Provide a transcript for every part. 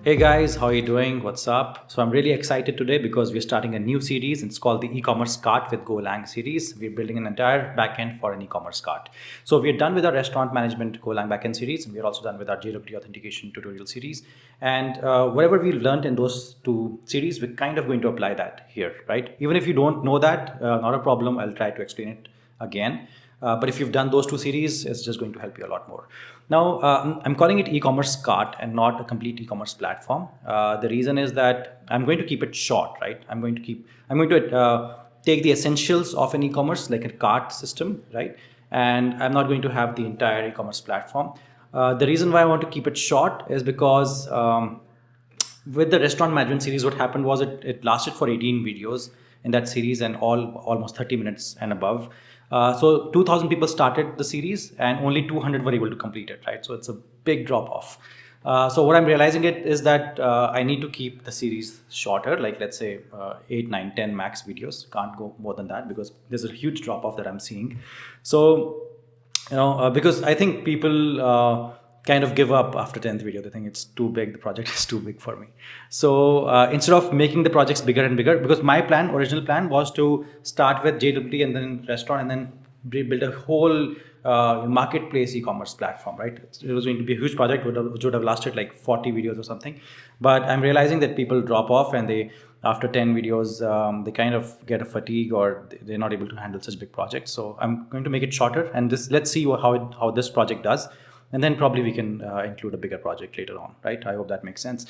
Hey guys, how are you doing? What's up? So I'm really excited today because we're starting a new series. It's called the e-commerce cart with Golang series. We're building an entire backend for an e-commerce cart. So we're done with our restaurant management Golang backend series, and we're also done with our JWT authentication tutorial series. And whatever we learned in those two series, we're kind of going to apply that here, right? Even if you don't know that, not a problem. I'll try to explain it again. But if you've done those two series, it's just going to help you a lot more. Now, I'm calling it e-commerce cart and not a complete e-commerce platform. The reason is that I'm going to keep it short, right? I'm going to take the essentials of an e-commerce, like a cart system, right? And I'm not going to have the entire e-commerce platform. The reason why I want to keep it short is because with the restaurant management series, what happened was it lasted for 18 videos in that series and almost 30 minutes and above. So 2,000 people started the series and only 200 were able to complete it, right? So it's a big drop off. So what I'm realizing is that I need to keep the series shorter, like let's say 8, 9, 10 max videos. Can't go more than that because there's a huge drop off that I'm seeing. So, because I think people kind of give up after 10th video. They think it's too big, the project is too big for me. So instead of making the projects bigger and bigger, because my original plan was to start with JWT and then restaurant and then build a whole marketplace e-commerce platform, right? It was going to be a huge project, which would have lasted like 40 videos or something. But I'm realizing that people drop off and after 10 videos, they kind of get a fatigue or they're not able to handle such big projects. So I'm going to make it shorter and let's see how this project does. And then probably we can include a bigger project later on, right? I hope that makes sense.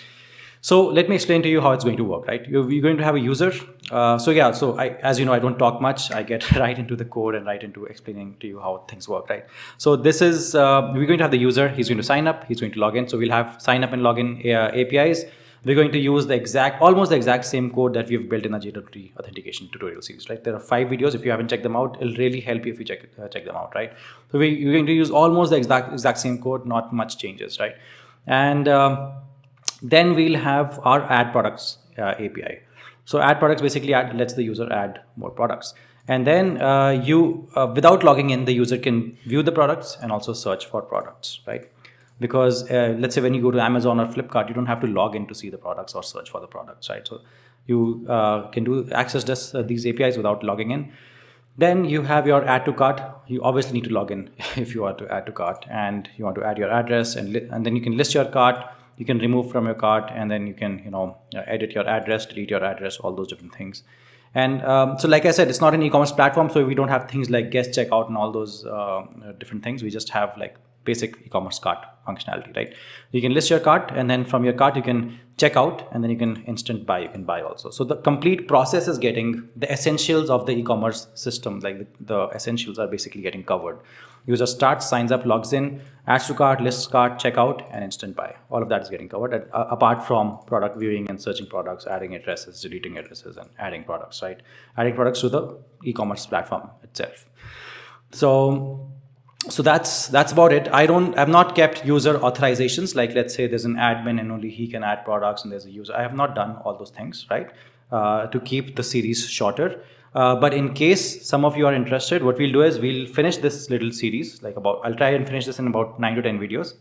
So let me explain to you how it's going to work, right? You're going to have a user. As you know, I don't talk much. I get right into the code and right into explaining to you how things work, right? So this is, we're going to have the user. He's going to sign up. He's going to log in. So we'll have sign up and login APIs. We're going to use almost the exact same code that we've built in our JWT authentication tutorial series, right? There are 5 videos. If you haven't checked them out, it'll really help you if you check them out, right? So we're going to use almost the exact same code, not much changes, right? And then we'll have our add products API. So add products basically lets the user add more products. And then without logging in, the user can view the products and also search for products, right? Because let's say when you go to Amazon or Flipkart, you don't have to log in to see the products or search for the products, right? So you can access these APIs without logging in. Then you have your add to cart. You obviously need to log in if you want to add to cart and you want to add your address and then you can list your cart. You can remove from your cart and then you can edit your address, delete your address, all those different things. And so like I said, it's not an e-commerce platform, so we don't have things like guest checkout and all those different things. We just have like basic e-commerce cart functionality, right? You can list your cart and then from your cart you can check out and then you can instant buy, you can buy also. So the complete process is getting the essentials of the e-commerce system, like the essentials are basically getting covered. User starts, signs up, logs in, adds to cart, lists cart, checkout, and instant buy. All of that is getting covered apart from product viewing and searching products, adding addresses, deleting addresses, and adding products, right? Adding products to the e-commerce platform itself. So that's about it. I've not kept user authorizations. Like let's say there's an admin and only he can add products and there's a user. I have not done all those things, right? To keep the series shorter. But in case some of you are interested, what we'll do is we'll finish this little series, I'll try and finish this in about 9 to 10 videos.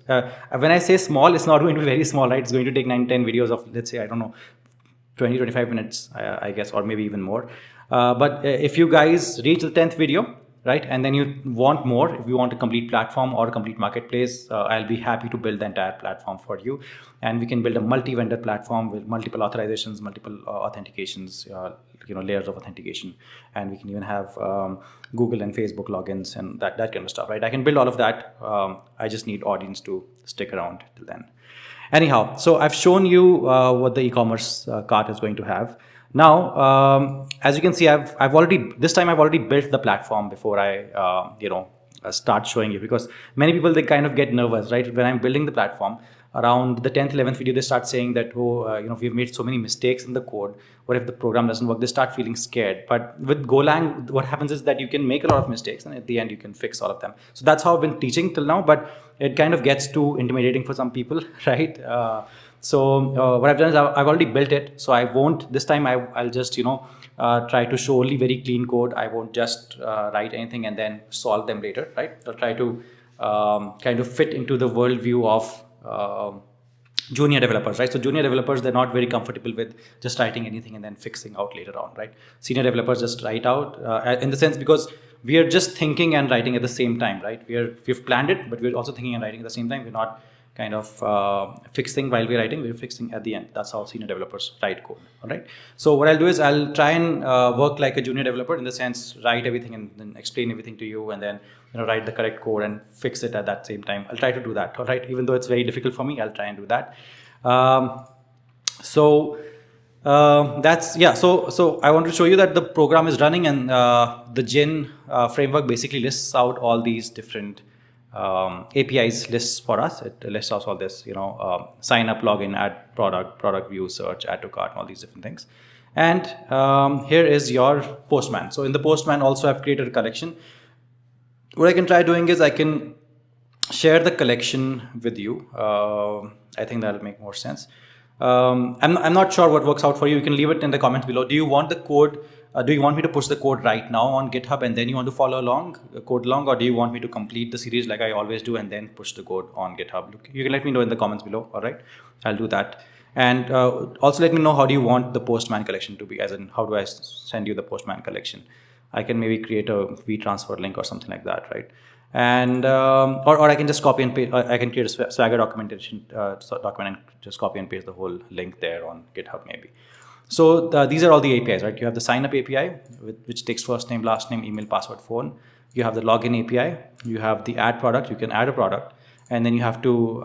When I say small, it's not going to be very small, right? It's going to take 9 to 10 videos of, let's say, I don't know, 20, 25 minutes, I guess, or maybe even more. But if you guys reach the 10th video, right, and then you want more, if you want a complete platform or a complete marketplace, I'll be happy to build the entire platform for you. And we can build a multi-vendor platform with multiple authorizations, multiple authentications, layers of authentication. And we can even have Google and Facebook logins and that kind of stuff, right? I can build all of that. I just need audience to stick around till then. Anyhow, so I've shown you what the e-commerce cart is going to have. Now, as you can see, I've already built the platform before I, start showing you, because many people, they kind of get nervous, right? When I'm building the platform, around the 10th, 11th video, they start saying that, we've made so many mistakes in the code. What if the program doesn't work? They start feeling scared. But with Golang, what happens is that you can make a lot of mistakes and at the end you can fix all of them. So that's how I've been teaching till now, but it kind of gets too intimidating for some people, right? So what I've done is I've already built it. So I won't, this time I'll just, try to show only very clean code. I won't just write anything and then solve them later, right? I'll try to kind of fit into the worldview of junior developers, right? So junior developers, they're not very comfortable with just writing anything and then fixing out later on, right? Senior developers just write out in the sense, because we are just thinking and writing at the same time, right? We've planned it, but we're also thinking and writing at the same time. We're not kind of fixing while we're writing, we're fixing at the end. That's how senior developers write code, all right? So what I'll do is I'll try and work like a junior developer, in the sense, write everything and then explain everything to you, and then write the correct code and fix it at that same time. I'll try to do that, all right? Even though it's very difficult for me, I'll try and do that. That's, yeah, so I want to show you that the program is running, and the Gen framework basically lists out all these different APIs lists for us. It lists out all this, sign up, login, add product view, search, add to cart, all these different things. And here is your Postman. So in the Postman also I've created a collection. What I can try doing is I can share the collection with you. I think that'll make more sense. I'm not sure what works out for you. You can leave it in the comments below. Do you want the code? Do you want me to push the code right now on GitHub and then you want to follow along, code along, or do you want me to complete the series like I always do and then push the code on GitHub? You can let me know in the comments below. All right, I'll do that. And also let me know, how do you want the Postman collection to be? As in, how do I send you the Postman collection? I can maybe create a WeTransfer link or something like that, right? And or I can just copy and paste. I can create a Swagger documentation document and just copy and paste the whole link there on GitHub maybe. So these are all the APIs, right? You have the sign up API, which takes first name, last name, email, password, phone. You have the login API. You have the add product. You can add a product, and then you have to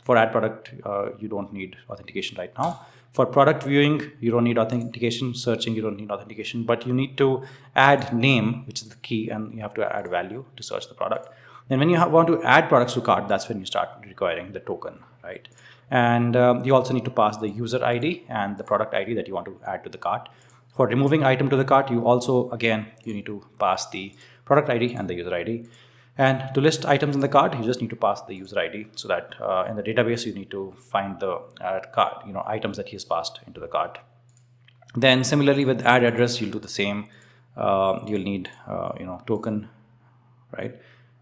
for add product you don't need authentication right now. For product viewing, you don't need authentication. Searching, you don't need authentication, but you need to add name, which is the key, and you have to add value to search the product. Then when you want to add products to cart, that's when you start requiring the token, right? And you also need to pass the user ID and the product ID that you want to add to the cart. For removing item to the cart, you also, again, you need to pass the product ID and the user ID. And to list items in the cart, you just need to pass the user ID, so that in the database you need to find the cart, items that he has passed into the cart. Then similarly with add address, you'll do the same. You'll need token, right?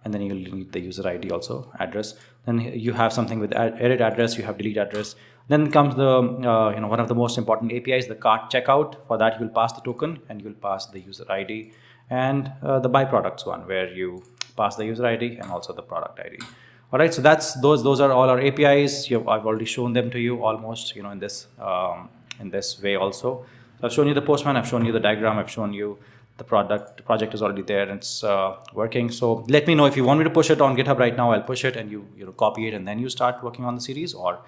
And then you'll need the user ID also, address. Then you have something with edit address, you have delete address. Then comes the one of the most important APIs, the cart checkout. For that, you'll pass the token and you'll pass the user ID, and the byproducts one, where you pass the user ID and also the product ID. All right, so those are all our APIs. I've already shown them to you almost, in this way also. So I've shown you the Postman, I've shown you the diagram, I've shown you the project is already there and it's working. So let me know if you want me to push it on GitHub right now. I'll push it and you copy it and then you start working on the series, or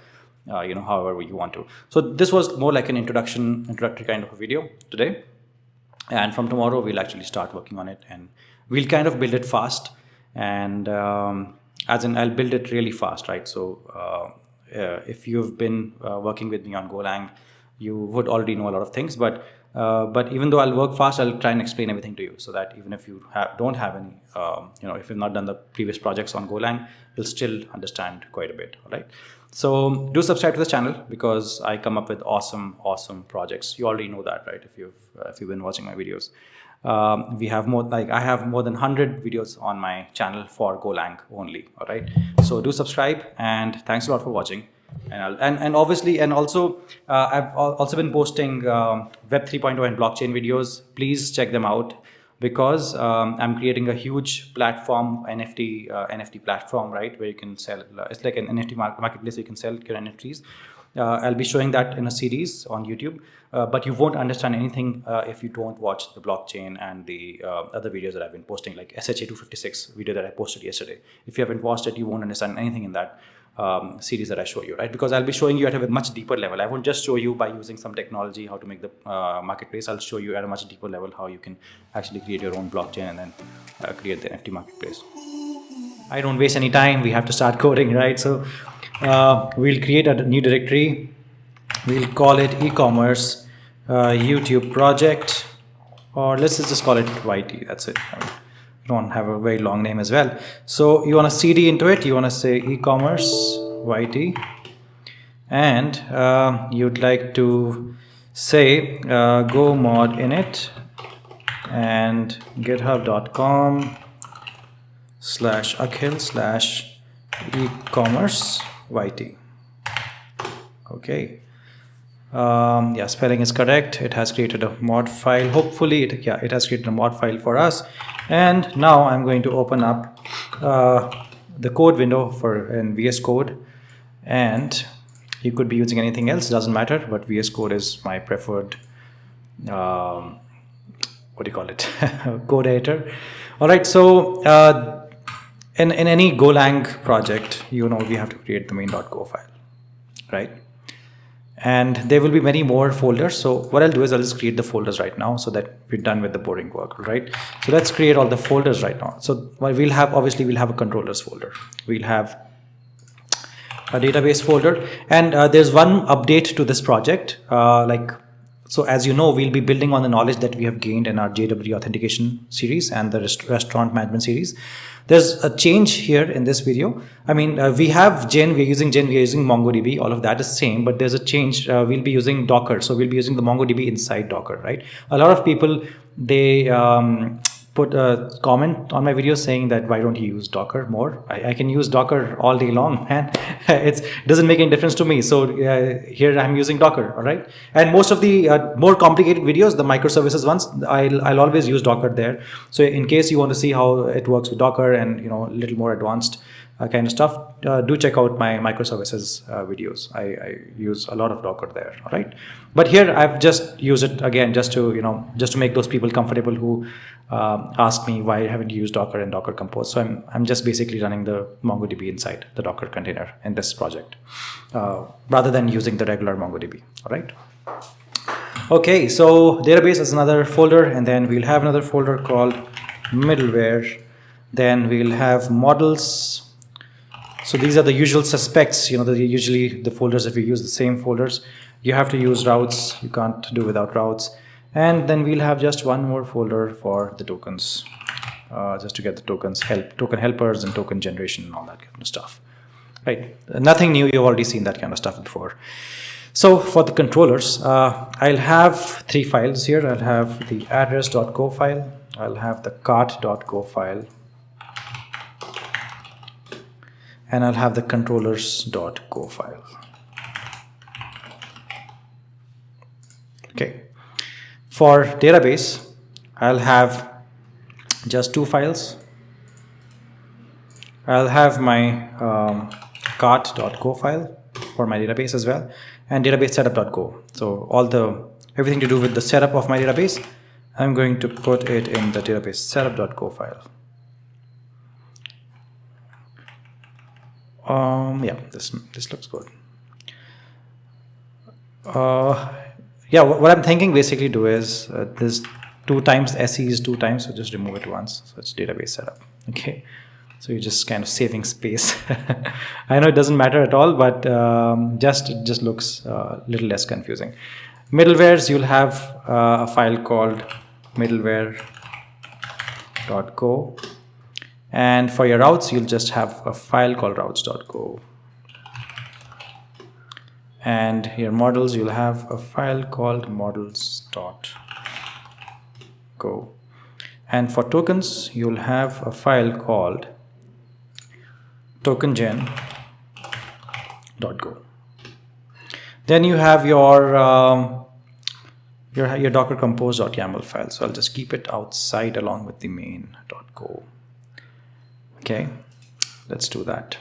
however you want to. So this was more like an introductory kind of a video today, and from tomorrow we'll actually start working on it, and we'll kind of build it fast, and as in I'll build it really fast, right? So if you've been working with me on Golang, you would already know a lot of things, but even though I'll work fast, I'll try and explain everything to you, so that even if you don't have any, if you've not done the previous projects on Golang, you'll still understand quite a bit, all right? So do subscribe to the channel, because I come up with awesome projects. You already know that, right? If you've been watching my videos. I have more than 100 videos on my channel for Golang only, all right? So do subscribe, and thanks a lot for watching. And also I've also been posting Web 3.0 and blockchain videos. Please check them out, because I'm creating a huge platform, NFT platform, right, where you can sell. It's like an NFT marketplace. You can sell your NFTs. I'll be showing that in a series on YouTube, but you won't understand anything if you don't watch the blockchain and the other videos that I've been posting, like SHA 256 video that I posted yesterday. If you haven't watched it, you won't understand anything in that series that I show you, right? Because I'll be showing you at a much deeper level. I won't just show you by using some technology how to make the marketplace. I'll show you at a much deeper level how you can actually create your own blockchain and then create the NFT marketplace. I don't waste any time. We have to start coding, right? So we'll create a new directory. We'll call it Ecommerce YouTube project, or let's just call it YT. That's it. You don't have a very long name as well. So you want to cd into it. You want to say Ecommerce YT, and you'd like to say go mod init and github.com/akhil/ecommerce YT. Okay. Yeah, spelling is correct. It has created a mod file. Hopefully, it has created a mod file for us. And now I'm going to open up the code window in VS Code. And you could be using anything else, doesn't matter. But VS Code is my preferred, what do you call it, code editor. All right, so in any Golang project, we have to create the main.go file, right? And there will be many more folders. So what I'll do is I'll just create the folders right now so that we're done with the boring work, right? So let's create all the folders right now. So we'll have a controllers folder. We'll have a database folder, and there's one update to this project. So as you know, we'll be building on the knowledge that we have gained in our JW authentication series and the restaurant management series. There's a change here in this video. I mean, we have we're using MongoDB, all of that is same, but there's a change. We'll be using Docker. So we'll be using the MongoDB inside Docker, right? A lot of people, they put a comment on my video saying that why don't you use Docker more? I can use Docker all day long, and it doesn't make any difference to me. So here I'm using Docker, all right? And most of the more complicated videos, the microservices ones, I'll always use Docker there. So in case you want to see how it works with Docker and a little more advanced kind of stuff, do check out my microservices videos. I use a lot of Docker there, all right? But here I've just used it again just to make those people comfortable who ask me why haven't you used Docker and Docker Compose. So I'm just basically running the MongoDB inside the Docker container in this project rather than using the regular MongoDB, all right? Okay, so database is another folder, and then we'll have another folder called middleware. Then we'll have models. So these are the usual suspects, usually the folders, if you use the same folders. You have to use routes, you can't do without routes. And then we'll have just one more folder for the tokens, just to get the tokens, token helpers and token generation and all that kind of stuff. Right, nothing new, you've already seen that kind of stuff before. So for the controllers, I'll have 3 files here. I'll have the address.go file, I'll have the cart.go file, and I'll have the controllers.go file. Okay. For database, I'll have just 2 files. I'll have my cart.go file for my database as well, and database setup.go. So everything to do with the setup of my database, I'm going to put it in the database setup.go file. Yeah, this looks good. Yeah, what I'm thinking basically do is this 2 times SE is 2 times, so just remove it once. So it's database setup. Okay, so you're just kind of saving space. I know it doesn't matter at all, but it just looks a little less confusing. Middlewares, you'll have a file called middleware.go. And for your routes, you'll just have a file called routes.go. And your models, you'll have a file called models.go. And for tokens, you'll have a file called tokengen.go. Then you have your Docker compose.yaml file. So I'll just keep it outside along with the main.go. Okay, let's do that.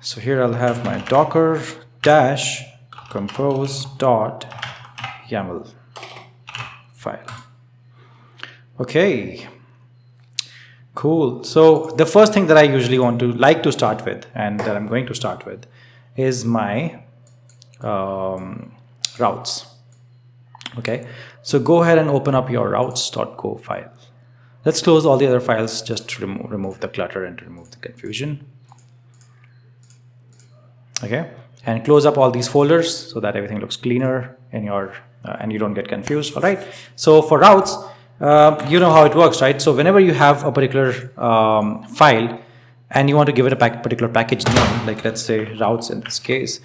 So here I'll have my docker compose.yaml file. Okay, cool. So the first thing that I usually like to start with, and that I'm going to start with, is my routes. Okay, so go ahead and open up your routes.go file. Let's close all the other files just to remove the clutter and to remove the confusion. Okay, and close up all these folders so that everything looks cleaner in your and you don't get confused. All right, so for routes, you know how it works, right? So whenever you have a particular file and you want to give it a particular package name, like let's say routes in this case,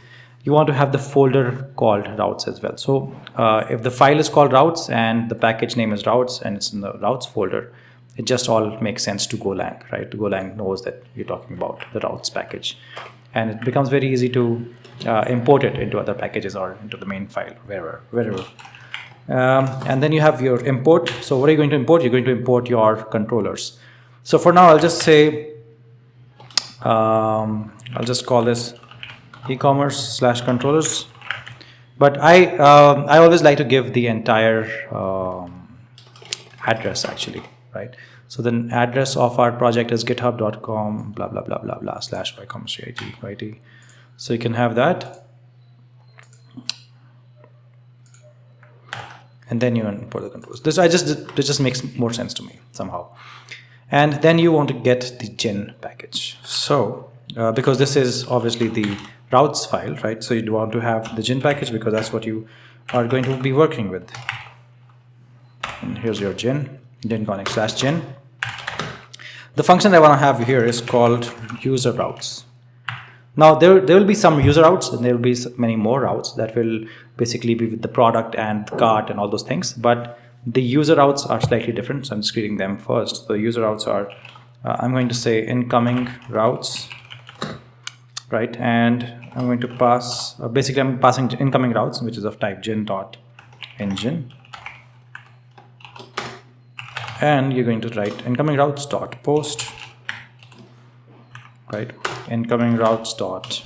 you want to have the folder called routes as well. So if the file is called routes and the package name is routes and it's in the routes folder, it just all makes sense to Golang, right? Golang knows that you're talking about the routes package. and it becomes very easy to import it into other packages or into the main file, wherever. And then you have your import. So what are you going to import? You're going to import your controllers. So for now, I'll just say, I'll just call this ecommerce/controllers. But I always like to give the entire address actually, right? So the address of our project is github.com blah blah blah blah blah /ecommerce. So you can have that, and then you import the controls. This just makes more sense to me somehow. And then you want to get the gen package. So because this is obviously the routes file, right? So you want to have the gen package because that's what you are going to be working with. And here's your gen connect/gen. The function I want to have here is called user routes. Now there will be some user routes, and there will be many more routes that will basically be with the product and cart and all those things. But the user routes are slightly different, so I'm just creating them first. The user routes are, I'm going to say incoming routes, right? And I'm going to pass, basically I'm passing incoming routes, which is of type gen.engine. And you're going to write incoming routes dot post, right? Incoming routes dot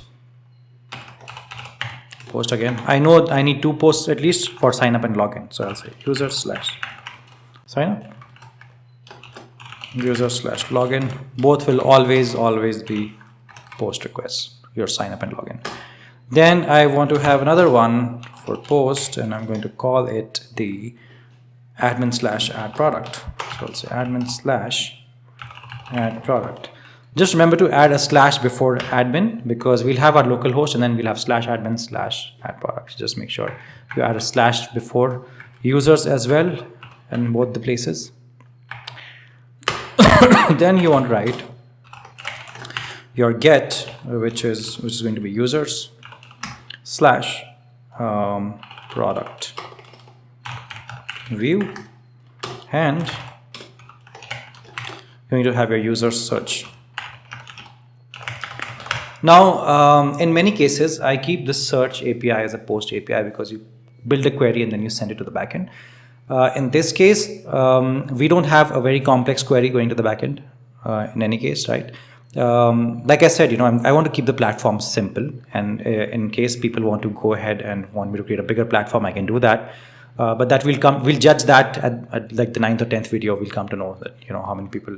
post again. I know I need 2 posts at least for sign up and login. So I'll say user/sign up, user/login. Both will always be post requests, your sign up and login. Then I want to have another one for post, and I'm going to call it the admin/add product. So I'll say admin/add product. Just remember to add a slash before admin, because we'll have our local host and then we'll have /admin/add product. Just make sure you add a slash before users as well in both the places. Then you want to write your get, which is going to be users / product view, and you're going to have your user search. Now, in many cases, I keep the search API as a post API because you build a query and then you send it to the backend. In this case, we don't have a very complex query going to the backend in any case, right? Like I said, I want to keep the platform simple, and in case people want to go ahead and want me to create a bigger platform, I can do that. But that we'll judge that at like the 9th or 10th video. We'll come to know that how many people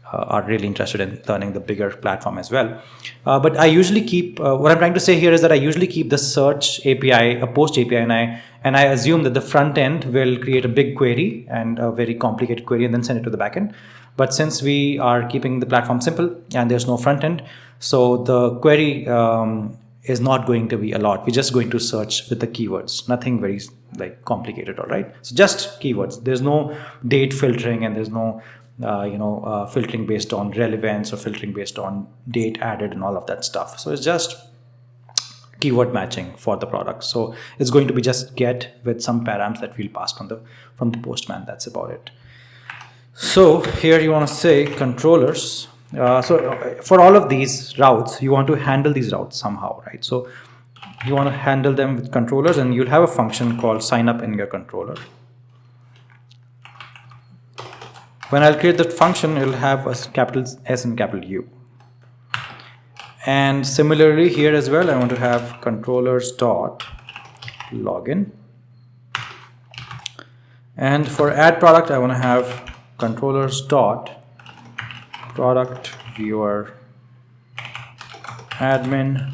are really interested in learning the bigger platform as well. But I usually keep, what I'm trying to say here is that I usually keep the search API a post API, and I assume that the front end will create a big query and a very complicated query and then send it to the backend. But since we are keeping the platform simple and there's no front end, so the query is not going to be a lot. We're just going to search with the keywords, nothing very like complicated, all right? So just keywords. There's no date filtering, and there's no filtering based on relevance or filtering based on date added and all of that stuff. So it's just keyword matching for the product. So it's going to be just get with some params that we'll pass from the postman. That's about it. So here you want to say controllers. So for all of these routes, you want to handle these routes somehow, right? So you want to handle them with controllers, and you'll have a function called sign up in your controller. When I'll create that function, it'll have a capital S and capital U. And similarly here as well, I want to have controllers dot login. And for add product, I want to have controllers dot product viewer admin.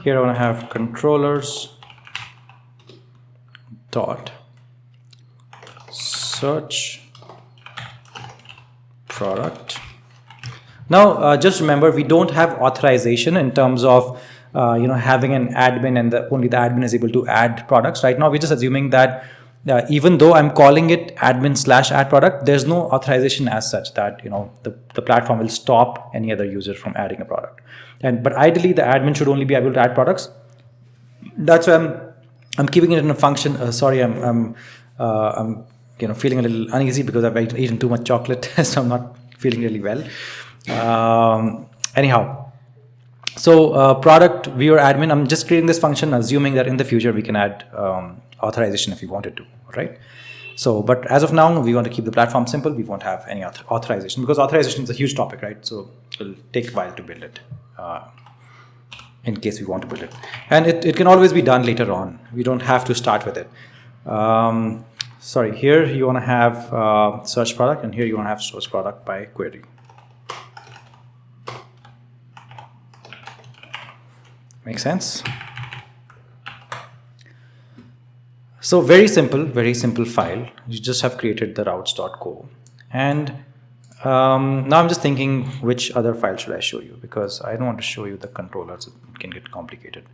Here I want to have controllers dot search product. Now just remember, we don't have authorization in terms of having an admin and only the admin is able to add products. Right now we're just assuming that even though I'm calling it admin/add product, there's no authorization as such that the platform will stop any other user from adding a product. But ideally the admin should only be able to add products. That's why I'm keeping it in a function. Sorry, I'm feeling a little uneasy because I've eaten too much chocolate, so I'm not feeling really well. Anyhow, So product viewer admin, I'm just creating this function assuming that in the future we can add authorization if we wanted to, right? So, but as of now, we want to keep the platform simple. We won't have any authorization because authorization is a huge topic, right? So it'll take a while to build it in case we want to build it. And it can always be done later on. We don't have to start with it. Sorry, here you want to have search product, and here you want to have source product by query. Make sense? So very simple file. You just have created the routes.go. And now I'm just thinking which other file should I show you, because I don't want to show you the controllers. It can get complicated.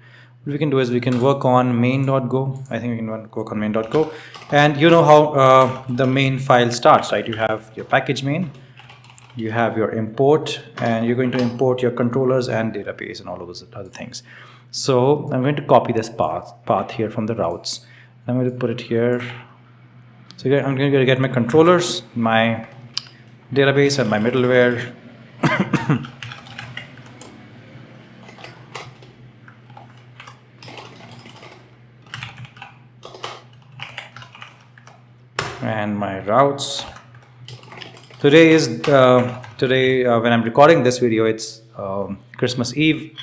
What we can do is we can work on main.go. I think we can work on main.go. And you know how the main file starts, right? You have your package main, you have your import, and you're going to import your controllers and database and all of those other things. So I'm going to copy this path here from the routes. I'm going to put it here. So I'm going to get my controllers, my database, and my middleware. And my routes. Today is when I'm recording this video, it's Christmas Eve.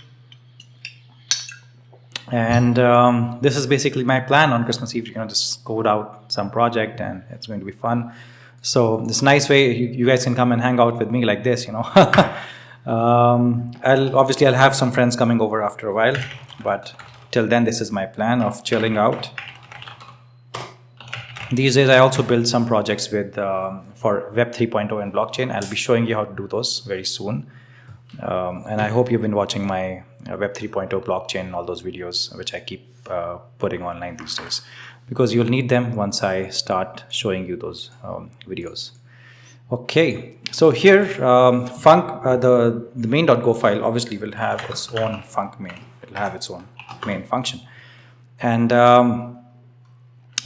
And this is basically my plan on Christmas Eve. Just code out some project, and it's going to be fun. So this nice way you guys can come and hang out with me like this. I'll have some friends coming over after a while, but till then, this is my plan of chilling out. These days, I also build some projects with for Web 3.0 and blockchain. I'll be showing you how to do those very soon. And I hope you've been watching my Web 3.0 blockchain, all those videos, which I keep putting online these days, because you'll need them once I start showing you those videos. Okay, so here, the main.go file obviously will have its own func main. It'll have its own main function. And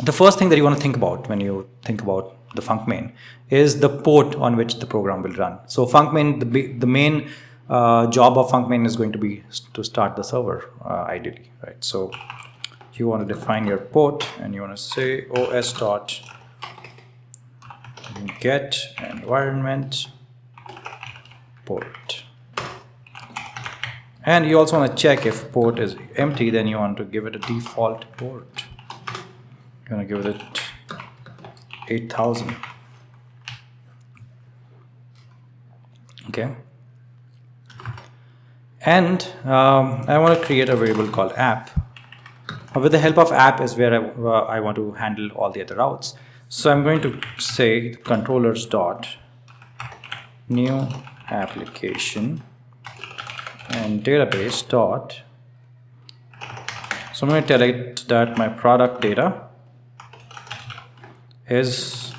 the first thing that you want to think about when you think about the func main is the port on which the program will run. So func main, the main job of func main is going to be to start the server, ideally, right? So you want to define your port, and you want to say os.get environment port. And you also want to check if port is empty, then you want to give it a default port. You're going to give it 8000. Okay. And I want to create a variable called app. With the help of app is where I want to handle all the other routes. So I'm going to say controllers dot new application and database dot. So I'm going to tell it that my product data is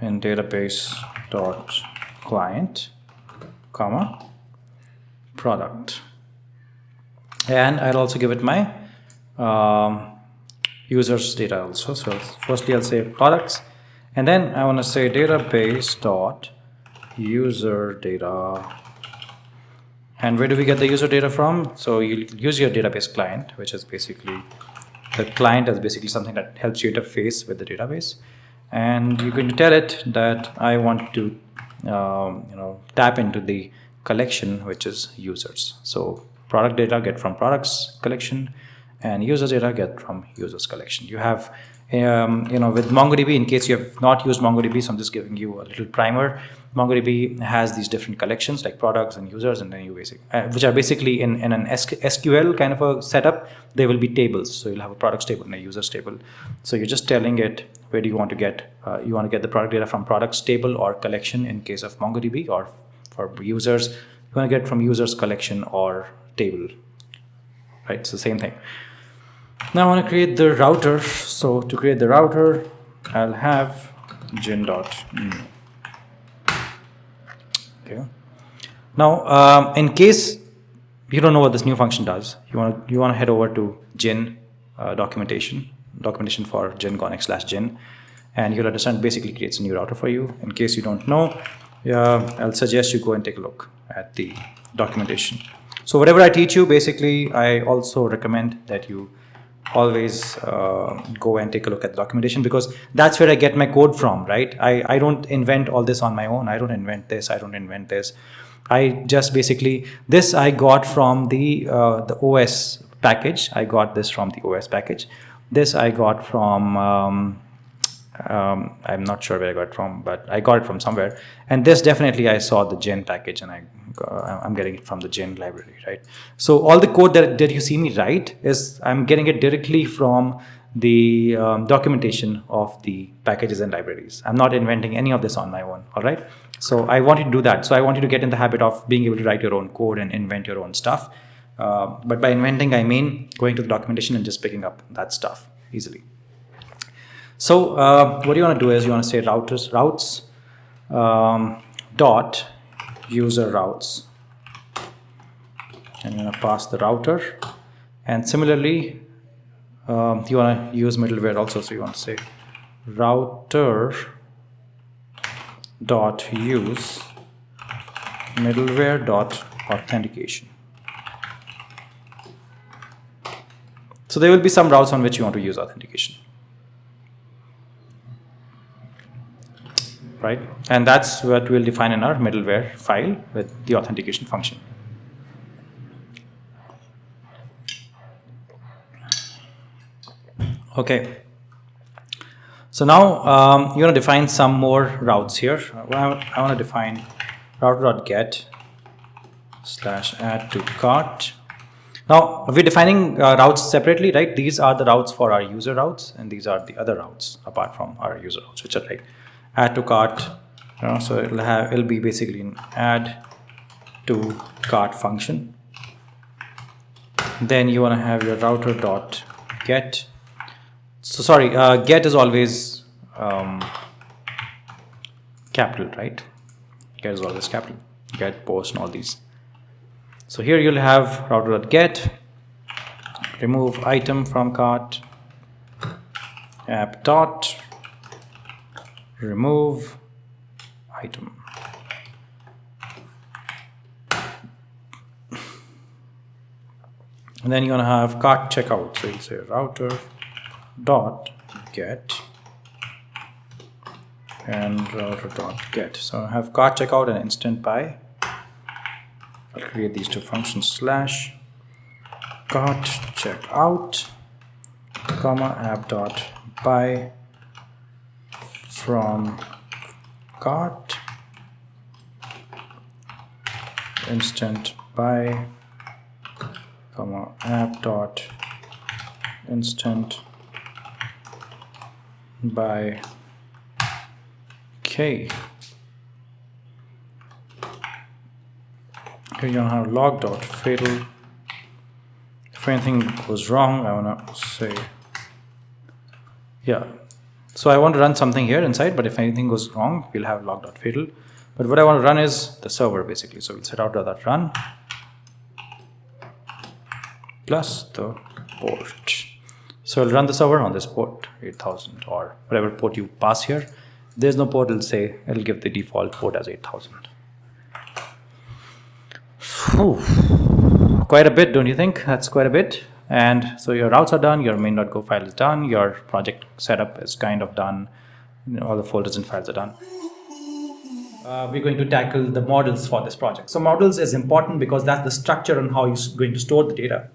in database dot client, comma, product. And I'll also give it my users data also. So firstly I'll say products, and then I want to say database dot user data. And where do we get the user data from? So you use your database client, which is basically the client is basically something that helps you interface with the database. And you're going to tell it that I want to tap into the collection, which is users. So product data get from products collection, and users data get from users collection. You have with MongoDB, in case you have not used MongoDB, so I'm just giving you a little primer. MongoDB has these different collections like products and users, and then you which are basically in an SQL kind of a setup. They will be tables. So you'll have a products table and a users table. So you're just telling it where do you want to get. You want to get the product data from products table or collection in case of MongoDB, or for users, you want to get from users collection or table. Right, it's the same thing. Now I want to create the router. So to create the router, I'll have gin.new. Okay. Now, in case you don't know what this new function does, you want to head over to gin documentation for gin/gin, and you'll understand basically creates a new router for you. In case you don't know, I'll suggest you go and take a look at the documentation. So whatever I teach you, basically, I also recommend that you always go and take a look at the documentation, because that's where I get my code from, right? I don't invent all this on my own. I don't invent this. I don't invent this. I just basically, this I got from the OS package. I got this from the OS package. This I got from, I'm not sure where I got it from, but I got it from somewhere. And this definitely I saw the Gen package, and I'm getting it from the Gen library, right? So all the code that you see me write is I'm getting it directly from the documentation of the packages and libraries. I'm not inventing any of this on my own, all right? So I want you to do that. So I want you to get in the habit of being able to write your own code and invent your own stuff. But by inventing, I mean going to the documentation and just picking up that stuff easily. So what you want to do is you want to say routes dot user routes, and you're going to pass the router. And similarly, you want to use middleware also. So you want to say router dot use middleware dot authentication. So there will be some routes on which you want to use authentication, right? And that's what we'll define in our middleware file with the authentication function. Okay. So now you want to define some more routes here. I want to define router.get / add to cart. Now we're defining routes separately, right? These are the routes for our user routes, and these are the other routes apart from our user routes, which are like add to cart. So it'll be basically an add to cart function. Then you want to have your router.get. So sorry, get is always capital, right? Get is always capital. Get, post, and all these. So here you'll have router.get, remove item from cart, app dot remove item. And then you're gonna have cart checkout. So you'll say router dot get and router dot get. So I have cart checkout and instant by. I'll create these two functions / cart checkout, comma app dot buy from cart instant buy, comma app dot instant buy k. Here you have log.fatal. If anything goes wrong, I want to say, yeah. So I want to run something here inside, but if anything goes wrong, we'll have log.fatal. But what I want to run is the server basically. So we'll set router.run plus the port. So I'll run the server on this port 8000 or whatever port you pass here. If there's no port, it'll give the default port as 8000. Quite a bit, don't you think? That's quite a bit. And so your routes are done, your main.go file is done, your project setup is kind of done, all the folders and files are done. We're going to tackle the models for this project. So models is important because that's the structure on how you're going to store the data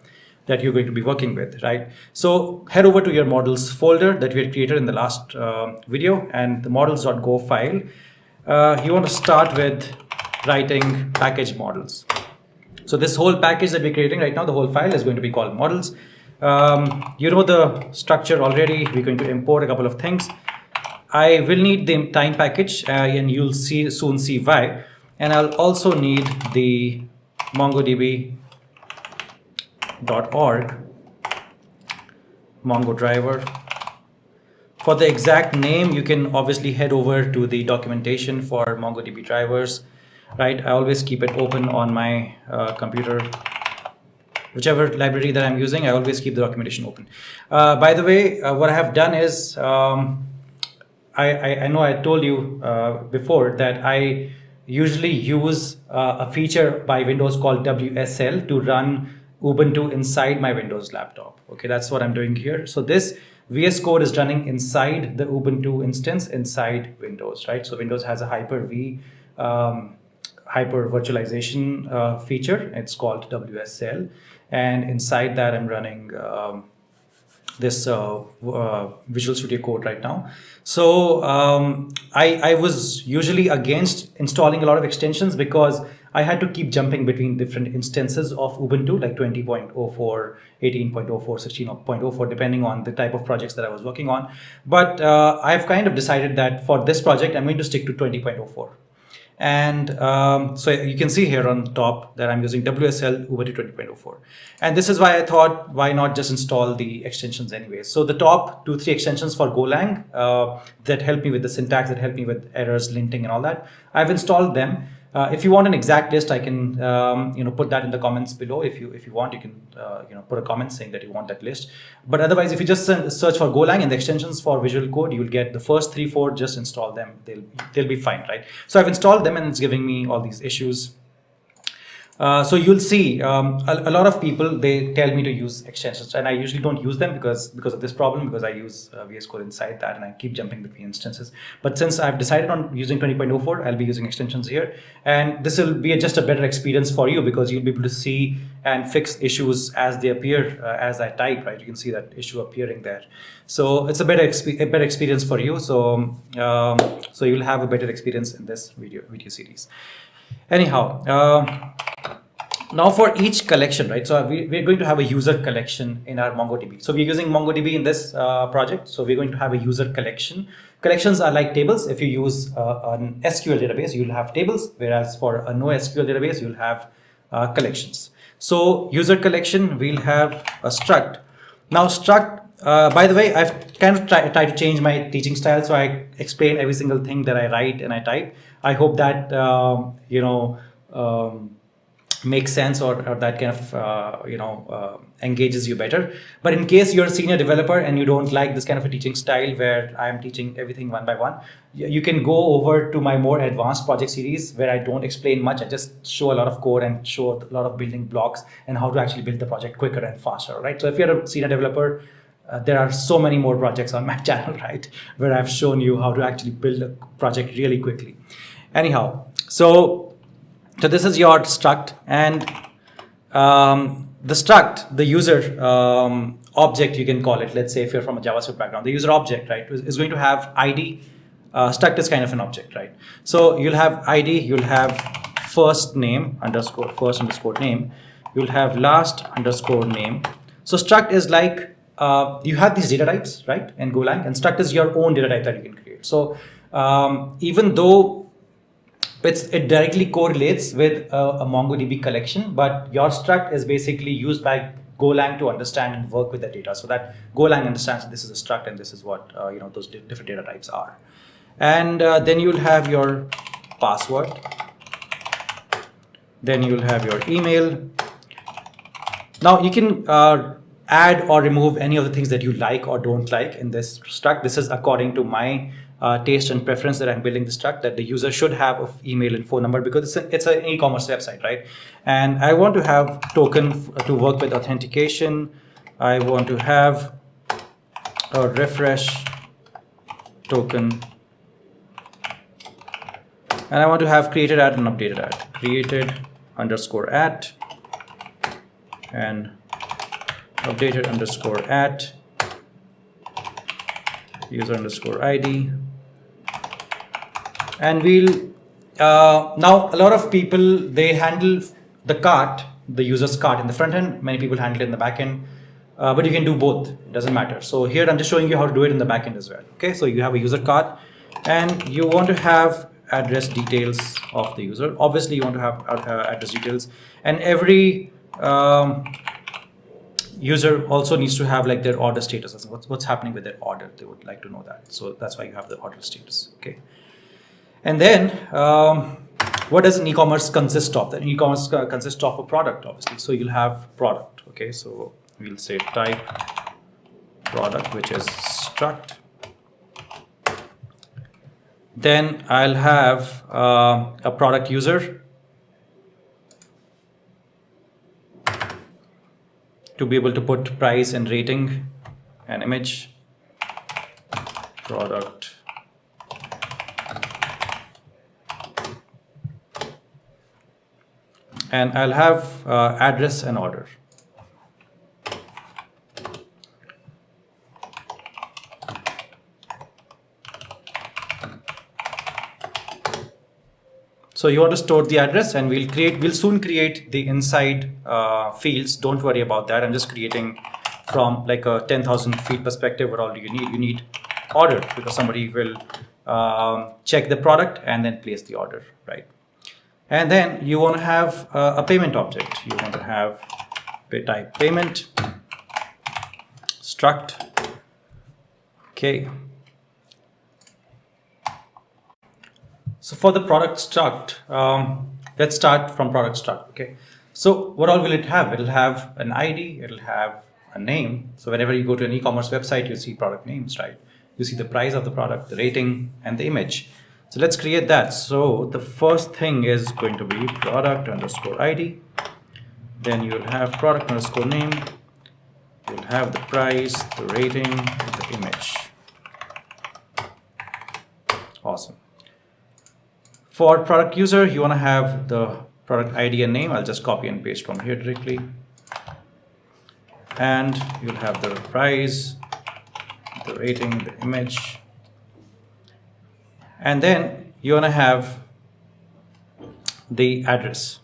that you're going to be working with, right? So head over to your models folder that we had created in the last video, and the models.go file. You want to start with writing package models. So this whole package that we're creating right now, the whole file is going to be called models. You know the structure already. We're going to import a couple of things. I will need the time package, and you'll soon see why. And I'll also need the mongodb.org Mongo driver. For the exact name, you can obviously head over to the documentation for MongoDB drivers. Right, I always keep it open on my computer. Whichever library that I'm using, I always keep the documentation open. By the way, what I have done is, I know I told you before that I usually use a feature by Windows called WSL to run Ubuntu inside my Windows laptop. Okay, that's what I'm doing here. So this VS Code is running inside the Ubuntu instance inside Windows, right? So Windows has a Hyper-V hyper virtualization feature. It's called WSL, and inside that I'm running this Visual Studio Code right now. So I was usually against installing a lot of extensions because I had to keep jumping between different instances of Ubuntu, like 20.04, 18.04, 16.04, depending on the type of projects that I was working on. But I've kind of decided that for this project, I'm going to stick to 20.04. And so you can see here on top that I'm using WSL Ubuntu 20.04. And this is why I thought, why not just install the extensions anyway? So the top 2-3 extensions for Golang that help me with the syntax, that help me with errors, linting and all that, I've installed them. If you want an exact list, I can put that in the comments below. If you want, you can put a comment saying that you want that list. But otherwise, if you just search for Golang and the extensions for Visual Code, you will get the first 3-4. Just install them; they'll be fine, right? So I've installed them, and it's giving me all these issues. So you'll see a lot of people, they tell me to use extensions, and I usually don't use them because of this problem, because I use VS Code inside that and I keep jumping between instances. But since I've decided on using 20.04, I'll be using extensions here, and this will be just a better experience for you because you'll be able to see and fix issues as they appear as I type, right? You can see that issue appearing there. So it's a better experience for you. So so you'll have a better experience in this video series. Anyhow, now for each collection, right? So we're going to have a user collection in our MongoDB. So we're using MongoDB in this project. So we're going to have a user collection. Collections are like tables. If you use an SQL database, you'll have tables, whereas for a NoSQL database, you'll have collections. So user collection, we'll have a struct. Now struct, by the way, I've kind of tried to change my teaching style, so I explain every single thing that I write and I type. I hope that makes sense, or that kind of engages you better. But in case you're a senior developer and you don't like this kind of a teaching style where I'm teaching everything one by one, you can go over to my more advanced project series where I don't explain much. I just show a lot of code and show a lot of building blocks and how to actually build the project quicker and faster, right? So if you're a senior developer, there are so many more projects on my channel, right, where I've shown you how to actually build a project really quickly. Anyhow, so this is your struct, and the struct, the user object, you can call it. Let's say if you're from a JavaScript background, the user object, right, is going to have ID. Struct is kind of an object, right? So you'll have ID, you'll have first name underscore name, you'll have last underscore name. So struct is like you have these data types, right, in Golang, and struct is your own data type that you can create. So even though it directly correlates with a MongoDB collection, but your struct is basically used by Golang to understand and work with the data, so that Golang understands this is a struct and this is what those different data types are. And then you'll have your password, then you'll have your email. Now you can add or remove any of the things that you like or don't like in this struct. This is according to my taste and preference that I'm building the struct, that the user should have an email and phone number because it's an e-commerce website, right? And I want to have token to work with authentication. I want to have a refresh token, and I want to have created at and updated at, created underscore at and updated underscore at, user underscore ID. And we'll now a lot of people, they handle the cart, the user's cart in the front end. Many people handle it in the back end, but you can do both. It doesn't matter. So here I'm just showing you how to do it in the back end as well. Okay, so you have a user cart, and you want to have address details of the user. Obviously, you want to have address details, and every user also needs to have like their order status. What's happening with their order? They would like to know that. So that's why you have the order status. Okay. And then what does an e-commerce consist of? The e-commerce consists of a product, obviously. So you'll have product. Okay. So we'll say type product, which is struct. Then I'll have a product user to be able to put price and rating and image. Product. And I'll have address and order. So you want to store the address, and we'll soon create the inside fields. Don't worry about that. I'm just creating from like a 10,000 feet perspective. What all do you need? You need order, because somebody will check the product and then place the order, right? And then you want to have a payment object. You want to have type payment struct. Okay. So for the product struct, let's start from product struct. Okay. So what all will it have? It'll have an ID. It'll have a name. So whenever you go to an e-commerce website, you see product names, right? You see the price of the product, the rating, and the image. So let's create that. So the first thing is going to be product underscore ID. Then you'll have product underscore name. You'll have the price, the rating, the image. Awesome. For product user, you want to have the product ID and name. I'll just copy and paste from here directly. And you'll have the price, the rating, the image. And then you want to have the address.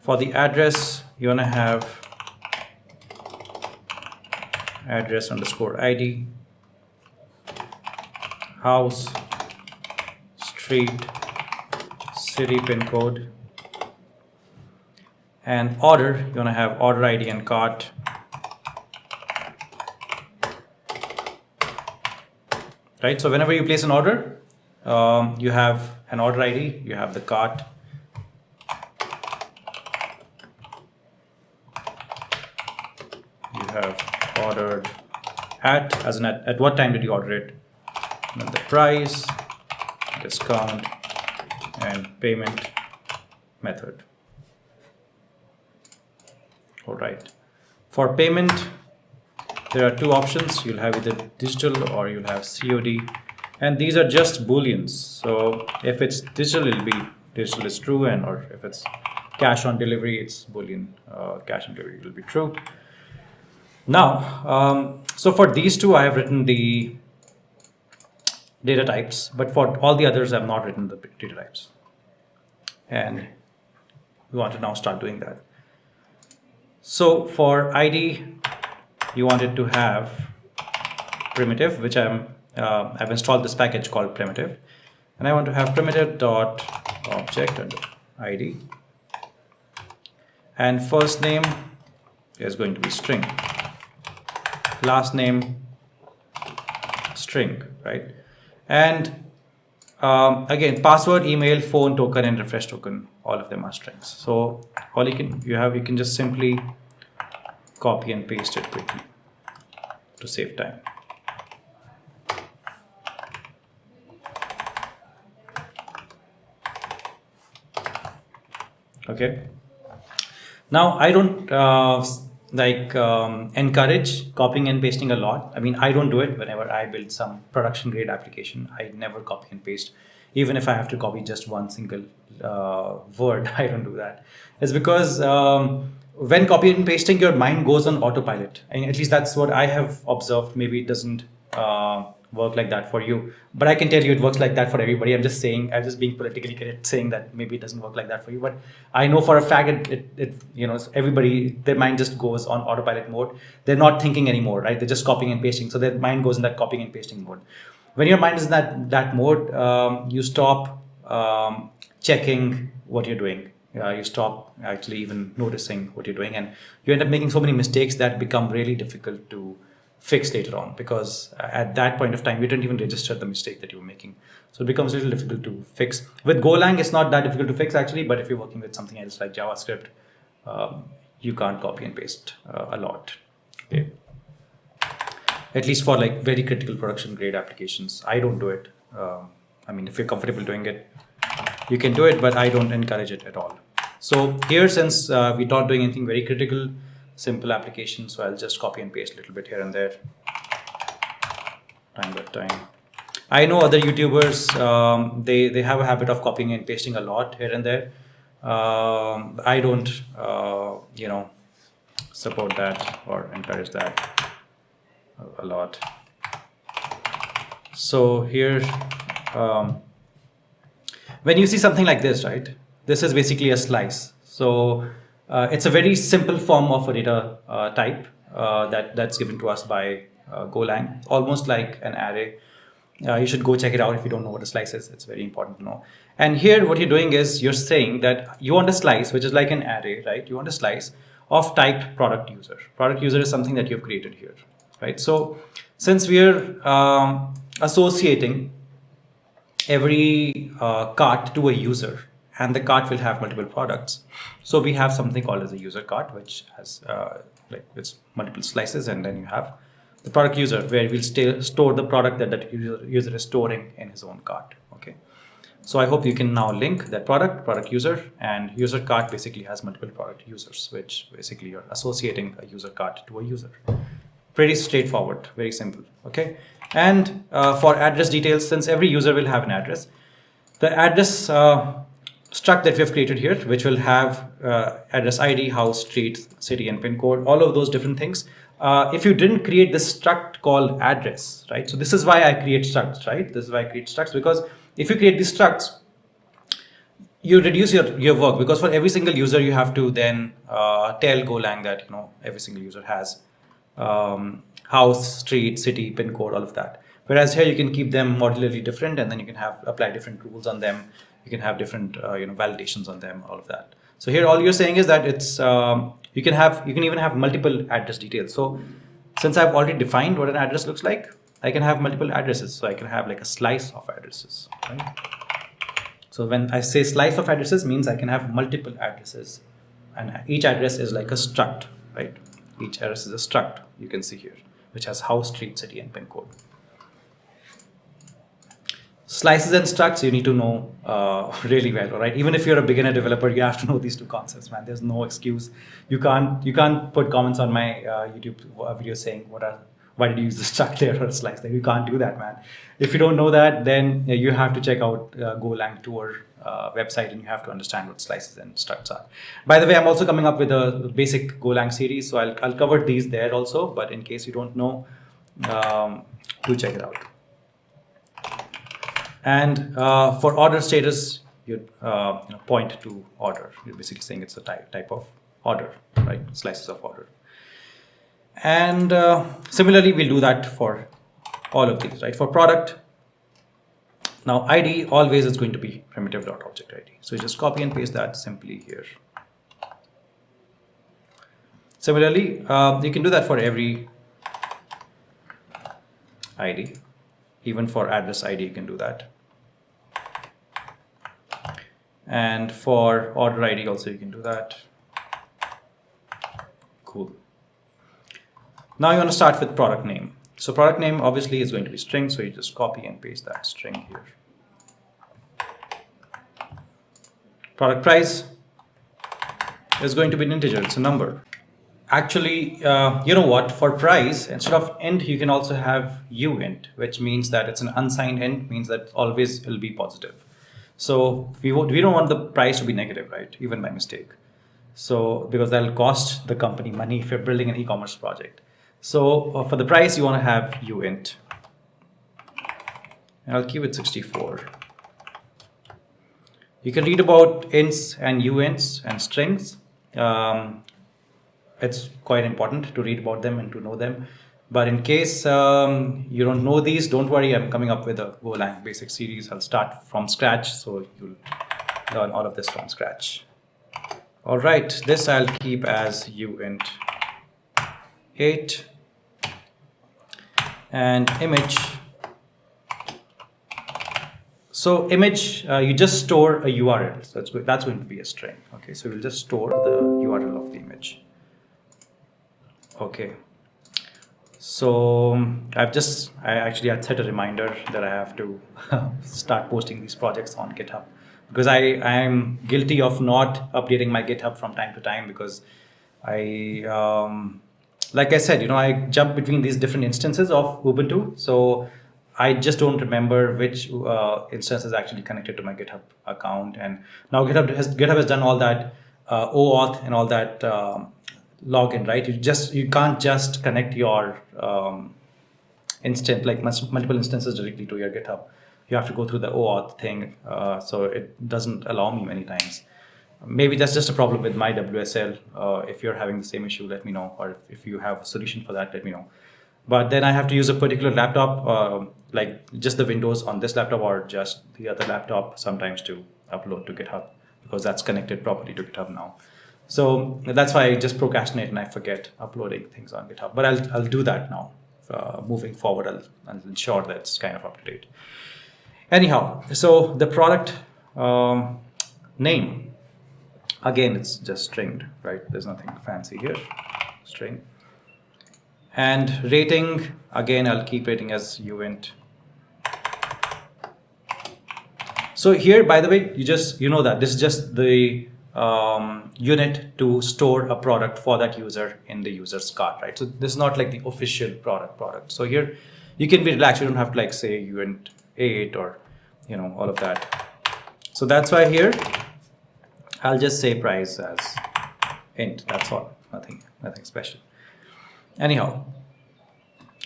For the address, you want to have address underscore ID, house, street, city, pin code, and order. You want to have order ID and cart. Right, so whenever you place an order, you have an order ID, you have the cart, you have ordered at, as in at what time did you order it, and then the price, discount, and payment method. All right, for payment, there are two options. You'll have either digital or you'll have COD, and these are just booleans. So if it's digital, it'll be digital is true, and or if it's cash on delivery, it's boolean cash on delivery will be true. Now, so for these two, I have written the data types, but for all the others, I've not written the data types, and we want to now start doing that. So for ID, you want it to have primitive, which I've installed this package called primitive, and I want to have primitive dot object and ID, and first name is going to be string, last name string, right? And again, password, email, phone, token, and refresh token, all of them are strings. So all you can just simply copy and paste it quickly to save time. Okay. Now I don't encourage copying and pasting a lot. I mean, I don't do it. Whenever I build some production grade application, I never copy and paste. Even if I have to copy just one single word, I don't do that. It's because when copying and pasting, your mind goes on autopilot. And at least that's what I have observed. Maybe it doesn't work like that for you, but I can tell you it works like that for everybody. I'm just being politically correct, saying that maybe it doesn't work like that for you, but I know for a fact everybody, their mind just goes on autopilot mode. They're not thinking anymore, right? They're just copying and pasting. So their mind goes in that copying and pasting mode. When your mind is in that mode, you stop checking what you're doing. You stop actually even noticing what you're doing, and you end up making so many mistakes that become really difficult to fix later on, because at that point of time you didn't even register the mistake that you were making. So it becomes a little difficult to fix. With Golang, it's not that difficult to fix actually, but if you're working with something else like JavaScript, you can't copy and paste a lot. Okay. at least for like very critical production grade applications. I don't do it. I mean, if you're comfortable doing it, you can do it, but I don't encourage it at all. So here, since we're not doing anything very critical, simple application, so I'll just copy and paste a little bit here and there, time by time. I know other YouTubers, they have a habit of copying and pasting a lot here and there. I don't, support that or encourage that a lot. So here, when you see something like this, right? This is basically a slice. So it's a very simple form of a data type that's given to us by Golang, almost like an array. You should go check it out if you don't know what a slice is. It's very important to know. And here what you're doing is you're saying that you want a slice, which is like an array, right? You want a slice of type product user. Product user is something that you've created here, right? So since we're associating every cart to a user, and the cart will have multiple products. So we have something called as a user cart, which has it's multiple slices, and then you have the product user, where we'll store the product that user is storing in his own cart. Okay. So I hope you can now link that product user, and user cart basically has multiple product users, which basically you're associating a user cart to a user. Pretty straightforward, very simple. Okay. And for address details, since every user will have an address, the address struct that we have created here, which will have address ID, house, street, city, and pin code, all of those different things. If you didn't create this struct called address, right? So this is why I create structs, right? This is why I create structs, because if you create these structs, you reduce your work, because for every single user, you have to then tell Golang that, every single user has house, street, city, pin code, all of that. Whereas here you can keep them modularly different, and then you can apply different rules on them. You can have different validations on them, all of that. So here all you're saying is that it's you can even have multiple address details. So since I've already defined what an address looks like, I can have multiple addresses. So I can have like a slice of addresses, right? So when I say slice of addresses, means I can have multiple addresses, and each address is like a struct, right? Each address is a struct, you can see here, which has house, street, city, and pin code. Slices and structs you need to know really well, right? Even if you're a beginner developer, you have to know these two concepts, man. There's no excuse. You can't put comments on my YouTube video saying why did you use the struct there or a slice there? You can't do that, man. If you don't know that, then you have to check out Golang Tour website, and you have to understand what slices and structs are. By the way, I'm also coming up with a basic Golang series, so I'll cover these there also. But in case you don't know, do check it out. And for order status, you point to order. You're basically saying it's a type of order, right? Slices of order. And similarly, we'll do that for all of these, right? For product, now ID always is going to be primitive.object ID. So you just copy and paste that simply here. Similarly, you can do that for every ID. Even for address ID, you can do that. And for order ID also, you can do that. Cool. Now you want to start with product name. So product name obviously is going to be string, so you just copy and paste that string here. Product price is going to be an integer, it's a number. Actually, you know what, for price, instead of int, you can also have uint, which means that it's an unsigned int, means that always will be positive. So we don't want the price to be negative, right? Even by mistake. So because that'll cost the company money if you're building an e-commerce project. So for the price, you want to have uint. And I'll keep it 64. You can read about ints and uints and strings. It's quite important to read about them and to know them. But in case you don't know these, don't worry, I'm coming up with a Golang basic series. I'll start from scratch, so you'll learn all of this from scratch. All right, this I'll keep as uint 8 and image. So image, you just store a URL. So that's going to be a string. Okay, so we'll just store the URL of the image. Okay. So I actually had set a reminder that I have to start posting these projects on GitHub, because I'm guilty of not updating my GitHub from time to time, because like I said, I jump between these different instances of Ubuntu. So I just don't remember which instance is actually connected to my GitHub account. And now GitHub has done all that OAuth and all that login, right? You can't just connect your multiple instances directly to your GitHub. You have to go through the OAuth thing, so it doesn't allow me many times. Maybe that's just a problem with my WSL. If you're having the same issue, let me know, or if you have a solution for that, let me know. But then I have to use a particular laptop, like just the Windows on this laptop or just the other laptop sometimes to upload to GitHub, because that's connected properly to GitHub now. So that's why I just procrastinate and I forget uploading things on GitHub. But I'll do that now. Moving forward, I'll ensure that it's kind of up to date. Anyhow, so the product name, again, it's just stringed, right? There's nothing fancy here, string. And rating, again, I'll keep rating as uint. So here, by the way, you know that this is just the unit to store a product for that user in the user's cart, right? So this is not like the official product. So here you can be relaxed. You don't have to like say uint 8 or all of that. So that's why here I'll just say price as int. That's all. Nothing special. Anyhow,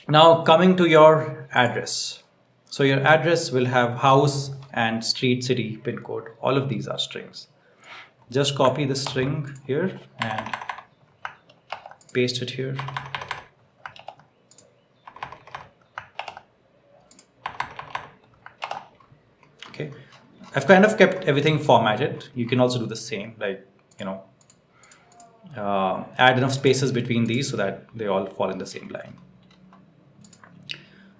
now coming to your address. So your address will have house and street, city, pin code. All of these are strings. Just copy the string here and paste it here. Okay, I've kind of kept everything formatted. You can also do the same, like, add enough spaces between these so that they all fall in the same line.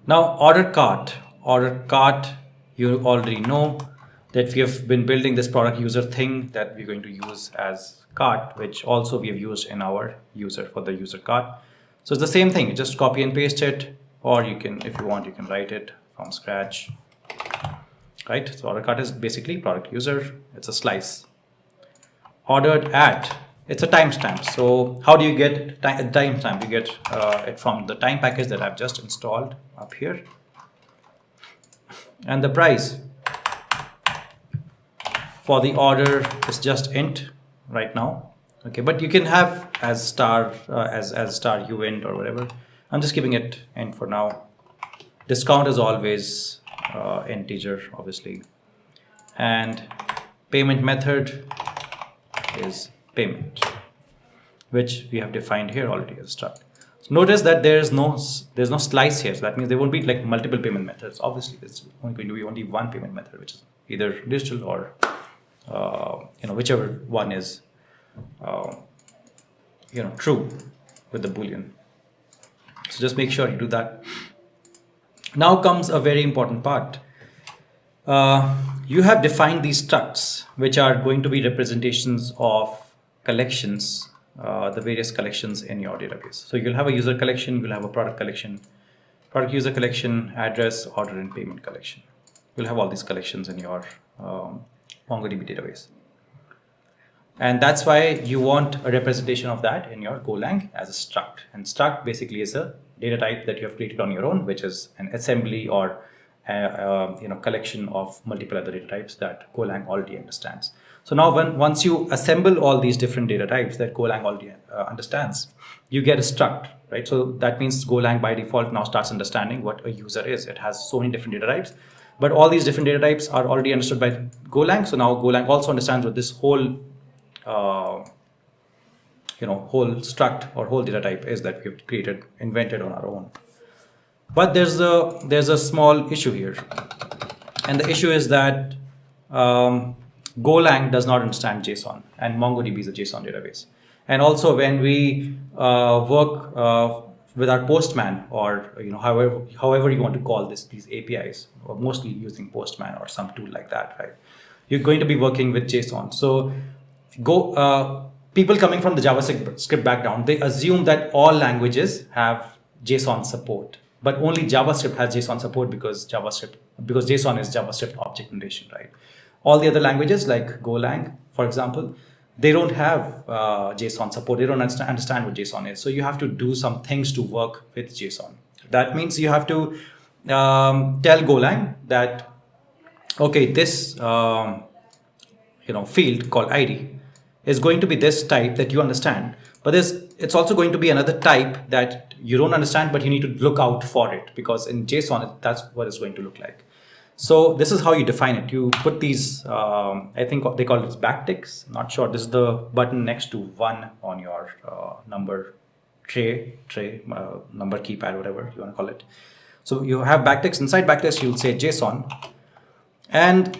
Now, order cart, you already know that we have been building this product user thing that we're going to use as cart, which also we have used in our user for the user cart. So it's the same thing. You just copy and paste it, or you can, if you want, you can write it from scratch. Right? So order cart is basically product user. It's a slice. Ordered at, it's a timestamp. So how do you get timestamp? You get it from the time package that I've just installed up here. And the price for the order is just int right now. Okay, but you can have as star star uint or whatever. I'm just keeping it int for now. Discount is always integer, obviously. And payment method is payment, which we have defined here already as struct. So notice that there's no slice here. So that means there won't be like multiple payment methods. Obviously, there's only going to be only one payment method, which is either digital or whichever one is true with the boolean. So just make sure you do that. Now comes a very important part. You have defined these structs, which are going to be representations of collections, the various collections in your database. So you'll have a user collection, you'll have a product collection, product user collection, address, order, and payment collection. You'll have all these collections in your MongoDB database. And that's why you want a representation of that in your Golang as a struct. And struct basically is a data type that you have created on your own, which is an assembly or collection of multiple other data types that Golang already understands. So now once you assemble all these different data types that Golang already understands, you get a struct, right? So that means Golang by default now starts understanding what a user is. It has so many different data types, but all these different data types are already understood by Golang. So now Golang also understands what this whole whole struct or whole data type is that we've invented on our own. But there's a small issue here, and the issue is that Golang does not understand JSON, and MongoDB is a JSON database. And also when we work with our Postman, or however you want to call these APIs, or mostly using Postman or some tool like that, right? You're going to be working with JSON. So people coming from the JavaScript background, they assume that all languages have JSON support, but only JavaScript has JSON support because JSON is JavaScript object notation, right? All the other languages like Golang, for example, they don't have JSON support. They don't understand what JSON is. So you have to do some things to work with JSON. That means you have to tell Golang that, okay, this field called ID is going to be this type that you understand, but it's also going to be another type that you don't understand, but you need to look out for it, because in JSON that's what it's going to look like. So this is how you define it. You put these, I think they call it backticks. Not sure. This is the button next to 1 on your number tray, number keypad, whatever you want to call it. So you have backticks. Inside backticks, you'll say JSON. And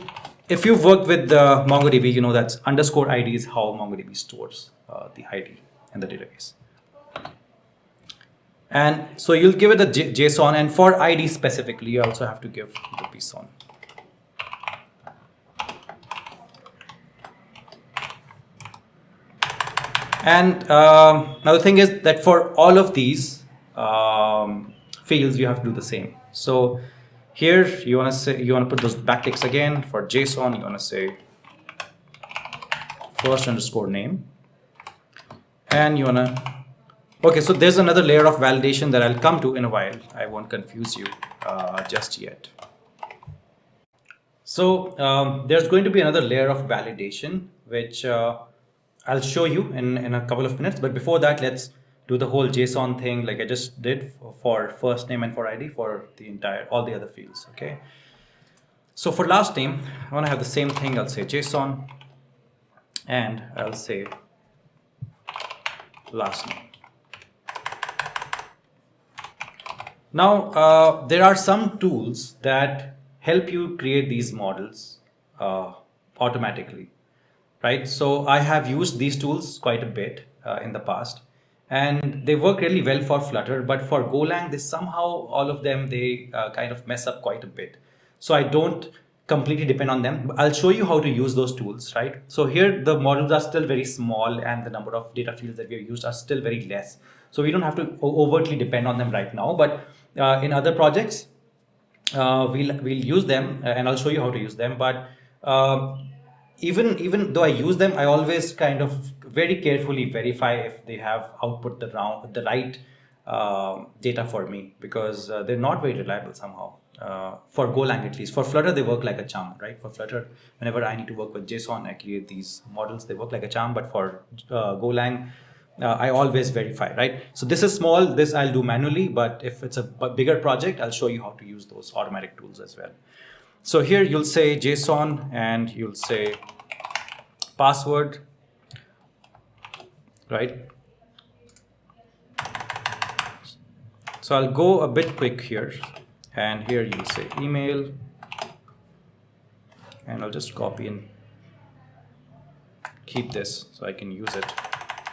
if you've worked with MongoDB, you know that underscore ID is how MongoDB stores the ID in the database. And so you'll give it a JSON, and for ID specifically, you also have to give the JSON. And now the thing is that for all of these fields, you have to do the same. So here you want to put those backticks again. For JSON, you want to say first underscore name, and you want to. Okay, so there's another layer of validation that I'll come to in a while. I won't confuse you just yet. So there's going to be another layer of validation, which I'll show you in a couple of minutes. But before that, let's do the whole JSON thing like I just did for first name and for ID for all the other fields, okay? So for last name, I want to have the same thing. I'll say JSON, and I'll say last name. Now, there are some tools that help you create these models automatically, right? So I have used these tools quite a bit in the past, and they work really well for Flutter, but for Golang, all of them, they kind of mess up quite a bit. So I don't completely depend on them. I'll show you how to use those tools, right? So here, the models are still very small, and the number of data fields that we have used are still very less. So we don't have to overtly depend on them right now, but in other projects, we'll use them, and I'll show you how to use them. But even though I use them, I always kind of very carefully verify if they have output the right data for me, because they're not very reliable somehow. For Golang at least. For Flutter, they work like a charm, right? For Flutter, whenever I need to work with JSON, I create these models, they work like a charm. But for Golang, I always verify, right? So this is small, this I'll do manually, but if it's a bigger project, I'll show you how to use those automatic tools as well. So here you'll say JSON, and you'll say password, right? So I'll go a bit quick here, and here you'll say email, and I'll just copy and keep this so I can use it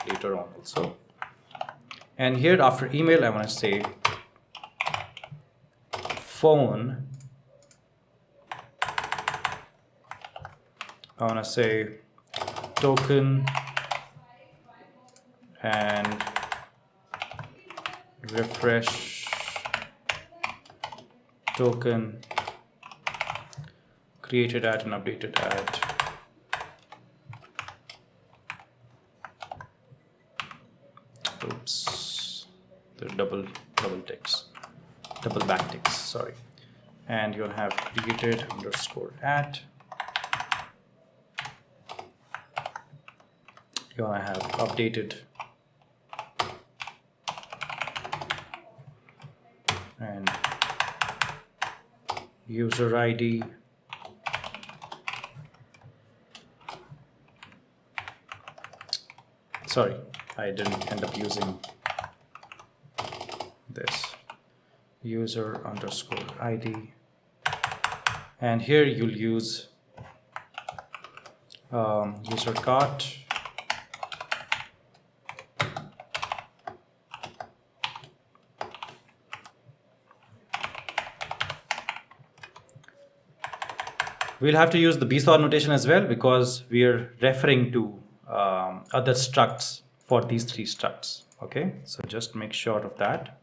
later on also. And here after email, I want to say phone. I want to say token and refresh token created at and updated at. Oops, there are double backticks, sorry. And you'll have created underscore at. You want to have updated and user ID. Sorry, I didn't end up using this. User underscore ID. And here you'll use user cart. We'll have to use the BSOR notation as well, because we're referring to other structs for these three structs. Okay, so just make sure of that.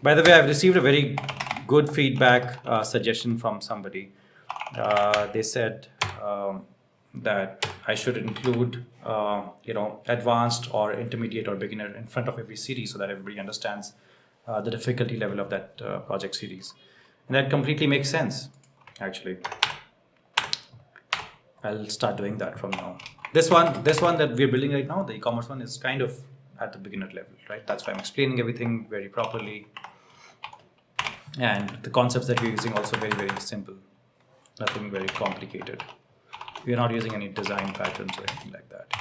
By the way, I've received a very good feedback suggestion from somebody. They said that I should include, advanced or intermediate or beginner in front of every series so that everybody understands the difficulty level of that project series. And that completely makes sense, actually. I'll start doing that from now. This one that we're building right now, the e-commerce one, is kind of at the beginner level, right? That's why I'm explaining everything very properly. And the concepts that we're using also very, very simple. Nothing very complicated. We're not using any design patterns or anything like that.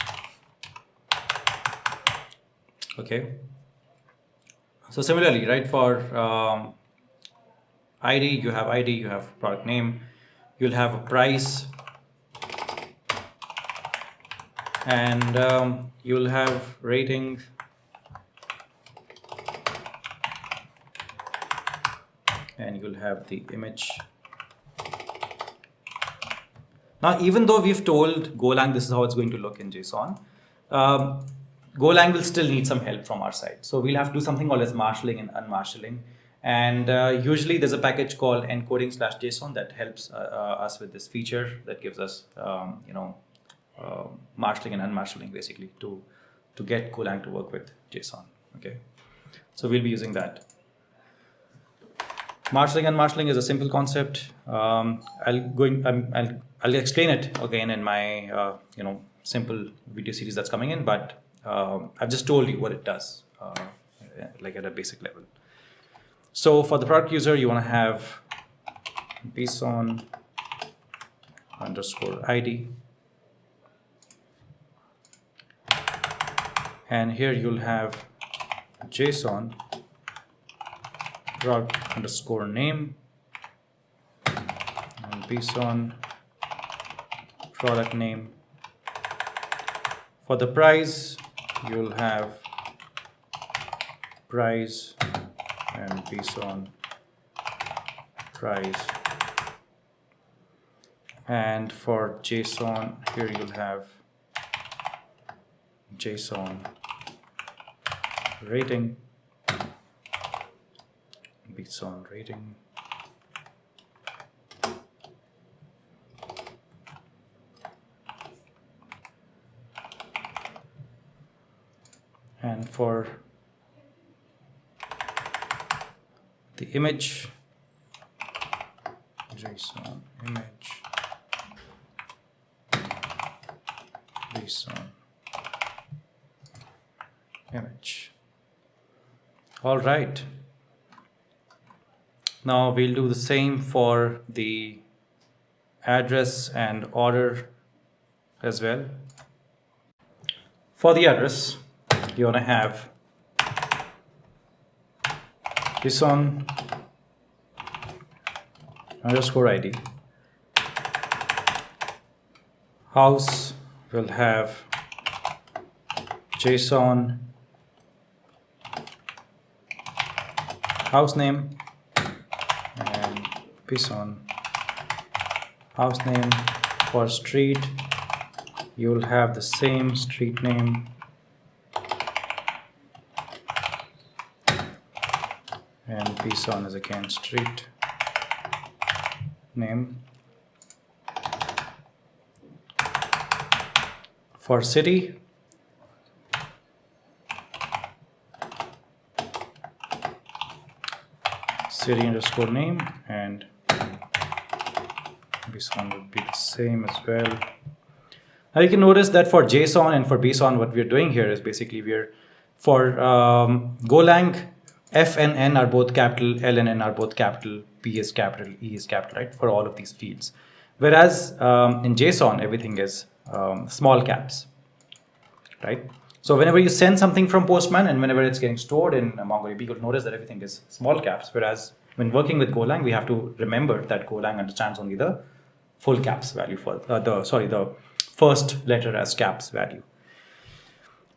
Okay. So similarly, right, for ID, you have product name, you'll have a price, and you'll have rating, and you'll have the image. Now, even though we've told Golang this is how it's going to look in JSON, Golang will still need some help from our side. So we'll have to do something called as marshalling and unmarshalling. And usually there's a package called encoding/JSON that helps us with this feature that gives us, marshalling and unmarshalling basically to get Golang to work with JSON. Okay, so we'll be using that. Marshalling and unmarshalling is a simple concept. I'll explain it again in my simple video series that's coming in, but I've just told you what it does, like at a basic level. So for the product user, you want to have JSON _ID, and here you'll have JSON product _name and JSON product name. For the price, you'll have price and JSON price. And for JSON, here you'll have JSON rating, JSON rating. And for the image, JSON image, JSON image. All right. Now we'll do the same for the address and order as well. For the address, you want to have JSON _ID. House will have JSON house name and JSON house name. For street, you'll have the same street name and JSON is again street name. For city, city _name and JSON would be the same as well. Now you can notice that for JSON and for JSON, what we're doing here is basically for Golang, F and N are both capital, L and N are both capital, P is capital, E is capital, right? For all of these fields. Whereas in JSON, everything is small caps, right? So whenever you send something from Postman and whenever it's getting stored in MongoDB, you'll notice that everything is small caps. Whereas when working with Golang, we have to remember that Golang understands only the full caps value for the first letter as caps value.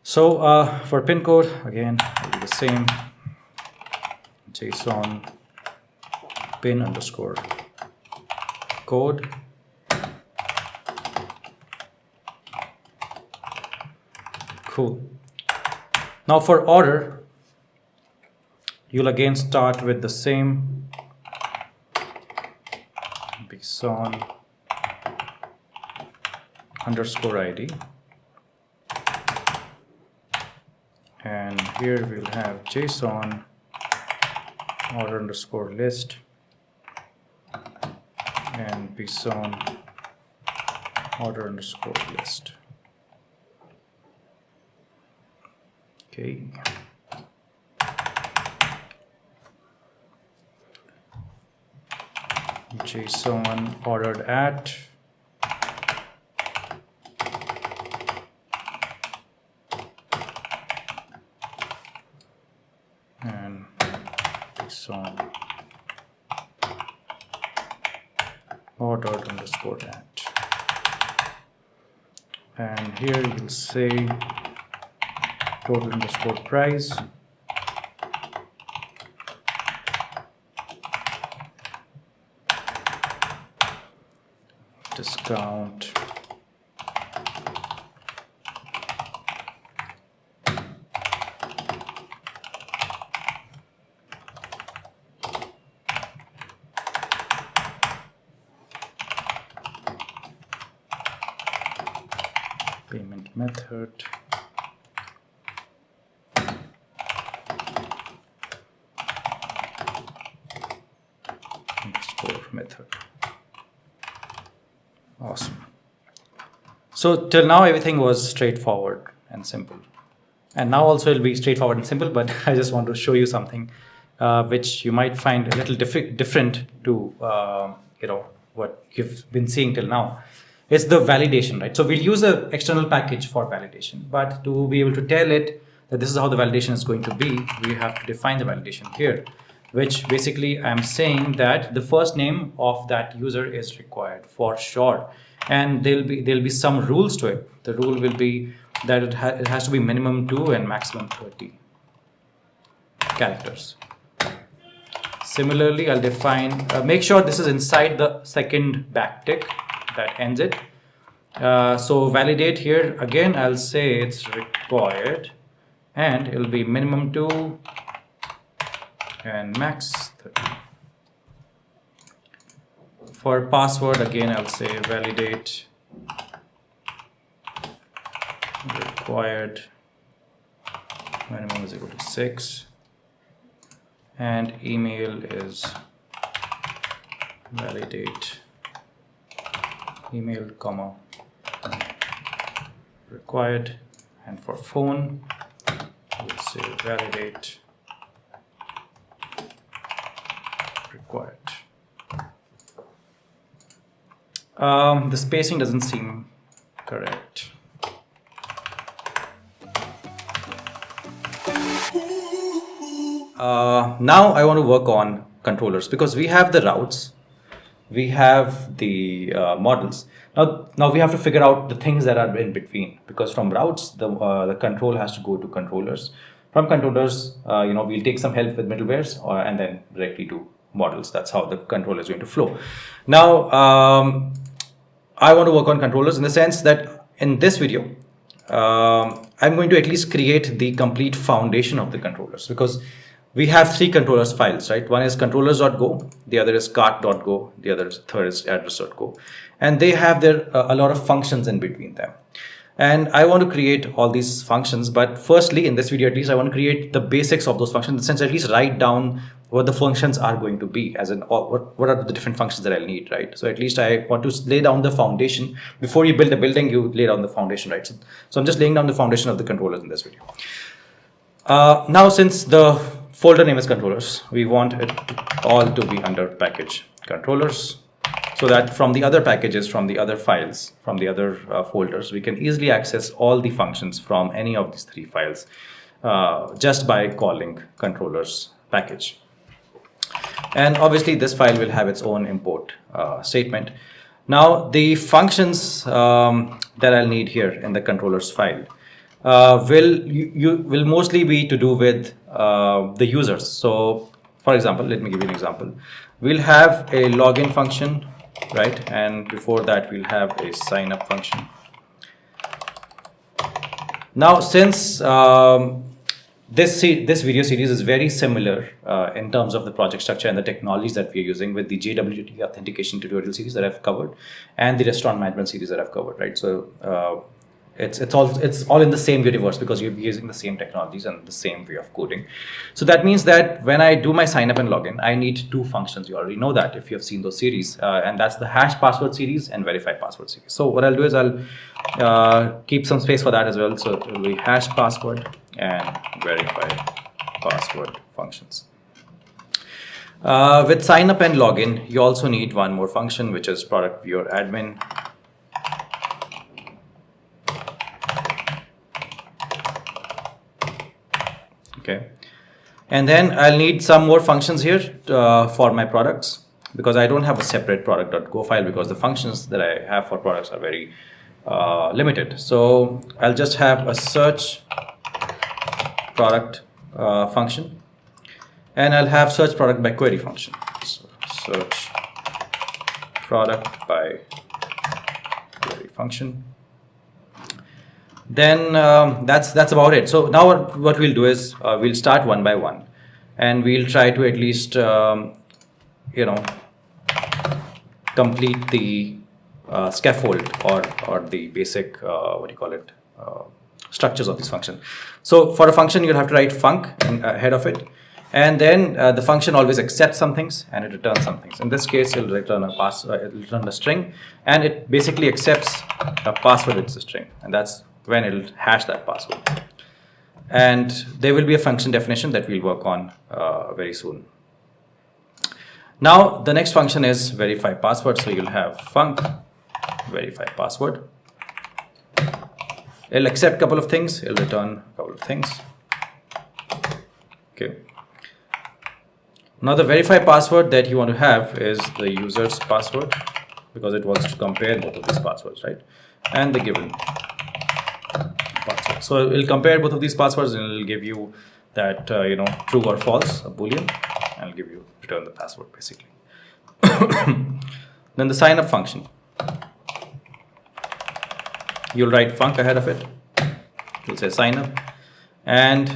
So for pin code, again, it'll be the same. JSON pin _code. Cool. Now for order, You'll again start with the same bison underscore ID, and here we'll have JSON order underscore list and bison order underscore list. Okay. JSON ordered at and JSON ordered underscore at, and here you'll say total underscore price discount payment method underscore method. Awesome. So till now everything was straightforward and simple, and now also it'll be straightforward and simple, but I just want to show you something which you might find a little different to what you've been seeing till now. It's the validation, right? So we'll use an external package for validation, but to be able to tell it that this is how the validation is going to be, we have to define the validation here, which basically I'm saying that the first name of that user is required for sure, and there'll be some rules to it. The rule will be that it has to be minimum 2 and maximum 30 characters. Similarly, I'll define, make sure this is inside the second backtick that ends it. So validate here, again I'll say it's required, and it'll be minimum 2 and max 30. For password, again I'll say validate required minimum is equal to 6, and email is validate email comma required, and for phone we'll say validate required. The spacing doesn't seem correct. Now I want to work on controllers, because we have the routes, we have the models. Now we have to figure out the things that are in between, because from routes the control has to go to controllers. From controllers, we'll take some help with middlewares, and then directly to models. That's how the control is going to flow. Now I want to work on controllers in the sense that in this video I'm going to at least create the complete foundation of the controllers, because we have 3 controllers files, right? One is controllers.go, the other is cart.go, the third is address.go, and they have a lot of functions in between them. And I want to create all these functions, but firstly, in this video at least, I want to create the basics of those functions, in the sense at least write down what the functions are going to be, as in what are the different functions that I'll need, right? So at least I want to lay down the foundation. Before you build a building, you lay down the foundation, right? So I'm just laying down the foundation of the controllers in this video. Now, since the folder name is controllers, we want it all to be under package controllers, so that from the other packages, from the other files, from the other folders, we can easily access all the functions from any of these 3 files just by calling controllers package. And obviously this file will have its own import statement. Now the functions that I'll need here in the controllers file will mostly be to do with the users. So for example, let me give you an example. We'll have a login function, right? And before that we'll have a sign up function. Now since This video series is very similar in terms of the project structure and the technologies that we're using with the JWT authentication tutorial series that I've covered and the restaurant management series that I've covered, right? So it's all in the same universe because you're using the same technologies and the same way of coding. So that means that when I do my sign up and login, I need two functions. You already know that if you have seen those series, and that's the hash password series and verify password series. So what I'll do is I'll keep some space for that as well. So it will be hash password and verify password functions. With sign up and login, you also need one more function, which is product viewer admin. Okay, and then I'll need some more functions here for my products because I don't have a separate product.go file because the functions that I have for products are very limited. So I'll just have a search product function, and I'll have search product by query function. So search product by query function. Then that's about it. So now what we'll do is we'll start one by one, and we'll try to at least complete the scaffold or the basic structures of this function. So for a function, you'll have to write func ahead of it, and then the function always accepts some things and it returns some things. In this case, it'll return it'll return a string, and it basically accepts a password with the string, and that's when it'll hash that password. And there will be a function definition that we'll work on very soon. Now the next function is verify password. So you'll have func verify password. It'll accept a couple of things, it'll return a couple of things. Okay. Now the verify password that you want to have is the user's password because it wants to compare both of these passwords, right? And the given password. So it'll compare both of these passwords and it'll give you that true or false, a boolean, and it'll give you return the password basically. Then the sign up function. You'll write func ahead of it. You'll say sign up, and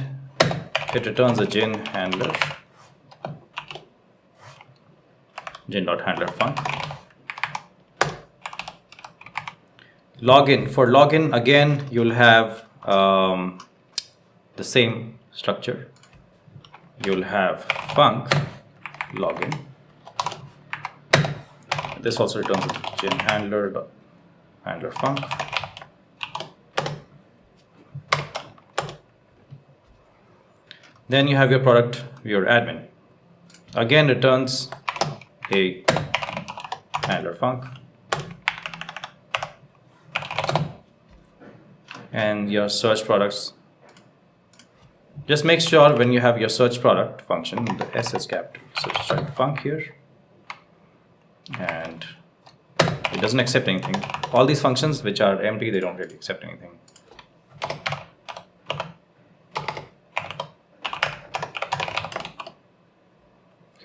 it returns a gin handler, gin.handler func. Login. For login, again, you'll have the same structure. You'll have func login. This also returns a gin handler func. Then you have your product viewer admin. Again, returns a handler func. And your search products. Just make sure when you have your search product function, the S is capital. So just write func here. And it doesn't accept anything. All these functions which are empty, they don't really accept anything.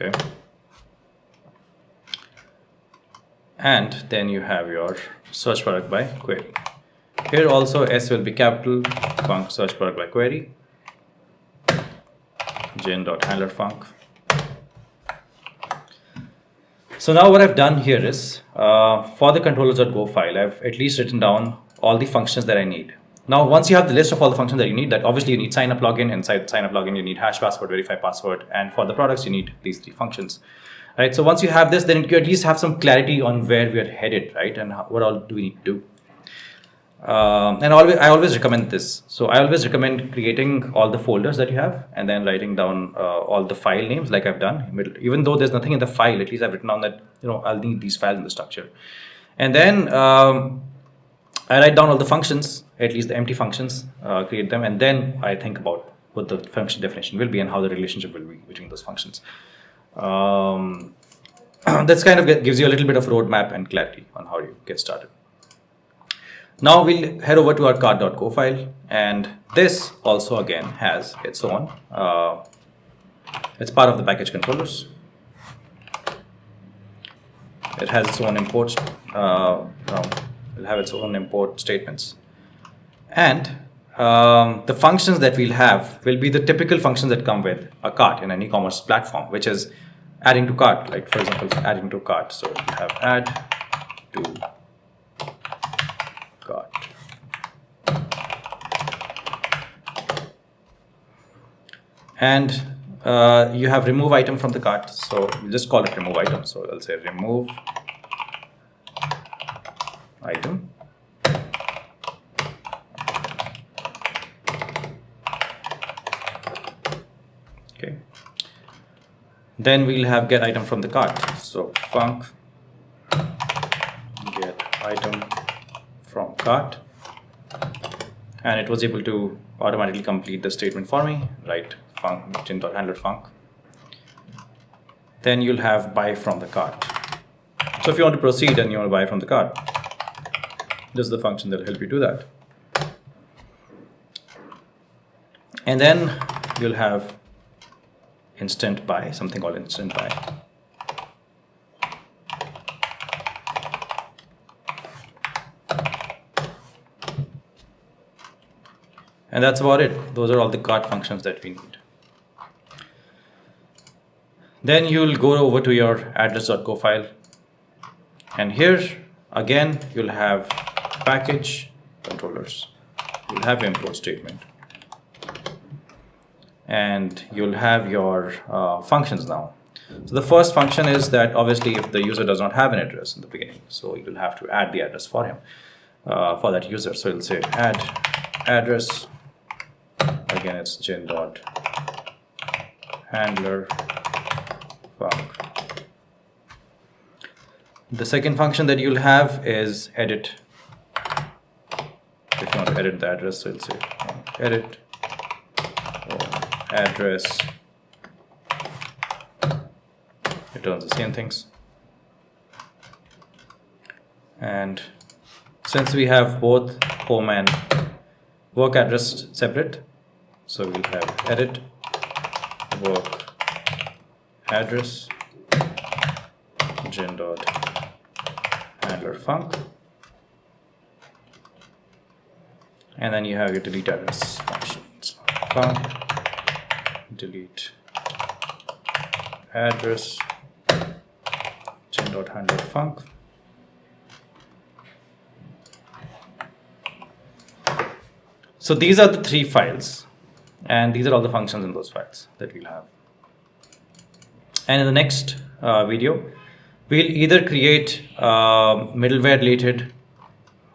Okay. And then you have your search product by query. Here also S will be capital, func search product by query, gin.handler func. So now what I've done here is for the controllers.go file, I've at least written down all the functions that I need. Now, once you have the list of all the functions that you need, that obviously you need sign up login. Inside sign up login, you need hash password, verify password, and for the products, you need these three functions. Right. So once you have this, then you at least have some clarity on where we are headed, right? And what all do we need to do? And I always recommend this. So I always recommend creating all the folders that you have and then writing down all the file names like I've done. Even though there's nothing in the file, at least I've written down that I'll need these files in the structure. And then I write down all the functions, at least the empty functions, create them, and then I think about what the function definition will be and how the relationship will be between those functions. That's kind of gives you a little bit of roadmap and clarity on how you get started. Now we'll head over to our cart.go file, and this also again has its own, it's part of the package controllers. It has its own imports, it'll have its own import statements. And the functions that we'll have will be the typical functions that come with a cart in an e-commerce platform, which is adding to cart, like for example, adding to cart. So we have add to cart. And you have remove item from the cart. So we'll just call it remove item. So I'll say remove item. Okay. Then we'll have get item from the cart. So func get item from cart, and it was able to automatically complete the statement for me, right? Func gen.handler func. Then you'll have buy from the cart. So if you want to proceed and you want to buy from the cart, this is the function that will help you do that. And then you'll have instant buy, something called instant buy. And that's about it. Those are all the cart functions that we need. Then you'll go over to your address.go file. And here, again, you'll have package controllers. You'll have import statement. And you'll have your functions now. So the first function is that obviously if the user does not have an address in the beginning, so you'll have to add the address for him, for that user. So you'll say add address. Again, it's gen.handler func. The second function that you'll have is edit. If you want to edit the address, so you'll say edit address. Returns the same things. And since we have both home and work address separate, so we'll have edit work address gen.handler func, and then you have your delete address functions. Func delete address gen.handler func. So these are the three files, and these are all the functions in those files that we'll have. And in the next video, we'll either create middleware related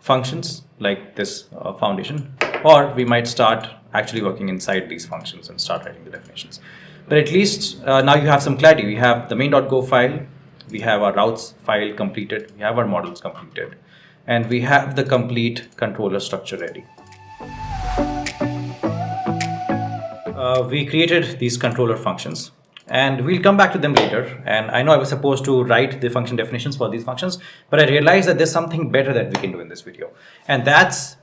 functions like this foundation, or we might start actually working inside these functions and start writing the definitions. But at least now you have some clarity. We have the main.go file, we have our routes file completed, we have our models completed, and we have the complete controller structure ready. We created these controller functions, and we'll come back to them later. And I know I was supposed to write the function definitions for these functions, but I realized that there's something better that we can do in this video, and that's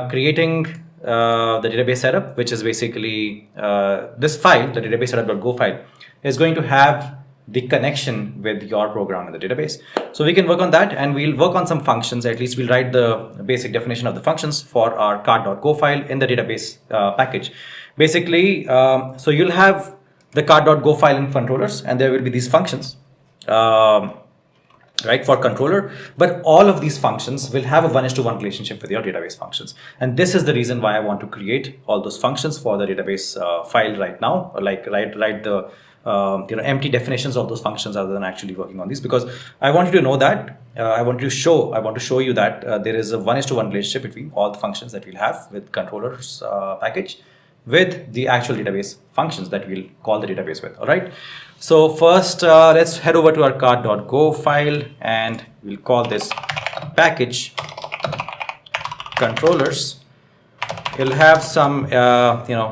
creating the database setup, which is basically this file, the database setup.go file, is going to have the connection with your program in the database. So we can work on that, and we'll work on some functions. At least we'll write the basic definition of the functions for our cart.go file in the database package. Basically, so you'll have the cart.go file in controllers, and there will be these functions, right, for controller. But all of these functions will have a 1:1 relationship with your database functions. And this is the reason why I want to create all those functions for the database file right now, or like write the empty definitions of those functions rather than actually working on these, because I want you to know that I want to show you that there is a 1:1 relationship between all the functions that we'll have with controllers package with the actual database functions that we'll call the database with. All right. So first, let's head over to our cart.go file, and we'll call this package controllers. It'll have some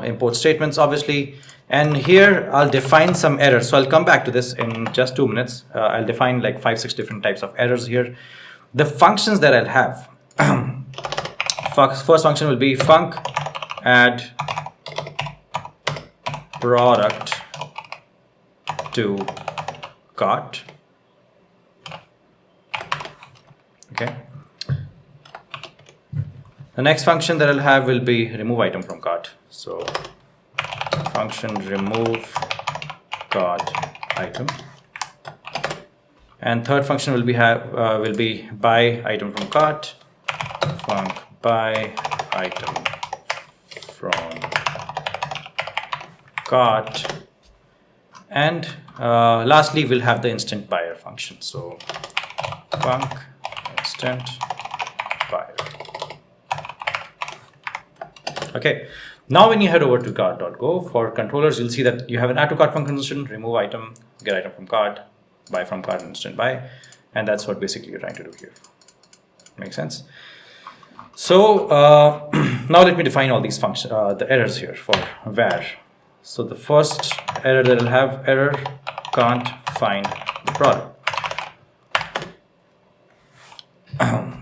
import statements, obviously. And here I'll define some errors. So I'll come back to this in just 2 minutes. I'll define like 5-6 different types of errors here. The functions that I'll have, first function will be func add product to cart. Okay. The next function that I'll have will be remove item from cart. So function remove cart item. And third function will be buy item from cart. Func buy item from cart. And lastly, we'll have the instant buyer function. So func instant buyer. Okay. Now when you head over to cart.go, for controllers, you'll see that you have an add to cart function, remove item, get item from cart, buy from cart, instant buy. And that's what basically you're trying to do here. Makes sense? So now let me define all these functions, the errors here for var. So the first error that will have error can't find the product.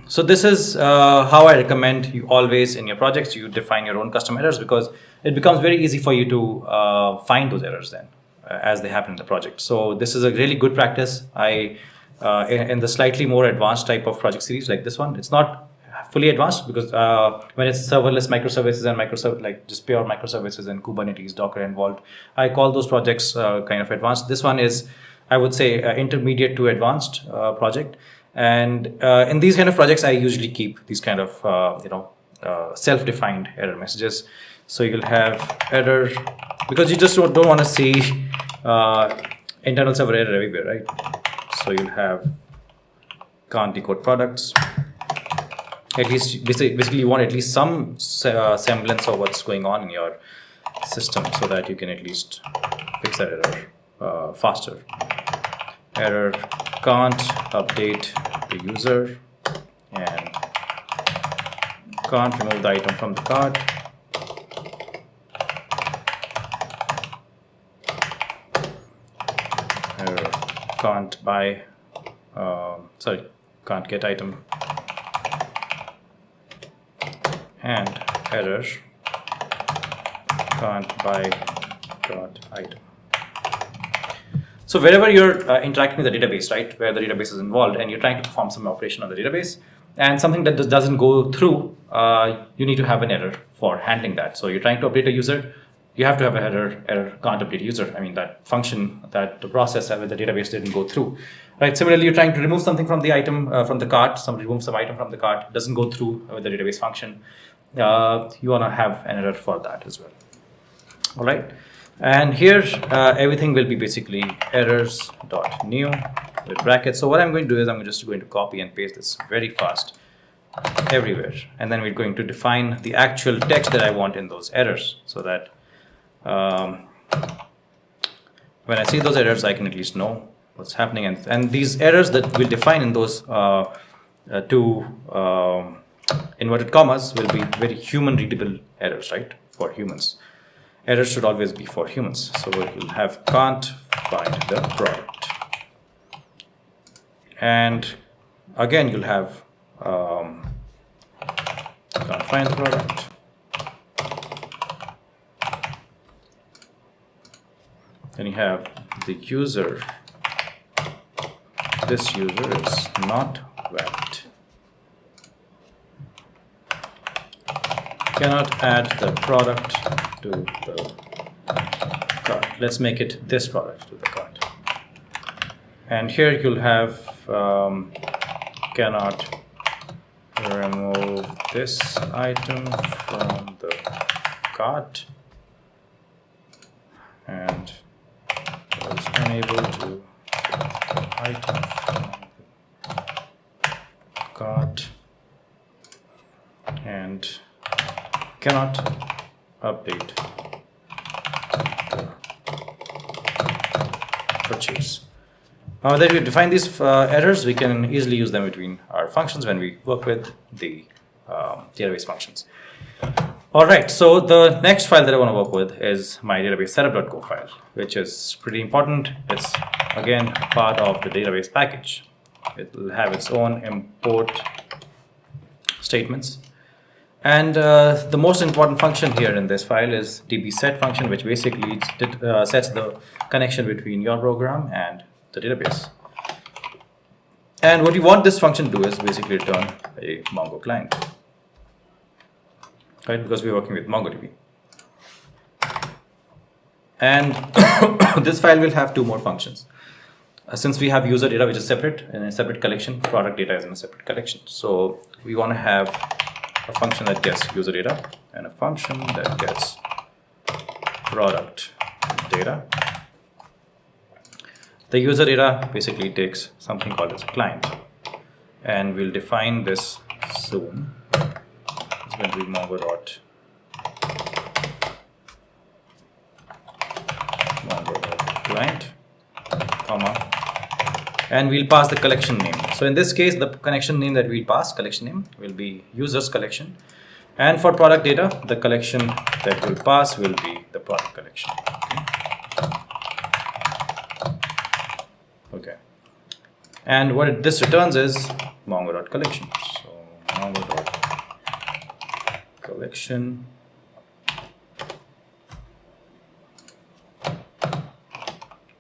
So this is how I recommend you always in your projects, you define your own custom errors, because it becomes very easy for you to find those errors then as they happen in the project. So this is a really good practice. In the slightly more advanced type of project series like this one, it's not fully advanced because when it's serverless microservices and like just pure microservices and Kubernetes, Docker involved, I call those projects kind of advanced. This one is, I would say, intermediate to advanced project. And in these kind of projects, I usually keep these kind of self-defined error messages. So you'll have error because you just don't want to see internal server error everywhere, right? So you'll have can't decode products. At least basically you want at least some semblance of what's going on in your system so that you can at least fix that error faster. Error can't update the user and can't remove the item from the cart. Error can't buy, can't get item. And error can't buy dot item. So wherever you're interacting with the database, right, where the database is involved and you're trying to perform some operation on the database and something that doesn't go through, you need to have an error for handling that. So you're trying to update a user, you have to have an error can't update a user. I mean, that function, that the process with the database didn't go through. Right. Similarly, you're trying to remove something from the item, from the cart, remove some item from the cart, doesn't go through with the database function. You want to have an error for that as well. All right. And here, everything will be basically errors.new with brackets. So what I'm going to do is I'm just going to copy and paste this very fast everywhere. And then we're going to define the actual text that I want in those errors so that when I see those errors, I can at least know what's happening. And these errors that we'll define in those two inverted commas will be very human readable errors, right, for humans. Errors should always be for humans. So we'll have can't find the product. And again, you'll have can't find the product. Then you have the user. This user is not valid. Cannot add the product to the cart. Let's make it this product to the cart. And here you'll have cannot remove this item from the cart and was unable to get the item from the cart and cannot update the purchase. Now that we've defined these errors, we can easily use them between our functions when we work with the database functions. All right, so the next file that I want to work with is my database setup.go file, which is pretty important. It's again part of the database package. It will have its own import statements. And the most important function here in this file is dbset function, which basically sets the connection between your program and the database. And what you want this function to do is basically return a Mongo client. right? Because we're working with MongoDB. And this file will have two more functions. Since we have user data, which is separate in a separate collection, product data is in a separate collection. So we want to have a function that gets user data and a function that gets product data. The user data basically takes something called as a client, and we'll define this soon. It's going to be mongo.client, comma, and we'll pass the collection name. So in this case, the connection name that we'll pass, collection name, will be users collection. And for product data, the collection that we'll pass will be the product collection. Okay. And what this returns is mongo.collection. So mongo.collection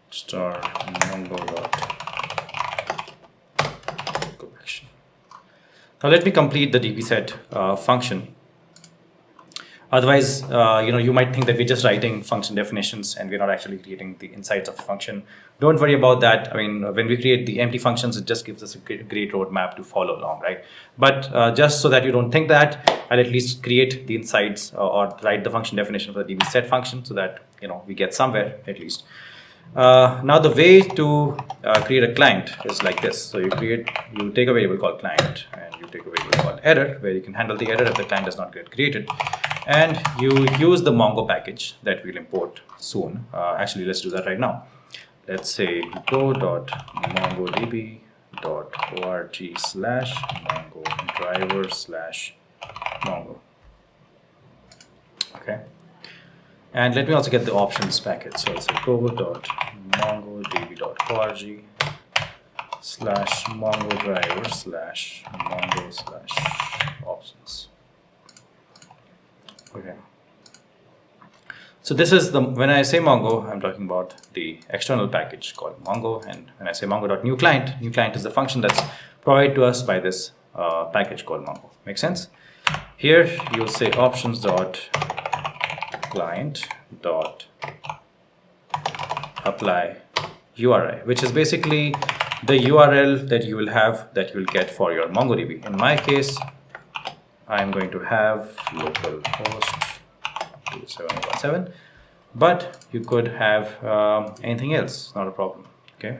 star mongo.collection. Now let me complete the dbset function. Otherwise, you might think that we're just writing function definitions and we're not actually creating the insights of the function. Don't worry about that. I mean, when we create the empty functions, it just gives us a great roadmap to follow along, right? But just so that you don't think that, I'll at least create the insights or write the function definition for the dbset function so that we get somewhere at least. Now the way to create a client is like this. So you take a variable called client and you take a variable called error, where you can handle the error if the client does not get created. And you use the Mongo package that we'll import soon. Actually, let's do that right now. Let's say go.mongodb.org/mongo-driver/mongo. Okay. And let me also get the options package. So let's say go.mongodb.org/mongo-driver/mongo/options. Okay. So this is when I say Mongo, I'm talking about the external package called Mongo. And when I say Mongo.newClient, newClient is the function that's provided to us by this package called Mongo. Make sense? Here you'll say options.client.apply URI, which is basically the URL that you will get for your MongoDB. In my case, I'm going to have localhost 27017, but you could have anything else, not a problem. Okay.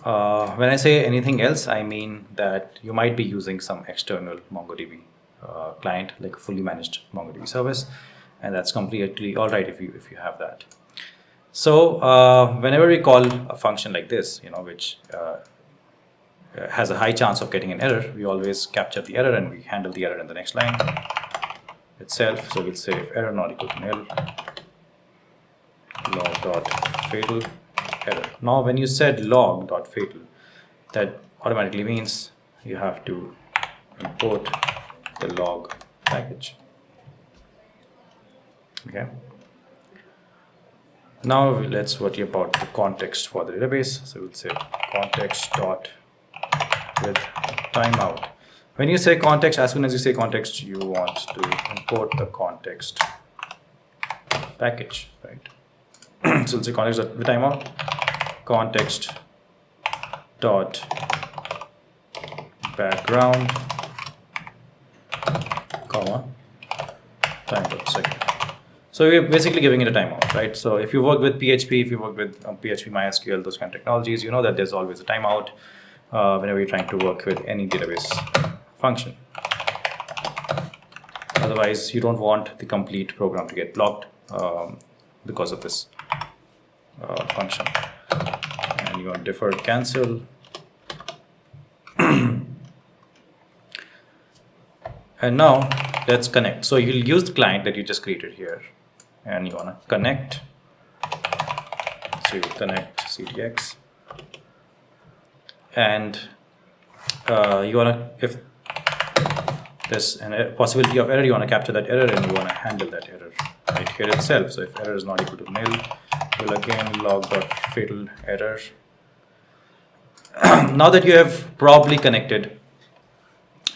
When I say anything else, I mean that you might be using some external MongoDB client, like a fully managed MongoDB service, and that's completely all right if you have that. So whenever we call a function like this, which has a high chance of getting an error, we always capture the error and we handle the error in the next line itself. So we'll say if error not equal to nil, log.fatal error. Now when you said log.fatal, that automatically means you have to import the log package. Okay. Now let's worry about the context for the database. So we'll say context dot with timeout. When you say context, as soon as you say context, you want to import the context package, right? So we'll say context dot with timeout, context dot background, comma, time.second. So we're basically giving it a timeout, right? So if you work with PHP, if you work with PHP, MySQL, those kind of technologies, you know that there's always a timeout whenever you're trying to work with any database function. Otherwise, you don't want the complete program to get blocked because of this function. And you want defer cancel. And now let's connect. So you'll use the client that you just created here, and you want to connect. So you connect CTX, and you want to, if there's a possibility of error, you want to capture that error and you want to handle that error right here itself. So if error is not equal to nil, you'll again log.fatal error. Now that you have probably connected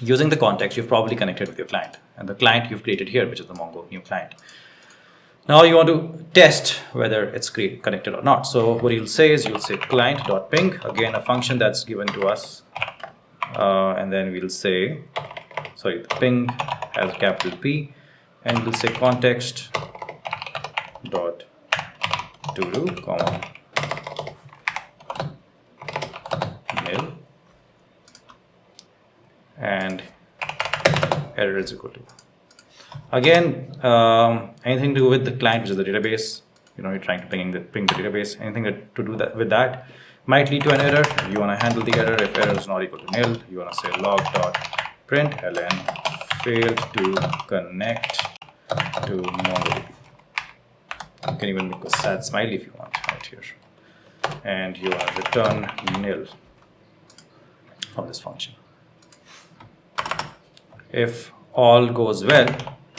using the context, you've probably connected with your client, and the client you've created here, which is the Mongo new client. Now you want to test whether it's connected or not. So what you'll say is you'll say client.ping, again a function that's given to us, and then we'll say, sorry, the ping has a capital P, and we'll say context dot to comma nil, and error is equal to. Again, anything to do with the client, which is the database, you're trying to ping the database, anything to do that with that might lead to an error. You want to handle the error. If error is not equal to nil, you want to say log.println failed to connect to MongoDB. You can even make a sad smiley if you want right here. And you want to return nil from this function. If all goes well,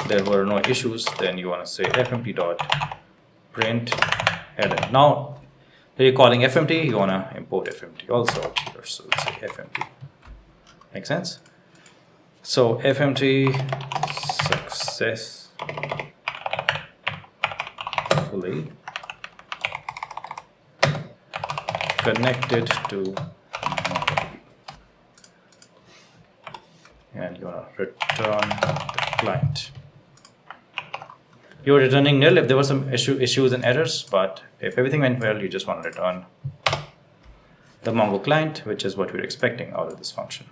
there were no issues, then you want to say fmt.println. Now that you're calling fmt, you want to import fmt also here, so let's say fmt. Make sense? So fmt successfully connected to MongoDB, and you want to return the client. You're returning nil if there were some issues and errors, but if everything went well, you just want to return the Mongo client, which is what we're expecting out of this function.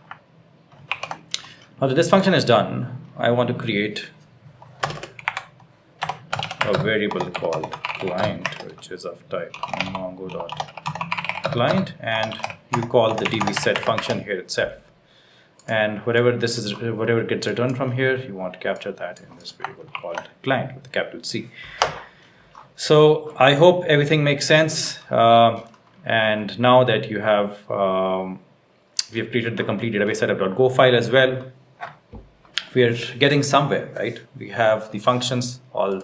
Now that this function is done, I want to create a variable called client, which is of type mongo.client, and you call the dbset function here itself. And whatever gets returned from here, you want to capture that in this variable called client with a capital C. So I hope everything makes sense. And now that you have, we have created the complete database setup.go file as well, we are getting somewhere, right? We have the functions all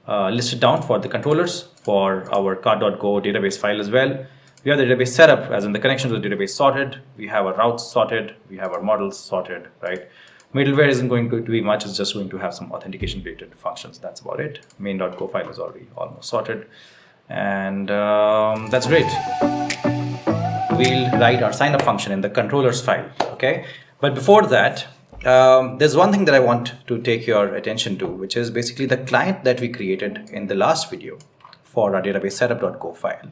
listed down for the controllers for our cart.go database file as well. We have the database setup, as in the connection to the database sorted. We have our routes sorted. We have our models sorted, right? Middleware isn't going to be much. It's just going to have some authentication related functions. That's about it. Main.go file is already almost sorted. And that's great. We'll write our sign up function in the controllers file, okay? But before that, there's one thing that I want to take your attention to, which is basically the client that we created in the last video for our database setup.go file.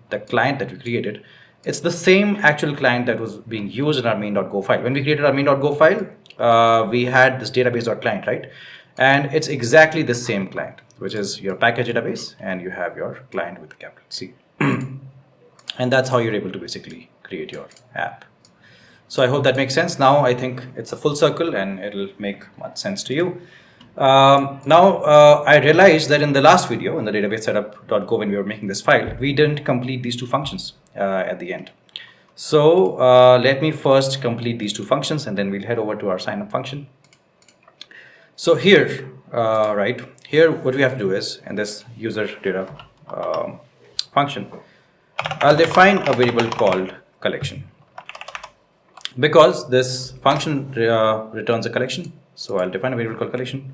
The client that we created, it's the same actual client that was being used in our main.go file. When we created our main.go file, we had this database.client, right? And it's exactly the same client, which is your package database, and you have your client with a capital C. And that's how you're able to basically create your app. So I hope that makes sense. Now I think it's a full circle and it'll make much sense to you. I realized that in the last video, in the database setup.go, when we were making this file, we didn't complete these two functions at the end. So let me first complete these two functions, and then we'll head over to our sign up function. So here, right here, what we have to do is, in this user data function, I'll define a variable called collection, because this function returns a collection. So I'll define a variable called collection,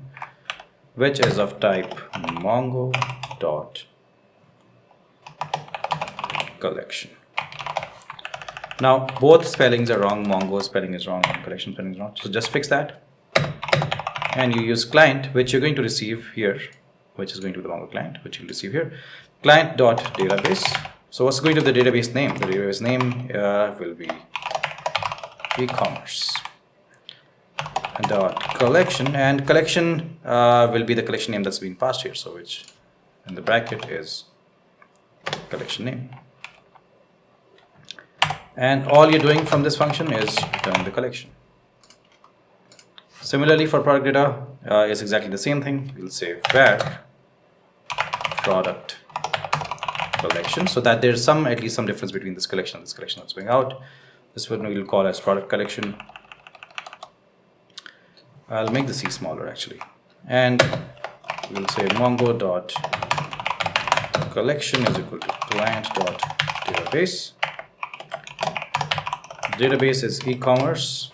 which is of type mongo.collection. Now both spellings are wrong. Mongo spelling is wrong and collection spelling is wrong. So just fix that. And you use client, which you're going to receive here, which is going to be the Mongo client, which you'll receive here. Client.database. So what's going to be the database name? The database name will be Ecommerce. .collection, and collection will be the collection name that's being passed here, so which in the bracket is collection name. And all you're doing from this function is return the collection. Similarly, for product data, it's exactly the same thing. We'll say var product collection, so that there's at least some difference between this collection and this collection that's going out. This one we'll call as product collection. I'll make the C smaller actually, and we'll say mongo.collection is equal to client.database. Database is Ecommerce,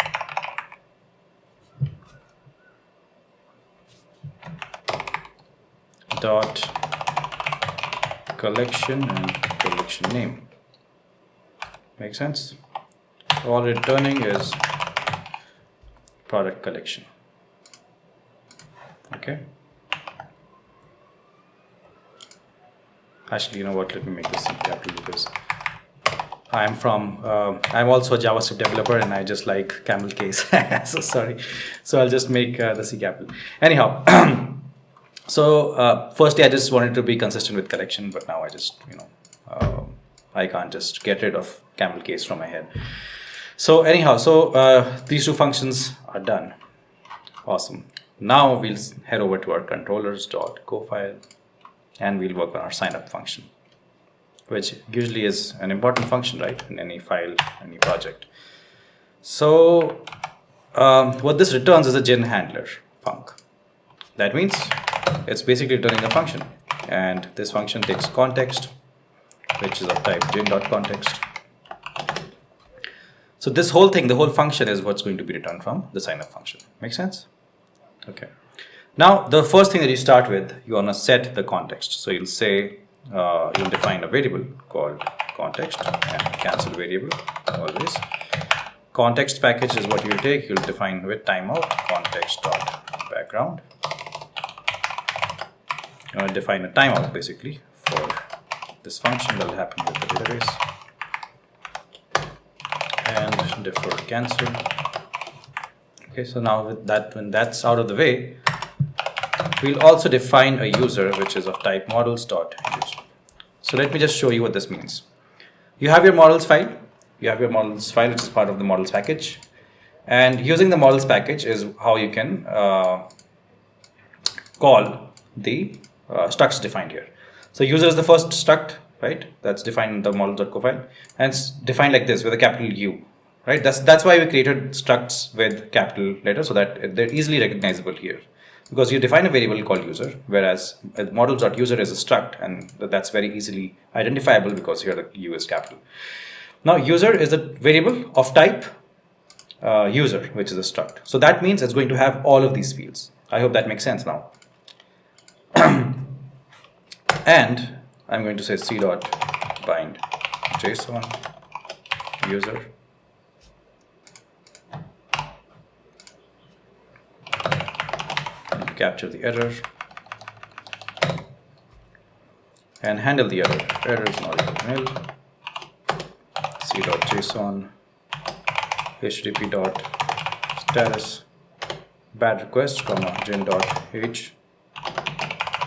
dot collection and collection name. Make sense? All returning is product collection. Okay. Actually, you know what? Let me make this C capital because I'm also a JavaScript developer and I just like camel case. So sorry. So I'll just make the C capital. Anyhow, so firstly, I just wanted to be consistent with collection, but now I just, I can't just get rid of camel case from my head. So anyhow, these two functions are done. Awesome. Now we'll head over to our controllers.go file and we'll work on our sign up function, which usually is an important function, right, in any file, any project. So what this returns is a gen handler func. That means it's basically returning a function, and this function takes context, which is of type gen.context. So this whole thing, the whole function is what's going to be returned from the sign up function. Make sense? Okay. Now the first thing that you start with, you want to set the context. So you'll say, you'll define a variable called context and cancel variable always. Context package is what you'll take. You'll define with timeout context dot background. You want to define a timeout basically for this function that will happen with the database, and defer cancel. Okay, so now with that, when that's out of the way, we'll also define a user which is of type models.user. So let me just show you what this means. You have your models file. You have your models file, which is part of the models package. And using the models package is how you can call the structs defined here. So user is the first struct, right? That's defined in the models.go file. And it's defined like this with a capital U, right? That's why we created structs with capital letters so that they're easily recognizable here. Because you define a variable called user, whereas models.user is a struct, and that's very easily identifiable because here the U is capital. Now user is a variable of type user, which is a struct. So that means it's going to have all of these fields. I hope that makes sense now. And I'm going to say c.bind JSON user. Capture the error and handle the error. Error is not equal to nil. C.json http dot status bad request comma gen.h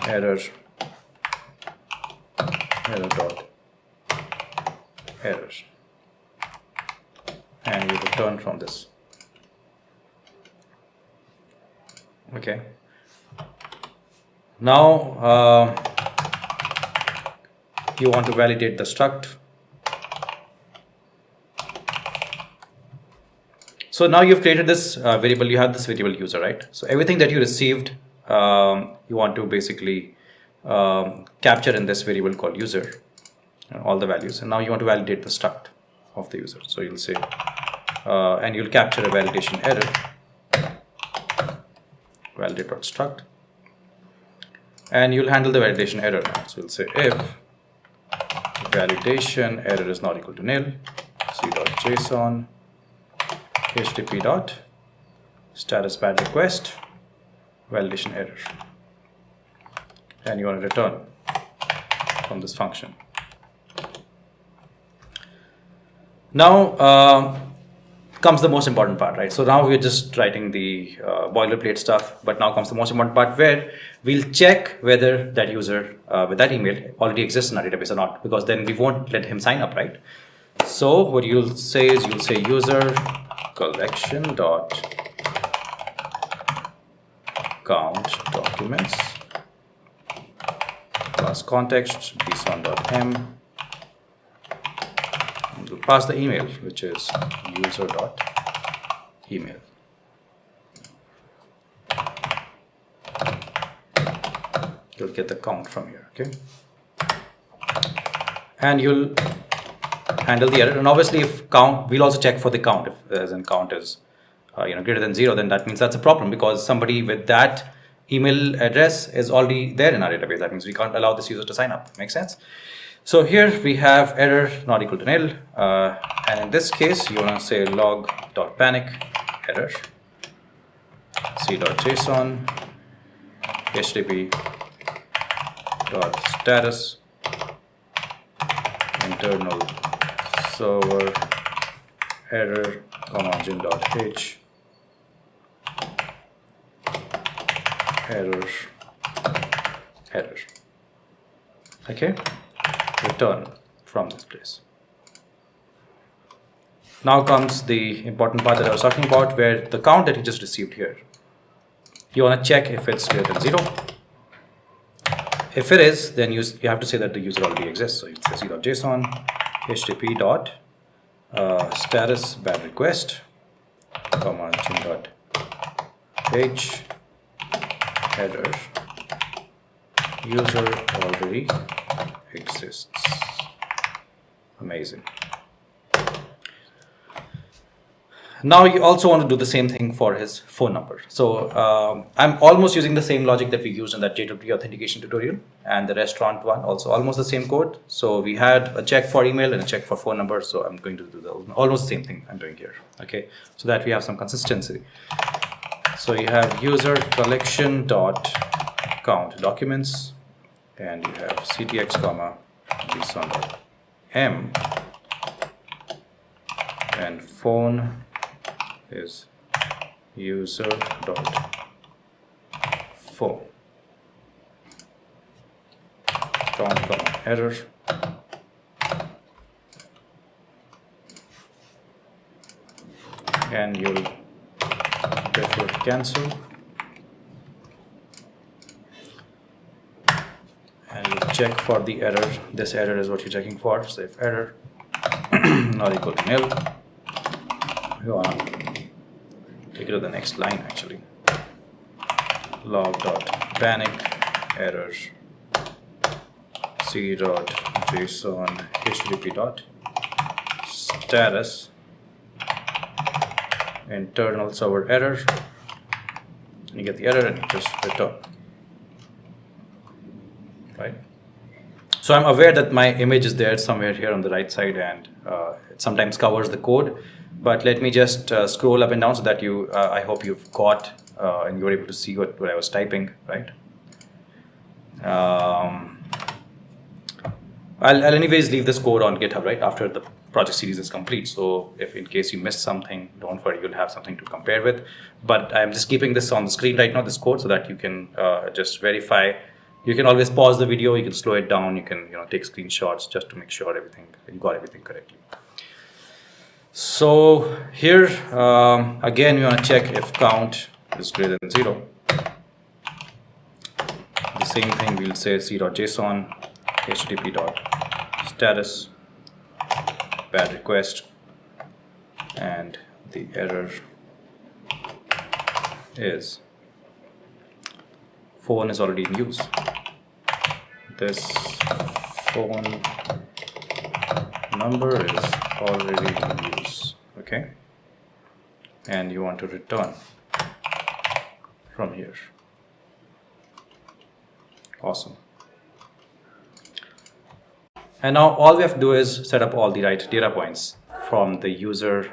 error dot error, and you return from this. Okay. Now you want to validate the struct. So now you've created this variable, you have this variable user, right? So everything that you received, you want to basically capture in this variable called user, all the values. And now you want to validate the struct of the user. So you'll say, and you'll capture a validation error, validate.struct. And you'll handle the validation error now. So we'll say if validation error is not equal to nil, c.json http dot status bad request validation error, and you want to return from this function. Now comes the most important part, right? So now we're just writing the boilerplate stuff, but now comes the most important part where we'll check whether that user with that email already exists in our database or not, because then we won't let him sign up, right? So what you'll say is you'll say user collection dot count documents plus context json.m. We'll pass the email, which is user.email. You'll get the count from here, okay? And you'll handle the error. And obviously, if count, we'll also check for the count. If as in count is greater than 0, then that means that's a problem, because somebody with that email address is already there in our database. That means we can't allow this user to sign up. Makes sense? So here we have error not equal to nil. And in this case, you want to say log.panic error c.json http dot status internal server error gen.h error. Okay, return from this place. Now comes the important part that I was talking about, where the count that you just received here, you want to check if it's greater than 0. If it is, then you have to say that the user already exists. So you say c.json http dot status bad request gen.h error user already exists. Amazing. Now you also want to do the same thing for his phone number. So I'm almost using the same logic that we used in that JWT authentication tutorial, and the restaurant one also almost the same code. So we had a check for email and a check for phone number. So I'm going to do almost the same thing I'm doing here. Okay, so that we have some consistency. So you have user collection dot count documents, and you have ctx comma json.m, and phone is user dot phone count comma error and you'll therefore cancel, and you check for the error. This error is what you're checking for. So if error not equal to nil, you want to take it to the next line actually. Log.panic error c.json http dot status internal server error, and you get the error and you just return. Right? So I'm aware that my image is there somewhere here on the right side, and it sometimes covers the code, but let me just scroll up and down so that you, I hope you've got and you were able to see what I was typing, right? I'll anyways leave this code on GitHub, right, after the project series is complete. So if in case you missed something, don't worry, you'll have something to compare with. But I'm just keeping this on the screen right now, this code, so that you can just verify. You can always pause the video, you can slow it down, you can take screenshots just to make sure you got everything correctly. So here, again, we want to check if count is greater than 0. The same thing, we'll say c.json http dot status bad request, and the error is phone is already in use. This phone number is already in use. Okay, and you want to return from here. Awesome. And now all we have to do is set up all the right data points from the user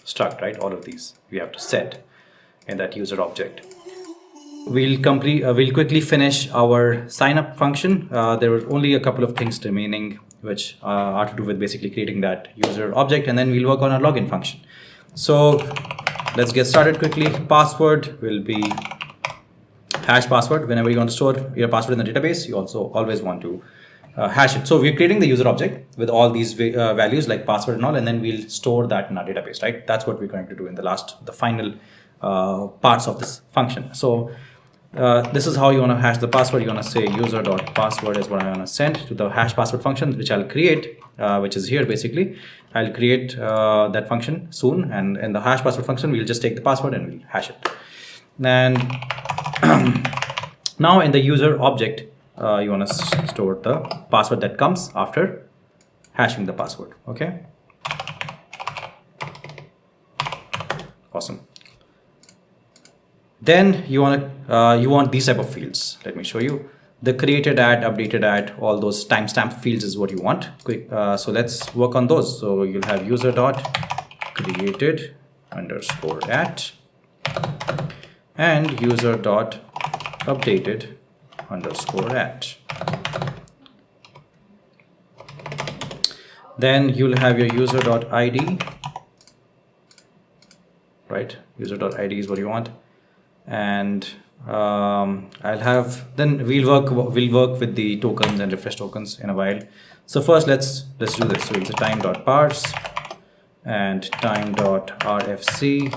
struct, right? All of these we have to set in that user object. We'll quickly finish our sign up function. There were only a couple of things remaining, which are to do with basically creating that user object, and then we'll work on our login function. So let's get started quickly. Password will be hash password. Whenever you want to store your password in the database, you also always want to hash it. So we're creating the user object with all these values like password and all, and then we'll store that in our database, right? That's what we're going to do in the final parts of this function. So this is how you want to hash the password. You want to say user.password is what I want to send to the hash password function, which I'll create, which is here basically. I'll create that function soon, and in the hash password function, we'll just take the password and we'll hash it. And now in the user object, you want to store the password that comes after hashing the password. Okay. Awesome. Then you want these type of fields. Let me show you. The created at, updated at, all those timestamp fields is what you want. Quick, so let's work on those. So you'll have user dot created underscore at and user dot updated underscore at. Then you'll have your user dot ID, right? User dot ID is what you want. And then we'll work with the tokens and refresh tokens in a while. So first let's do this. So it's a time.parse and time.rfc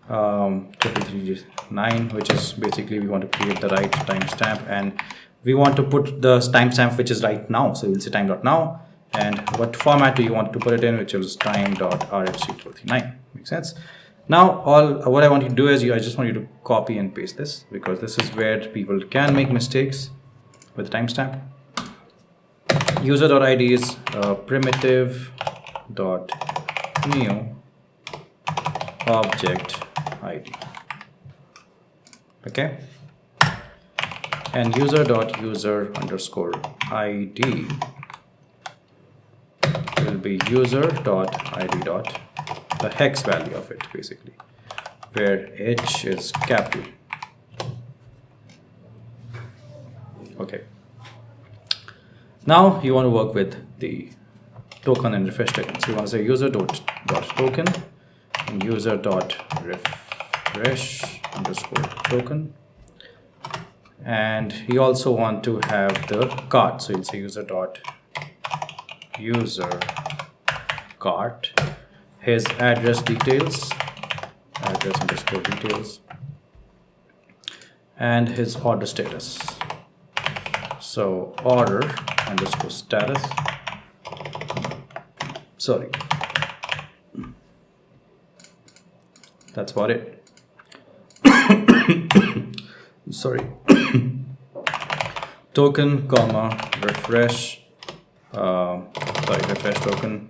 339, which is basically we want to create the right timestamp and we want to put the timestamp which is right now. So we'll say time.now, and what format do you want to put it in, which is time.rfc 239. Makes sense. Now what I want you to do is I just want you to copy and paste this, because this is where people can make mistakes with the timestamp. User.id is primitive.new object ID. Okay. And user.user underscore ID will be user.id dot the hex value of it, basically, where H is capital. Okay. Now you want to work with the token and refresh token. So you want to say user dot token and user dot refresh underscore token. And you also want to have the cart. So you'll say user cart, his address details, address underscore details, and his order status. So order underscore status. Sorry. That's about it. Sorry. Token, comma, refresh. Refresh token.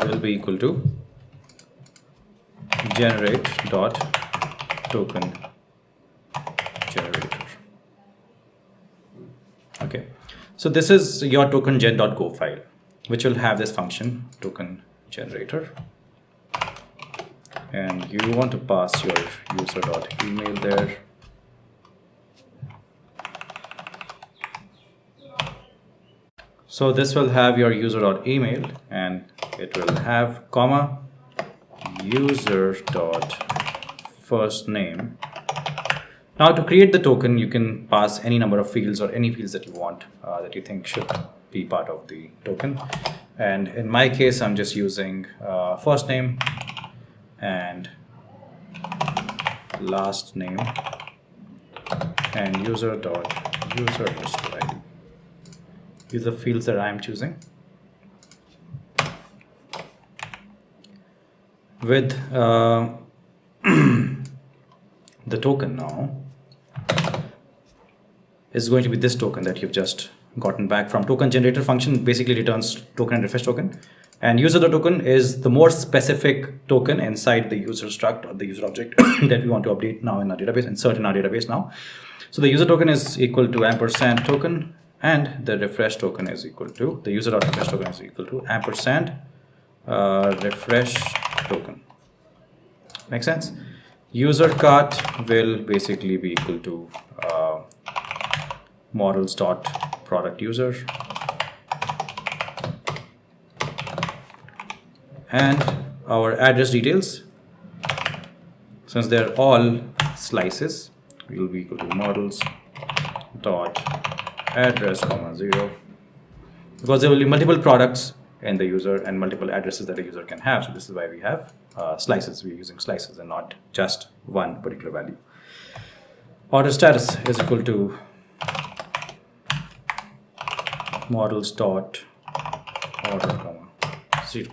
Will be equal to generate dot token generator. Okay, so this is your token gen.go file, which will have this function token generator, and you want to pass your user.email there. So this will have your user.email, and it will have comma user.first name. Now to create the token, you can pass any number of fields or any fields that you want, that you think should be part of the token. And in my case, I'm just using first name and last name and user underscore ID. These are the fields that I'm choosing. With the token now is going to be this token that you've just gotten back from token generator function. Basically returns token and refresh token, and user.token is the more specific token inside the user struct or the user object that we want to update now in our database, insert in our database now. So the user token is equal to ampersand token, and the refresh token is equal to the user.refresh token is equal to ampersand refresh token. Make sense? User cart will basically be equal to models dot product user, and our address details, since they're all slices, will be equal to models dot address comma 0, because there will be multiple products in the user and multiple addresses that a user can have. So this is why we have slices. We're using slices and not just one particular value. Order status is equal to models dot order comma 0.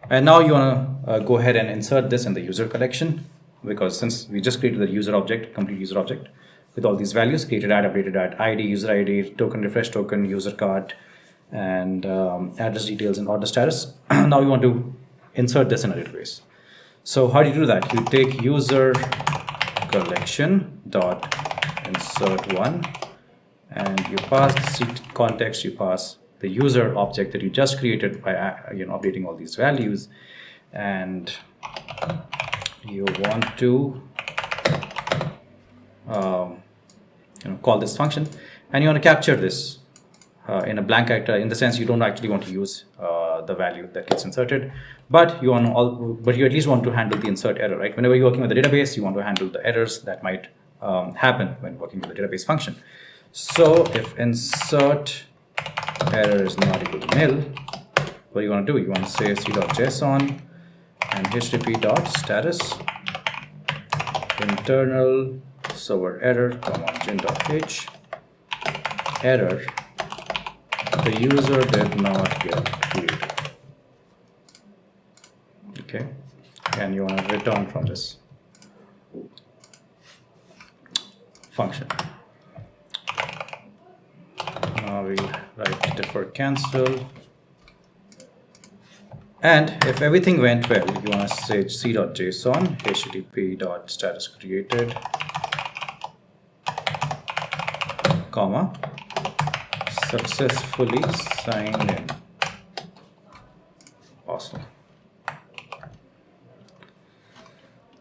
And now you want to go ahead and insert this in the user collection, because since we just created the user object, complete user object, with all these values, created at, updated at, ID, user ID, token, refresh token, user card, and address details and order status. Now we want to insert this in a database. So how do you do that? You take user collection dot insert one, and you pass the seat context, you pass the user object that you just created by updating all these values, and you want to call this function, and you want to capture this in a blank character, in the sense you don't actually want to use the value that gets inserted, but you at least want to handle the insert error, right? Whenever you're working with a database, you want to handle the errors that might happen when working with a database function. So if insert error is not equal to nil, what you want to do? You want to say c.json and http.status internal server error, gen.h error, the user did not get created. Okay, and you want to return from this function. Now we write defer cancel, and if everything went well, you want to say c.json http.status created, comma, successfully signed in. Awesome.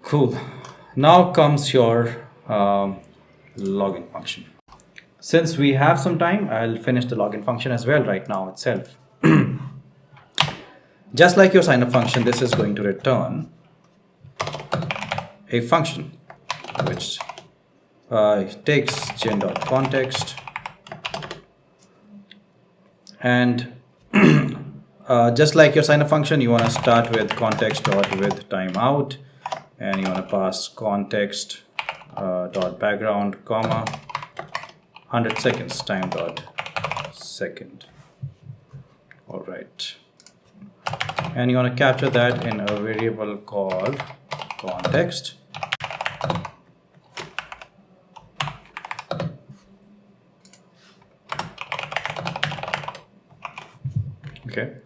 Cool. Now comes your login function. Since we have some time, I'll finish the login function as well right now itself. Just like your signup function, this is going to return a function which takes gen.context, and just like your signup function, you want to start with context.with timeout, and you want to pass context dot background, comma, 100 seconds, time dot second. All right, and you want to capture that in a variable called context. Okay,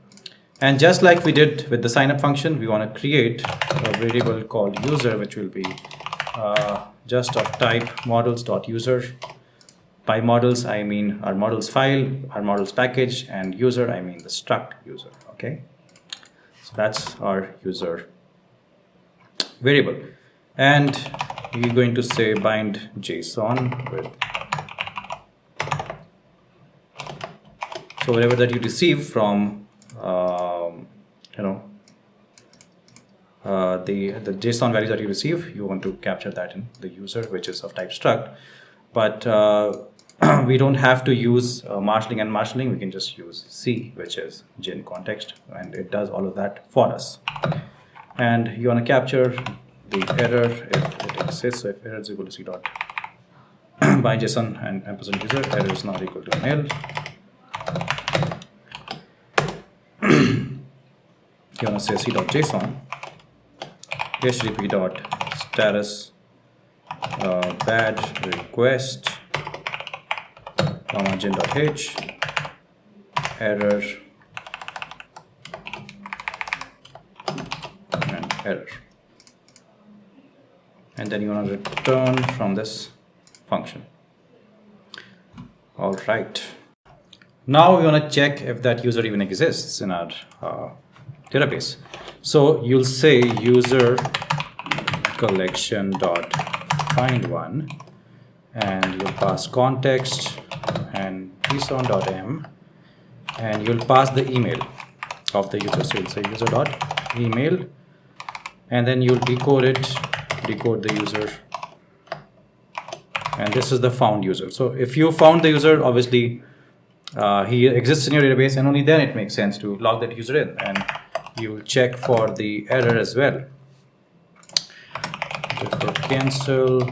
and just like we did with the signup function, we want to create a variable called user, which will be just of type models.user. By models, I mean our models file, our models package, and user, I mean the struct user. Okay, so that's our user variable, and we're going to say bind JSON with, so whatever that you receive from the JSON values that you receive, you want to capture that in the user, which is of type struct. But we don't have to use marshalling and marshalling. We can just use C, which is gen context, and it does all of that for us. And you want to capture the error if it exists. So if error is equal to C dot bind JSON and ampersand user, error is not equal to nil. You want to say c.json http.status badge request, comma, gen.h error and error, and then you want to return from this function. All right, now we want to check if that user even exists in our database. So you'll say user collection dot find one, and you'll pass context and json.m, and you'll pass the email of the user. So you'll say user dot email, and then you'll decode the user, and this is the found user. So if you found the user, obviously he exists in your database, and only then it makes sense to log that user in, and you will check for the error as well. Defer cancel,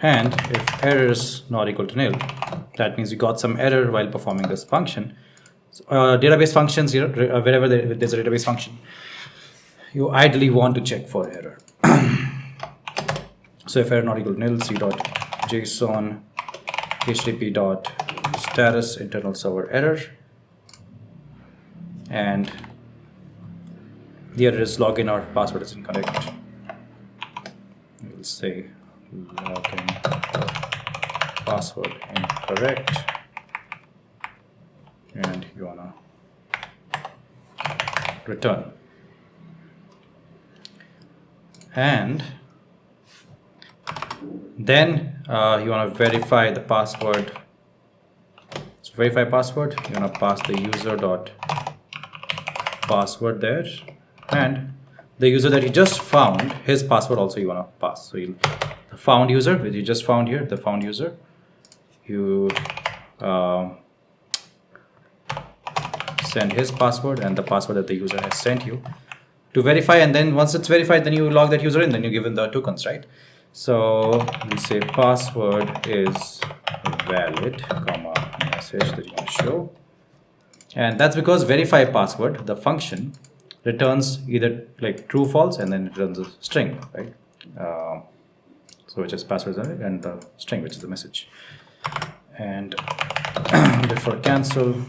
and if error is not equal to nil, that means you got some error while performing this function. So, database functions here, wherever there's a database function, you ideally want to check for error. So if error not equal to nil, c.json http dot status internal server error, and the error is login or password is incorrect. We'll say login password incorrect, and you wanna return. And then you want to verify the password. So verify password, you want to pass the user dot password there, and the user that you just found, his password also you want to pass. So the found user, which you just found here, the found user, you send his password and the password that the user has sent you to verify. And then once it's verified, then you log that user in, then you give him the tokens, right? So we say password is valid, comma, message that you want to show. And that's because verify password, the function returns either like true, false, and then it returns a string, right? So which is password and the string, which is the message. And before cancel.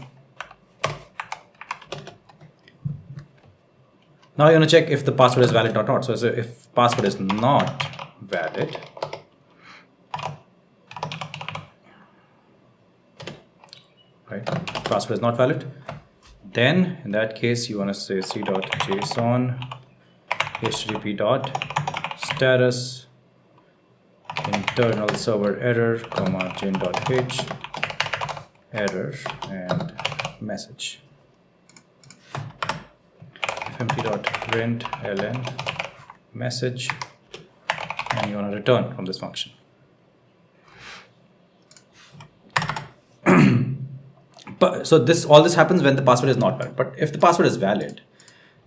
Now you want to check if the password is valid or not. So if password is not valid, right? Password is not valid. Then in that case, you want to say c.json http dot status internal server error, comma gen.h error and message. fmt.print ln message, and you want to return from this function. But so all this happens when the password is not valid. But if the password is valid,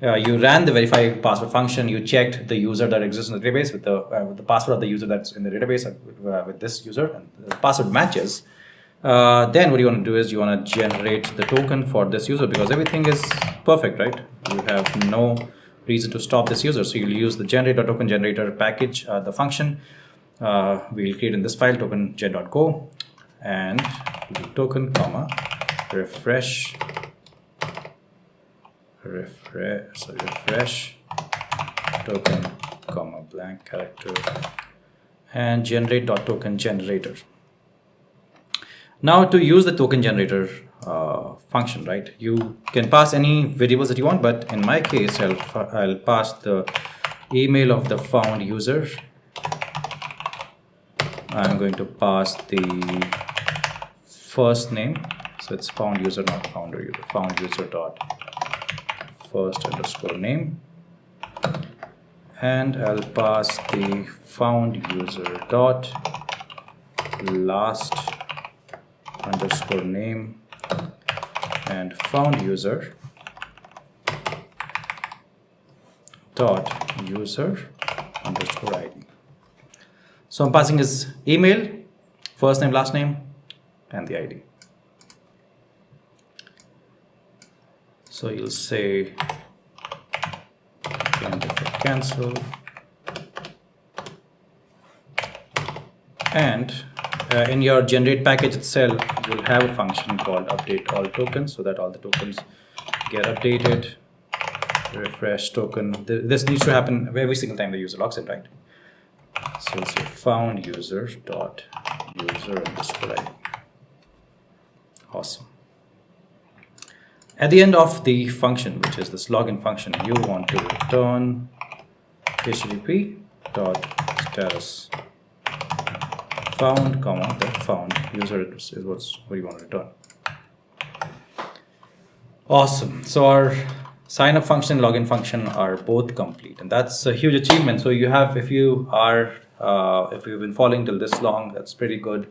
you ran the verify password function, you checked the user that exists in the database with the password of the user that's in the database with this user, and the password matches. Then what you want to do is you want to generate the token for this user, because everything is perfect, right? You have no reason to stop this user. So you'll use the generator token generator package, the function we'll create in this file, token gen.go, and token, comma, refresh token, comma, blank character, and generate dot token generator. Now to use the token generator function, right, you can pass any variables that you want, but in my case I'll pass the email of the found user. I'm going to pass the first name, so it's found user, not founder user, found user dot first underscore name, and I'll pass the found user dot last underscore name and found user dot user underscore ID. So I'm passing his email, first name, last name, and the ID. So you'll say cancel, and in your generate package itself, you'll have a function called update all tokens, so that all the tokens get updated. Refresh token. This needs to happen every single time the user logs in, right? So we'll say found user dot user underscore ID. Awesome. At the end of the function, which is this login function, you want to return http dot status found, comma, the found user is what you want to return. Awesome. So our sign up function, login function are both complete, and that's a huge achievement. So you have, if you've been following till this long, that's pretty good.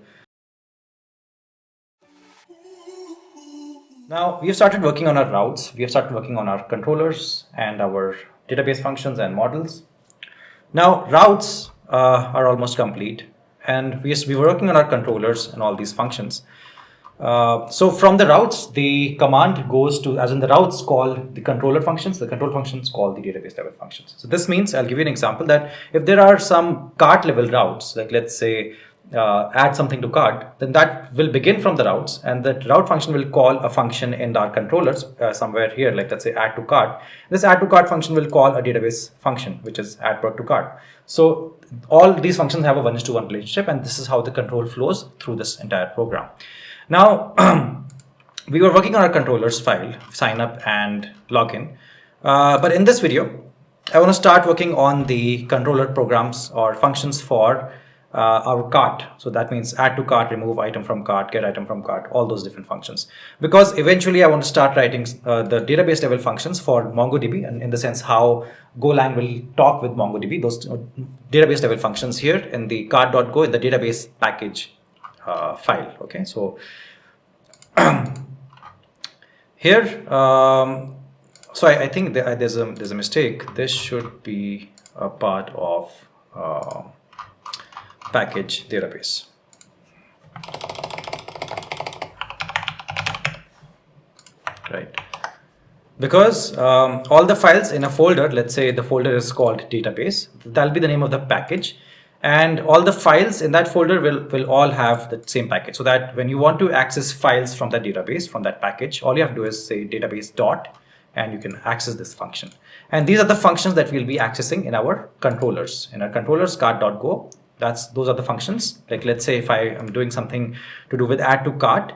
Now we have started working on our routes, we have started working on our controllers and our database functions and models. Now routes are almost complete, and we were working on our controllers and all these functions. So from the routes, the command goes to, as in the routes call the controller functions, the control functions call the database level functions. So this means, I'll give you an example, that if there are some cart level routes, like let's say add something to cart, then that will begin from the routes, and that route function will call a function in our controllers somewhere here, like let's say add to cart. This add to cart function will call a database function, which is add product to cart. So all these functions have a 1:1 relationship, and this is how the control flows through this entire program. Now, we were working on our controllers file, sign up and login. But in this video, I want to start working on the controller programs or functions for our cart. So that means add to cart, remove item from cart, get item from cart, all those different functions. Because eventually I want to start writing the database level functions for MongoDB, and in the sense how Golang will talk with MongoDB, those database level functions here in the cart.go in the database package file. Okay, so here, so I think there's a mistake. This should be a part of package database. Right, because all the files in a folder, let's say the folder is called database, that'll be the name of the package. And all the files in that folder will all have the same package, so that when you want to access files from that database, from that package, all you have to do is say database dot, and you can access this function. And these are the functions that we'll be accessing in our controllers. In our controllers, cart.go, those are the functions. Like let's say if I am doing something to do with add to cart,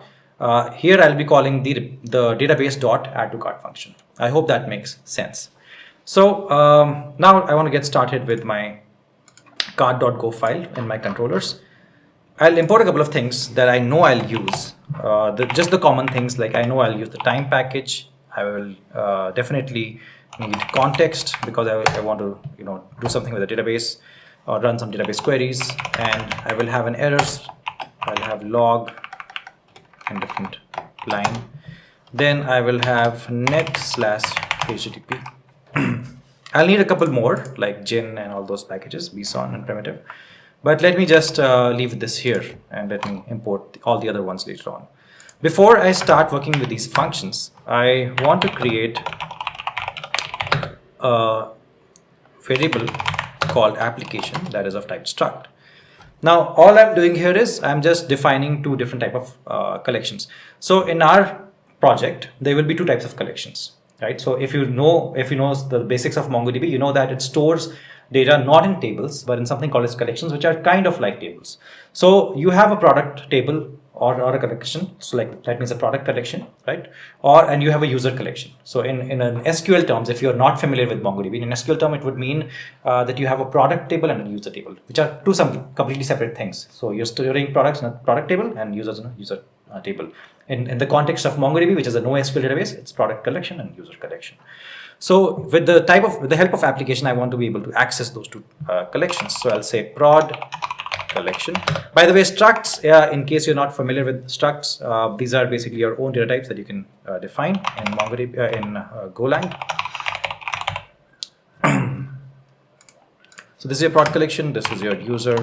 here I'll be calling the database dot add to cart function. I hope that makes sense. So now I want to get started with my cart.go file in my controllers. I'll import a couple of things that I know I'll use. Just the common things, like I know I'll use the time package. I will definitely need context, because I want to do something with the database or run some database queries, and I will have an errors. I'll have log in different line. Then I will have net/http. I'll need a couple more, like gin and all those packages, bson and primitive. But let me just leave this here, and let me import all the other ones later on. Before I start working with these functions, I want to create a variable called application that is of type struct. Now, all I'm doing here is I'm just defining two different type of collections. So in our project, there will be two types of collections. Right? So if you know the basics of MongoDB, you know that it stores data not in tables, but in something called as collections, which are kind of like tables. So you have a product table or a collection. So like that means a product collection, right? And you have a user collection. So in an SQL terms, if you're not familiar with MongoDB, in an SQL term, it would mean that you have a product table and a user table, which are some completely separate things. So you're storing products in a product table and users in a user table. In the context of MongoDB, which is a NoSQL database, it's product collection and user collection. So with the help of application, I want to be able to access those two collections. So I'll say prod collection. By the way, structs, in case you're not familiar with structs, these are basically your own data types that you can define in MongoDB in Golang. So this is your prod collection. This is your user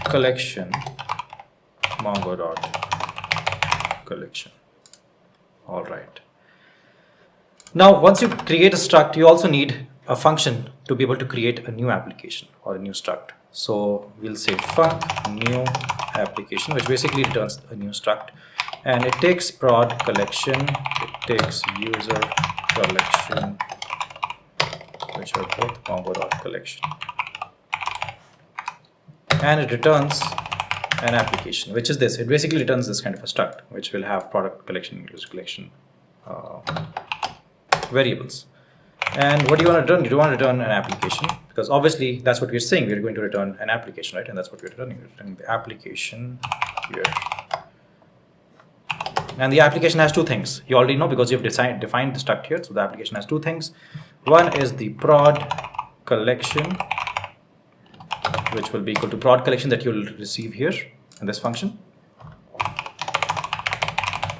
collection. Mongo.collection. All right. Now, once you create a struct, you also need a function to be able to create a new application or a new struct. So we'll say func new application, which basically returns a new struct, and it takes prod collection, it takes user collection, which are both Mongo.collection, and it returns an application, which is this. It basically returns this kind of a struct, which will have product collection and user collection variables. And what do you want to return? You don't want to return an application, because obviously that's what we're saying. We're going to return an application, right? And that's what we're returning. We're returning the application here. And the application has two things. You already know, because you've defined the struct here. So the application has two things. One is the prod collection, which will be equal to prod collection that you'll receive here in this function.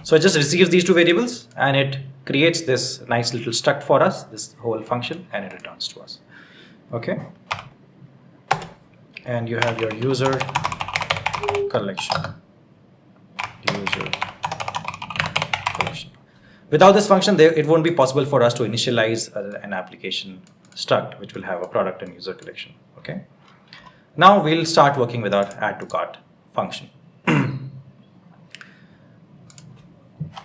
So it just receives these two variables, and it creates this nice little struct for us, this whole function, and it returns to us. Okay. And you have your user collection. user collection. Without this function, it won't be possible for us to initialize an application struct, which will have a product and user collection. Okay. Now we'll start working with our add to cart function.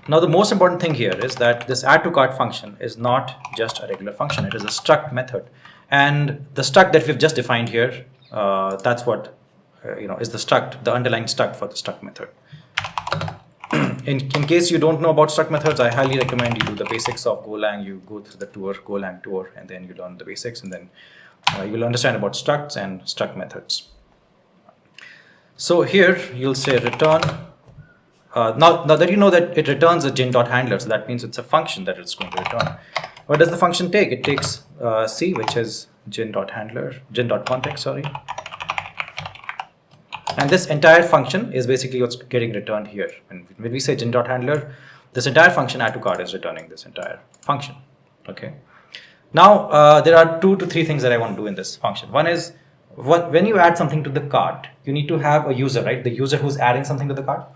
Now the most important thing here is that this add to cart function is not just a regular function. It is a struct method, and the struct that we've just defined here, that's what is the struct, the underlying struct for the struct method. In case you don't know about struct methods, I highly recommend you do the basics of Golang. You go through the Golang tour, and then you learn the basics, and then you will understand about structs and struct methods. So here you'll say return. Now that you know that it returns a gen.handler, so that means it's a function that it's going to return. What does the function take? It takes C, which is gen.context, sorry. And this entire function is basically what's getting returned here. And when we say gen.handler, this entire function add to cart is returning this entire function. Okay. Now there are 2 to 3 things that I want to do in this function. One is when you add something to the cart, you need to have a user, right? The user who's adding something to the cart.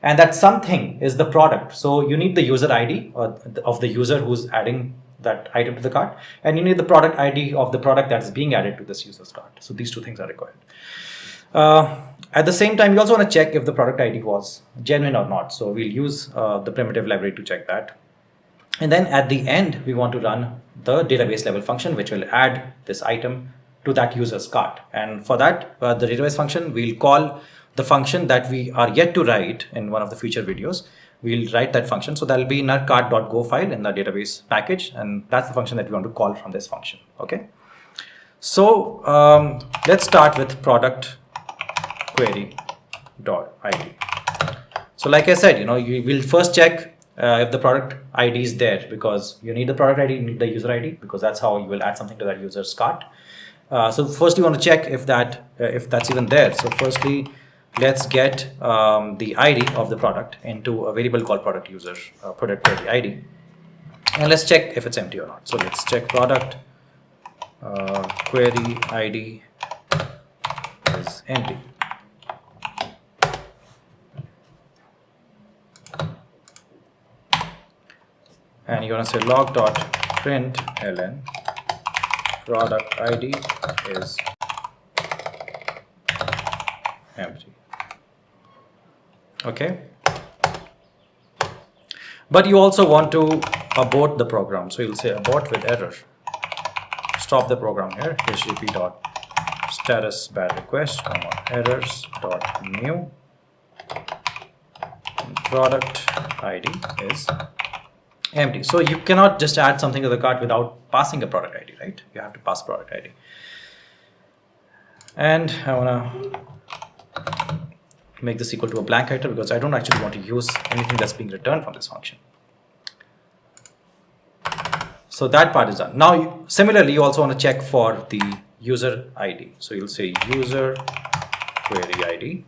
And that something is the product. So you need the user ID of the user who's adding that item to the cart, and you need the product ID of the product that's being added to this user's cart. So these 2 things are required. At the same time, you also want to check if the product ID was genuine or not. So we'll use the primitive library to check that. And then at the end, we want to run the database level function, which will add this item to that user's cart. And for that, the database function, we'll call the function that we are yet to write in one of the future videos. We'll write that function. So that'll be in our cart.go file in the database package. And that's the function that we want to call from this function. Okay. So let's start with product query.id. So like I said, you will first check if the product ID is there, because you need the product ID, you need the user ID, because that's how you will add something to that user's cart. So first you want to check if that's even there. So firstly, let's get the ID of the product into a variable called product query ID, and let's check if it's empty or not. So let's check product query ID is empty. And you want to say log.println product ID is empty. Okay. But you also want to abort the program. So you'll say abort with error. Stop the program here. http.status bad request, errors.new. Product ID is empty. So you cannot just add something to the cart without passing a product ID, right? You have to pass product ID. And I want to make this equal to a blank character because I don't actually want to use anything that's being returned from this function. So that part is done. Now, similarly, you also want to check for the user ID. So you'll say user query ID,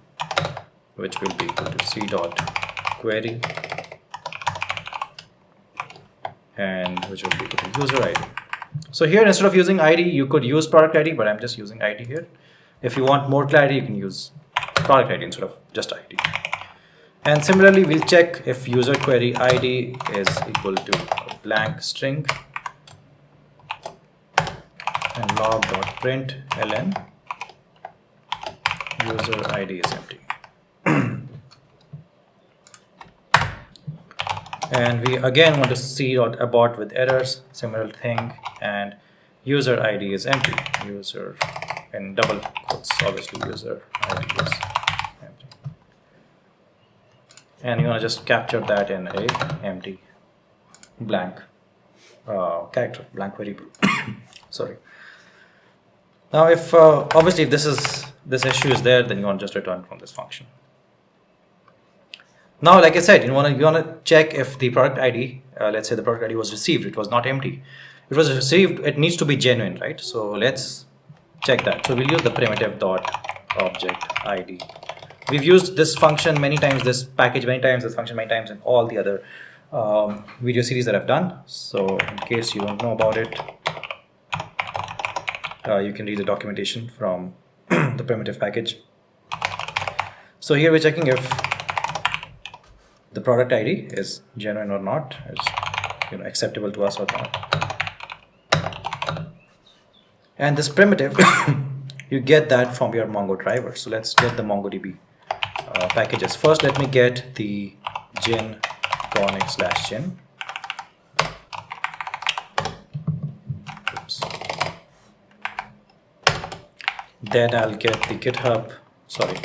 which will be equal to c.query, and which will be equal to user ID. So here, instead of using ID, you could use product ID, but I'm just using ID here. If you want more clarity, you can use product ID instead of just ID. And similarly, we'll check if user query ID is equal to a blank string and log.println user ID is empty. And we again want to c.abort with errors, similar thing, and user ID is empty. User in double quotes, obviously user ID is empty. And you want to just capture that in a empty blank character, blank variable. Sorry. Now, if obviously if this issue is there, then you want to just return from this function. Now, like I said, you want to check if the product ID, let's say the product ID was received, it was not empty. It was received, it needs to be genuine, right? So let's check that. So we'll use the primitive .object ID. We've used this function many times, this package many times, this function many times in all the other video series that I've done. So in case you don't know about it, you can read the documentation from the primitive package. So here we're checking if the product ID is genuine or not, is acceptable to us or not. And this primitive, you get that from your Mongo driver. So let's get the MongoDB packages. First, let me get the gin connect/gin. Oops. Then I'll get the GitHub,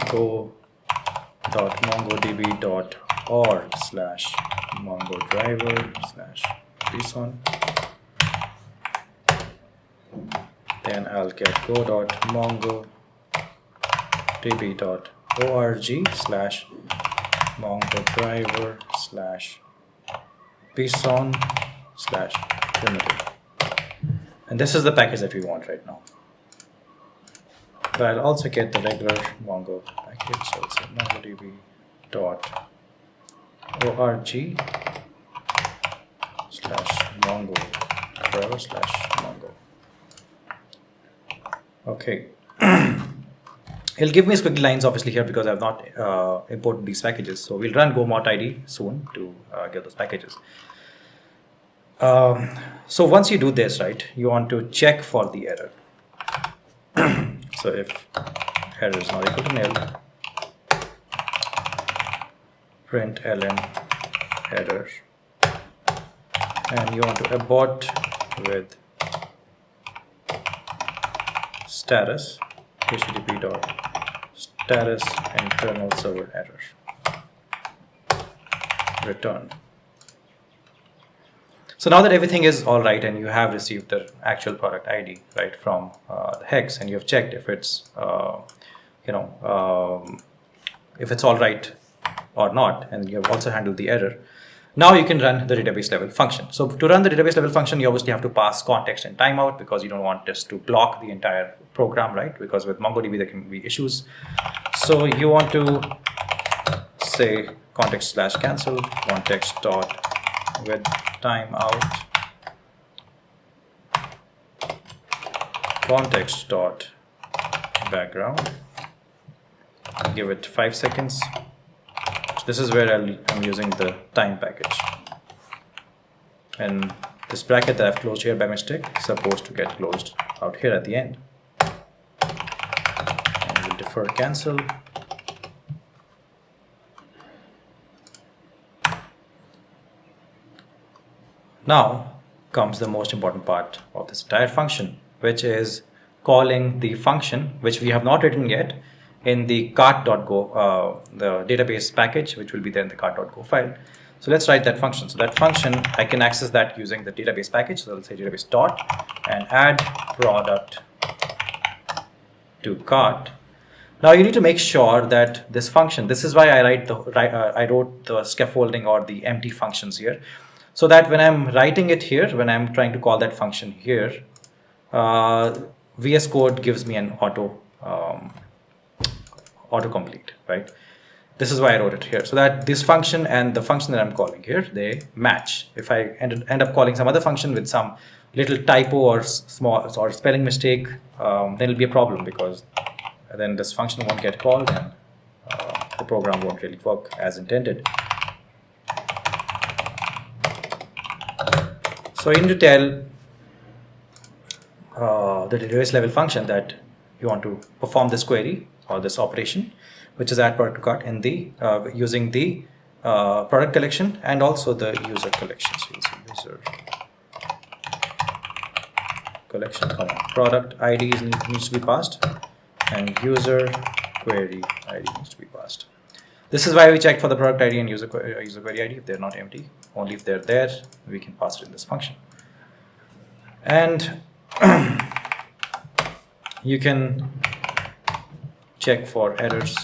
go.mongodb.org/mongodriver/json. Then I'll get go.mongodb.org/mongodriver/json/primitive. And this is the package that we want right now. But I'll also get the regular Mongo package. So it's mongodb.org/mongodriver/mongo. Okay. It'll give me squiggly lines obviously here because I've not imported these packages. So we'll run go.mod_id soon to get those packages. So once you do this, right, you want to check for the error. So if error is not equal to nil, println error, and you want to abort with status http.status internal server error, return. So now that everything is all right and you have received the actual product ID right from the hex, and you have checked if it's if it's all right or not, and you have also handled the error, now you can run the database level function. So to run the database level function, you obviously have to pass context and timeout because you don't want this to block the entire program, right? Because with MongoDB there can be issues. So you want to say context/cancel context.with timeout context.background. Give it 5 seconds. So this is where I'm using the time package, and this bracket that I've closed here by mistake is supposed to get closed out here at the end. And we'll defer cancel. Now comes the most important part of this entire function, which is calling the function which we have not written yet in the cart.go, the database package, which will be there in the cart.go file. So let's write that function. So that function, I can access that using the database package. So let's say database dot and add product to cart. Now you need to make sure that this function, this is why I wrote the scaffolding or the empty functions here. So that when I'm writing it here, when I'm trying to call that function here, VS Code gives me an autocomplete, right? This is why I wrote it here, so that this function and the function that I'm calling here, they match. If I end up calling some other function with some little typo or spelling mistake, then it'll be a problem, because then this function won't get called and the program won't really work as intended. So you need to tell the database level function that you want to perform this query or this operation, which is add product to cart in the using the product collection and also the user collection. So you'll see user collection, product ID needs to be passed, and user query ID needs to be passed. This is why we checked for the product ID and user query ID if they're not empty. Only if they're there, we can pass it in this function. And you can check for errors.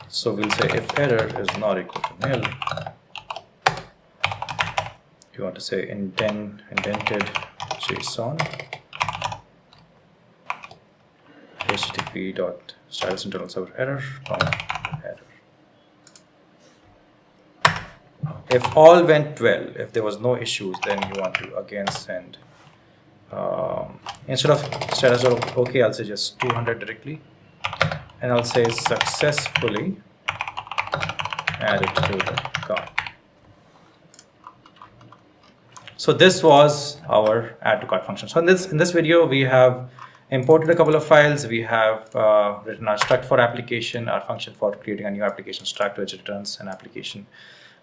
So we'll say if error is not equal to nil, you want to say indented JSON http.status internal server error. If all went well, if there was no issues, then you want to again send instead of status or OK, I'll say just 200 directly, and I'll say successfully added to the cart. So this was our add to cart function. So in this video, we have imported a couple of files. We have written our struct for application, our function for creating a new application struct which returns an application.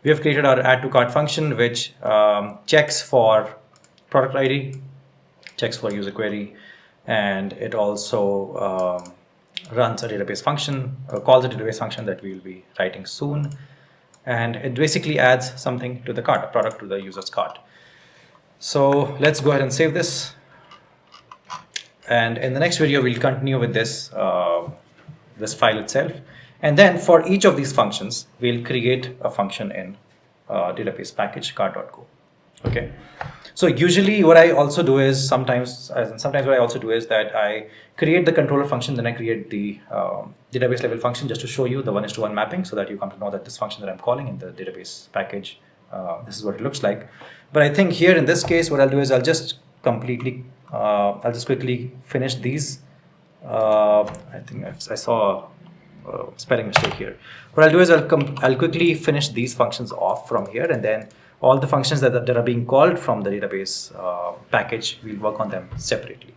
We have created our add to cart function, which checks for product ID, checks for user query, and it also runs a database function, calls a database function that we will be writing soon. And it basically adds something to the cart, a product to the user's cart. So let's go ahead and save this. And in the next video, we'll continue with this, this file itself. And then for each of these functions, we'll create a function in database package cart.go. Okay. So usually what I also do is sometimes what I also do is that I create the controller function, then I create the database level function just to show you the 1:1 mapping so that you come to know that this function that I'm calling in the database package, this is what it looks like. But I think here in this case, what I'll do is I'll just quickly finish these. I think I saw a spelling mistake here. What I'll do is I'll quickly finish these functions off from here, and then all the functions that are being called from the database package, we'll work on them separately.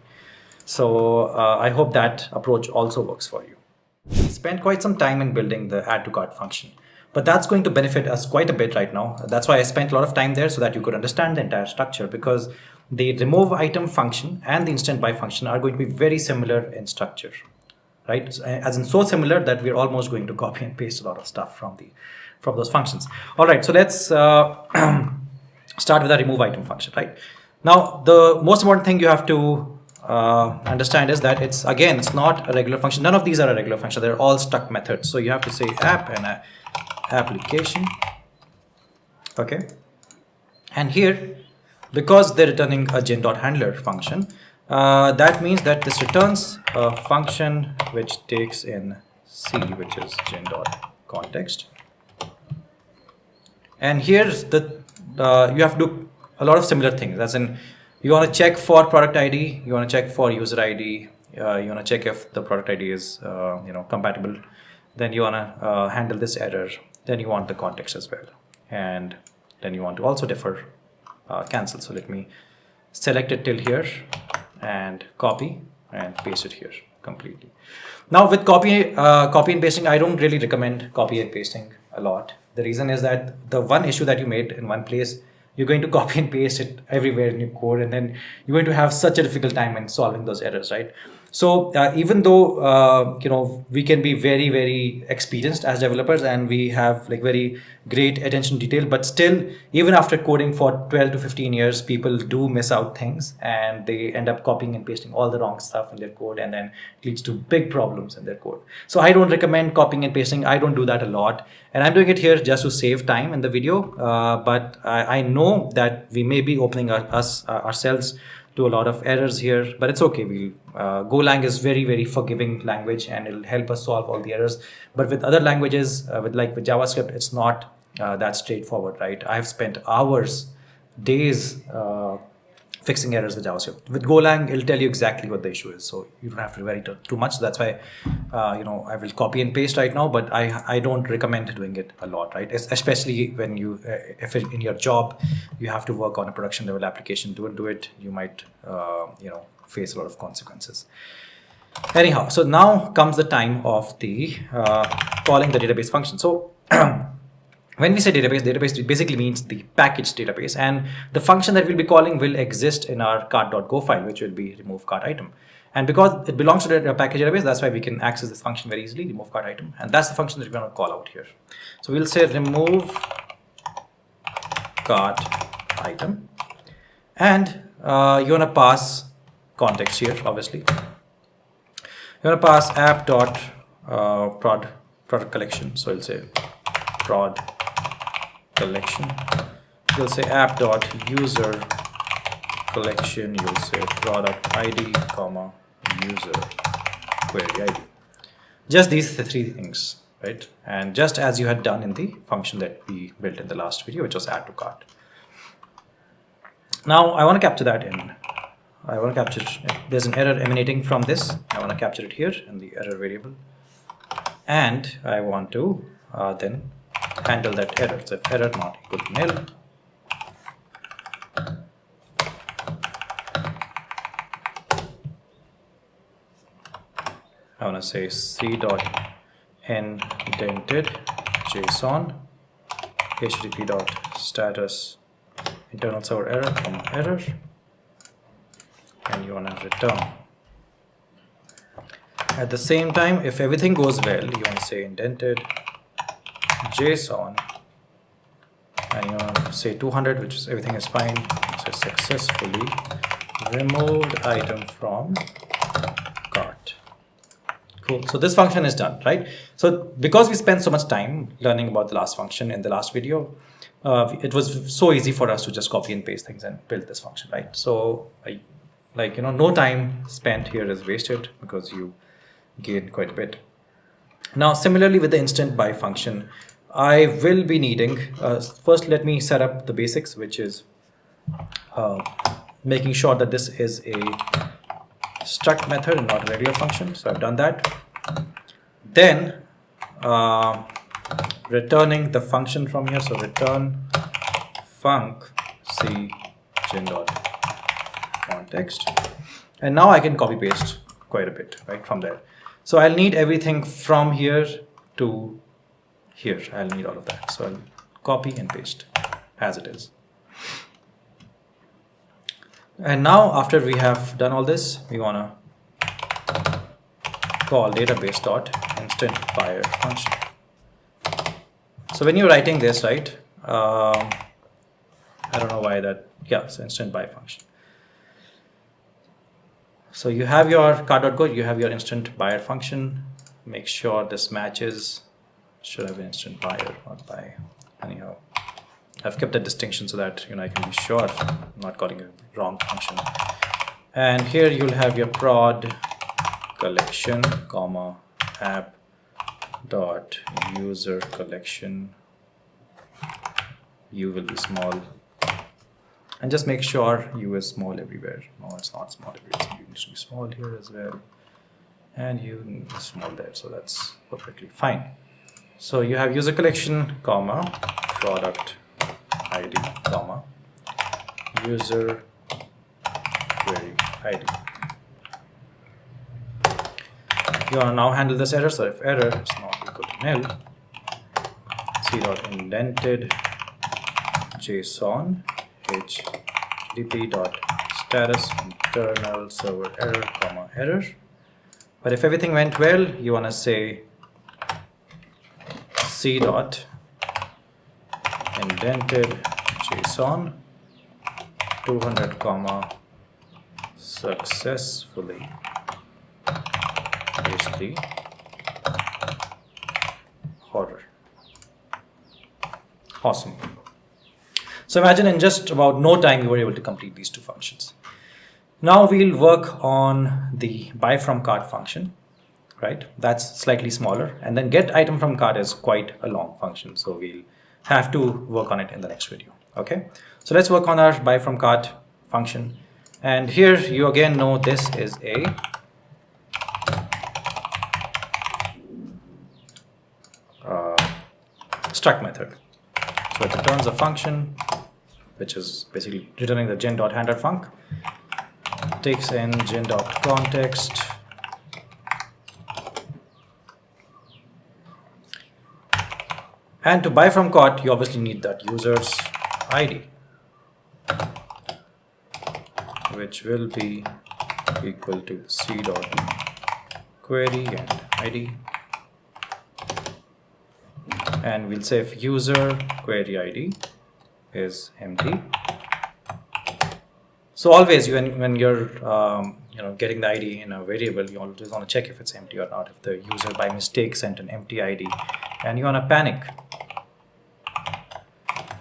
So I hope that approach also works for you. We spent quite some time in building the add to cart function, but that's going to benefit us quite a bit right now. That's why I spent a lot of time there so that you could understand the entire structure, because the remove item function and the instant buy function are going to be very similar in structure, right? As in so similar that we're almost going to copy and paste a lot of stuff from those functions. All right, so let's start with the remove item function, right? Now, the most important thing you have to understand is that it's not a regular function. None of these are a regular function. They're all struct methods. So you have to say app and application. Okay. And here, because they're returning a gen.handler function, that means that this returns a function which takes in C, which is gen.context. And here's the you have to do a lot of similar things. As in, you want to check for product ID, you want to check for user ID, you want to check if the product ID is compatible. Then you want to handle this error. Then you want the context as well, and then you want to also defer cancel. So let me select it till here and copy and paste it here completely. Now with copy and pasting, I don't really recommend copy and pasting a lot. The reason is that the one issue that you made in one place, you're going to copy and paste it everywhere in your code, and then you're going to have such a difficult time in solving those errors, right? So even though we can be very, very experienced as developers and we have like very great attention to detail, but still, even after coding for 12 to 15 years, people do miss out things and they end up copying and pasting all the wrong stuff in their code, and then it leads to big problems in their code. So I don't recommend copying and pasting. I don't do that a lot, and I'm doing it here just to save time in the video. But I know that we may be opening ourselves to a lot of errors here, but it's okay. Golang is very, very forgiving language, and it'll help us solve all the errors. But with other languages, with JavaScript, it's not that straightforward, right? I've spent hours, days fixing errors with JavaScript. With Golang, it'll tell you exactly what the issue is, so you don't have to worry too much. So that's why I will copy and paste right now, but I don't recommend doing it a lot, right? Especially when if in your job you have to work on a production level application. Don't do it. You might face a lot of consequences. Anyhow, so now comes the time of the calling the database function. So when we say database basically means the package database, and the function that we'll be calling will exist in our cart.go file, which will be remove cart item. And because it belongs to the package database, that's why we can access this function very easily, remove cart item. And that's the function that we're going to call out here. So we'll say remove cart item, and you want to pass context here, obviously. You want to pass app.prod product collection. So we'll say prod collection. You'll say app.user collection. You'll say product ID, comma, user query ID. Just these three things, right? And just as you had done in the function that we built in the last video, which was add to cart. Now I want to capture that in. There's an error emanating from this. I want to capture it here in the error variable. and I want to then handle that error. So if error not equal to nil, I want to say c dot indented JSON http dot status internal server error comma error, and you want to return. At the same time, if everything goes well, you want to say indented JSON, and you want to say 200, which is everything is fine. So successfully removed item from cart. Cool. So this function is done, right? So because we spent so much time learning about the last function in the last video, it was so easy for us to just copy and paste things and build this function, right? So no time spent here is wasted because you gain quite a bit. Now, similarly with the instant buy function, I will be needing, first let me set up the basics, which is making sure that this is a struct method and not a regular function. So I've done that. Then returning the function from here. So return func c gen dot context. And now I can copy paste quite a bit, right, from there. So I'll need everything from here to here. I'll need all of that. So I'll copy and paste as it is. And now after we have done all this, we want to call database dot instant buyer function. So when you're writing this, right, I don't know why that, yeah, it's instant buy function. So you have your cart.go, you have your instant buyer function. Make sure this matches. Should have been instant buyer, not buy. Anyhow, I've kept a distinction so that I can be sure I'm not calling a wrong function. And here you'll have your prod collection, comma app dot user collection. U will be small. And just make sure U is small everywhere. No, it's not small everywhere. So U needs to be small here as well. And U is small there. So that's perfectly fine. So you have user collection, comma, product ID, comma, user query ID. You want to now handle this error. So if error is not equal to nil, c dot indented JSON http dot status internal server error comma error. But if everything went well, you want to say c dot indented JSON 200 comma successfully basically horror. Awesome. So imagine in just about no time you were able to complete these two functions. Now we'll work on the buy from cart function, right? That's slightly smaller, and then get item from cart is quite a long function, so we'll have to work on it in the next video. Okay, so let's work on our buy from cart function. And here you again know this is a struct method. So it returns a function which is basically returning the gen.handler func, takes in gen.context, and to buy from cart you obviously need that user's ID, which will be equal to c.query and ID, and we'll say if user query ID is empty. So always when you're getting the ID in a variable, you always want to check if it's empty or not. If the user by mistake sent an empty ID and you want to panic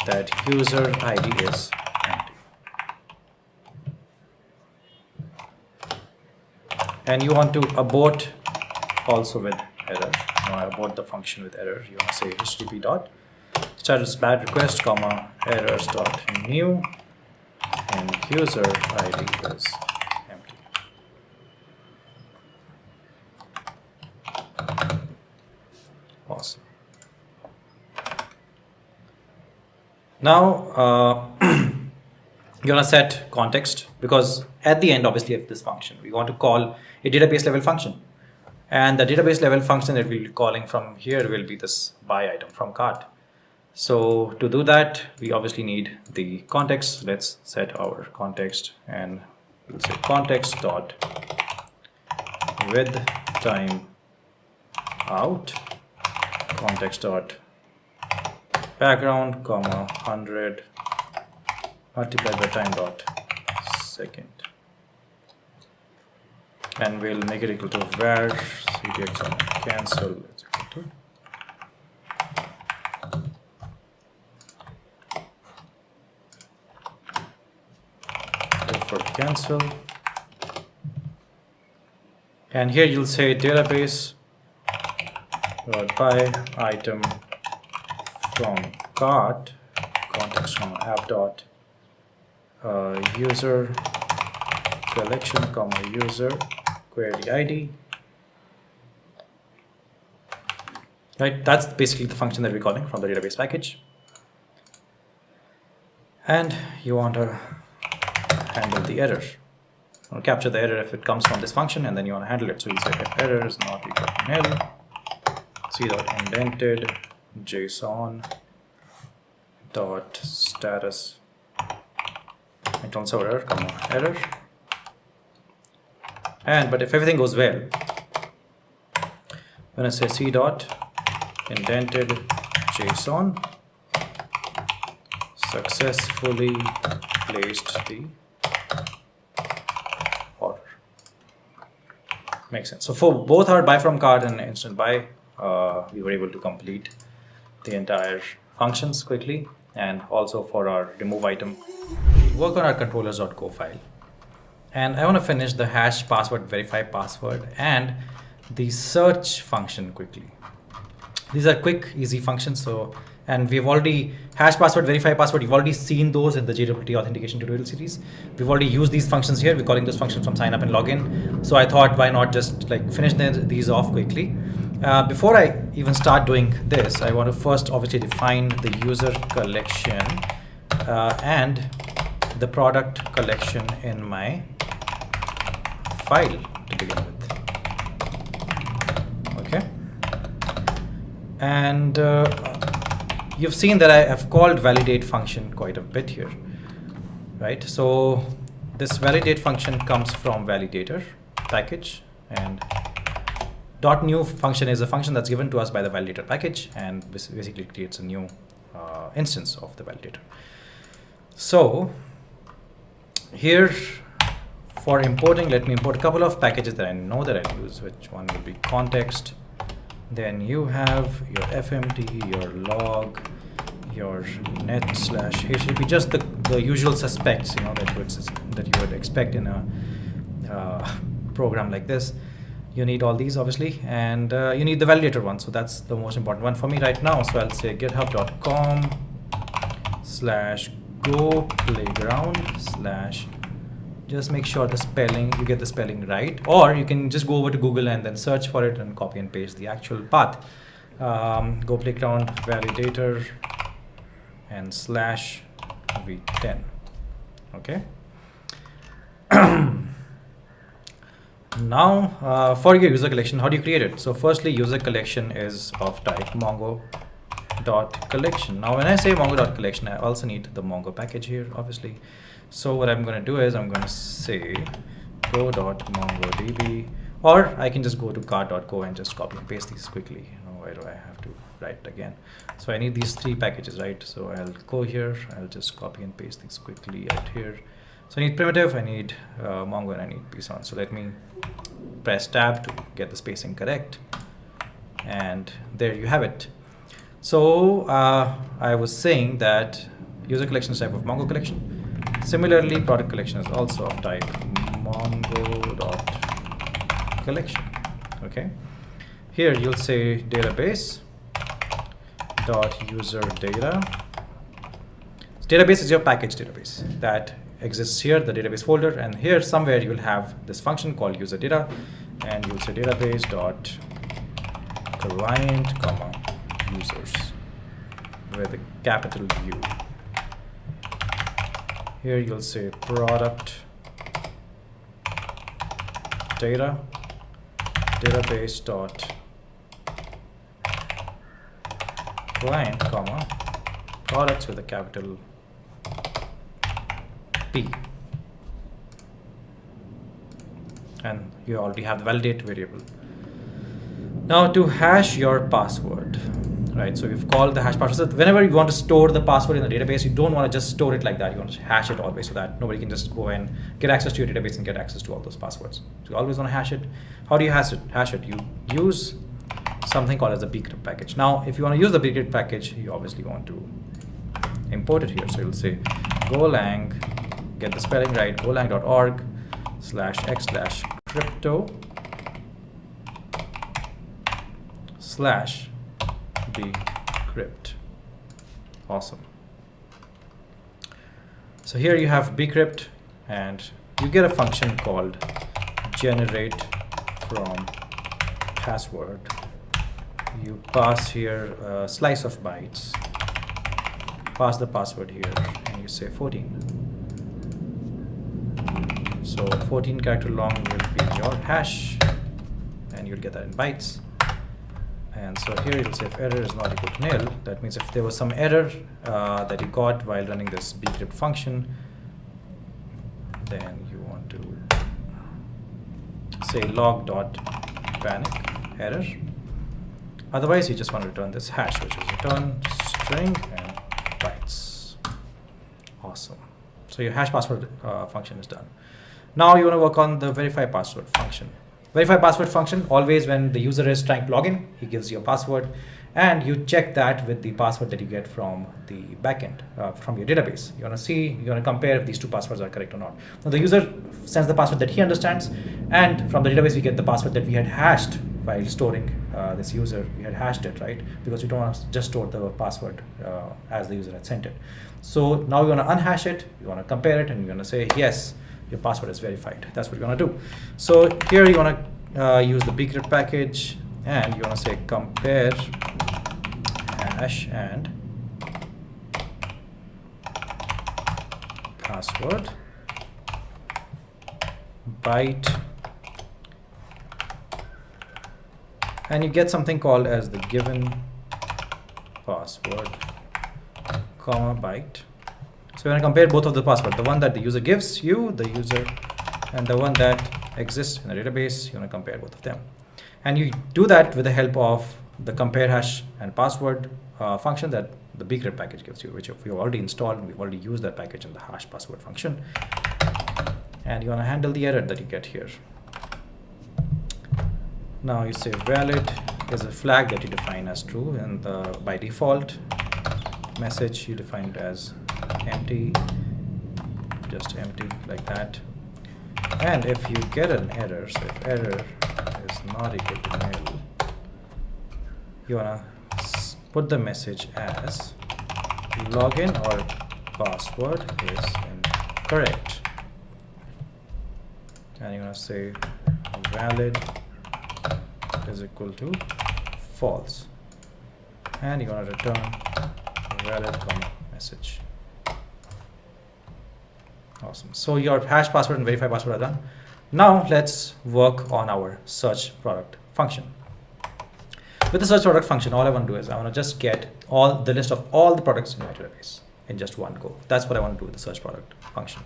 that user ID is empty, and you want to abort also with error. Abort the function with error. You want to say http dot status bad request comma errors dot new and user ID is empty. Now you're gonna set context, because at the end, obviously, of this function, we want to call a database level function. And the database level function that we'll be calling from here will be this buy item from cart. So to do that, we obviously need the context. Let's set our context, and we'll say context dot with time out, context dot background, comma 100 multiplied by time dot second, and we'll make it equal to var ctx cancel. It's equal to for cancel, and here you'll say database dot buy item from cart, context from app dot user collection, comma user query ID. Right, that's basically the function that we're calling from the database package. And you want to handle the error, or capture the error if it comes from this function, and then you want to handle it. So you say if error is not equal to nil, c dot indented json dot status console error, comma error. And but if everything goes well, when I say c dot indented json successfully placed the order. Makes sense. So for both our buy from cart and instant buy, we were able to complete the entire functions quickly, and also for our remove item, work on our controllers.go file. And I want to finish the hash password verify password and the search function quickly. These are quick, easy functions. So, and we've already hash password verify password. You've already seen those in the JWT authentication tutorial series. We've already used these functions here. We're calling this function from sign up and login. So I thought, why not just like finish these off quickly. Before I even start doing this, I want to first obviously define the user collection and the product collection in my file to begin with. Okay. And you've seen that I have called validate function quite a bit here, right? So this validate function comes from validator package, and .new function is a function that's given to us by the validator package, and basically creates a new instance of the validator. So here for importing, let me import a couple of packages that I know that I use, which one will be context. Then you have your fmt, your log, your net slash http, just the usual suspects, you know, that you would expect in a program like this. You need all these obviously, and you need the validator one. So that's the most important one for me right now. So I'll say github.com/go playground/ just make sure the spelling, you get the spelling right, or you can just go over to Google and then search for it and copy and paste the actual path. Go playground validator and /v10. Okay. Now for your user collection, how do you create it? So firstly, user collection is of type mongo.collection. Now when I say mongo.collection, I also need the Mongo package here, obviously. So what I'm going to do is I'm going to say go.mongodb, or I can just go to cart.go and just copy and paste these quickly. You know, why do I have to write it again? So I need these three packages, right? So I'll go here, I'll just copy and paste these quickly out here. So I need primitive, I need Mongo, and I need Python. So let me press tab to get the spacing correct. And there you have it. So I was saying that user collection is type of Mongo collection. Similarly, product collection is also of type mongo.collection. Okay. Here you'll say database dot user data. Database is your package database that exists here, the database folder, and here somewhere you'll have this function called user data, and you'll say database dot client comma users with a capital U. Here you'll say product data database dot client comma products with a capital P, and you already have the validate variable. Now to hash your password, right? So we've called the hash password. So whenever you want to store the password in the database, you don't want to just store it like that. You want to hash it always so that nobody can just go and get access to your database and get access to all those passwords. So you always want to hash it. How do you hash it? You use something called as the bcrypt package. Now, if you want to use the bcrypt package, you obviously want to import it here. So you'll say Golang, get the spelling right, golang.org/x/crypto /bcrypt. Awesome. So here you have bcrypt, and you get a function called generate from password. You pass here a slice of bytes, pass the password here, and you say 14. So 14 character long will be your hash, and you'll get that in bytes. And so here it'll say if error is not equal to nil. That means if there was some error that you got while running this bcrypt function, then you want to say log.panic error. Otherwise, you just want to return this hash, which is return string and bytes. Awesome. So your hash password function is done. Now you want to work on the verify password function. Verify password function, always when the user is trying to log in, he gives you a password, and you check that with the password that you get from the backend, from your database. You want to compare if these two passwords are correct or not. Now the user sends the password that he understands, and from the database we get the password that we had hashed while storing this user. We had hashed it, right? Because we don't want to just store the password as the user had sent it. So now you want to unhash it, you want to compare it, and you want to say, yes, your password is verified. That's what you want to do. So here you want to use the bcrypt package, and you want to say compare hash and password byte, and you get something called as the given password comma byte. So you want to compare both of the passwords, the one that the user gives you, the user, and the one that exists in the database. You want to compare both of them. And you do that with the help of the compare hash and password function that the bcrypt package gives you, which we've already installed, and we've already used that package in the hash password function. And you want to handle the error that you get here. Now you say valid is a flag that you define as true, and by default message you defined as empty, just empty like that. And if you get an error, so if error is not equal to nil, you wanna put the message as login or password is incorrect, and you wanna say valid is equal to false, and you wanna return valid comma message. Awesome. So your hash password and verify password are done. Now let's work on our search product function. With the search product function, all I want to do is I want to just get all the list of all the products in my database in just one go. That's what I want to do with the search product function.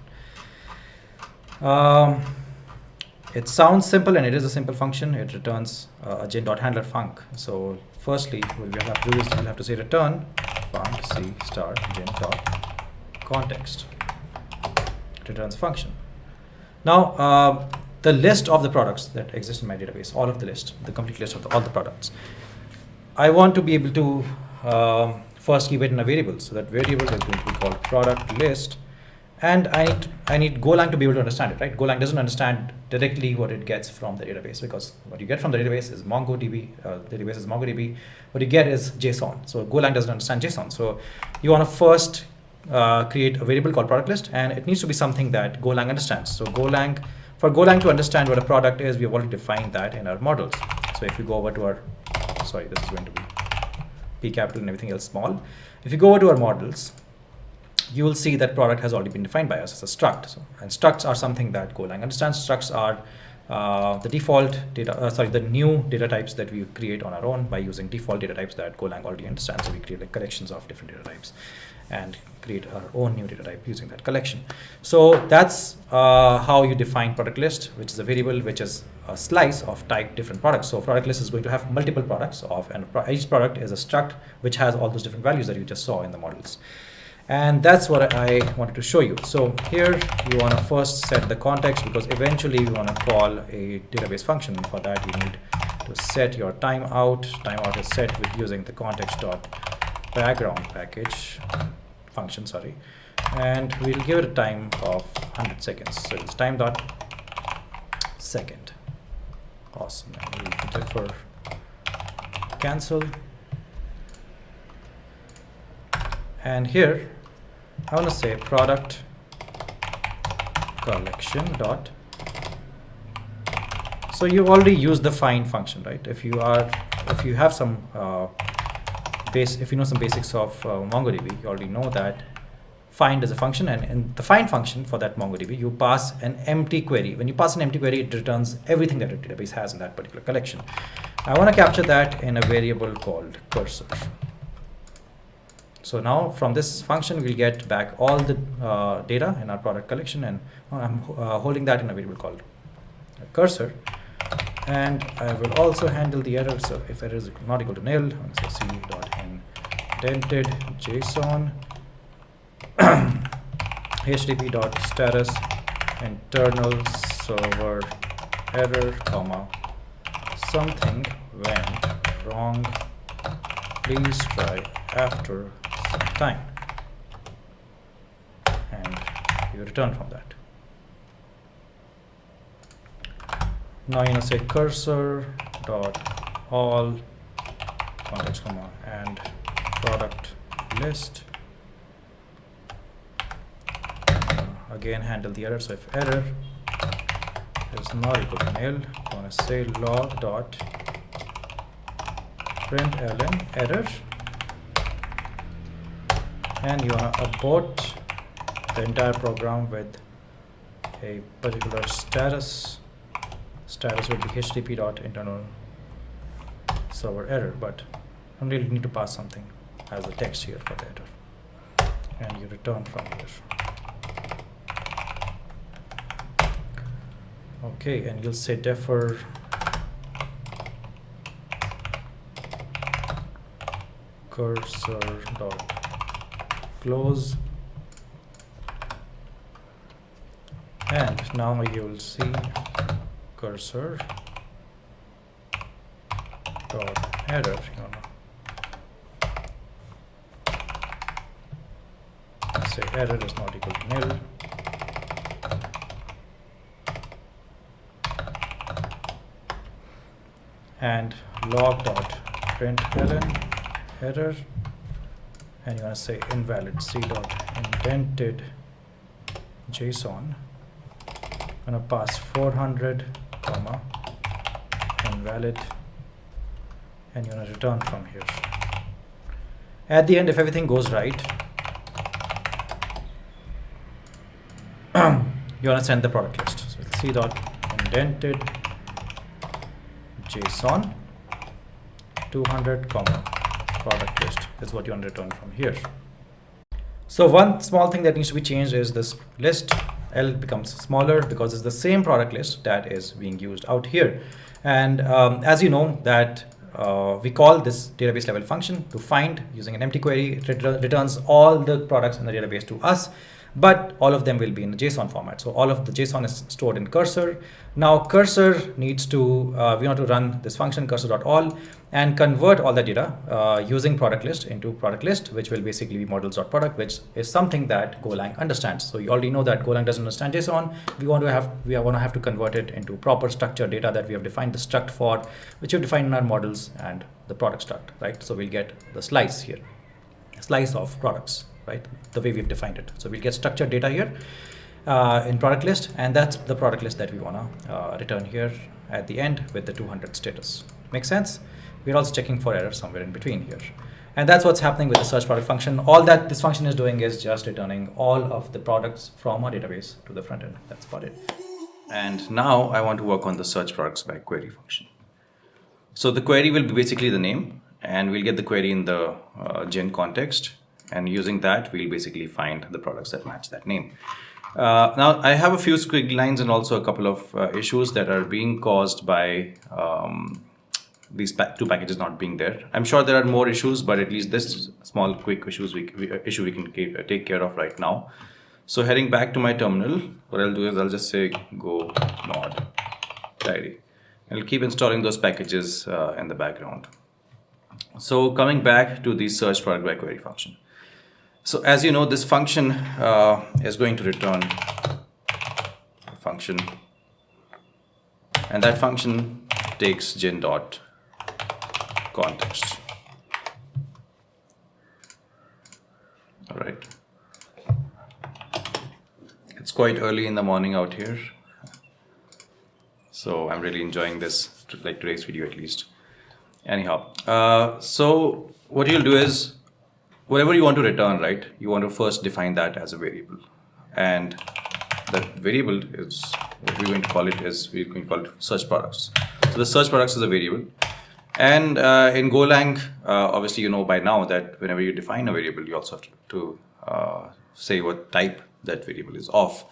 It sounds simple, and it is a simple function. It returns a gen.handler func. So firstly, what we have to do is we'll have to say return func c star gen.context. Returns function. Now the list of the products that exist in my database, all of the list, the complete list of all the products, I want to be able to first keep it in a variable. So that variable is going to be called product list, and I need Golang to be able to understand it, right? Golang doesn't understand directly what it gets from the database, because what you get from the database is MongoDB. The database is MongoDB. What you get is JSON. So Golang doesn't understand JSON. So you want to first create a variable called product list, and it needs to be something that Golang understands. So for Golang to understand what a product is, we've already defined that in our models. So if you go over to our, sorry, this is going to be P capital and everything else small. If you go over to our models, you will see that product has already been defined by us as a struct. So, and structs are something that Golang understands. Structs are the default data, the new data types that we create on our own by using default data types that Golang already understands. So we create like collections of different data types and create our own new data type using that collection. So that's how you define product list, which is a variable which is a slice of type different products. So product list is going to have multiple products of, and each product is a struct which has all those different values that you just saw in the models. And that's what I wanted to show you. So here you want to first set the context, because eventually you want to call a database function. For that you need to set your timeout. Timeout is set with using the context.background package function, sorry. And we'll give it a time of 100 seconds. So it's time.second. Awesome. And we'll defer cancel. And here I want to say product collection dot. So you already used the find function, right? If you have some if you know some basics of MongoDB, you already know that find is a function, and in the find function for that MongoDB, you pass an empty query. When you pass an empty query, it returns everything that a database has in that particular collection. I want to capture that in a variable called cursor. So now from this function, we'll get back all the data in our product collection, and I'm holding that in a variable called cursor. And I will also handle the error. So if error is not equal to nil, I'm going to say c.indented JSON http.status internal server error, comma, something went wrong, please try after some time, and you return from that. Now you know, say cursor dot all context comma and product list. Again handle the error. So if error is not equal to nil, I'm going to say log dot println error, and you want to abort the entire program with a particular status. Status would be http.internal server error, but I really need to pass something as a text here for the error, and you return from here. Okay, and you'll say defer cursor dot close, and now you will see cursor dot error. Say error is not equal to nil. And log dot println error, and you want to say invalid c dot indented JSON. I'm going to pass 400 comma invalid, and you want to return from here. At the end, if everything goes right, you want to send the product list. So it's c dot indented JSON 200 comma product list is what you want to return from here. So one small thing that needs to be changed is this list L becomes smaller, because it's the same product list that is being used out here. And as you know that we call this database level function to find using an empty query. It returns all the products in the database to us, but all of them will be in the JSON format. So all of the JSON is stored in cursor. Now cursor needs to, we want to run this function cursor.all and convert all the data using product list into product list, which will basically be models.product, which is something that Golang understands. So you already know that Golang doesn't understand JSON. We want to have to convert it into proper structured data that we have defined the struct for, which we've defined in our models and the product struct, right? So we'll get the slice here, slice of products, right? The way we've defined it. So we'll get structured data here in product list, and that's the product list that we want to return here at the end with the 200 status. Make sense? We're also checking for error somewhere in between here. And that's what's happening with the search product function. All that this function is doing is just returning all of the products from our database to the front end. That's about it. And now I want to work on the search products by query function. So the query will be basically the name, and we'll get the query in the gen context. And using that, we'll basically find the products that match that name. Now, I have a few squiggly lines and also a couple of issues that are being caused by these two packages not being there. I'm sure there are more issues, but at least this small quick issue we can take care of right now. So heading back to my terminal, what I'll do is I'll just say go mod diary. I'll keep installing those packages in the background. So coming back to the search product by query function. So as you know, this function is going to return a function, and that function takes gen.context. All right. It's quite early in the morning out here, so I'm really enjoying this, like today's video at least. Anyhow, so what you'll do is, whatever you want to return, right, you want to first define that as a variable. And that variable is, what we're going to call it is, we're going to call it search products. So the search products is a variable. And in Golang, obviously you know by now that whenever you define a variable, you also have to say what type that variable is of,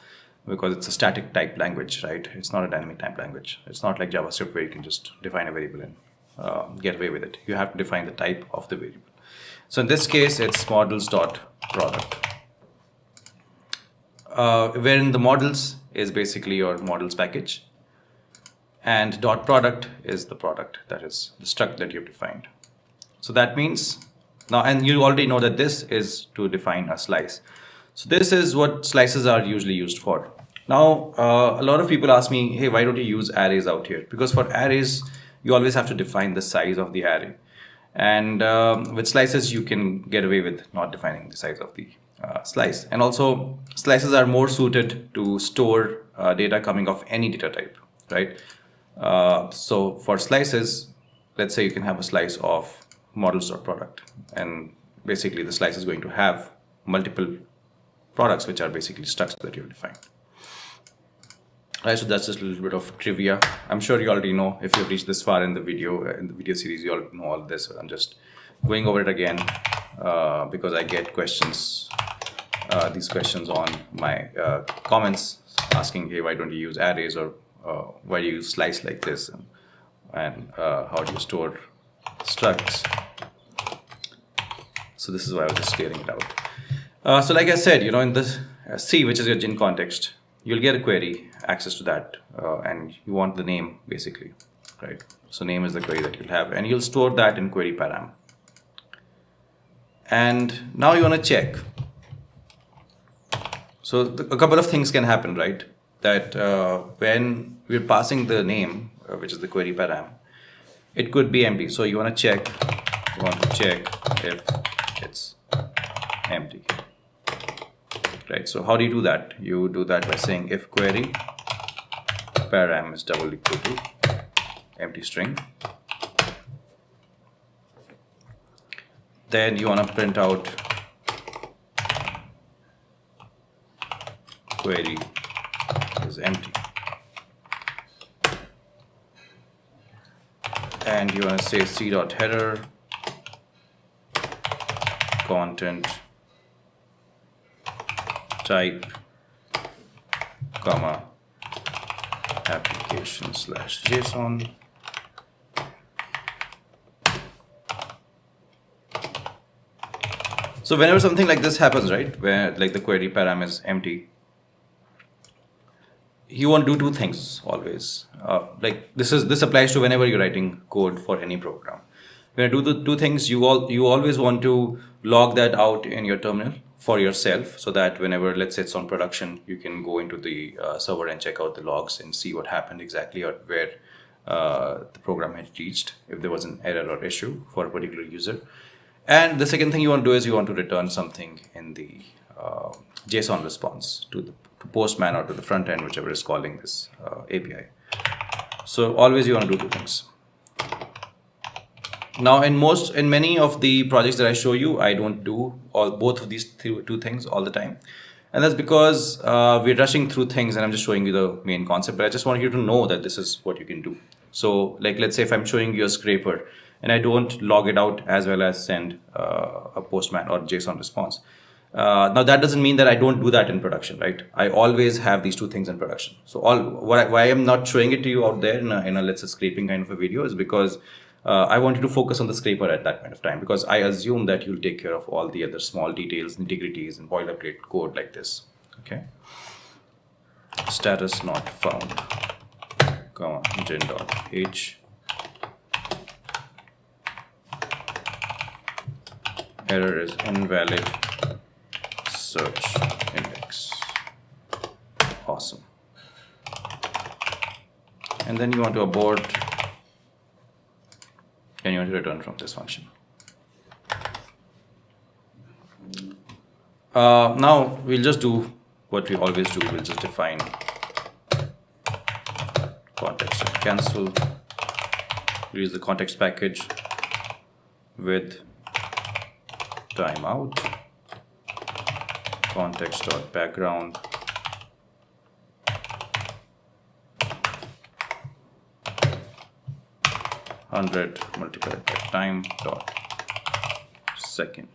because it's a static type language, right? It's not a dynamic type language. It's not like JavaScript where you can just define a variable and get away with it. You have to define the type of the variable. So in this case, it's models.product, wherein the models is basically your models package, and .product is the product, that is the struct that you've defined. So that means now, and you already know that this is to define a slice. So this is what slices are usually used for. Now, a lot of people ask me, hey, why don't you use arrays out here? Because for arrays, you always have to define the size of the array. And with slices, you can get away with not defining the size of the slice. And also, slices are more suited to store data coming off any data type, right? So for slices, let's say you can have a slice of models.product. And basically, the slice is going to have multiple products, which are basically structs that you've defined. Right, so that's just a little bit of trivia. I'm sure you already know, if you've reached this far in the video series, you all know all this. I'm just going over it again because I get questions, these questions on my comments asking, hey, why don't you use arrays, or why do you use slice like this, and how do you store structs? So this is why I was just clearing it out. So like I said, you know, in this C, which is your gen context, you'll get a query, access to that, and you want the name basically, right? So name is the query that you'll have, and you'll store that in query param. And now you want to check. So a couple of things can happen, right? That when we're passing the name, which is the query param, it could be empty. So you want to check if it's empty. Right, so how do you do that? You do that by saying if query param is double equal to empty string. Then you want to print out query is empty. And you want to say c.header content type, comma, application/JSON. So whenever something like this happens, right, where like the query param is empty, you want to do two things always. Like this applies to whenever you're writing code for any program. When you do the two things, you always want to log that out in your terminal for yourself, so that whenever, let's say it's on production, you can go into the server and check out the logs and see what happened exactly, or where the program had reached, if there was an error or issue for a particular user. And the second thing you want to do is you want to return something in the JSON response to Postman or to the front end, whichever is calling this API. So always you want to do two things. Now, in many of the projects that I show you, I don't do both of these two things all the time. And that's because we're rushing through things and I'm just showing you the main concept, but I just want you to know that this is what you can do. So like, let's say if I'm showing you a scraper and I don't log it out as well as send a postman or JSON response. Now that doesn't mean that I don't do that in production, right? I always have these two things in production. So why I'm not showing it to you out there in a let's say scraping kind of a video is because I wanted to focus on the scraper at that point of time, because I assume that you'll take care of all the other small details, nitty-gritties, and boilerplate code like this. Okay. Status not found. Gen.h. Error is invalid. Search index. Awesome. And then you want to abort. And you want to return from this function. Now we'll just do what we always do. We'll just define context and cancel. We'll use the context package with timeout, context.background, hundred multiplied by time dot second,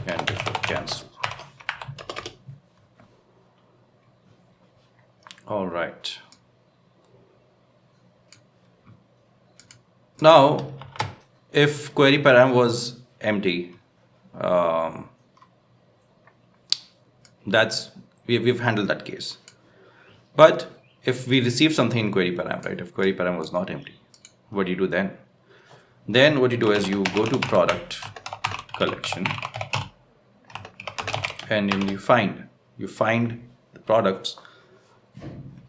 and before cancel. All right. Now, if query param was empty, we've handled that case. But if we receive something in query param, right? If query param was not empty, what do you do then? Then what you do is you go to product collection, and then you find the products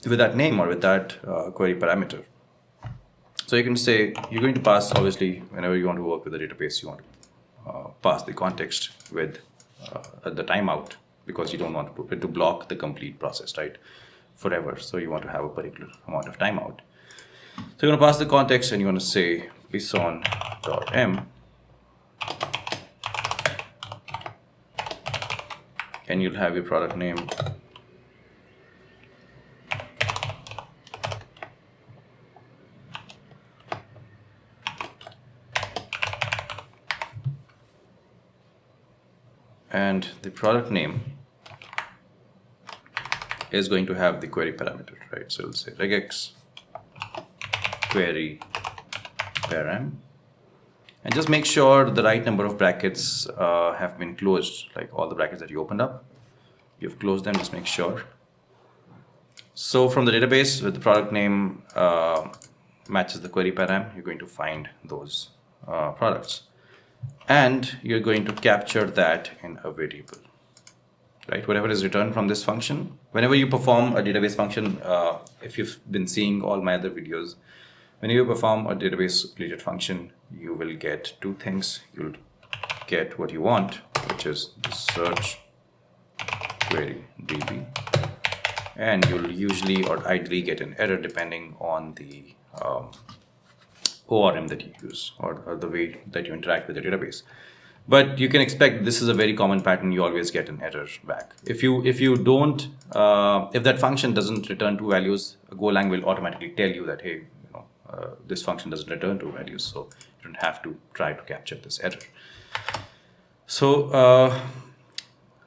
with that name or with that query parameter. So you can say you're going to pass, obviously, whenever you want to work with a database, you want to pass the context with the timeout, because you don't want it to block the complete process, right? Forever. So you want to have a particular amount of timeout. So you're going to pass the context and you want to say bison.m, and you'll have your product name. And the product name is going to have the query parameter, right? So we'll say regex query param, and just make sure the right number of brackets have been closed, like all the brackets that you opened up, you've closed them, just make sure. So from the database, with the product name matches the query param, you're going to find those products. And you're going to capture that in a variable, right? Whatever is returned from this function, whenever you perform a database function, if you've been seeing all my other videos, when you perform a database related function, you will get two things. You'll get what you want, which is the search query db, and you'll usually or ideally get an error depending on the ORM that you use or the way that you interact with the database. But you can expect this is a very common pattern. You always get an error back. If you don't, if that function doesn't return two values, Golang will automatically tell you that, hey, this function doesn't return two values, so you don't have to try to capture this error. So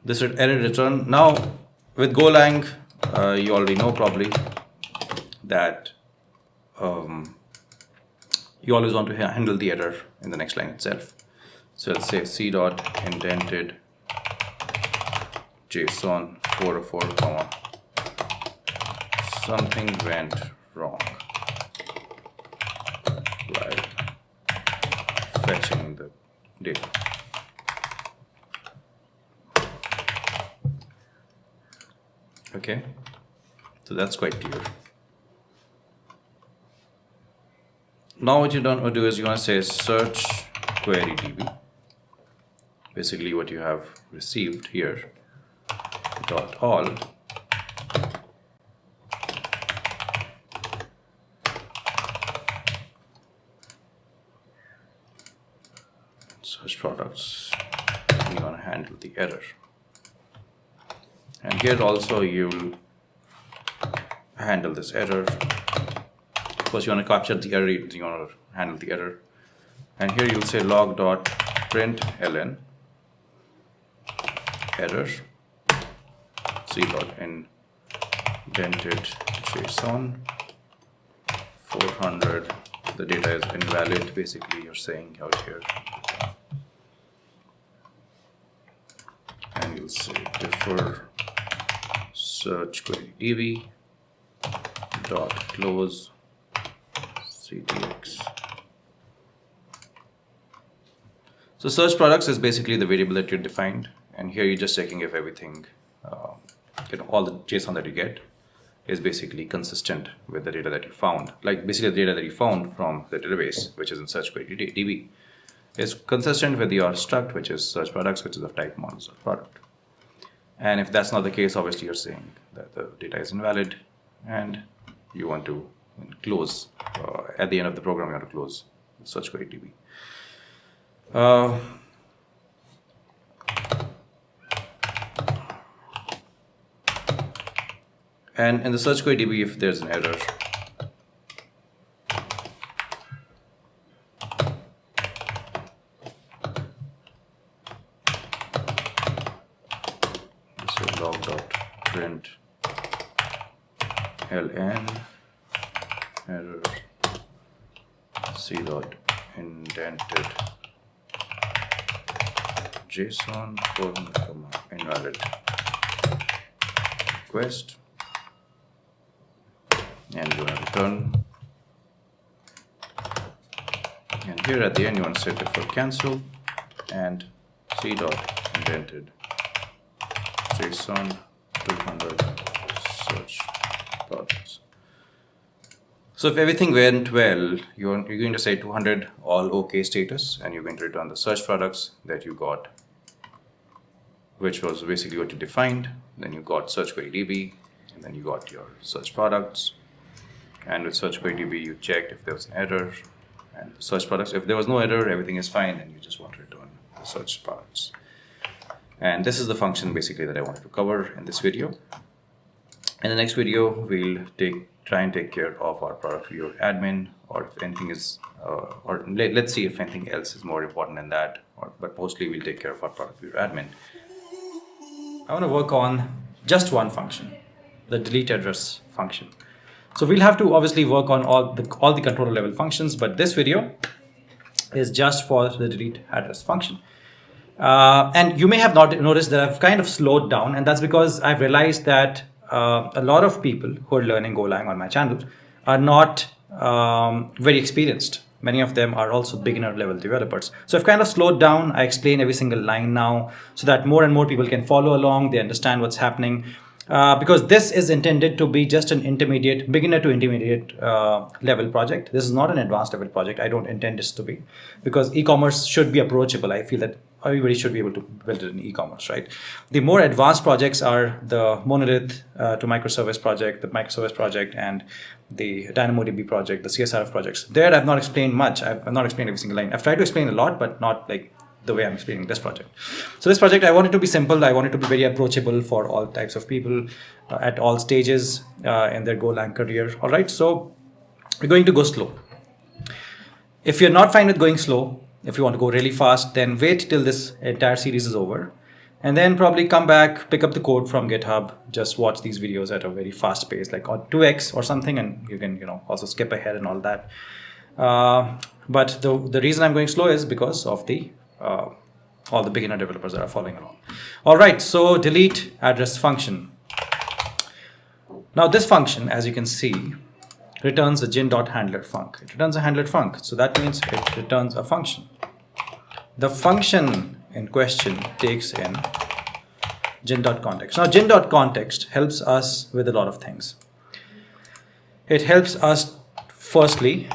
this error return. Now with Golang, you already know probably that you always want to handle the error in the next line itself. So let's say c.indented JSON 404, something went wrong while fetching the data. Okay, so that's quite clear. Now what you don't want to do is you want to say search query db, basically what you have received here, dot all, products, you're going to handle the error. And here also you'll handle this error. First you want to capture the error, you want to handle the error. And here you'll say log.println error c.indented JSON 400. The data is invalid, basically you're saying out here. And you'll say defer search query db dot close ctx. So search products is basically the variable that you defined, and here you're just checking if everything, all the JSON that you get is basically consistent with the data that you found. Like basically the data that you found from the database, which is in search query db, is consistent with your struct, which is search products, which is of type models of product. And if that's not the case, obviously you're saying that the data is invalid and you want to close, at the end of the program, you want to close the search query db. And in the search query DB, if there's an error, this is log.println error c.indented JSON 400, invalid request, and you want to return. And here at the end you want to set it for cancel and c.indented JSON 200 search products. So if everything went well, you're going to say 200 all OK status, and you're going to return the search products that you got, which was basically what you defined. Then you got search query DB, and then you got your search products. And with search query DB, you checked if there was an error, and the search products, if there was no error, everything is fine, and you just want to return the search products. And this is the function basically that I wanted to cover in this video. In the next video, we'll try and take care of our product viewer admin, or if anything is, let's see if anything else is more important than that, but mostly we'll take care of our product viewer admin. I want to work on just one function, the delete address function. So we'll have to obviously work on all the controller level functions, but this video is just for the delete address function. And you may have not noticed that I've kind of slowed down, and that's because I've realized that a lot of people who are learning Golang on my channel are not very experienced. Many of them are also beginner level developers. So I've kind of slowed down. I explain every single line now so that more and more people can follow along. They understand what's happening. Because this is intended to be just an intermediate, beginner to intermediate level project. This is not an advanced level project. I don't intend this to be, because e-commerce should be approachable. I feel that everybody should be able to build it in e-commerce, right? The more advanced projects are the monolith to microservice project, the microservice project, and the DynamoDB project, the CSRF projects. There I've not explained much. I've not explained every single line. I've tried to explain a lot, but not like the way I'm explaining this project. So this project, I want it to be simple. I want it to be very approachable for all types of people at all stages in their Golang career. All right, so we're going to go slow. If you're not fine with going slow, if you want to go really fast, then wait till this entire series is over, and then probably come back, pick up the code from GitHub, just watch these videos at a very fast pace, like on 2x or something, and you can also skip ahead and all that. But the reason I'm going slow is because of all the beginner developers that are following along. All right, so delete address function. Now this function, as you can see, returns a gin.handler func. It returns a handler func, so that means it returns a function. The function in question takes in gin.context. Now gin.context helps us with a lot of things. It helps us firstly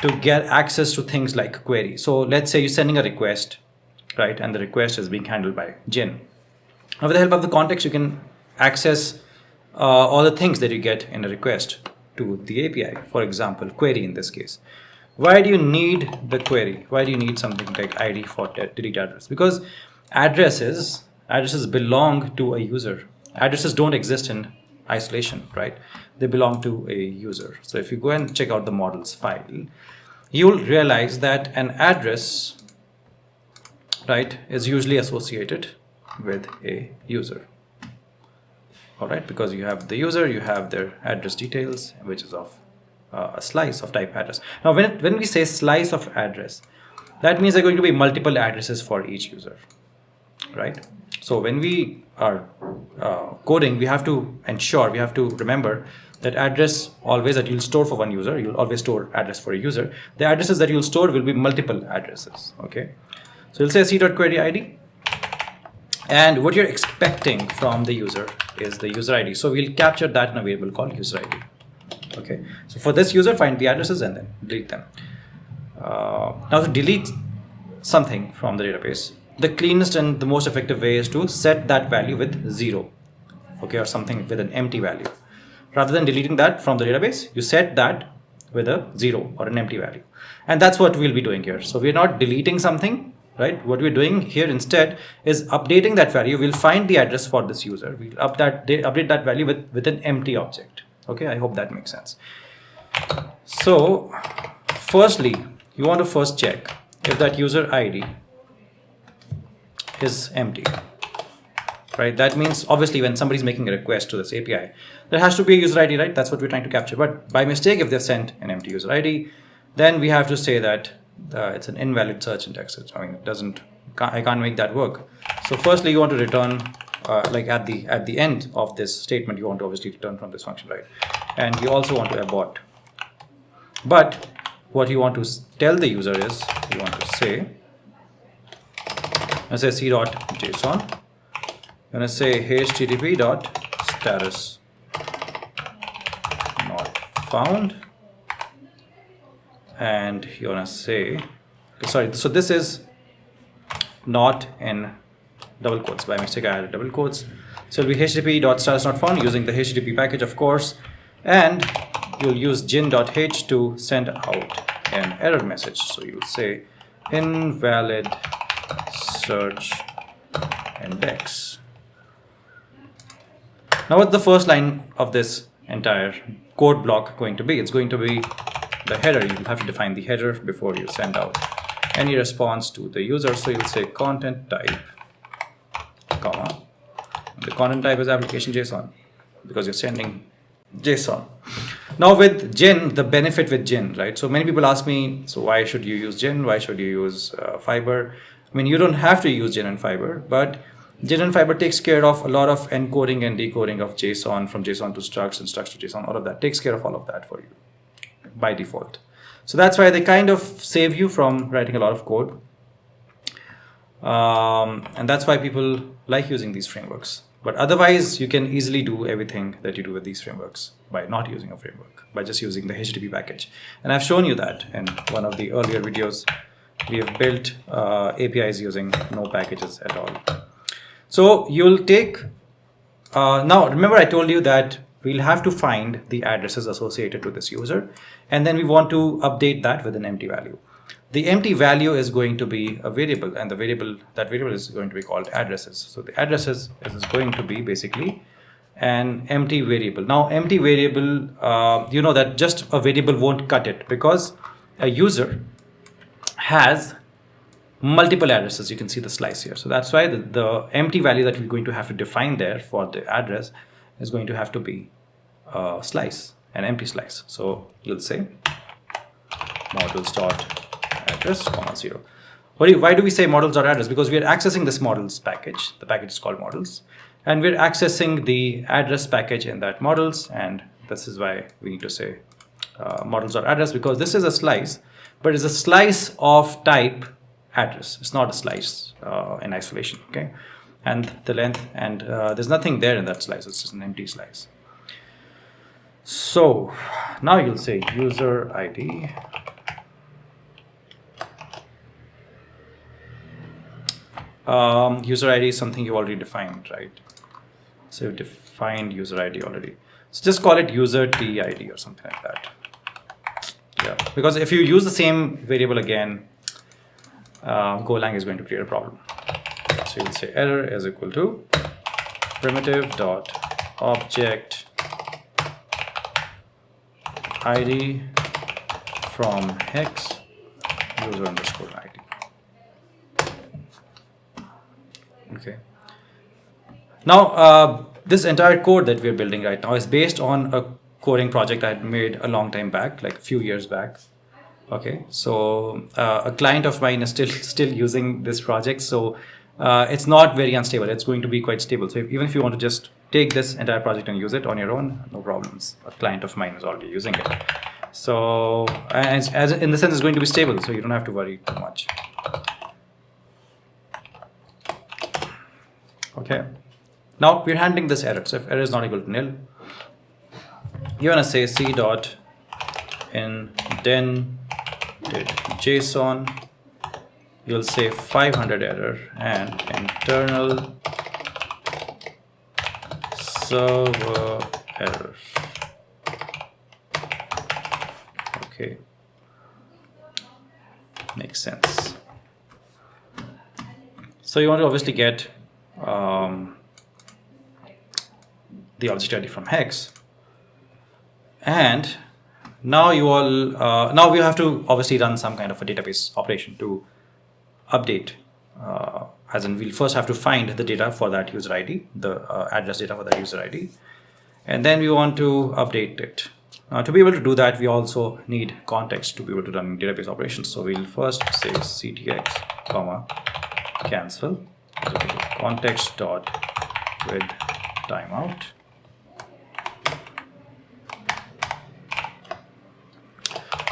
to get access to things like query. So let's say you're sending a request, right? And the request is being handled by Gin. Now with the help of the context, you can access all the things that you get in a request to the API. For example, query in this case. Why do you need the query? Why do you need something like ID for delete address? Because addresses belong to a user. Addresses don't exist in isolation, right? They belong to a user. So if you go and check out the models file, you'll realize that an address, right, is usually associated with a user. All right, because you have the user, you have their address details, which is of a slice of type address. Now, when we say slice of address, that means there are going to be multiple addresses for each user, right? So when we are coding, we have to remember that address always that you'll store for one user, you'll always store address for a user. The addresses that you'll store will be multiple addresses, okay? So you'll say c.query ID, and what you're expecting from the user is the user ID. So we'll capture that in a variable called user ID. Okay, so for this user, find the addresses and then delete them. Now to delete something from the database, the cleanest and the most effective way is to set that value with 0, okay, or something with an empty value. Rather than deleting that from the database, you set that with a 0 or an empty value. And that's what we'll be doing here. So we're not deleting something, right? What we're doing here instead is updating that value. We'll find the address for this user. We'll update that value with an empty object. Okay, I hope that makes sense. So firstly, you want to first check if that user ID is empty, right? That means obviously when somebody's making a request to this API, there has to be a user ID, right? That's what we're trying to capture. But by mistake, if they've sent an empty user ID, then we have to say that it's an invalid search index. I mean, I can't make that work. So firstly, you want to return like at the end of this statement, you want to obviously return from this function, right? And you also want to abort. But what you want to tell the user is you want to say, let's say c.json. You're going to say http.status not found, and you're going to say, sorry, so this is not in double quotes. By mistake, I added double quotes. So it'll be http.status not found using the HTTP package, of course, and you'll use gin.h to send out an error message. So you'll say invalid search index. Now, what's the first line of this entire code block going to be? It's going to be the header. You'll have to define the header before you send out any response to the user. So you'll say content type, comma. The content type is application JSON because you're sending JSON. Now with Gin, the benefit with Gin, right? So many people ask me, so why should you use Gin? Why should you use Fiber? I mean, you don't have to use Gin and Fiber, but Gin and Fiber takes care of a lot of encoding and decoding of JSON, from JSON to structs and structs to JSON. All of that takes care of all of that for you by default. So that's why they kind of save you from writing a lot of code. And that's why people like using these frameworks. But otherwise, you can easily do everything that you do with these frameworks by not using a framework, by just using the HTTP package. And I've shown you that in one of the earlier videos. We have built APIs using no packages at all. So you'll take, now remember I told you that we'll have to find the addresses associated to this user, and then we want to update that with an empty value. The empty value is going to be a variable, and that variable is going to be called addresses. So the addresses is going to be basically an empty variable. Now empty variable, you know that just a variable won't cut it, because a user has multiple addresses. You can see the slice here. So that's why the empty value that we're going to have to define there for the address is going to have to be a slice, an empty slice. So you'll say models.address, 0. Why do we say models.address? Because we are accessing this models package. The package is called models, and we're accessing the address package in that models, and this is why we need to say models.address, because this is a slice, but it's a slice of type address. It's not a slice in isolation, okay? And the length, and there's nothing there in that slice. It's just an empty slice. So now you'll say user ID user ID is something you already defined, right? So you've defined user ID already. So just call it user TID or something like that. Yeah, because if you use the same variable again, Golang is going to create a problem. So you will say error is equal to primitive dot object ID from hex user underscore ID. Okay. Now, this entire code that we're building right now is based on a coding project I had made a long time back, like a few years back. Okay, so a client of mine is still using this project, so it's not very unstable. It's going to be quite stable. So even if you want to just take this entire project and use it on your own, no problems. A client of mine is already using it. So as in the sense, it's going to be stable, so you don't have to worry too much. Okay. Now we're handling this error. So if error is not equal to nil, you want to say c dot indented JSON. You'll say 500 error and internal server error. Okay, makes sense. So you want to obviously get the object ID from hex, and now you all now we have to obviously run some kind of a database operation to update, as in we'll first have to find the data for that user ID, the address data for that user ID, and then we want to update it. To be able to do that, we also need context to be able to run database operations. So we'll first say ctx comma cancel context dot with timeout.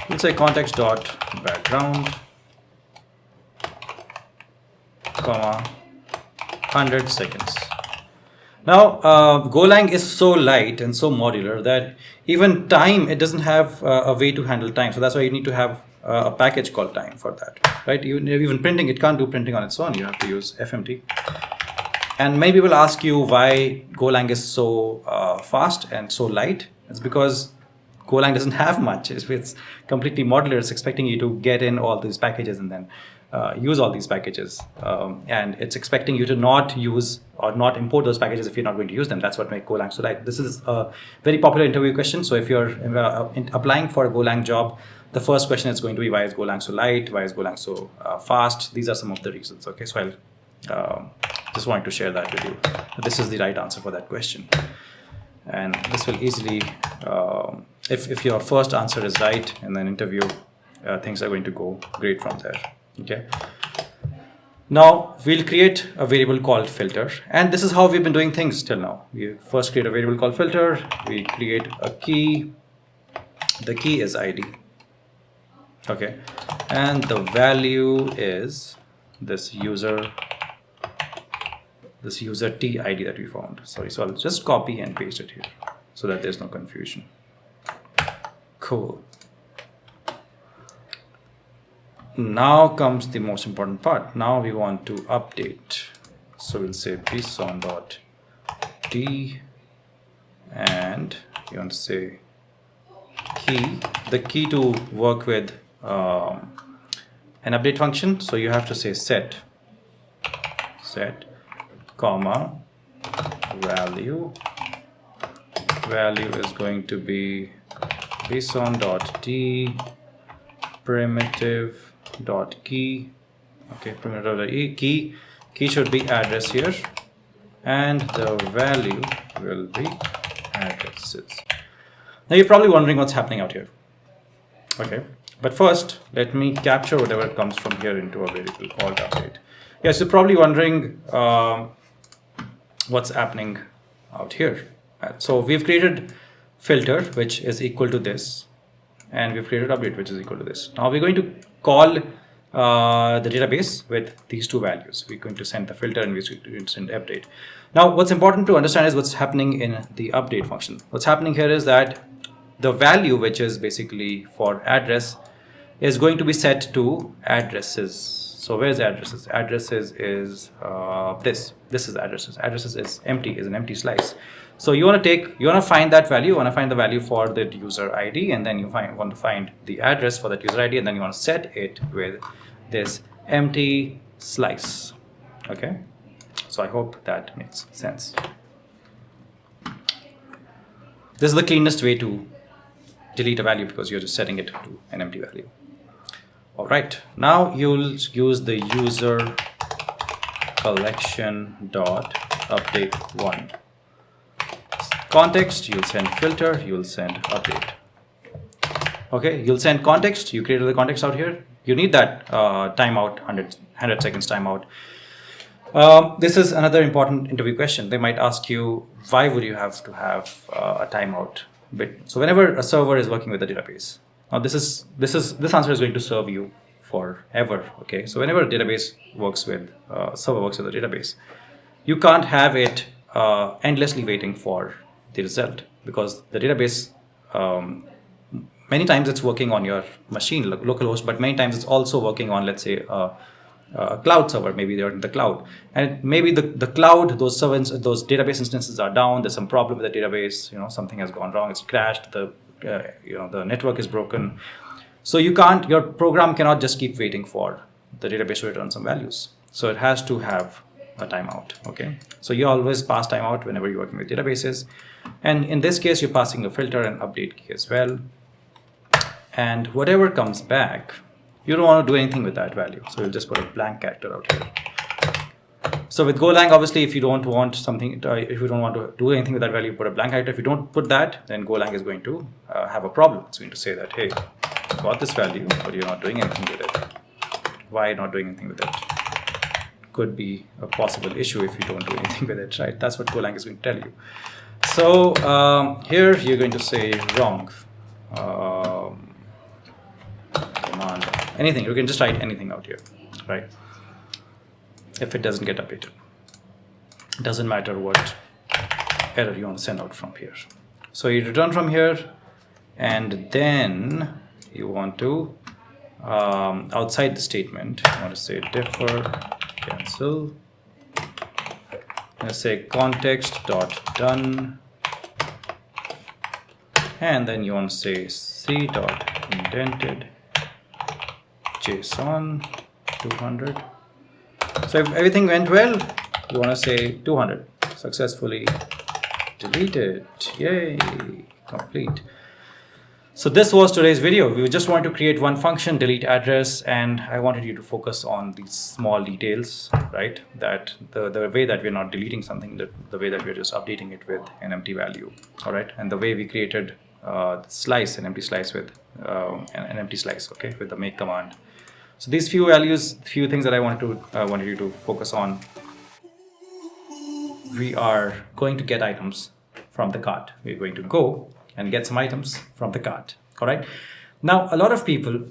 We'll say context dot background comma 100 seconds. Now Golang is so light and so modular that even time, it doesn't have a way to handle time. So that's why you need to have a package called time for that, right? Even printing, it can't do printing on its own. You have to use FMT. And many people ask you why Golang is so fast and so light. It's because Golang doesn't have much. It's completely modular. It's expecting you to get in all these packages and then use all these packages. And it's expecting you to not use or not import those packages if you're not going to use them. That's what makes Golang so light. This is a very popular interview question. So if you're applying for a Golang job, the first question is going to be, why is Golang so light? Why is Golang so fast? These are some of the reasons. Okay, so I'll just wanted to share that with you. This is the right answer for that question. And this will easily, if your first answer is right in an interview, things are going to go great from there. Okay. Now we'll create a variable called filter, and this is how we've been doing things till now. We first create a variable called filter. We create a key. The key is ID. Okay, and the value is this user T ID that we found. Sorry, so I'll just copy and paste it here so that there's no confusion. Cool. Now comes the most important part. Now we want to update. So we'll say bson.d, and you want to say key. The key to work with an update function. So you have to say set comma value is going to be bson.d primitive.key. Okay, primitive.key should be address here, and the value will be addresses. Now you're probably wondering what's happening out here. Okay, but first let me capture whatever comes from here into a variable called update. Yes, you're probably wondering what's happening out here. So we've created filter, which is equal to this, and we've created update, which is equal to this. Now we're going to call the database with these two values. We're going to send the filter and we're going to send update. Now what's important to understand is what's happening in the update function. What's happening here is that the value, which is basically for address, is going to be set to addresses. So where's addresses? Addresses is this is addresses. Addresses is empty, is an empty slice. So you want to find that value, you want to find the value for the user ID, and then you want to find the address for that user ID, and then you want to set it with this empty slice. Okay, so I hope that makes sense. This is the cleanest way to delete a value because you're just setting it to an empty value. All right, now you'll use the user collection dot update one. Context, you'll send filter, you'll send update. Okay, you'll send context, you created the context out here. You need that timeout, 100 seconds timeout. This is another important interview question. They might ask you, why would you have to have a timeout bit? So whenever a server is working with a database, now this answer is going to serve you forever. Okay, so whenever a database works with server works with a database, you can't have it endlessly waiting for the result, because the database many times it's working on your machine, localhost, but many times it's also working on, let's say, a cloud server. Maybe they're in the cloud, and maybe the cloud, those servers, those database instances are down. There's some problem with the database. Something has gone wrong. It's crashed. The network is broken. So your program cannot just keep waiting for the database to return some values. So it has to have a timeout. Okay, so you always pass timeout whenever you're working with databases, and in this case you're passing a filter and update key as well. And whatever comes back, you don't want to do anything with that value, so you'll just put a blank character out here. So with Golang, obviously, if you don't want to do anything with that value, put a blank character. If you don't put that, then Golang is going to have a problem. It's going to say that, hey, you got this value, but you're not doing anything with it. Why not doing anything with it? Could be a possible issue if you don't do anything with it, right? That's what Golang is going to tell you. So here you're going to say wrong. Command, anything. You can just write anything out here, right? If it doesn't get updated, it doesn't matter what error you want to send out from here. So you return from here, and then you want to outside the statement, you want to say defer cancel. I'm going to say context dot done, and then you want to say c dot indented JSON 200. So if everything went well, you want to say 200 successfully deleted. Yay, complete. So this was today's video. We just want to create one function, delete address, and I wanted you to focus on these small details, right? That the way that we're not deleting something, the way that we're just updating it with an empty value, all right? And the way we created slice, an empty slice with an empty slice, okay, with the make command. So these few things that I wanted you to focus on. We are going to get items from the cart. We're going to go and get some items from the cart. All right. Now, a lot of people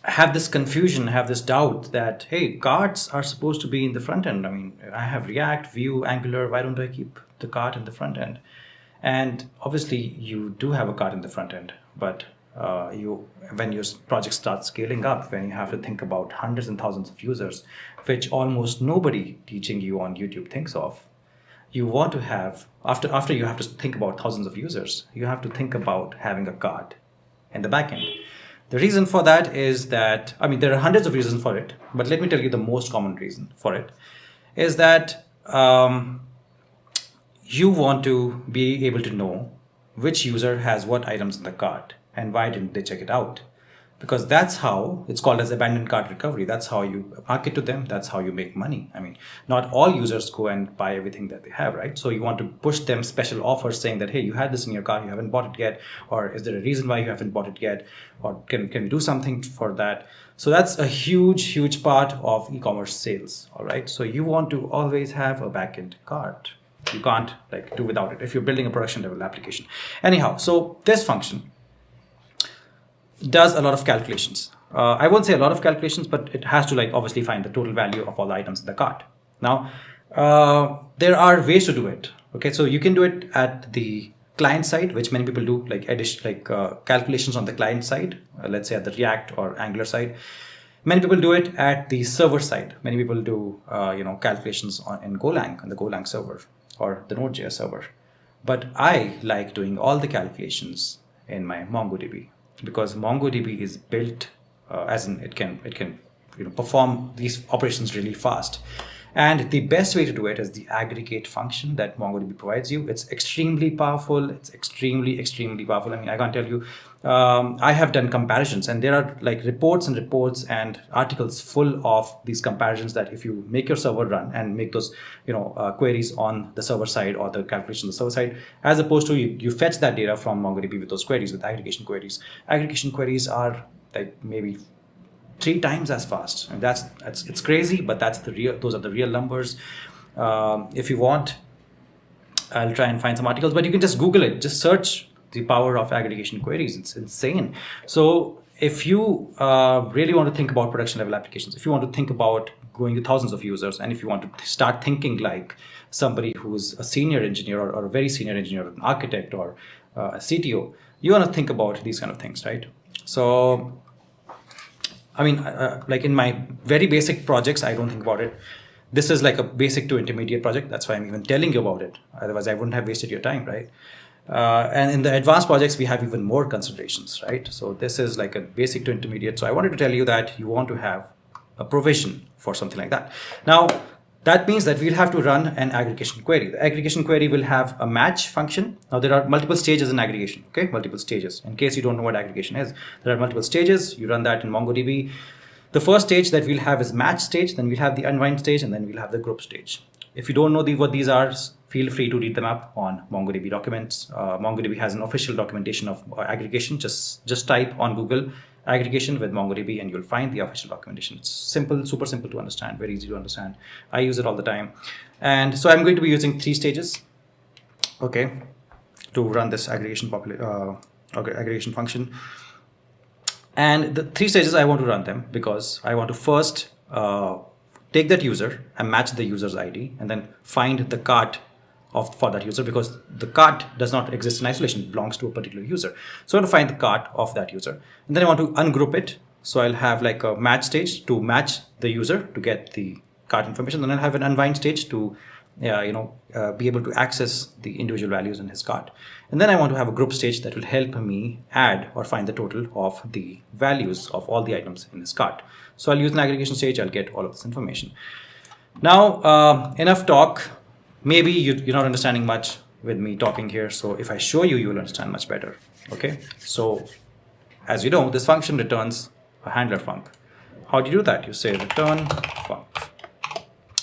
have this confusion, have this doubt that, hey, carts are supposed to be in the front end. I mean, I have React, Vue, Angular. Why don't I keep the cart in the front end? And obviously, you do have a cart in the front end, but when your project starts scaling up, when you have to think about hundreds and thousands of users, which almost nobody teaching you on YouTube thinks of, you want to have, after you have to think about thousands of users, you have to think about having a cart in the backend. The reason for that is that, I mean, there are hundreds of reasons for it, but let me tell you the most common reason for it is that you want to be able to know which user has what items in the cart and why didn't they check it out. Because that's how it's called as abandoned cart recovery. That's how you market to them. That's how you make money. I mean, not all users go and buy everything that they have, right? So you want to push them special offers saying that, hey, you had this in your cart, you haven't bought it yet, or is there a reason why you haven't bought it yet, or can we do something for that? So that's a huge part of e-commerce sales, all right? So you want to always have a backend cart. You can't do without it if you're building a production level application. Anyhow, so this function does a lot of calculations. I won't say a lot of calculations, but it has to obviously find the total value of all the items in the cart. Now, there are ways to do it. Okay, so you can do it at the client side, which many people do, calculations on the client side. Let's say at the React or Angular side. Many people do it at the server side. Many people do calculations in Golang, on the Golang server or the Node.js server. But I like doing all the calculations in my MongoDB, because MongoDB is built as in it can perform these operations really fast. And the best way to do it is the aggregate function that MongoDB provides you. It's extremely powerful. It's extremely, extremely powerful. I mean, I can't tell you. I have done comparisons, and there are like reports and articles full of these comparisons that if you make your server run and make those queries on the server side or the calculations on the server side, as opposed to you fetch that data from MongoDB with those queries, with aggregation queries. Aggregation queries are like maybe 3 times as fast, and it's crazy, but those are the real numbers. If you want, I'll try and find some articles, but you can just Google it, just search the power of aggregation queries. It's insane. So if you really want to think about production level applications, if you want to think about going to thousands of users, and if you want to start thinking like somebody who's a senior engineer or a very senior engineer, an architect or a CTO, you want to think about these kind of things, right? So I mean, like in my very basic projects, I don't think about it. This is like a basic to intermediate project. That's why I'm even telling you about it. Otherwise, I wouldn't have wasted your time, right? And in the advanced projects, we have even more considerations, right? So this is like a basic to intermediate. So I wanted to tell you that you want to have a provision for something like that. Now, that means that we'll have to run an aggregation query. The aggregation query will have a match function. Now, there are multiple stages in aggregation, okay? Multiple stages. In case you don't know what aggregation is, there are multiple stages. You run that in MongoDB. The first stage that we'll have is match stage, then we'll have the unwind stage, and then we'll have the group stage. If you don't know what these are, feel free to read them up on MongoDB documents. MongoDB has an official documentation of aggregation. Just type on Google aggregation with MongoDB and you'll find the official documentation. It's simple, super simple to understand, very easy to understand. I use it all the time. And so I'm going to be using 3 stages, okay, to run this aggregation aggregation function. And the 3 stages, I want to run them because I want to first take that user and match the user's ID, and then find the cart for that user, because the cart does not exist in isolation, it belongs to a particular user. So I want to find the cart of that user, and then I want to ungroup it. So I'll have like a match stage to match the user to get the cart information. Then I'll have an unwind stage to be able to access the individual values in his cart. And then I want to have a group stage that will help me add or find the total of the values of all the items in his cart. So I'll use an aggregation stage, I'll get all of this information. Now, enough talk. Maybe you're not understanding much with me talking here. So if I show you, you will understand much better. Okay. So as you know, this function returns a handler func. How do you do that? You say return func.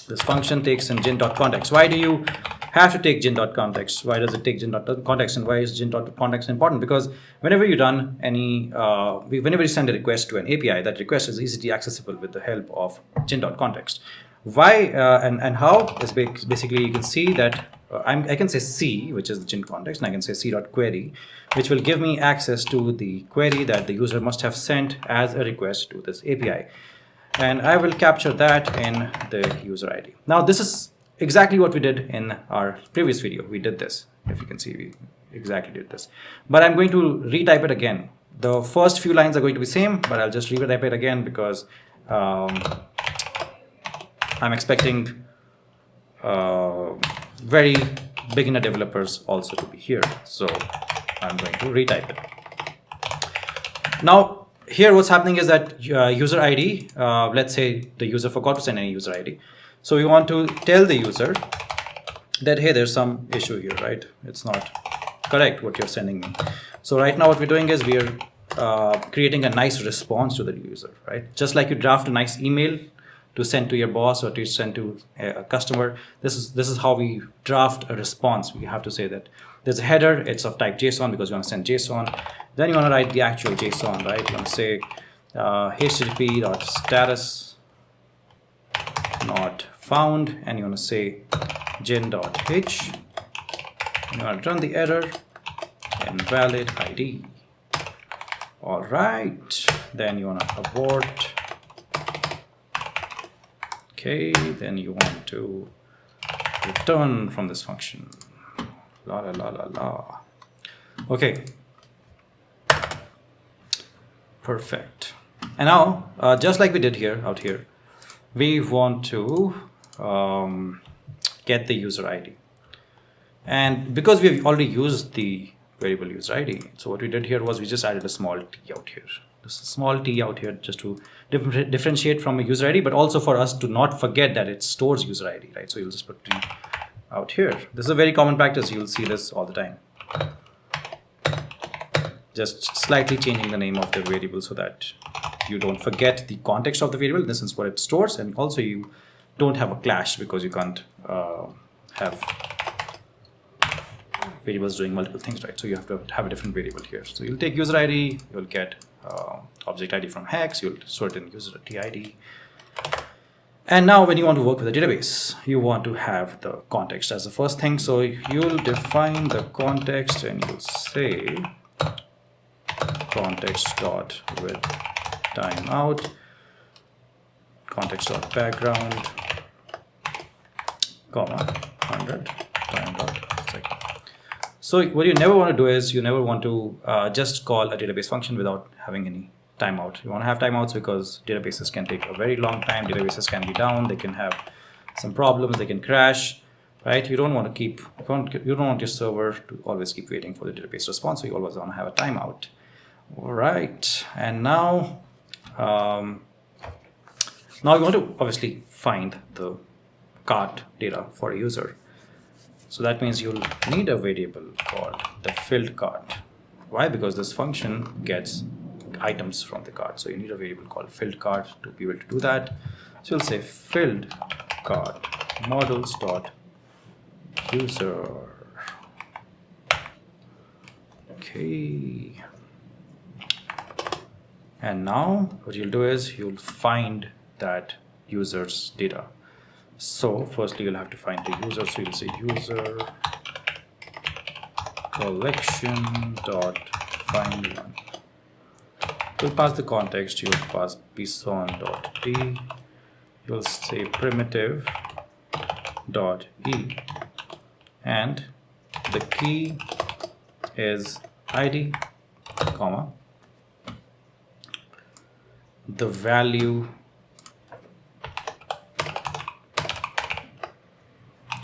This function takes in gin.context. Why do you have to take gin.context? Why does it take gin.context, and why is gin.context important? Because whenever you run whenever you send a request to an API, that request is easily accessible with the help of gin.context. Why and how is basically, you can see that I can say C, which is the gin context, and I can say c.query, which will give me access to the query that the user must have sent as a request to this API. And I will capture that in the user ID. Now, this is exactly what we did in our previous video. We did this. If you can see, we exactly did this. But I'm going to retype it again. The first few lines are going to be same, but I'll just retype it again because I'm expecting very beginner developers also to be here. So I'm going to retype it. Now, here what's happening is that user ID, let's say the user forgot to send any user ID. So we want to tell the user that, hey, there's some issue here, right? It's not correct what you're sending me. So right now what we're doing is we're creating a nice response to the user, right? Just like you draft a nice email to send to your boss or to send to a customer, this is how we draft a response. We have to say that there's a header, it's of type JSON because you want to send JSON. Then you want to write the actual JSON, right? You want to say http.status not found, and you want to say gin.h. You want to return the error, invalid ID. All right, then you want to abort. Okay, then you want to return from this function. La la la la la. Okay. Perfect. And now, just like we did out here, we want to get the user ID. And because we've already used the variable user ID, so what we did here was we just added a small t out here. This small t out here just to differentiate from a user ID, but also for us to not forget that it stores user ID, right? So you'll just put t out here. This is a very common practice. You'll see this all the time. Just slightly changing the name of the variable so that you don't forget the context of the variable, in this sense what it stores, and also you don't have a clash because you can't have variables doing multiple things, right? So you have to have a different variable here. So you'll take user ID, you'll get object ID from hex, you'll store it in user TID. And now when you want to work with a database, you want to have the context as the first thing. So you'll define the context and you'll say context dot with timeout, context dot background, comma 100 time dot second. So what you never want to do is you never want to just call a database function without having any timeout. You want to have timeouts because databases can take a very long time. Databases can be down. They can have some problems. They can crash, right? You don't want to keep, you don't want your server to always keep waiting for the database response. So you always want to have a timeout. All right. And now, now you want to obviously find the cart data for a user. So that means you'll need a variable called the filled cart. Why? Because this function gets items from the cart. So you need a variable called filled cart to be able to do that. So you'll say filled cart models dot user. Okay. And now what you'll do is you'll find that user's data. So firstly you'll have to find the user. So you'll say user collection dot find one. You'll pass the context. You'll pass bson dot d. You'll say primitive dot e, and the key is id, comma, the value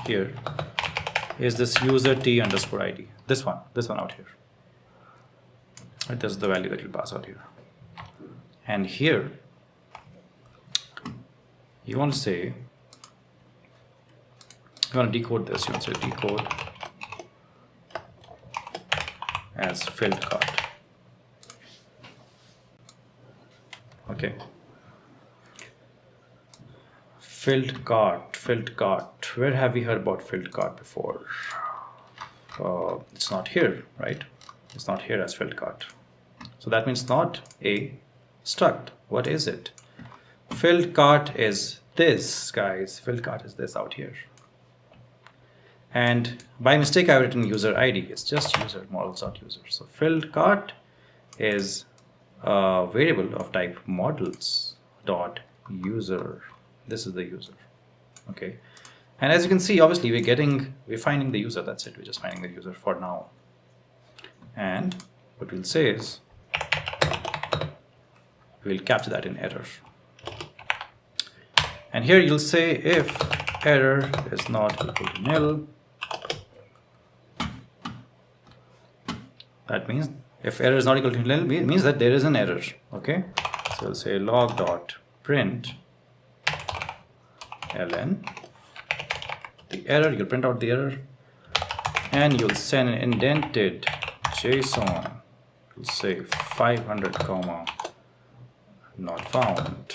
here is this user t underscore id, this one out here, right? This is the value that you'll pass out here. And here you want to say, you want to decode this. You want to say decode as filled cart. Okay. Filled cart. Where have we heard about filled cart before? It's not here, right? It's not here as filled cart. So that means not a struct. What is it? Filled cart is this, guys. Filled cart is this out here. And by mistake, I've written user ID. It's just user, models.user. So filled cart is a variable of type models.user. This is the user. Okay. And as you can see, obviously we're finding the user. That's it. We're just finding the user for now. And what we'll say is we'll capture that in error. And here you'll say if error is not equal to nil. That means if error is not equal to nil, means that there is an error. Okay. So we'll say log.print ln the error. You'll print out the error and you'll send an indented JSON. You'll say 500 comma not found,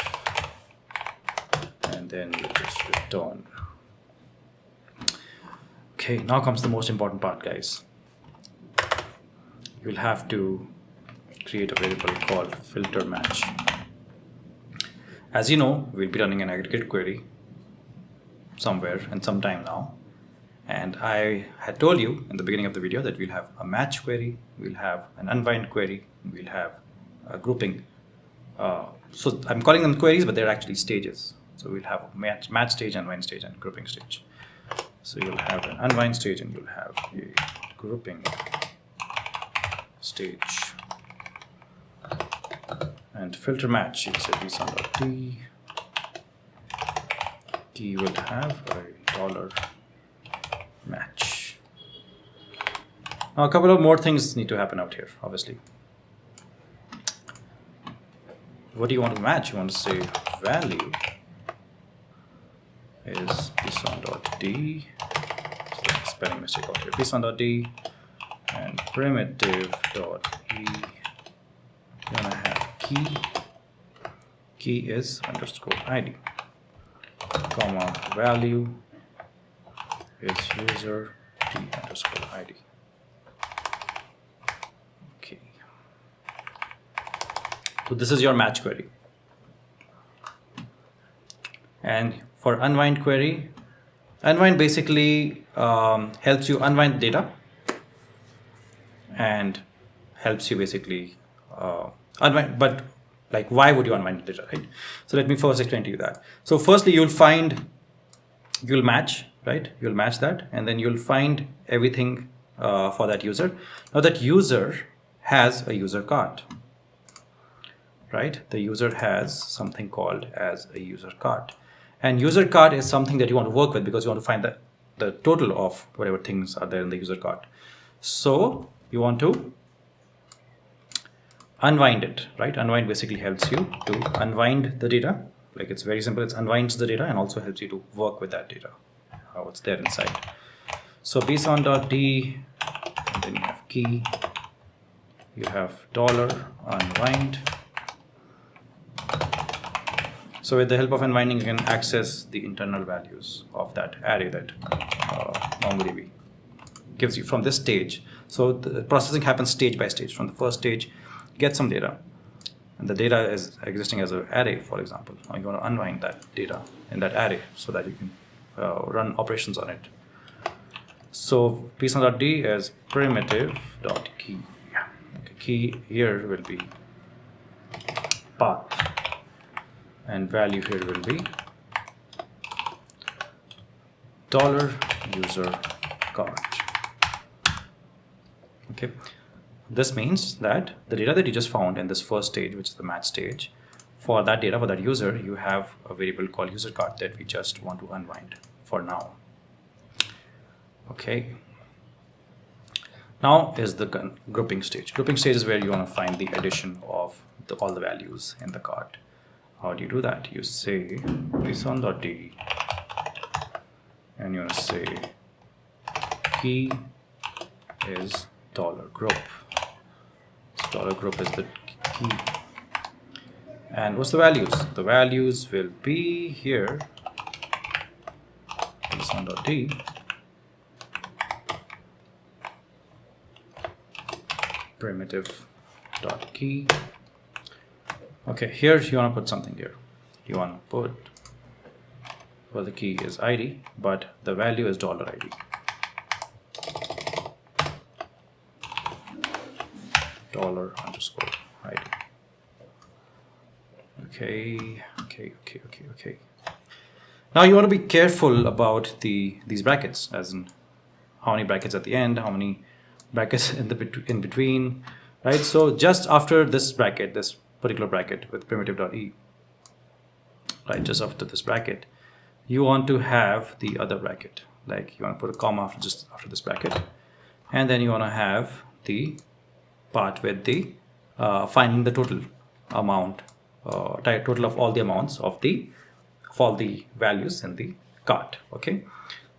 and then you just return. Okay, now comes the most important part, guys. You'll have to create a variable called filter match. As you know, we'll be running an aggregate query somewhere and sometime now. And I had told you in the beginning of the video that we'll have a match query, we'll have an unwind query, we'll have a grouping. So I'm calling them queries, but they're actually stages. So we'll have a match stage, unwind stage, and grouping stage. So you'll have an unwind stage and you'll have a grouping stage. And filter match, you'll say bson.t. T will have a $match. Now a couple of more things need to happen out here, obviously. What do you want to match? You want to say value is pson.d, spelling mistake out here, pson.d, and primitive.e. You want to have key is underscore id, comma value is user t underscore id. Okay. So this is your match query. And for unwind query, unwind basically helps you unwind data and helps you basically unwind, but like why would you unwind the data, right? So let me first explain to you that. So firstly, you'll match, right? You'll match that, and then you'll find everything for that user. Now that user has a user card, right? The user has something called as a user card. And user card is something that you want to work with because you want to find the total of whatever things are there in the user card. So you want to unwind it, right? Unwind basically helps you to unwind the data. Like it's very simple. It unwinds the data and also helps you to work with that data, what's there inside. So pson.d, and then you have key, you have $unwind. So with the help of unwinding, you can access the internal values of that array that MongoDB gives you from this stage. So the processing happens stage by stage. From the first stage, get some data, and the data is existing as an array, for example. Now you want to unwind that data in that array so that you can run operations on it. So pson.d is primitive.key. Okay, key here will be path, and value here will be $user card. Okay. This means that the data that you just found in this first stage, which is the match stage, for that data, for that user, you have a variable called user card that we just want to unwind for now. Okay. Now is the grouping stage. Grouping stage is where you want to find the addition of all the values in the card. How do you do that? You say pson.d, and you want to say key is $group. $group is the key. And what's the values? The values will be here, pson.d, primitive.key. Okay, here you want to put something here. You want to put, well, the key is ID, but the value is $ID. $_ID. Okay. Now you want to be careful about these brackets, as in how many brackets at the end, how many brackets in between, right? So just after this bracket, this particular bracket with primitive.e, right, just after this bracket, you want to have the other bracket. Like you want to put a comma just after this bracket, and then you want to have the part with the finding the total amount, total of all the amounts of all the values in the cart. Okay,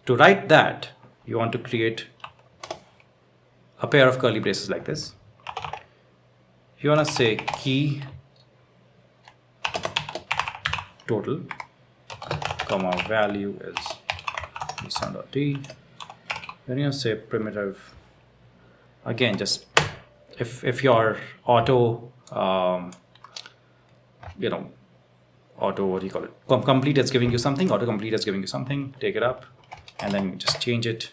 to write that, you want to create a pair of curly braces like this. You want to say key total, comma value is pson.d. Then you say primitive. Again, just if your auto what do you call it, complete is giving you something, autocomplete is giving you something, take it up and then just change it.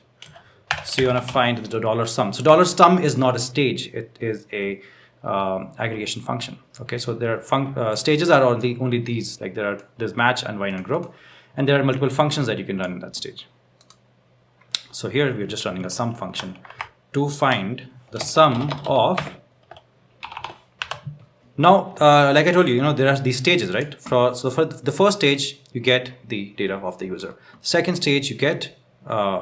So you want to find the $sum. So $sum is not a stage, it is a aggregation function. Okay, so there are stages are only these, like there's match, unwind, and group, and there are multiple functions that you can run in that stage. So here we're just running a sum function to find the sum of. Now, like I told you, there are these stages, right? So for the first stage, you get the data of the user. Second stage, you get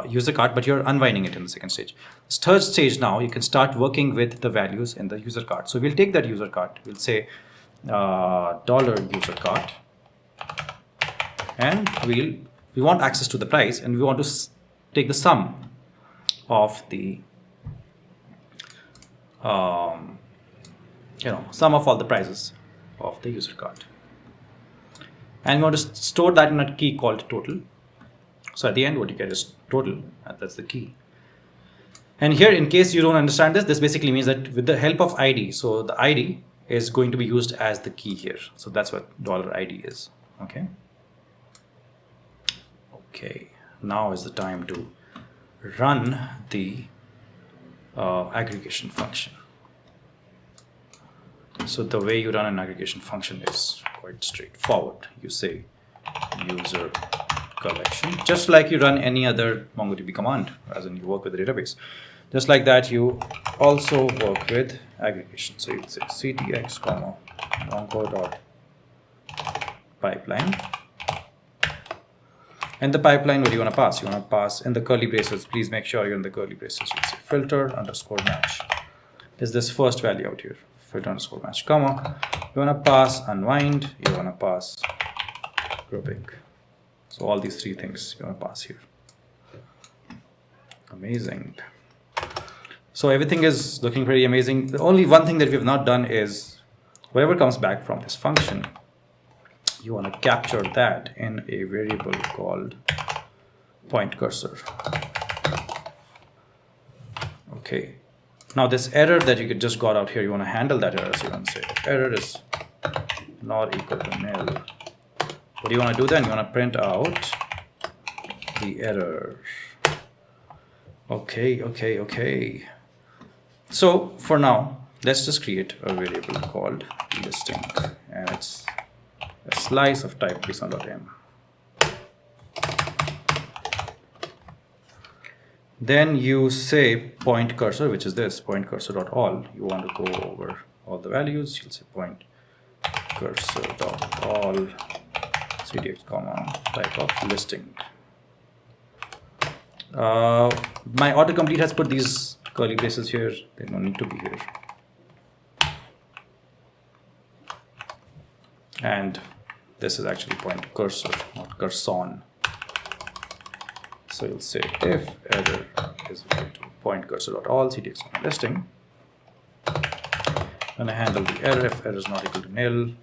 user card, but you're unwinding it in the second stage. This third stage now, you can start working with the values in the user card. So we'll take that user card. We'll say $user card, and we want access to the price, and we want to take the sum of the sum of all the prices of the user card, and we want to store that in a key called total. So at the end, what you get is total, and that's the key. And here, in case you don't understand this basically means that with the help of ID, so the ID is going to be used as the key here. So that's what $ID is. Okay. Okay. Now is the time to run the aggregation function. So the way you run an aggregation function is quite straightforward. You say user collection, just like you run any other MongoDB command, as in you work with the database. Just like that, you also work with aggregation. So you say ctx, mongo.pipeline. And the pipeline, what do you want to pass? You want to pass in the curly braces. Please make sure you're in the curly braces. You say filter underscore match. Is this first value out here? Filter underscore match, comma. You want to pass unwind. You want to pass grouping. So all these three things you want to pass here. Amazing. So everything is looking pretty amazing. The only one thing that we have not done is whatever comes back from this function, you want to capture that in a variable called point cursor. Okay. Now this error that you just got out here, you want to handle that error. So you want to say error is not equal to nil. What do you want to do then? You want to print out the error. Okay. So for now, let's just create a variable called listing, and it's a slice of type JSON.m. Then you say point cursor, which is this point cursor.all. You want to go over all the values. You'll say point cursor.all ctx, type of listing. My autocomplete has put these curly braces here. They don't need to be here. And this is actually point cursor, not curson. So you'll say if error is equal to point cursor.all ctx listing. When I handle the error, if error is not equal to nil,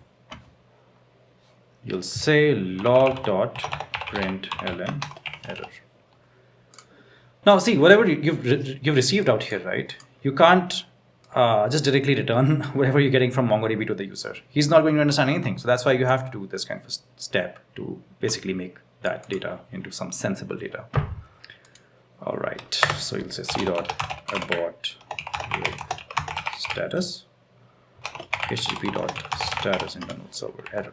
you'll say log.println error. Now see, whatever you've received out here, right? You can't just directly return whatever you're getting from MongoDB to the user. He's not going to understand anything. So that's why you have to do this kind of a step to basically make that data into some sensible data. All right. So you'll say c.abort status, http.status internal server error.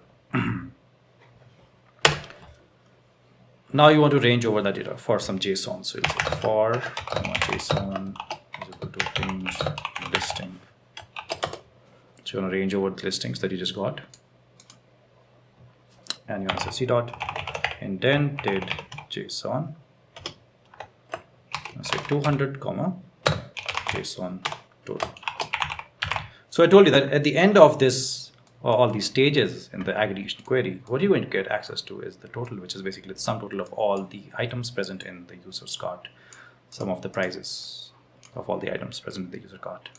Now you want to range over that data for some JSON. So you'll say for JSON is equal to range listing. So you want to range over the listings that you just got. And you want to say c.indented JSON. Say 200, JSON total. So I told you that at the end of this, all these stages in the aggregation query, what you're going to get access to is the total, which is basically the sum total of all the items present in the user's cart, sum of the prices of all the items present in the user cart.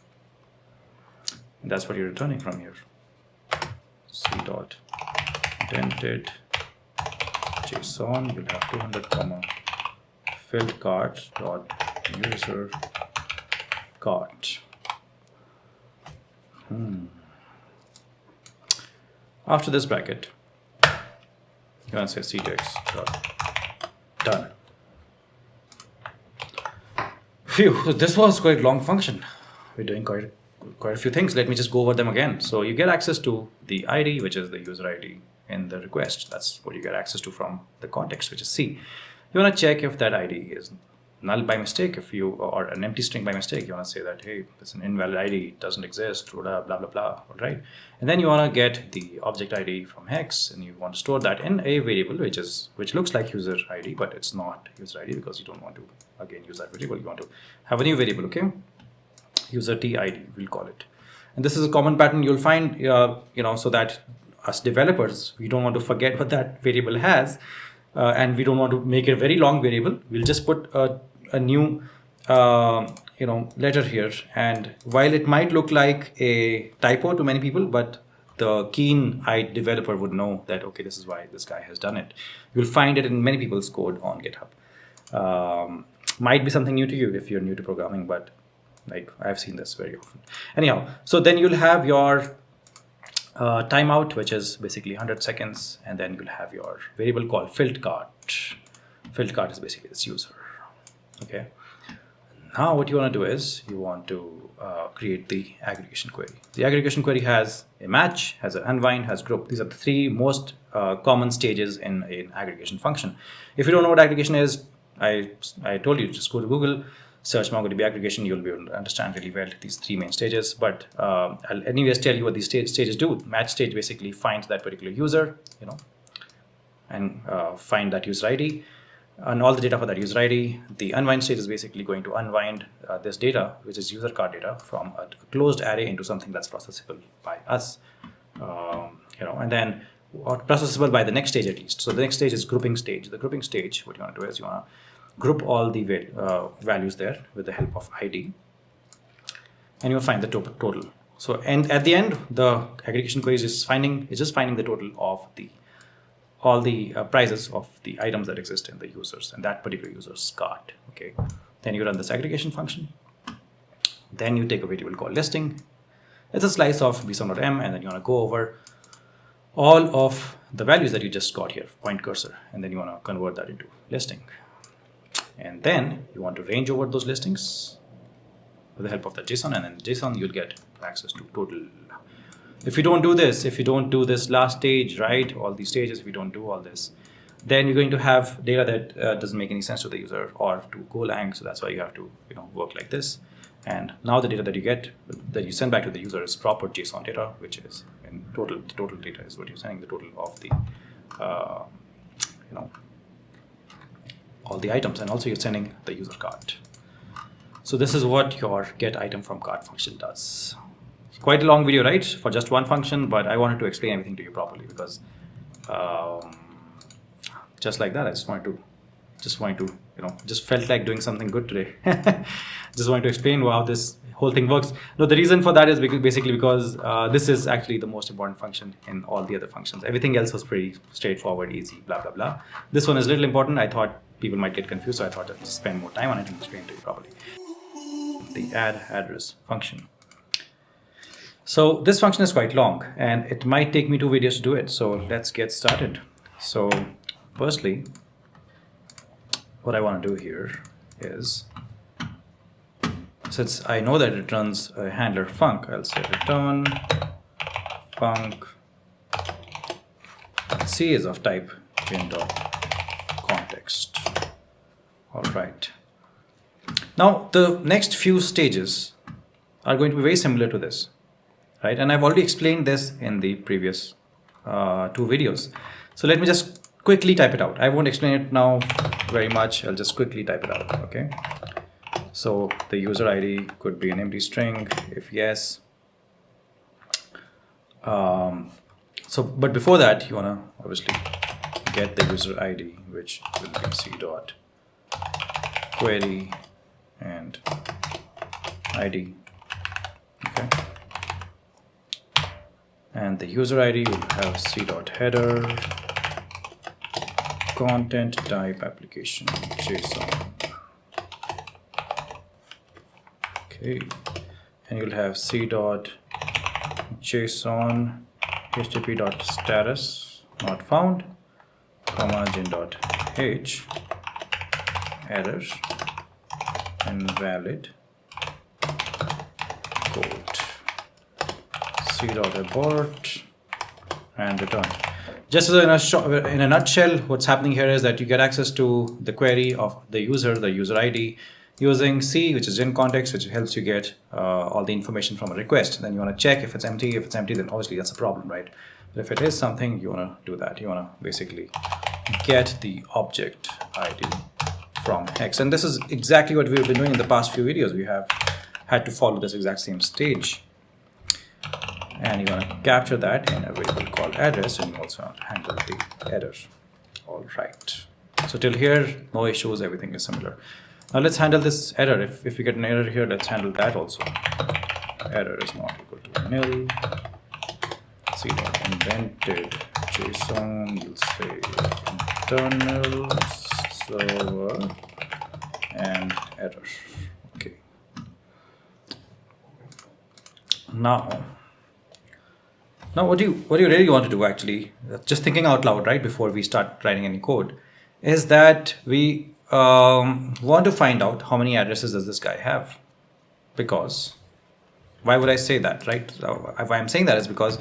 And that's what you're returning from here. c.indented JSON, you'll have 200, filled cart dot user cart. After this bracket, you want to say ctx dot done. Phew, this was quite a long function. We're doing quite a few things. Let me just go over them again. So you get access to the ID, which is the user ID in the request. That's what you get access to from the context, which is C. You want to check if that ID is null by mistake, or an empty string by mistake, you want to say that, hey, it's an invalid ID, it doesn't exist, blah, blah, blah, blah, all right? And then you want to get the object ID from hex, and you want to store that in a variable, which looks like user ID, but it's not user ID because you don't want to, again, use that variable. You want to have a new variable, okay? User TID, we'll call it. And this is a common pattern you'll find, so that us developers, we don't want to forget what that variable has, and we don't want to make it a very long variable. We'll just put a new letter here, and while it might look like a typo to many people, but the keen-eyed developer would know that, okay, this is why this guy has done it. You'll find it in many people's code on GitHub. Might be something new to you if you're new to programming, but like I've seen this very often. Anyhow, so then you'll have your timeout, which is basically 100 seconds, and then you'll have your variable called filled_cart. Filled_cart is basically this user. Okay. Now what you want to do is you want to create the aggregation query. The aggregation query has a match, has an unwind, has group. These are the three most common stages in an aggregation function. If you don't know what aggregation is, I told you, just go to Google, search MongoDB aggregation, you'll be able to understand really well these three main stages. But I'll anyways tell you what these stages do. Match stage basically finds that particular user, and find that user ID and all the data for that user ID. The unwind stage is basically going to unwind this data, which is user card data, from a closed array into something that's processable by us, and then processable by the next stage at least. So the next stage is grouping stage. The grouping stage, what you want to do is you want to group all the values there with the help of ID, and you'll find the total. So, and at the end, the aggregation query is just finding the total of all the prices of the items that exist in the users and that particular user's cart. Okay. Then you run this aggregation function. Then you take a variable called listing. It's a slice of bsum.m, and then you want to go over all of the values that you just got here, point cursor, and then you want to convert that into listing. And then you want to range over those listings with the help of that JSON, and then JSON you'll get access to total. If you don't do this last stage, right, all these stages, if you don't do all this, then you're going to have data that doesn't make any sense to the user or to Golang. So that's why you have to work like this. And now the data that you get, that you send back to the user, is proper JSON data, which is in total. The total data is what you're sending, the total of the all the items, and also you're sending the user card. So this is what your get item from cart function does. It's quite a long video, right, for just one function, but I wanted to explain everything to you properly because just like that, I just felt like doing something good today. Just wanted to explain how this whole thing works. No, the reason for that is basically because this is actually the most important function in all the other functions. Everything else was pretty straightforward, easy, blah, blah, blah. This one is a little important. I thought people might get confused, so I thought I'd spend more time on it and explain it to you properly. The add address function. So this function is quite long, and it might take me 2 videos to do it. So let's get started. So firstly, what I want to do here is, since I know that it runs a handler func, I'll say return func. C is of type bin.context. All right. Now the next few stages are going to be very similar to this, right? And I've already explained this in the previous 2 videos. So let me just quickly type it out. I won't explain it now very much. I'll just quickly type it out. Okay. So the user ID could be an empty string if yes. But before that, you want to obviously get the user ID, which will be c.query and ID. Okay. And the user ID will have c.header content type application JSON. Okay, and you'll have c.json http.status not found, comma gen.h error invalid code, c.abort and return. just as in a nutshell, what's happening here is that you get access to the query of the user ID, using C, which is in context, which helps you get all the information from a request. Then you want to check if it's empty. If it's empty, then obviously that's a problem, right? But if it is something, you want to do that. You want to basically get the object ID from X. And this is exactly what we've been doing in the past few videos. We have had to follow this exact same stage. And you want to capture that in a variable called address, and you also want to handle the error. All right. So till here, no issues, everything is similar. Now let's handle this error. If we get an error here, let's handle that also. Error is not equal to nil. C dot indented JSON, you'll say internal server and error. Okay. Now what you really want to do, actually, just thinking out loud, right, before we start writing any code, is that we want to find out how many addresses does this guy have. Because why would I say that, right? Why I'm saying that is because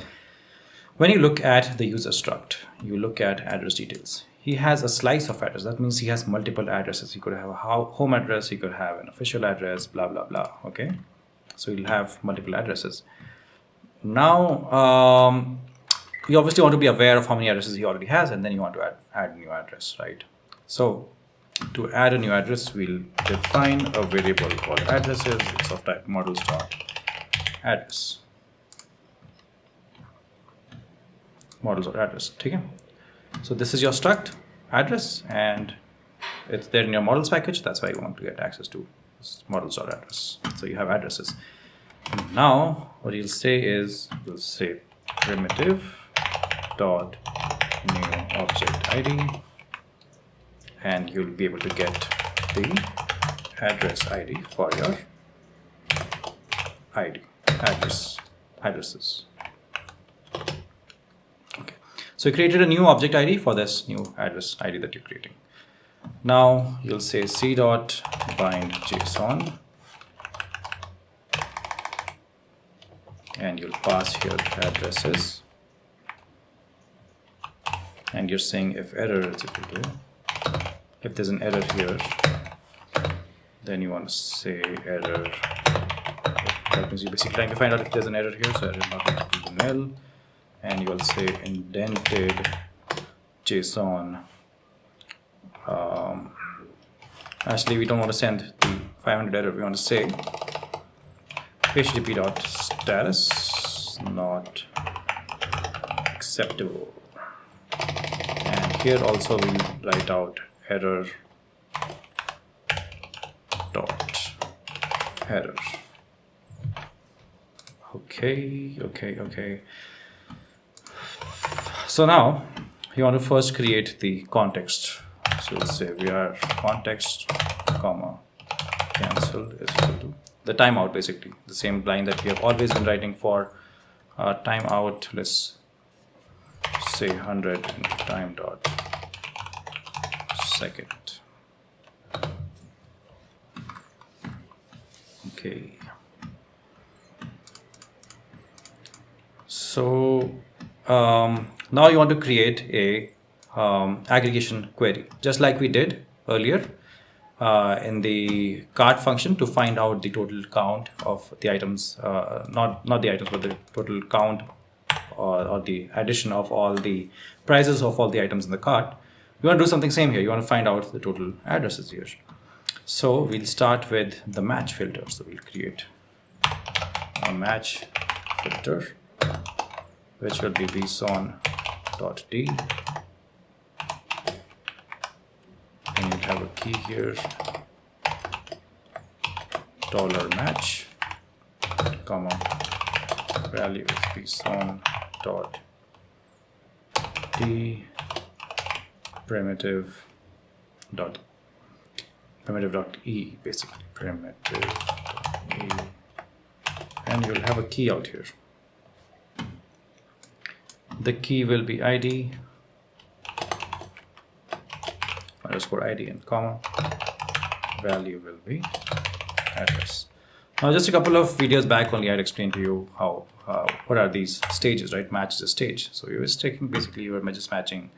when you look at the user struct, you look at address details. He has a slice of address. That means he has multiple addresses. He could have a home address. He could have an official address, blah, blah, blah. Okay. So he'll have multiple addresses. Now, you obviously want to be aware of how many addresses he already has, and then you want to add a new address, right? So to add a new address, we'll define a variable called addresses. It's of type models.address. Models.address. Okay. So this is your struct address, and it's there in your models package. That's why you want to get access to models.address. So you have addresses. Now what you'll say is, you'll say primitive dot new object ID, and you'll be able to get the address ID for your addresses. Okay, so you created a new object ID for this new address ID that you're creating. Now you'll say c dot bind JSON, and you'll pass here addresses, and you're saying if error is equal to, if there's an error here, then you want to say error. That means you're basically trying to find out if there's an error here, so error not equal to nil, and you will say indented JSON. Actually, we don't want to send the 500 error. We want to say http.status not acceptable, and here also we write out error dot error. Okay. So now you want to first create the context. So we'll say we are context comma cancel is equal to the timeout, basically the same line that we have always been writing for timeout. Let's say 100 time dot second. Okay. So now you want to create a aggregation query, just like we did earlier in the cart function, to find out the total count of the items, not the items, but the total count or the addition of all the prices of all the items in the cart. You want to do something same here. You want to find out the total addresses here. So we'll start with the match filter. So we'll create a match filter, which will be bson.d, and you'll have a key here, $match, comma, value is bson.d, primitive.e, basically primitive.e, and you'll have a key out here. The key will be ID underscore ID and comma, value will be address. Now, just a couple of videos back only, I had explained to you how what are these stages, right? Match the stage. So you're just taking, basically you're just matching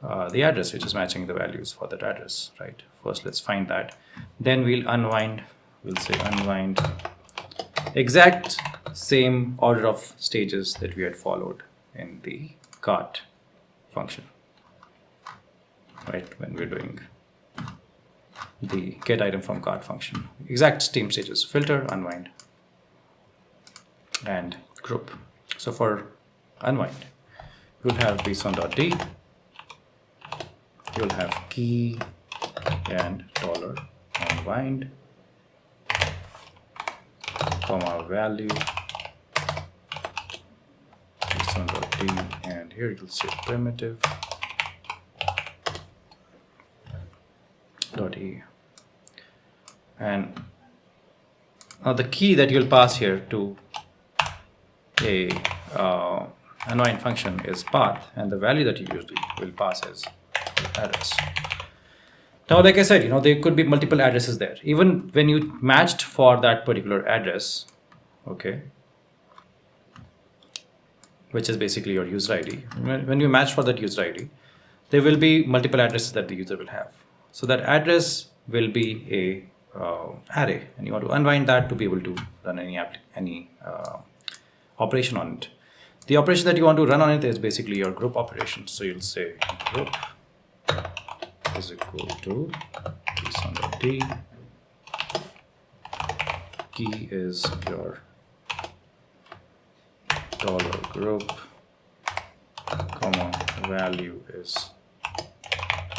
the address, which is matching the values for that address, right? First, let's find that. Then we'll unwind, we'll say unwind exact same order of stages that we had followed in the cart function, right? When we're doing the get item from cart function, exact same stages: filter, unwind, and group. So for unwind, you'll have bson.d, you'll have key and dollar unwind, comma value, bson.d, and here you'll say primitive dot e. And now the key that you'll pass here to a unwind function is path, and the value that you usually will pass is address. Now, like I said, there could be multiple addresses there. Even when you matched for that particular address, okay, which is basically your user ID. When you match for that user ID, there will be multiple addresses that the user will have. So that address will be a array, and you want to unwind that to be able to run any operation on it. The operation that you want to run on it is basically your group operation. So you'll say group is equal to bson.d, key is your dollar group, comma value is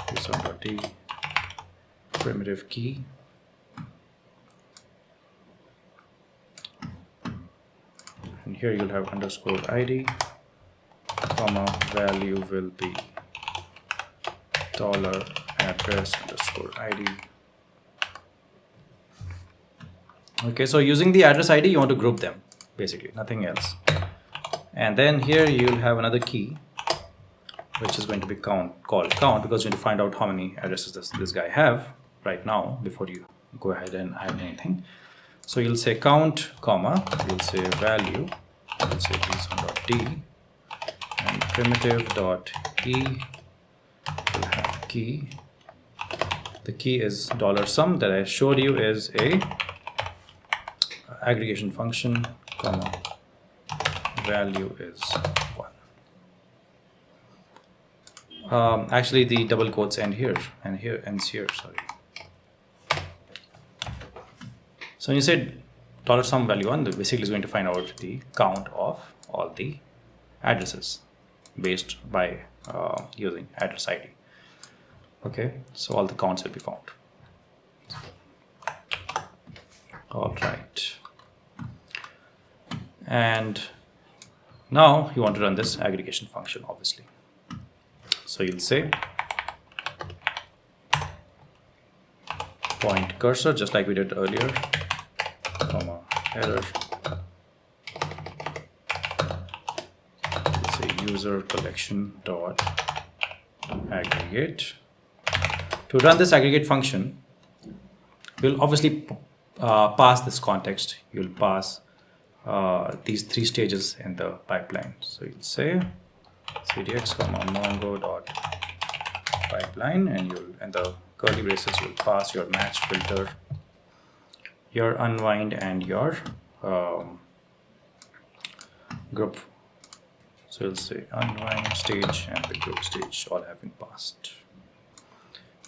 bson.d, primitive key, and here you'll have underscore ID, comma value will be dollar address underscore ID. Okay, so using the address ID, you want to group them, basically, nothing else. And then here you'll have another key, which is going to be called count, because you need to find out how many addresses this guy have right now before you go ahead and add anything. So you'll say count, comma, you'll say value, you'll say bson.d, and primitive.e will have key. The key is $sum that I showed you is a aggregation function, comma value is 1. Actually, the double quotes end here, and here ends here. Sorry. So when you said $sum value 1, basically is going to find out the count of all the addresses based by using address ID. Okay, so all the counts will be found. All right. And now you want to run this aggregation function, obviously. So you'll say point cursor, just like we did earlier, comma error. You'll say user collection dot aggregate. To run this aggregate function, we'll obviously pass this context. You'll pass these 3 stages in the pipeline. So you'll say cdx mongo dot pipeline, and the curly braces will pass your match filter, your unwind, and your group. So you'll say unwind stage and the group stage all have been passed.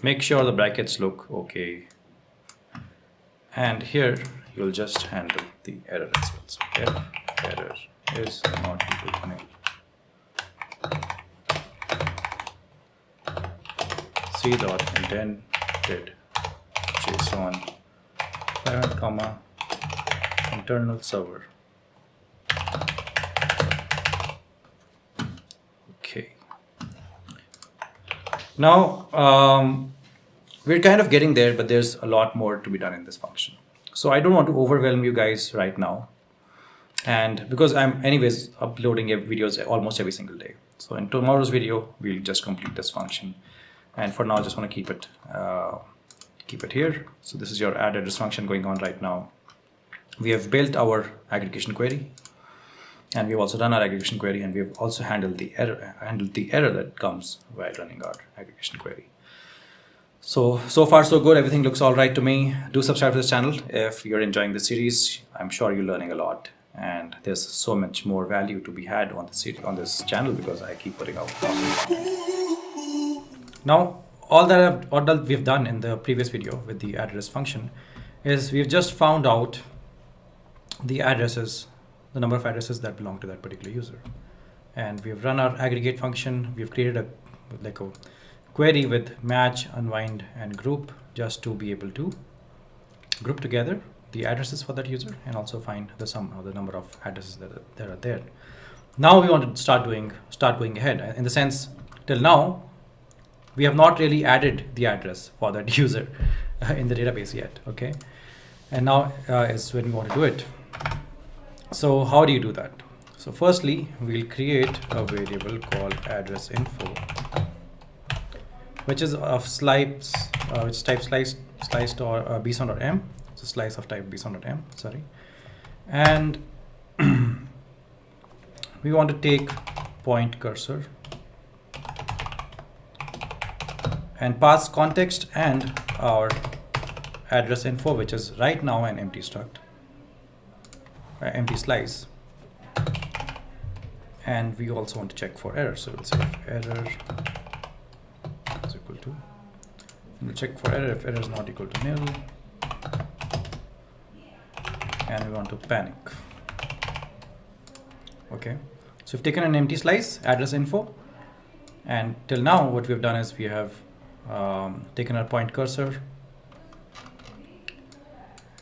Make sure the brackets look okay, and here you'll just handle the error as well. So if error is not equal to nil, c.indented JSON parent comma internal server. Okay. Now we're kind of getting there, but there's a lot more to be done in this function. So I don't want to overwhelm you guys right now, and because I'm anyways uploading videos almost every single day. So in tomorrow's video, we'll just complete this function. And for now, I just want to keep it here. So this is your add address function going on right now. We have built our aggregation query, And we've also done our aggregation query, and we've also handled the error that comes while running our aggregation query. So far so good. Everything looks all right to me. Do subscribe to this channel if you're enjoying this series. I'm sure you're learning a lot, and there's so much more value to be had on this channel because I keep putting out awesome content. Now, all that we've done in the previous video with the address function is we've just found out the addresses, the number of addresses that belong to that particular user, and we've run our aggregate function. We've created a query with match, unwind, and group just to be able to group together the addresses for that user and also find the sum or the number of addresses that are there. Now we want to start going ahead. In the sense, till now we have not really added the address for that user in the database yet. Okay, and now is when we want to do it. So how do you do that? So firstly, we'll create a variable called address info, which is of slice, which type sliced or bson.m. It's a slice of type bson.m. Sorry, and we want to take point cursor and pass context and our address info, which is right now an empty struct, empty slice, and we also want to check for error. So we'll say if error is equal to, and we'll check for error if error is not equal to nil, and we want to panic. Okay, so we've taken an empty slice, address info, and till now what we've done is we have taken our point cursor,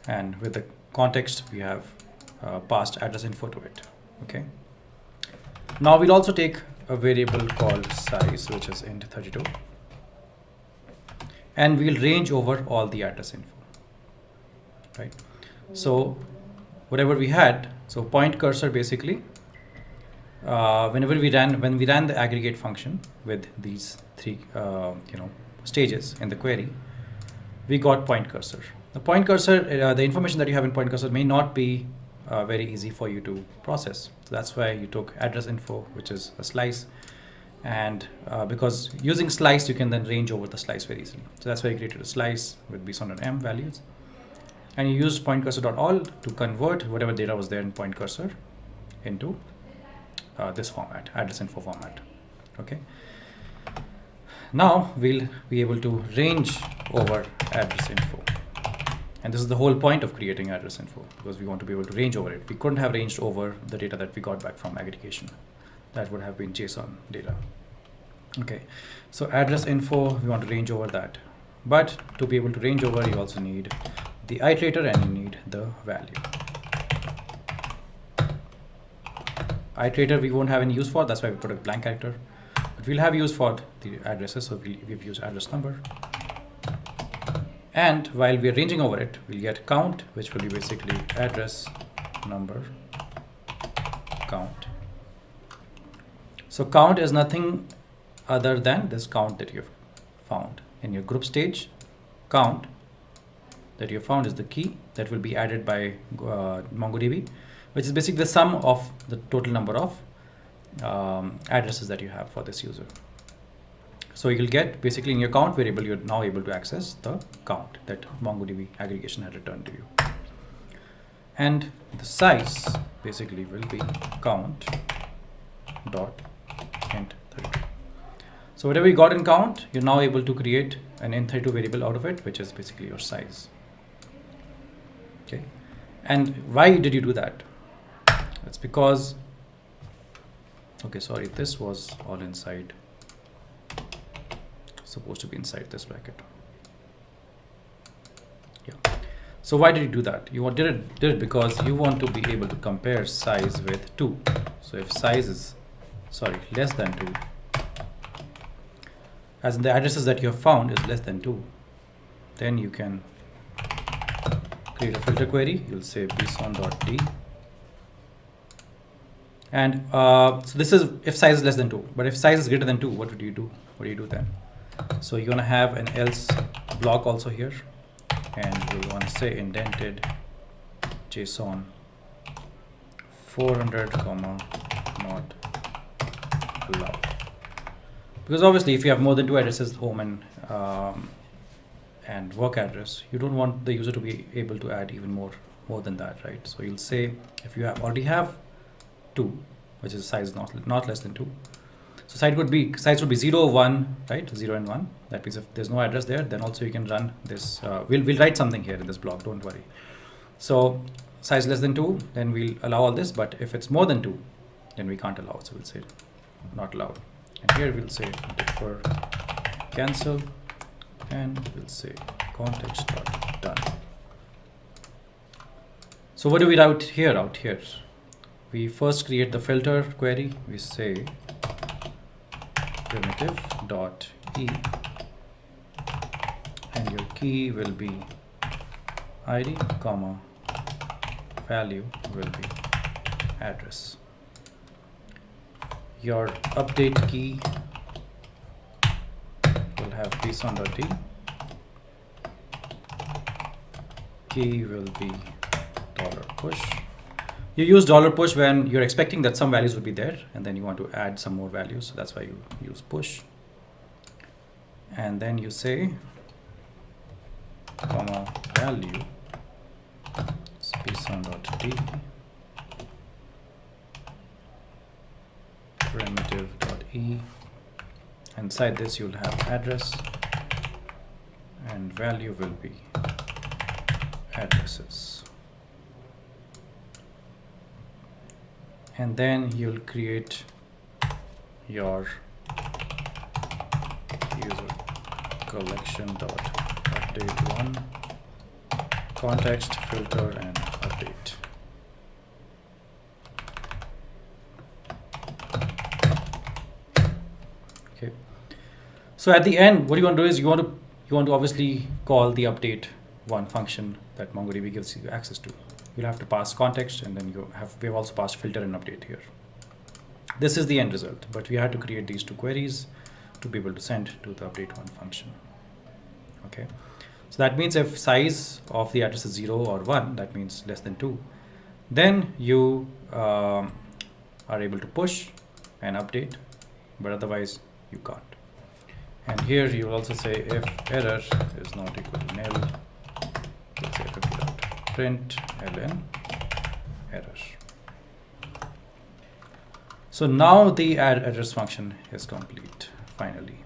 and with the context we have passed address info to it. Okay, now we'll also take a variable called size, which is int 32, and we'll range over all the address info, right? So whatever we had, so point cursor basically, when we ran the aggregate function with these three stages in the query, we got point cursor. The point cursor, the information that you have in point cursor may not be very easy for you to process. So that's why you took address info, which is a slice, and because using slice you can then range over the slice very easily. So that's why you created a slice with bson.m values, and you used point cursor.all to convert whatever data was there in point cursor into this format, address info format. Okay, now we'll be able to range over address info, and this is the whole point of creating address info, because we want to be able to range over it. We couldn't have ranged over the data that we got back from aggregation. That would have been JSON data. Okay, so address info, we want to range over that, but to be able to range over, you also need the iterator and you need the value. Iterator we won't have any use for, that's why we put a blank character, but we'll have use for the addresses, so we've used address number. And while we're ranging over it, we'll get count, which will be basically address number count. So count is nothing other than this count that you've found in your group stage. Count that you found is the key that will be added by MongoDB, which is basically the sum of the total number of addresses that you have for this user. So you'll get basically in your count variable, you're now able to access the count that MongoDB aggregation had returned to you. And the size basically will be count dot int 32. So whatever you got in count, you're now able to create an int32 variable out of it, which is basically your size. Okay, and why did you do that? It's because, okay, sorry, this was all inside, supposed to be inside this bracket. Yeah. So why did you do that? You did it because you want to be able to compare size with 2. So if size is, less than 2, as in the addresses that you have found is less than 2, then you can create a filter query. You'll say bson.d, and so this is if size is less than 2, but if size is greater than 2, what do you do? What do you do then? So you're gonna have an else block also here, and you want to say indented JSON 400 comma not allowed. Because obviously if you have more than two addresses, home and work address, you don't want the user to be able to add even more than that, right? So you'll say if you already have 2, which is size not less than 2. So size would be 0, 1, right? 0 and 1. That means if there's no address there, then also you can run this. We'll write something here in this block, don't worry. So size less than 2, then we'll allow all this, but if it's more than 2, then we can't allow. So we'll say not allowed. And here we'll say defer cancel, and we'll say context done. So what do we route here? Out here, we first create the filter query. We say primitive dot e, and your key will be ID, comma value will be address. Your update key will have pson.d. Key will be $push. You use $push when you're expecting that some values will be there, and then you want to add some more values. So that's why you use push. And then you say comma value pson.d primitive.e. Inside this you'll have address, and value will be addresses. And then you'll create your user collection dot update 1 context filter and update. Okay. So at the end, what you want to do is you want to obviously call the update 1 function that MongoDB gives you access to. You'll have to pass context, and then we've also passed filter and update here. This is the end result, but we had to create these 2 queries to be able to send to the update 1 function. Okay, so that means if size of the address is 0 or 1, that means less than 2, then you are able to push and update, but otherwise you can't. And here you will also say if error is not equal to nil, let's say print ln error. So now the add address function is complete. Finally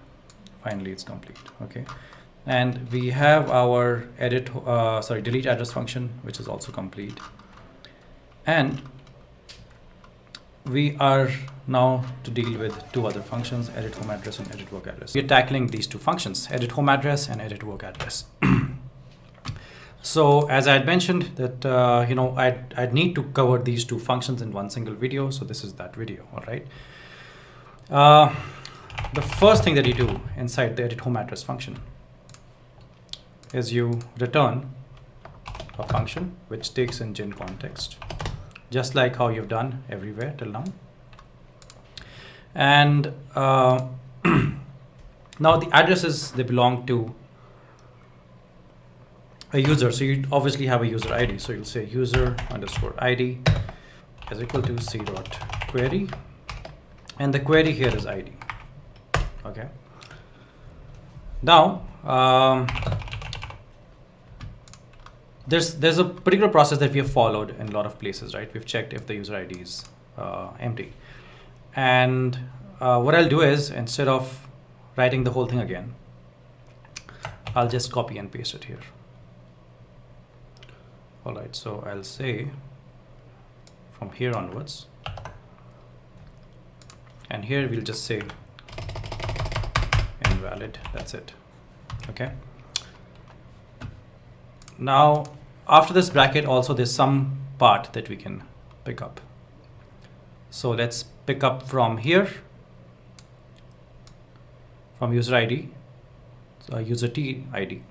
it's complete. Okay, and we have our delete address function, which is also complete. And we are now to deal with 2 other functions, edit home address and edit work address. We're tackling these 2 functions, edit home address and edit work address. So as I had mentioned that I'd need to cover these 2 functions in one single video, so this is that video. All right. The first thing that you do inside the edit home address function is you return a function which takes in gen context, just like how you've done everywhere till now. And now the addresses, they belong to a user, so you obviously have a user ID, so you'll say user underscore ID is equal to c.query, and the query here is ID. Okay, now there's a particular process that we have followed in a lot of places, right? We've checked if the user ID is empty, and what I'll do is, instead of writing the whole thing again, I'll just copy and paste it here. All right, so I'll say from here onwards, and here we'll just say invalid. That's it. Okay, now after this bracket also there's some part that we can pick up. So let's pick up from here, from user ID, user T ID,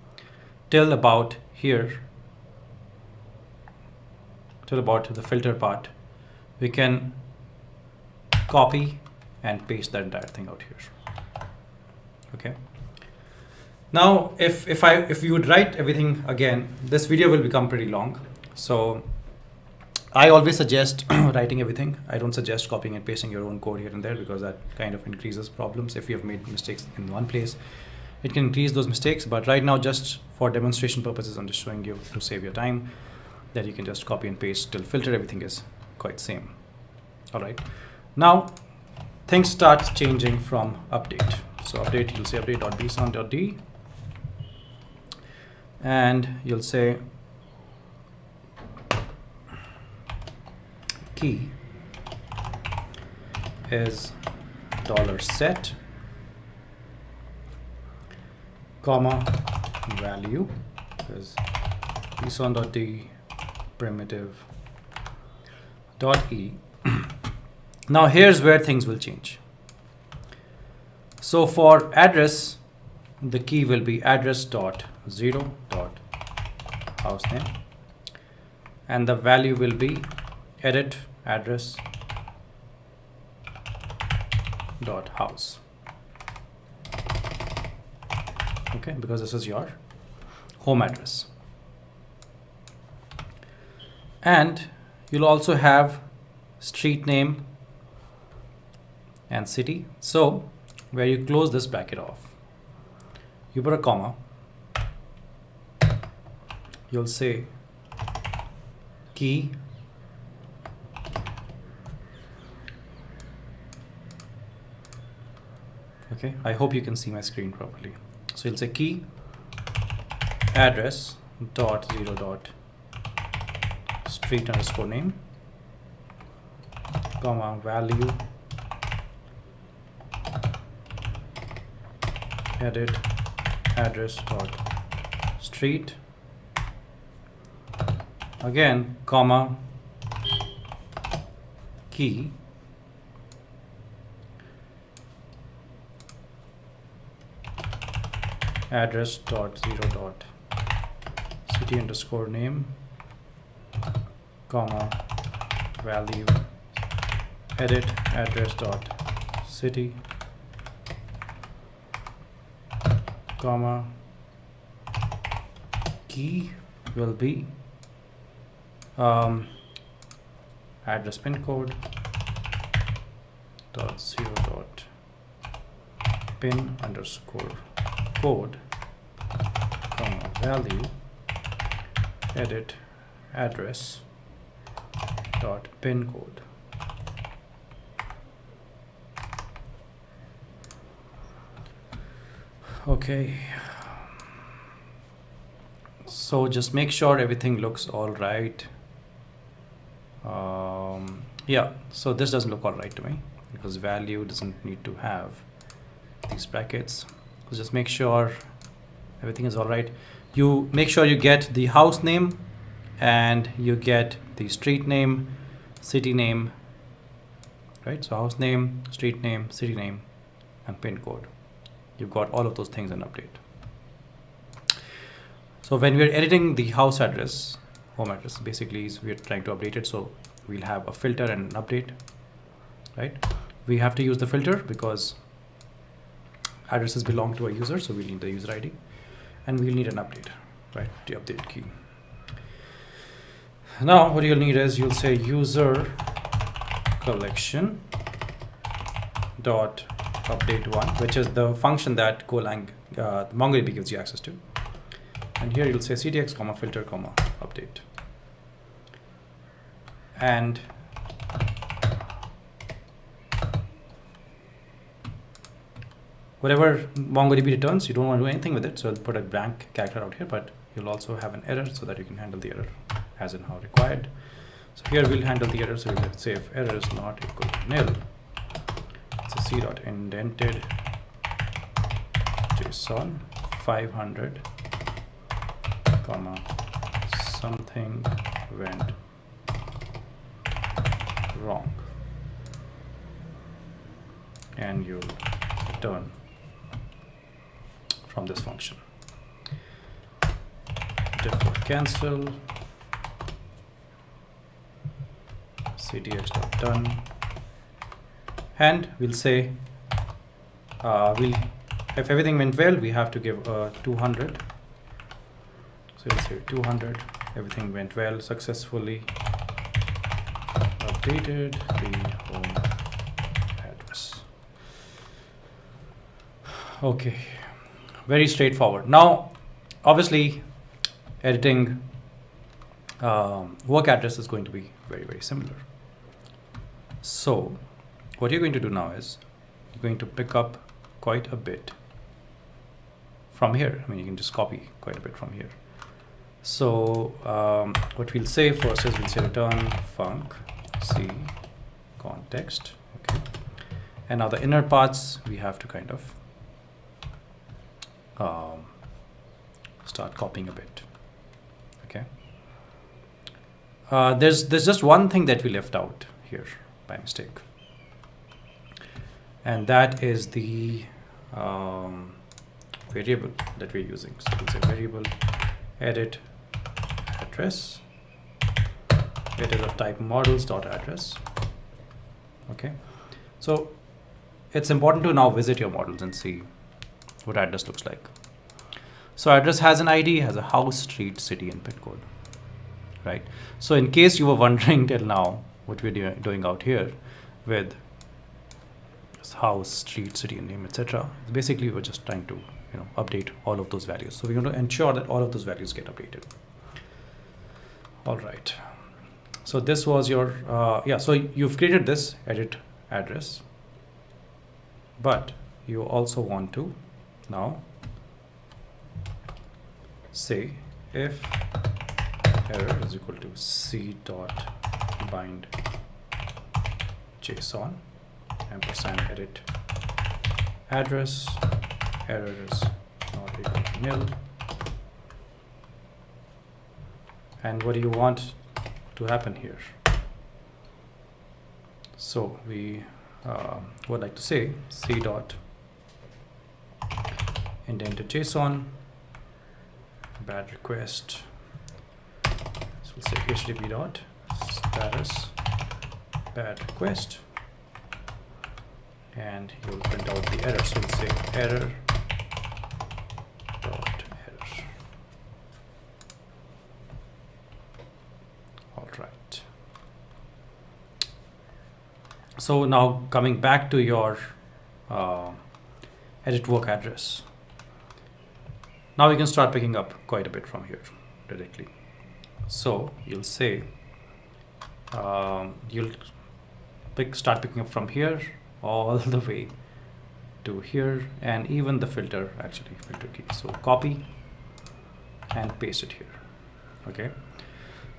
till about here, till about the filter part. We can copy and paste that entire thing out here. Okay. Now, if you would write everything again, this video will become pretty long. So I always suggest writing everything. I don't suggest copying and pasting your own code here and there, because that kind of increases problems. If you have made mistakes in one place, it can increase those mistakes. But right now, just for demonstration purposes, I'm just showing you to save your time that you can just copy and paste till filter. Everything is quite same. All right. Now things start changing from update. So update, you'll say update.bsound.d, and you'll say key is $set, comma, value is bsound.d primitive .e. Now here's where things will change. So for address, the key will be address.0.housename, and the value will be edit address.house. Okay, because this is your home address. And you'll also have street name and city. So where you close this bracket off, you put a comma, you'll say key okay, I hope you can see my screen properly. So you'll say key address dot 0 dot street underscore name, comma, value edit address dot street, again, comma, key address dot 0 dot city underscore name, comma, value edit address dot city, comma, key will be address pin code dot 0 dot pin underscore code, comma, value edit address dot pin code. Okay, so just make sure everything looks all right. Yeah, so this doesn't look all right to me because value doesn't need to have these brackets. So just make sure everything is all right. You make sure you get the house name and you get the street name, city name, right? So house name, street name, city name, and pin code. You've got all of those things in update. So when we're editing the house address, home address, basically we're trying to update it. So we'll have a filter and an update, right? We have to use the filter because addresses belong to a user, so we'll need the user ID, and we'll need an update, right? The update key. Now what you'll need is you'll say user collection dot update one, which is the function that Golang MongoDB gives you access to, and here you'll say ctx comma filter comma update, and whatever MongoDB returns, you don't want to do anything with it, so I'll put a blank character out here, but you'll also have an error so that you can handle the error as and how required. So here we'll handle the error, so we'll say if error is not equal to nil, it's a c dot indented JSON 500 comma something went wrong, and you'll return from this function. Default cancel ctx.done, and we'll say if everything went well, we have to give 200. So we'll say 200, everything went well successfully, updated the home address. Okay, very straightforward. Now, obviously, editing work address is going to be very, very similar. So what you're going to do now is you're going to pick up quite a bit from here. I mean, you can just copy quite a bit from here. So what we'll say first is we'll say return func c context. Okay, and now the inner parts we have to kind of start copying a bit. Okay, there's just one thing that we left out here by mistake, and that is the variable that we're using. So we'll say variable edit address. It is of type models.address. Okay, so it's important to now visit your models and see what address looks like. So address has an ID, has a house, street, city, and pin code, right? So in case you were wondering till now what we're doing out here with house, street, city, and name, etc., basically we're just trying to update all of those values. So we're going to ensure that all of those values get updated. All right. So this was your so you've created this edit address, but you also want to now say if error is equal to c dot bind JSON ampersand edit address, error is not equal to nil. And what do you want to happen here? So we would like to say c dot indented JSON bad request. So we'll say http dot status bad request, and you'll print out the error. So we'll say error dot error. All right. So now coming back to your edit work address. Now we can start picking up quite a bit from here directly. So you'll say you'll start picking up from here all the way to here, and even the filter key. So copy and paste it here. Okay.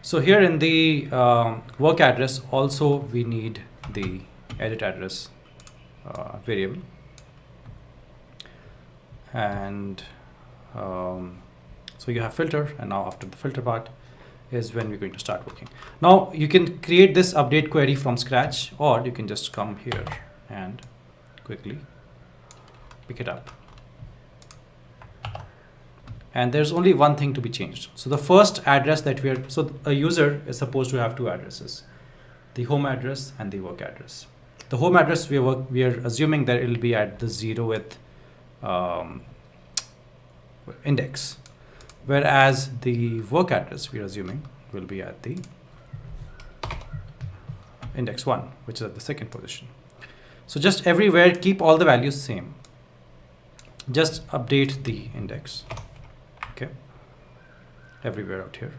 So here in the work address also we need the edit address variable, and so you have filter, and now after the filter part is when we're going to start working. Now you can create this update query from scratch, or you can just come here and quickly pick it up. And there's only one thing to be changed. So the first address that so a user is supposed to have two addresses, the home address and the work address. The home address we are assuming that it'll be at the 0th index, whereas the work address we are assuming will be at the index 1, which is at the second position. So just everywhere keep all the values same, just update the index. Okay, everywhere out here.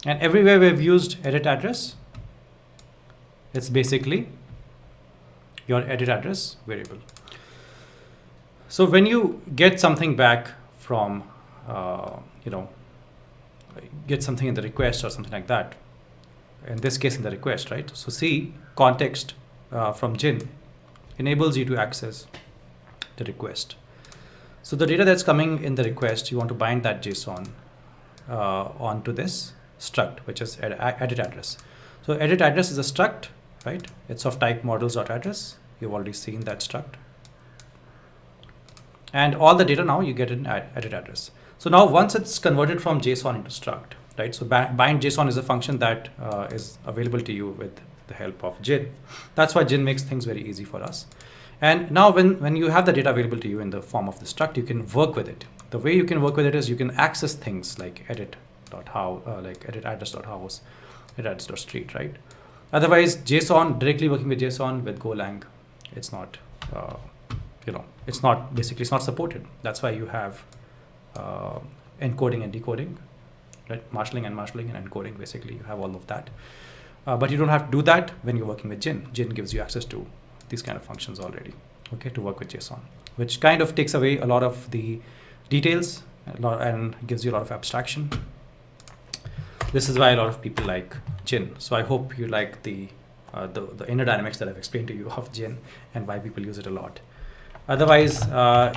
And everywhere we've used edit address, it's basically your edit address variable. So when you get something back from, get something in the request or something like that, in this case in the request, right? So see context from Jin enables you to access the request. So the data that's coming in the request, you want to bind that JSON onto this struct, which is edit address. So edit address is a struct, right? It's of type models.address. You've already seen that struct. And all the data now you get in edit address. So now once it's converted from JSON into struct, right? So bind JSON is a function that is available to you with the help of Jin. That's why Jin makes things very easy for us. And now when you have the data available to you in the form of the struct, you can work with it. The way you can work with it is you can access things like edit.how, like edit address.house, edit address.street, right? Otherwise, JSON, directly working with JSON with Golang, it's not, it's not supported. That's why you have encoding and decoding, right? Marshalling and encoding, basically you have all of that. But you don't have to do that when you're working with Gin. Gin gives you access to these kind of functions already, okay, to work with JSON, which kind of takes away a lot of the details and gives you a lot of abstraction. This is why a lot of people like Gin. So I hope you like the inner dynamics that I've explained to you of Gin and why people use it a lot. Otherwise,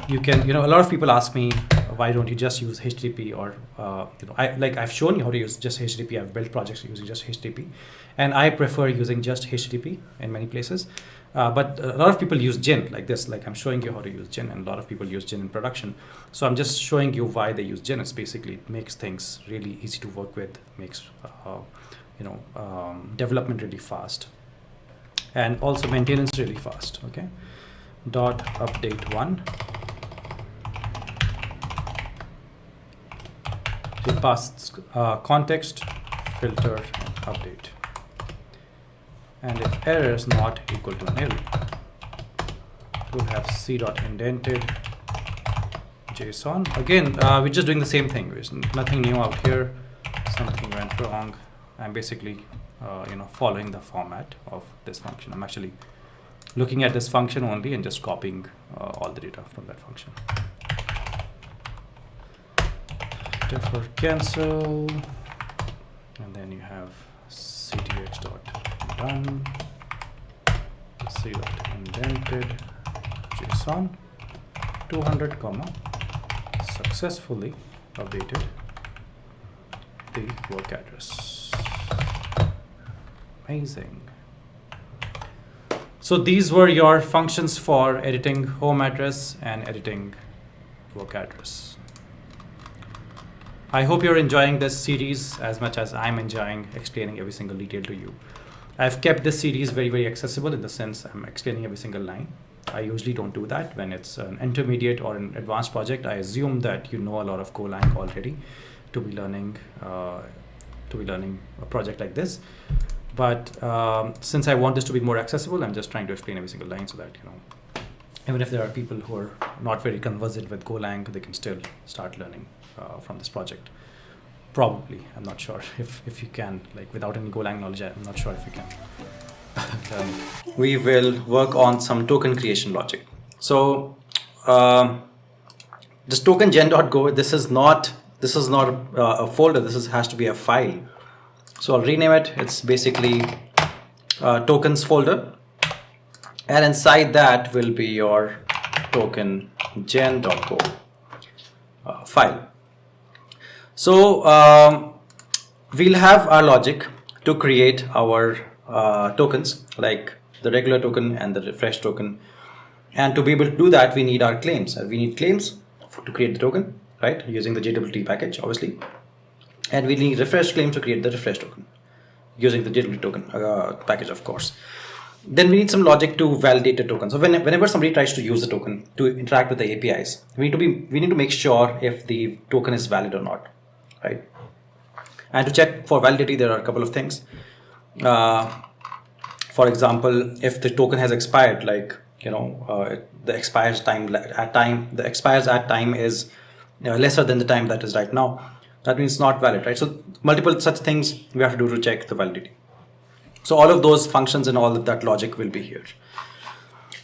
you can, a lot of people ask me, why don't you just use HTTP or, I've shown you how to use just HTTP. I've built projects using just HTTP, and I prefer using just HTTP in many places. But a lot of people use Gin like this, like I'm showing you how to use Gin, and a lot of people use Gin in production. So I'm just showing you why they use Gin. It's basically, it makes things really easy to work with, makes, development really fast, and also maintenance really fast, okay? .update1. So you pass context, filter, and update. And if error is not equal to nil, we'll have c.indented JSON. Again, we're just doing the same thing. There's nothing new out here. Something went wrong. I'm basically, following the format of this function. I'm actually looking at this function only and just copying all the data from that function. Defer cancel, and then you have ctx.done, c.indented JSON 200, successfully updated the work address. Amazing. So these were your functions for editing home address and editing work address. I hope you're enjoying this series as much as I'm enjoying explaining every single detail to you. I've kept this series very, very accessible in the sense I'm explaining every single line. I usually don't do that when it's an intermediate or an advanced project. I assume that you know a lot of Golang already to be learning a project like this. But since I want this to be more accessible, I'm just trying to explain every single line so that, even if there are people who are not very conversant with Golang, they can still start learning from this project. Probably, I'm not sure if you can, like without any Golang knowledge, I'm not sure if you can. We will work on some token creation logic. So this token gen.go, this is not a folder, has to be a file. So I'll rename it. It's basically tokens folder, and inside that will be your token gen.go file. So we'll have our logic to create our tokens, like the regular token and the refresh token. And to be able to do that, we need our claims. We need claims to create the token, right? Using the JWT package, obviously. And we need refresh claims to create the refresh token using the JWT token package, of course. Then we need some logic to validate the token. So whenever somebody tries to use the token to interact with the APIs, we need to make sure if the token is valid or not, right? And to check for validity, there are a couple of things. For example, if the token has expired, like the expires time is lesser than the time that is right now, that means not valid, right? So multiple such things we have to do to check the validity. So all of those functions and all of that logic will be here.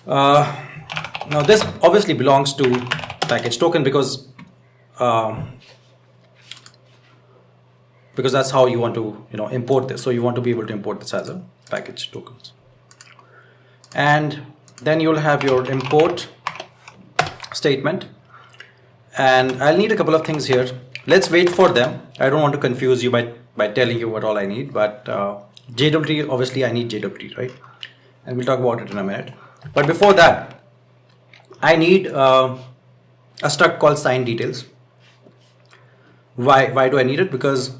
Now this obviously belongs to package token because that's how you want to import this. So you want to be able to import this as a package tokens. And then you'll have your import statement. And I'll need a couple of things here. Let's wait for them. I don't want to confuse you by telling you what all I need, but JWT, obviously I need JWT, right? And we'll talk about it in a minute. But before that, I need a struct called sign details. Why do I need it? Because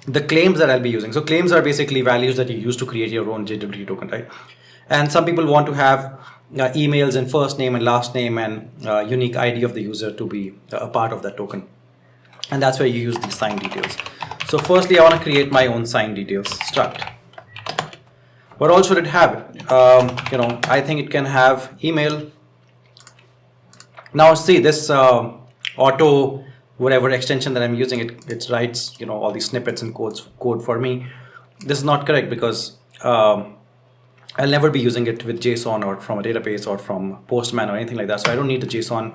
the claims that I'll be using. So claims are basically values that you use to create your own JWT token, right? And some people want to have emails and first name and last name and unique ID of the user to be a part of that token. And that's where you use these sign details. So firstly, I want to create my own sign details struct. What all should it have? I think it can have email. Now see this auto whatever extension that I'm using, it writes all these snippets and code for me. This is not correct because I'll never be using it with JSON or from a database or from Postman or anything like that. So I don't need the JSON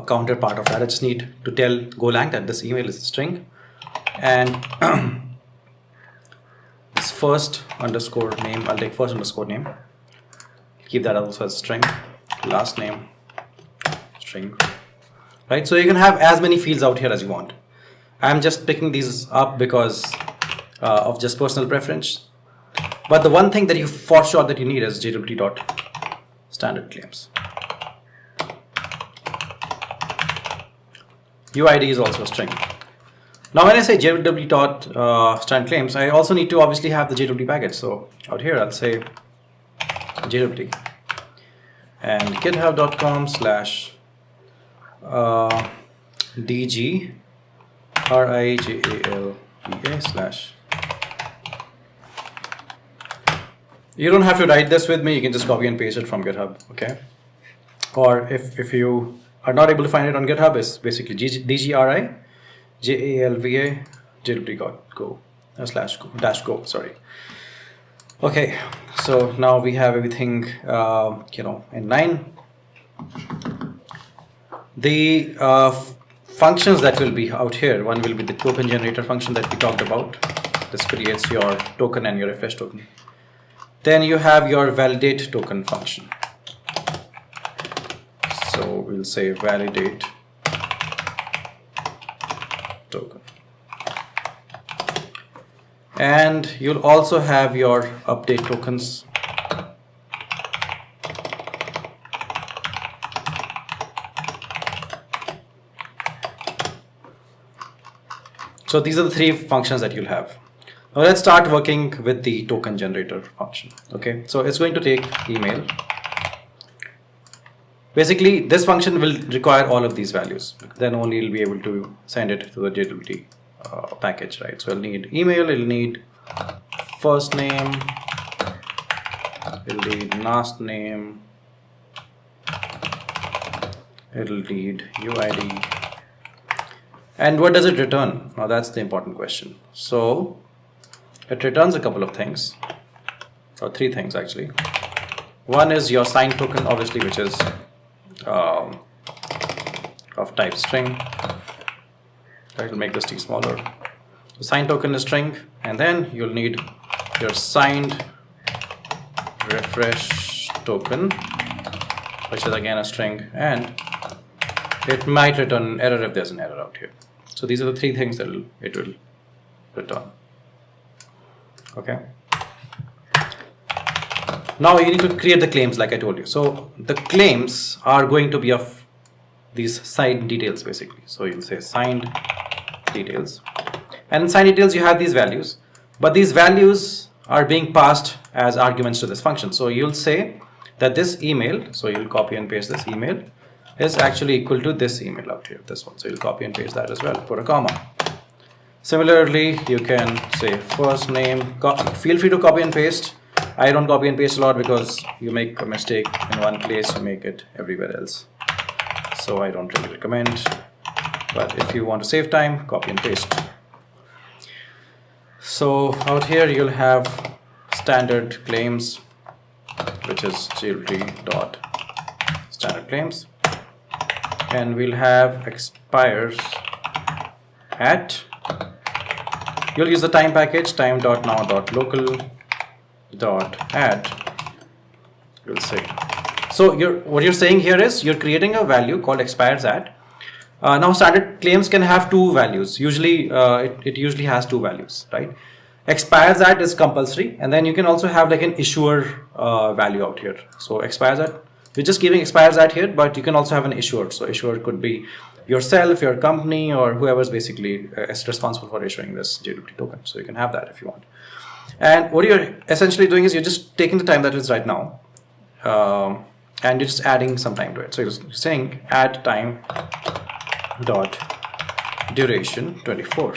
counterpart of that. I just need to tell Golang that this email is a string, and this first underscore name, I'll take first underscore name, keep that also as string, last name, string, right? So you can have as many fields out here as you want. I'm just picking these up because of just personal preference. But the one thing that you for sure that you need is JWT.standard claims. UID is also a string. Now when I say JWT.standard claims, I also need to obviously have the JWT package. So out here I'll say JWT and github.com/DGRIJALVA/. You don't have to write this with me, you can just copy and paste it from GitHub, okay? Or if you are not able to find it on GitHub, it's basically DGRIJALVA JWT.go/go, sorry. Okay, so now we have everything, in line. The functions that will be out here, one will be the token generator function that we talked about. This creates your token and your refresh token. Then you have your validate token function. So we'll say validate token. And you'll also have your update tokens. So these are the three functions that you'll have. Now let's start working with the token generator function. Okay, so it's going to take email. Basically, this function will require all of these values. Then only you'll be able to send it to the JWT package, right? So it'll need email, it'll need first name, it'll need last name, it'll need UID. And what does it return? Now that's the important question. So it returns a couple of things, or three things actually. One is your signed token, obviously, which is of type string. I will make this t smaller. So signed token is string, and then you'll need your signed refresh token, which is again a string, and it might return an error if there's an error out here. So these are the three things that it will return. Okay. Now you need to create the claims like I told you. So the claims are going to be of these signed details basically. So you'll say signed details, and in signed details you have these values, but these values are being passed as arguments to this function. So you'll say that this email, so you'll copy and paste this email, is actually equal to this email out here, this one. So you'll copy and paste that as well, put a comma. Similarly, you can say first name, feel free to copy and paste. I don't copy and paste a lot because you make a mistake in one place, you make it everywhere else. So I don't really recommend, but if you want to save time, copy and paste. So out here you'll have standard claims, which is JWT.standard claims. And we'll have expires at, you'll use the time package, time.now.local.add, you'll say. So what you're saying here is you're creating a value called expires at. Now standard claims can have two values. Usually it usually has two values, right? Expires at is compulsory, and then you can also have like an issuer value out here. So expires at, we're just giving expires at here, but you can also have an issuer. So issuer could be yourself, your company, or whoever's basically is responsible for issuing this JWT token. So you can have that if you want. And what you're essentially doing is you're just taking the time that is right now, and you're just adding some time to it. So you're saying add time dot duration 24.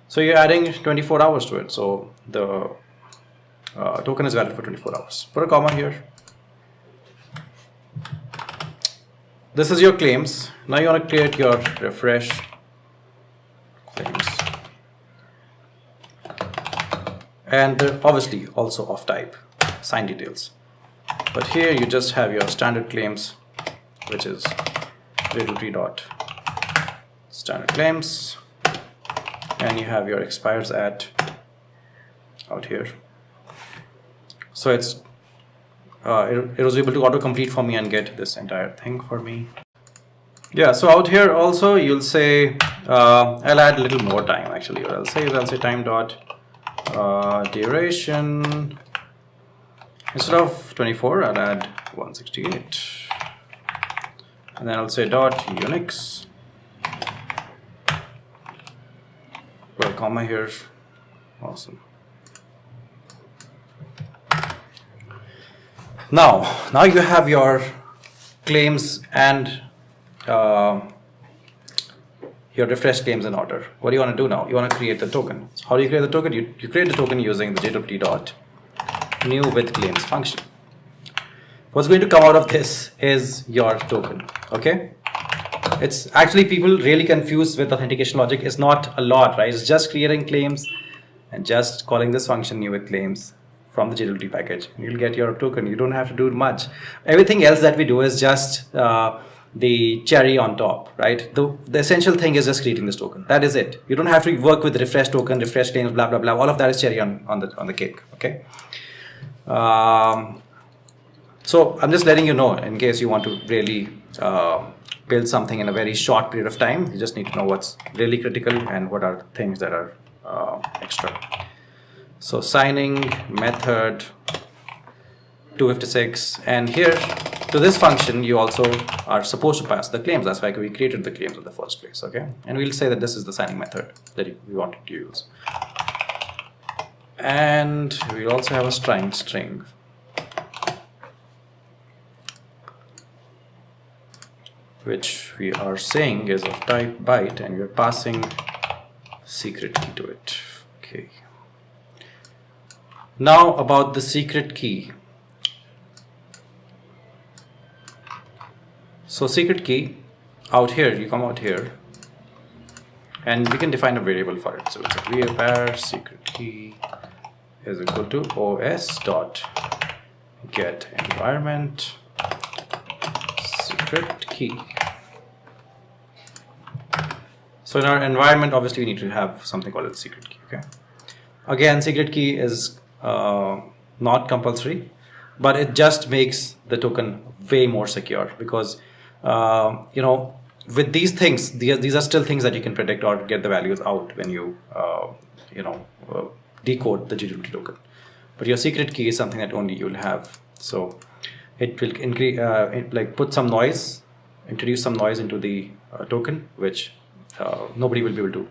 So you're adding 24 hours to it. So the token is valid for 24 hours. Put a comma here. This is your claims. Now you want to create your refresh claims. And they're obviously also of type sign details. But here you just have your standard claims, which is JWT dot standard claims, and you have your expires at out here. So it's it was able to autocomplete for me and get this entire thing for me. Yeah, so out here also you'll say I'll add a little more time actually, or I'll say time dot duration. Instead of 24, I'll add 168, and then I'll say dot Unix. Put a comma here. Awesome. Now you have your claims and your refresh claims in order. What do you want to do now? You want to create the token. So how do you create the token? You create the token using the JWT dot new with claims function. What's going to come out of this is your token. Okay, it's actually, people really confused with authentication logic. It's not a lot, right? It's just creating claims and just calling this function new with claims from the JWT package. You'll get your token. You don't have to do much. Everything else that we do is just the cherry on top, right? The essential thing is just creating this token. That is it. You don't have to work with refresh token, refresh claims, blah blah blah. All of that is cherry on the cake. Okay. So I'm just letting you know, in case you want to really build something in a very short period of time. You just need to know what's really critical and what are things that are extra. So signing method 256, and here to this function you also are supposed to pass the claims. That's why we created the claims in the first place. Okay, and we'll say that this is the signing method that we wanted to use. And we also have a string, which we are saying is of type byte, and we're passing secret key to it. Okay. Now about the secret key. So secret key, out here, you come out here, and we can define a variable for it. So it's a var secret key is equal to os dot get environment secret key. So in our environment, obviously we need to have something called a secret key. Okay. Again, secret key is not compulsory, but it just makes the token way more secure, because you know, with these things, these are still things that you can predict or get the values out when you decode the JWT token. But your secret key is something that only you'll have. So it will increase, put some noise, introduce some noise into the token, which nobody will be able to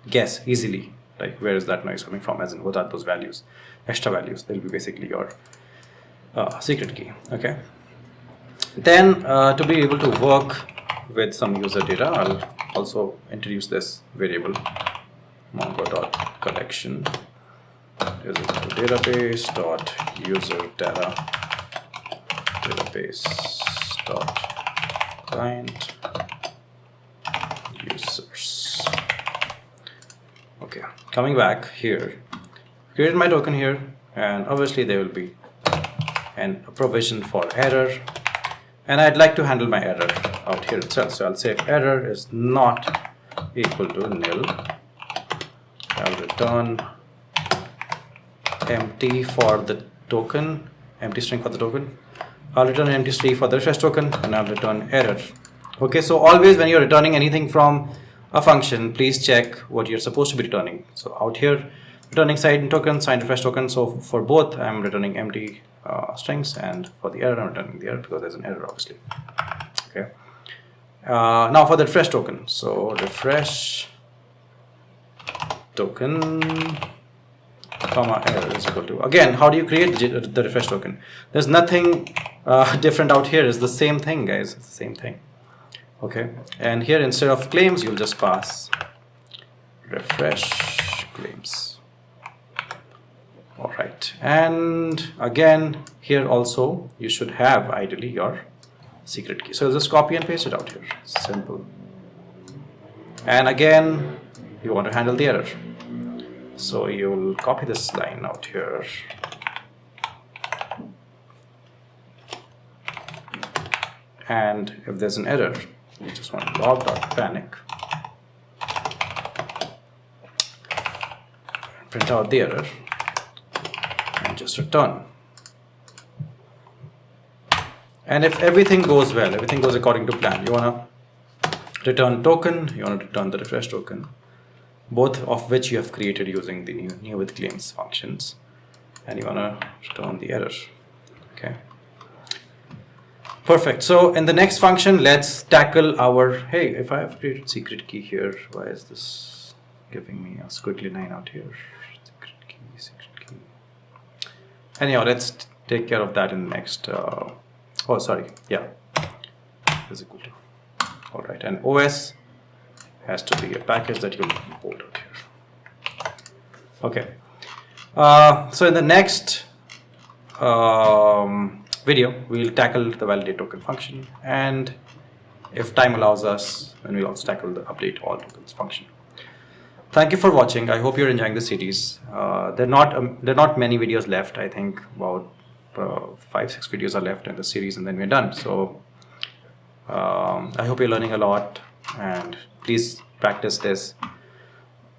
guess easily. Like, where is that noise coming from? As in, what are those values, extra values? They'll be basically your secret key. Okay. Then to be able to work with some user data, I'll also introduce this variable mongo.collection is equal to database dot user data database dot client users. Okay, coming back here, created my token here, and obviously there will be a provision for error, and I'd like to handle my error out here itself. So I'll say if error is not equal to nil, I'll return empty for the token, empty string for the token. I'll return an empty string for the refresh token, and I'll return error. Okay, so always when you're returning anything from a function, please check what you're supposed to be returning. So out here, returning sign token, sign refresh token. So for both, I'm returning empty strings, and for the error, I'm returning the error because there's an error, obviously. Okay. Now for the refresh token. So refresh token comma error is equal to. Again, how do you create the refresh token? There's nothing different out here. It's the same thing, guys. It's the same thing. Okay, and here instead of claims, you'll just pass refresh claims. All right, and again here also you should have ideally your secret key. So just copy and paste it out here. Simple. And again, you want to handle the error. So you'll copy this line out here. And if there's an error, you just want to log.panic. Print out the error and just return. And if everything goes well, everything goes according to plan, you want to return token, you want to return the refresh token, both of which you have created using the new with claims functions, and you want to return the error. Okay. Perfect. So in the next function, let's tackle our, hey, if I have created secret key here, why is this giving me a squiggly line out here? Secret key. Anyhow, let's take care of that in the next, oh, sorry. Yeah. Is equal to. All right. And OS has to be a package that you'll import out here. Okay. So in the next video, we'll tackle the validate token function, and if time allows us, then we'll also tackle the update all tokens function. Thank you for watching. I hope you're enjoying the series. There are not many videos left. I think about 5-6 videos are left in the series, and then we're done. So I hope you're learning a lot, and please practice this.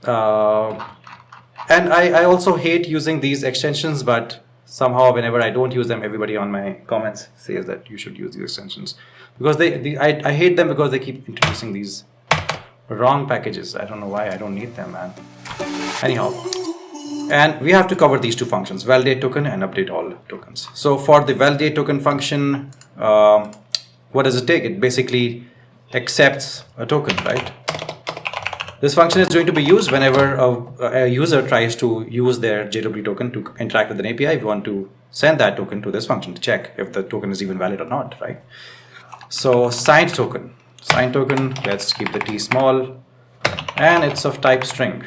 And I also hate using these extensions, but somehow whenever I don't use them, everybody on my comments says that you should use these extensions, because I hate them because they keep introducing these wrong packages. I don't know why. I don't need them, man. Anyhow, and we have to cover these two functions, validate token and update all tokens. So for the validate token function, what does it take? It basically accepts a token, right? This function is going to be used whenever a user tries to use their JWT token to interact with an API. We want to send that token to this function to check if the token is even valid or not, right? So signed token, let's keep the t small, and it's of type string.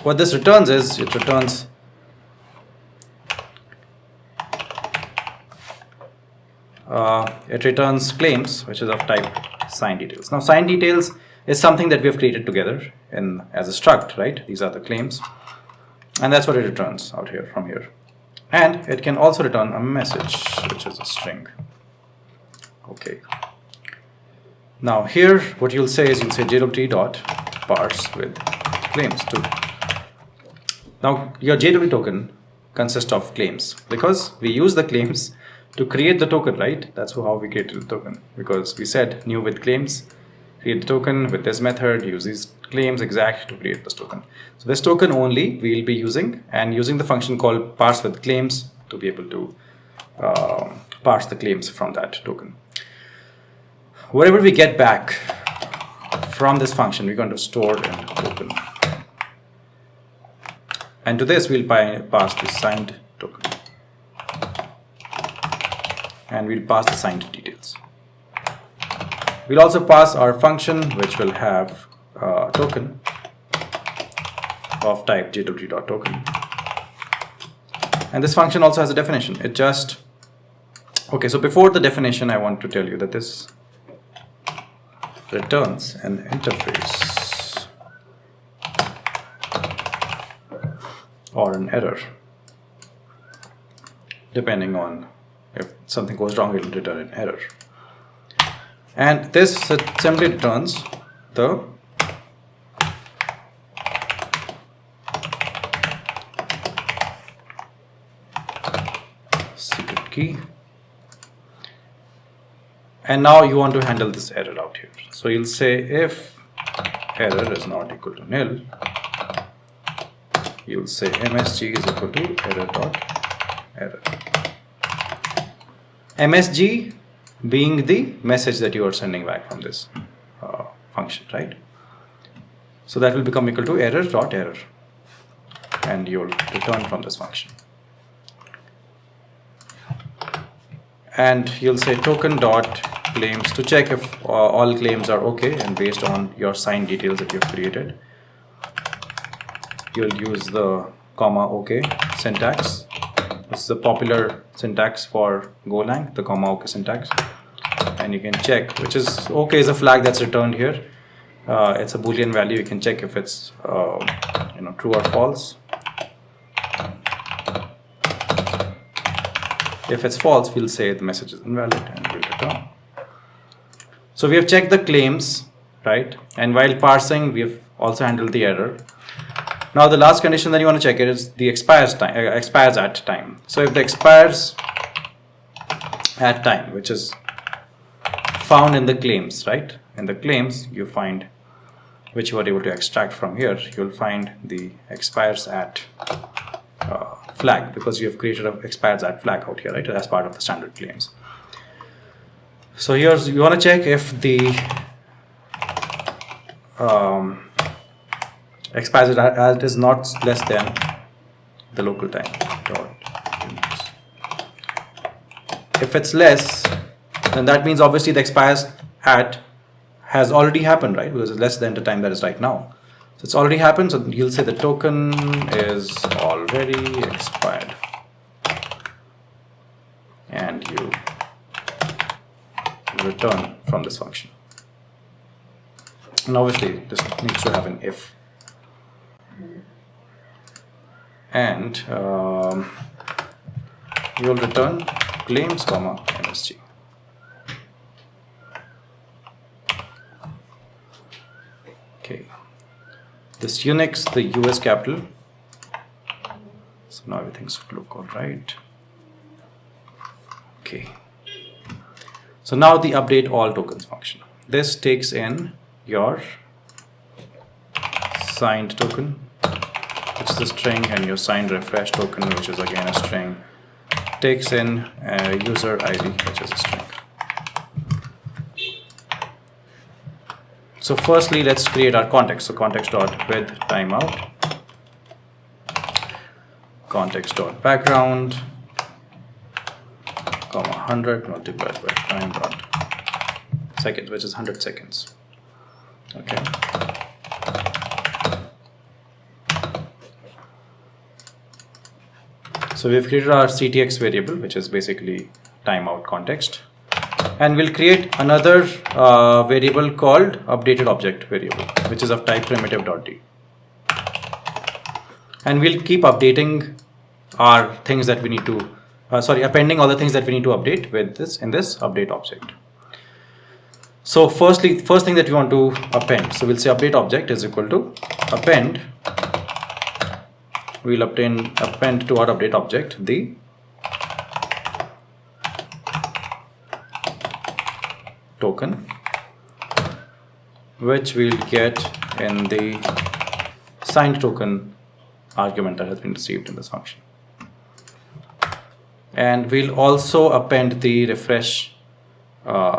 What this returns is, it returns claims, which is of type signed details. Now signed details is something that we have created together as a struct, right? These are the claims, and that's what it returns out here from here. And it can also return a message, which is a string. Okay. Now here, what you'll say is, you'll say JWT dot parse with claims too. Now your JWT token consists of claims, because we use the claims to create the token, right? That's how we created the token, because we said new with claims, create the token with this method, use these claims exact to create this token. So this token only we'll be using, and using the function called parse with claims to be able to parse the claims from that token. Whatever we get back from this function, we're going to store in token. And to this, we'll pass the signed token. And we'll pass the signed details. We'll also pass our function, which will have a token of type JWT.token. And this function also has a definition. It just, okay, so before the definition, I want to tell you that this returns an interface or an error, depending on if something goes wrong, it will return an error. And this simply returns the secret key. And now you want to handle this error out here. So you'll say if error is not equal to nil, you'll say msg is equal to error. MSG being the message that you are sending back from this function, right? So that will become equal to error dot error, and you'll return from this function. And you'll say token dot claims to check if all claims are okay, and based on your signed details that you've created, you'll use the comma OK syntax. This is a popular syntax for Golang, the comma OK syntax. And you can check, which is OK is a flag that's returned here. It's a Boolean value. You can check if it's true or false. If it's false, we'll say the message is invalid and we'll return. So we have checked the claims, right? And while parsing, we've also handled the error. Now the last condition that you want to check is the expires at time. So if the expires at time, which is found in the claims, right? In the claims, you find, which you are able to extract from here, you'll find the expires at flag, because you have created an expires at flag out here, right? As part of the standard claims. So here's, you want to check if the expires at is not less than the local time dot. If it's less, then that means obviously the expires at has already happened, right? Because it's less than the time that is right now. So it's already happened, so you'll say the token is already expired. And you return from this function. And obviously this needs to have an if. And you'll return claims, comma, MSG. Okay. This Unix, the US capital. So now everything's look all right. Okay. So now the update all tokens function. This takes in your signed token, which is a string, and your signed refresh token, which is again a string, takes in user ID, which is a string. So firstly, let's create our context. So context dot with timeout, context dot background, comma 100 multiplied by time dot seconds, which is 100 seconds. Okay. So we've created our CTX variable, which is basically timeout context. And we'll create another variable called updated object variable, which is of type primitive.d. And we'll keep updating our things that we need to, appending all the things that we need to update with this in this update object. So first thing that we want to append. So we'll say update object is equal to append. We'll append to our update object the token, which we'll get in the signed token argument that has been received in this function. And we'll also append the refresh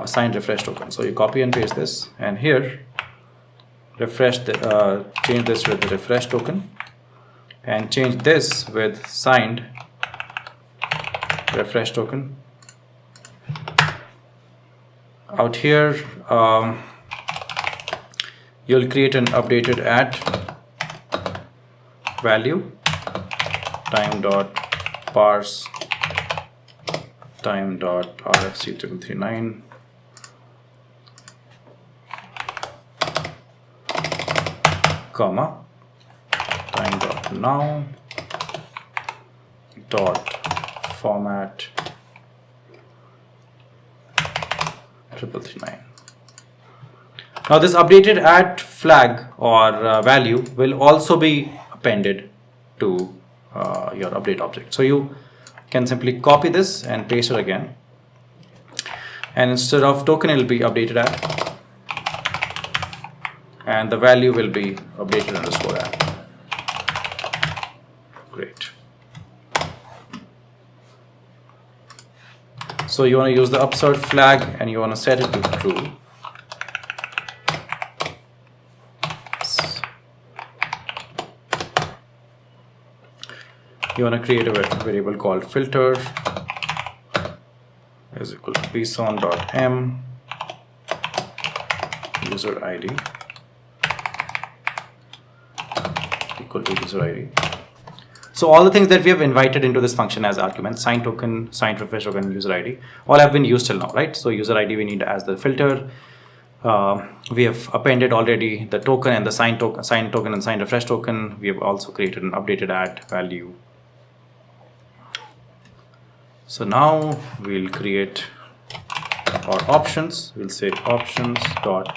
signed refresh token. So you copy and paste this, and here refresh the change this with the refresh token, and change this with signed refresh token. Out here, you'll create an updated at value time dot parse time dot rfc739 comma time dot now dot format 339. Now this updated at flag or value will also be appended to your update object. So you can simply copy this and paste it again, and instead of token it will be updated at, and the value will be updated underscore at. Great. So you want to use the upsert flag and you want to set it to true. You want to create a variable called filter is equal to bson.m user ID equal to user ID. So all the things that we have invited into this function as arguments, signed token, signed refresh token, user ID, all have been used till now, right? So user ID we need as the filter. We have appended already the token and the signed token and signed refresh token. We have also created an updated add value. So now we'll create our options. We'll say options dot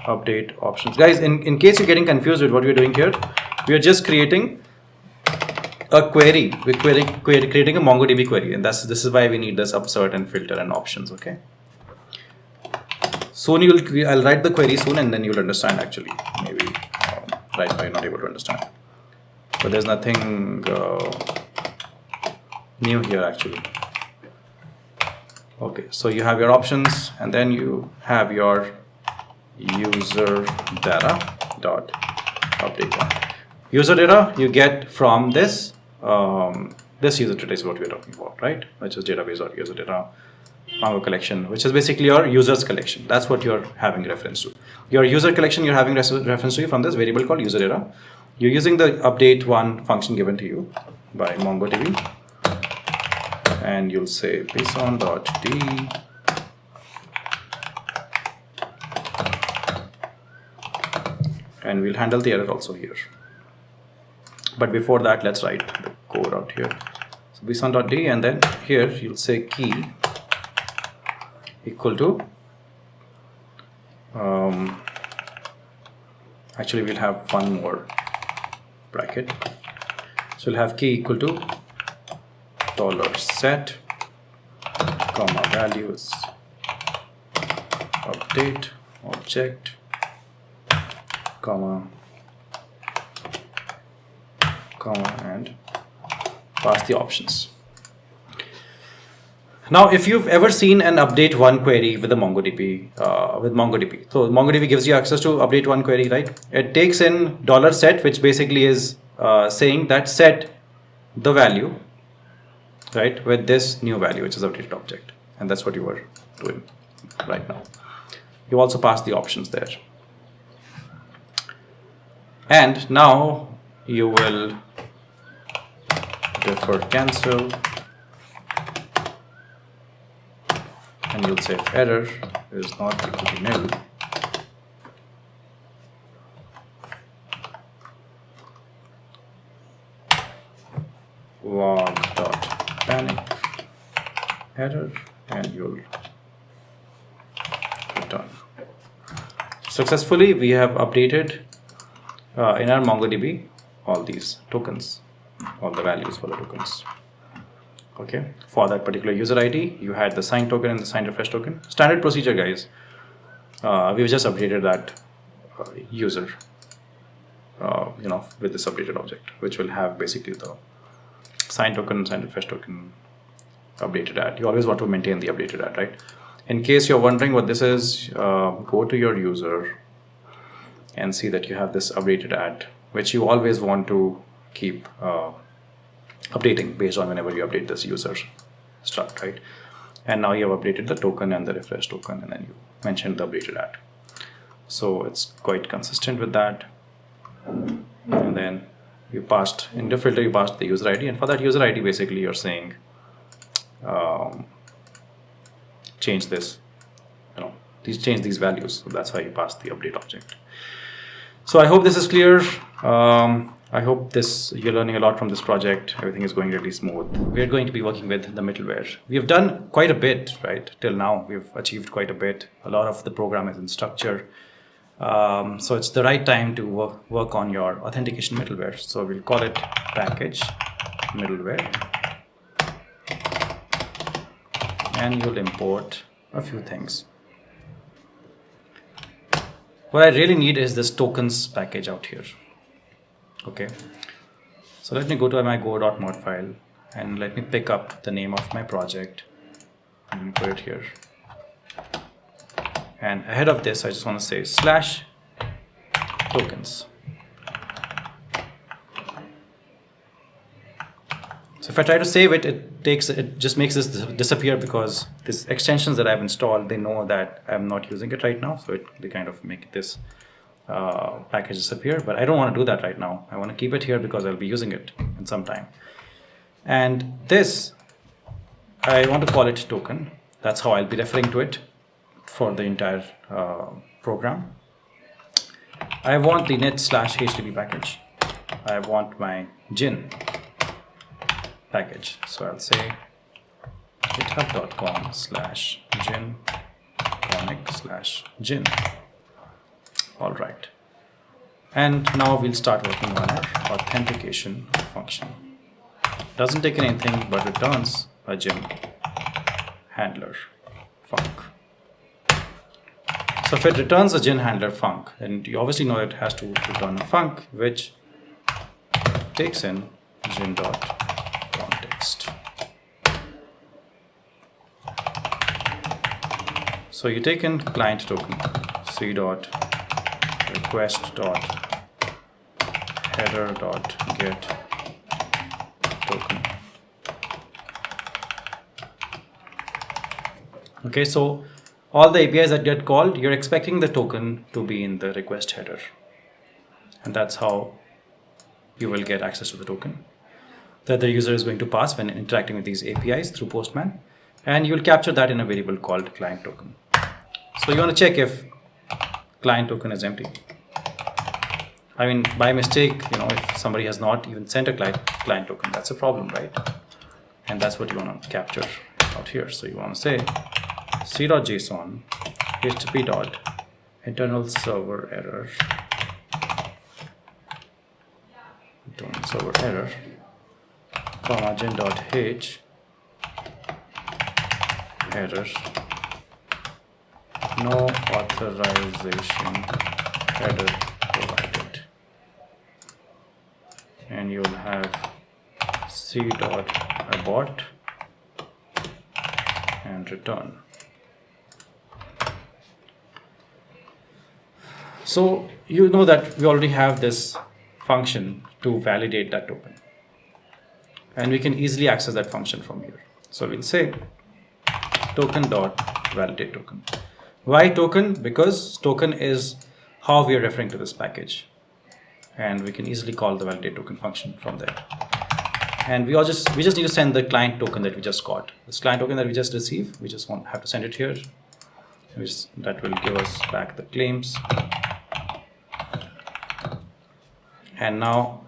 update options. Guys, in case you're getting confused with what we're doing here, we are just creating a query. We're creating a MongoDB query, and this is why we need this upsert and filter and options. Okay. Soon I'll write the query soon, and then you'll understand. Actually, maybe right now you're not able to understand, but there's nothing new here actually. Okay, so you have your options, and then you have your user data dot update one. User data you get from this this user data is what we're talking about, right? Which is database or user data Mongo collection, which is basically your users collection. That's what you're having reference to. Your user collection you're having reference to from this variable called user data. You're using the update one function given to you by MongoDB, and you'll say bson.d and we'll handle the error also here. But before that, let's write the code out here. So bson.d, and then here you'll say key equal to actually we'll have one more bracket. So we'll have key equal to $set comma values update object comma and pass the options. Now, if you've ever seen an update one query with the MongoDB, so MongoDB gives you access to update one query, right? It takes in $set, which basically is saying that set the value, right, with this new value, which is updated object, and that's what you are doing right now. You also pass the options there, and now you will defer cancel. And you'll say if error is not equal to nil, log.panic error, and you'll return. Successfully, we have updated in our MongoDB all these tokens, all the values for the tokens. Okay, for that particular user ID, you had the signed token and the signed refresh token. Standard procedure, guys. We've just updated that user, with this updated object, which will have basically the signed token and signed refresh token updated at. You always want to maintain the updated at, right? In case you're wondering what this is, go to your user and see that you have this updated at, which you always want to keep updating based on whenever you update this user struct, right? And now you have updated the token and the refresh token, and then you mentioned the updated at. So it's quite consistent with that. And then you passed in the filter, you passed the user ID, and for that user ID, basically you're saying change this, change these values. So that's why you passed the update object. So I hope this is clear. I hope you're learning a lot from this project. Everything is going really smooth. We're going to be working with the middleware. We've done quite a bit, right? Till now, we've achieved quite a bit. A lot of the program is in structure. So it's the right time to work on your authentication middleware. So we'll call it package middleware. And you'll import a few things. What I really need is this tokens package out here. Okay, so let me go to my go.mod file and let me pick up the name of my project and put it here. And ahead of this, I just want to say /tokens. So if I try to save it, it just makes this disappear because these extensions that I've installed, they know that I'm not using it right now. So they kind of make this package disappear, but I don't want to do that right now. I want to keep it here because I'll be using it in some time. And this, I want to call it token. That's how I'll be referring to it for the entire program. I want the net/HTTP package. I want my gin package. So I'll say github.com/gin-conic/gin. All right. And now we'll start working on our authentication function. Doesn't take anything, but returns a gin handler func. So if it returns a gin handler func, then you obviously know it has to return a func which takes in gin.context. So you take in client token c.request.header.get token. Okay, so all the APIs that get called, you're expecting the token to be in the request header. And that's how you will get access to the token that the user is going to pass when interacting with these APIs through Postman. And you'll capture that in a variable called client token. So you want to check if client token is empty. I mean, by mistake, if somebody has not even sent a client token, that's a problem, right? And that's what you want to capture out here. So you want to say c.json http.internal server error comma gin.h error no authorization header provided, and you'll have c.abort and return. So you know that we already have this function to validate that token, and we can easily access that function from here. So we'll say token.validate token. Why token? Because token is how we are referring to this package, and we can easily call the validate token function from there. And we just need to send the client token that we just got. This client token that we just received, we just have to send it here. That will give us back the claims. And now,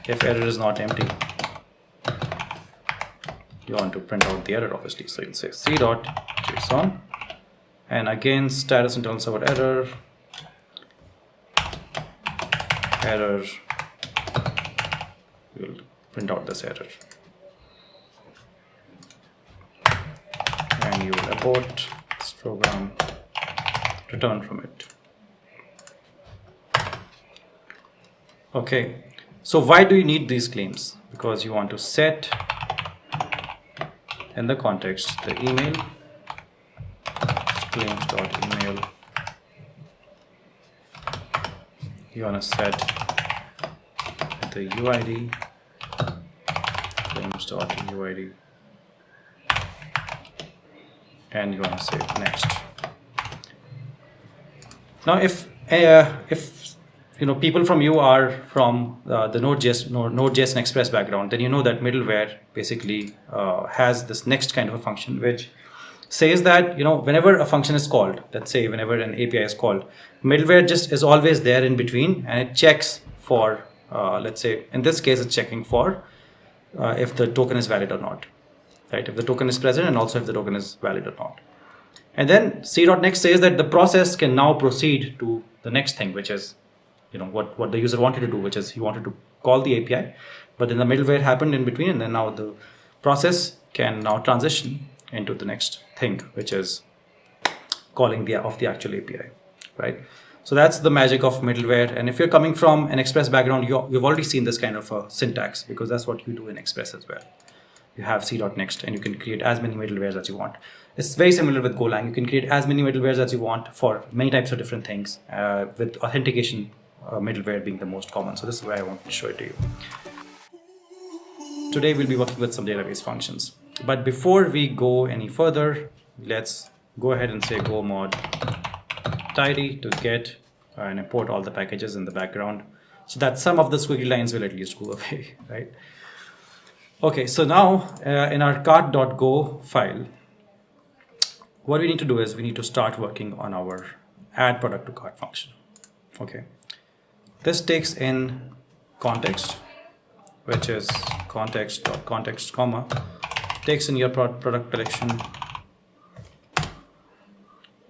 if error is not empty, you want to print out the error, obviously. So you'll say c.json, and again status internal server error. We'll print out this error, and you will abort this program, return from it. Okay, so why do you need these claims? Because you want to set in the context the email claims.email. You want to set the UID claims.uid, and you want to say next. Now if people from you are from the Node.js and Express background, then you know that middleware basically has this next kind of a function which says that whenever a function is called, let's say whenever an API is called, middleware just is always there in between, and it checks for let's say in this case it's checking for if the token is valid or not, right? If the token is present, and also if the token is valid or not. And then c.next says that the process can now proceed to the next thing, which is what the user wanted to do, which is he wanted to call the API, but then the middleware happened in between, and then now the process can now transition into the next thing, which is calling the actual API, right? So that's the magic of middleware. And if you're coming from an Express background, you've already seen this kind of syntax, because that's what you do in Express as well. You have c.next, and you can create as many middlewares as you want. It's very similar with Golang. You can create as many middlewares as you want for many types of different things, with authentication middleware being the most common. So this is why I want to show it to you. Today we'll be working with some database functions. But before we go any further, let's go ahead and say go mod tidy to get and import all the packages in the background so that some of the squiggly lines will at least go away, right? Okay, so now in our cart.go file, what we need to do is we need to start working on our add product to cart function. Okay, this takes in context, which is context.context, comma, takes in your product collection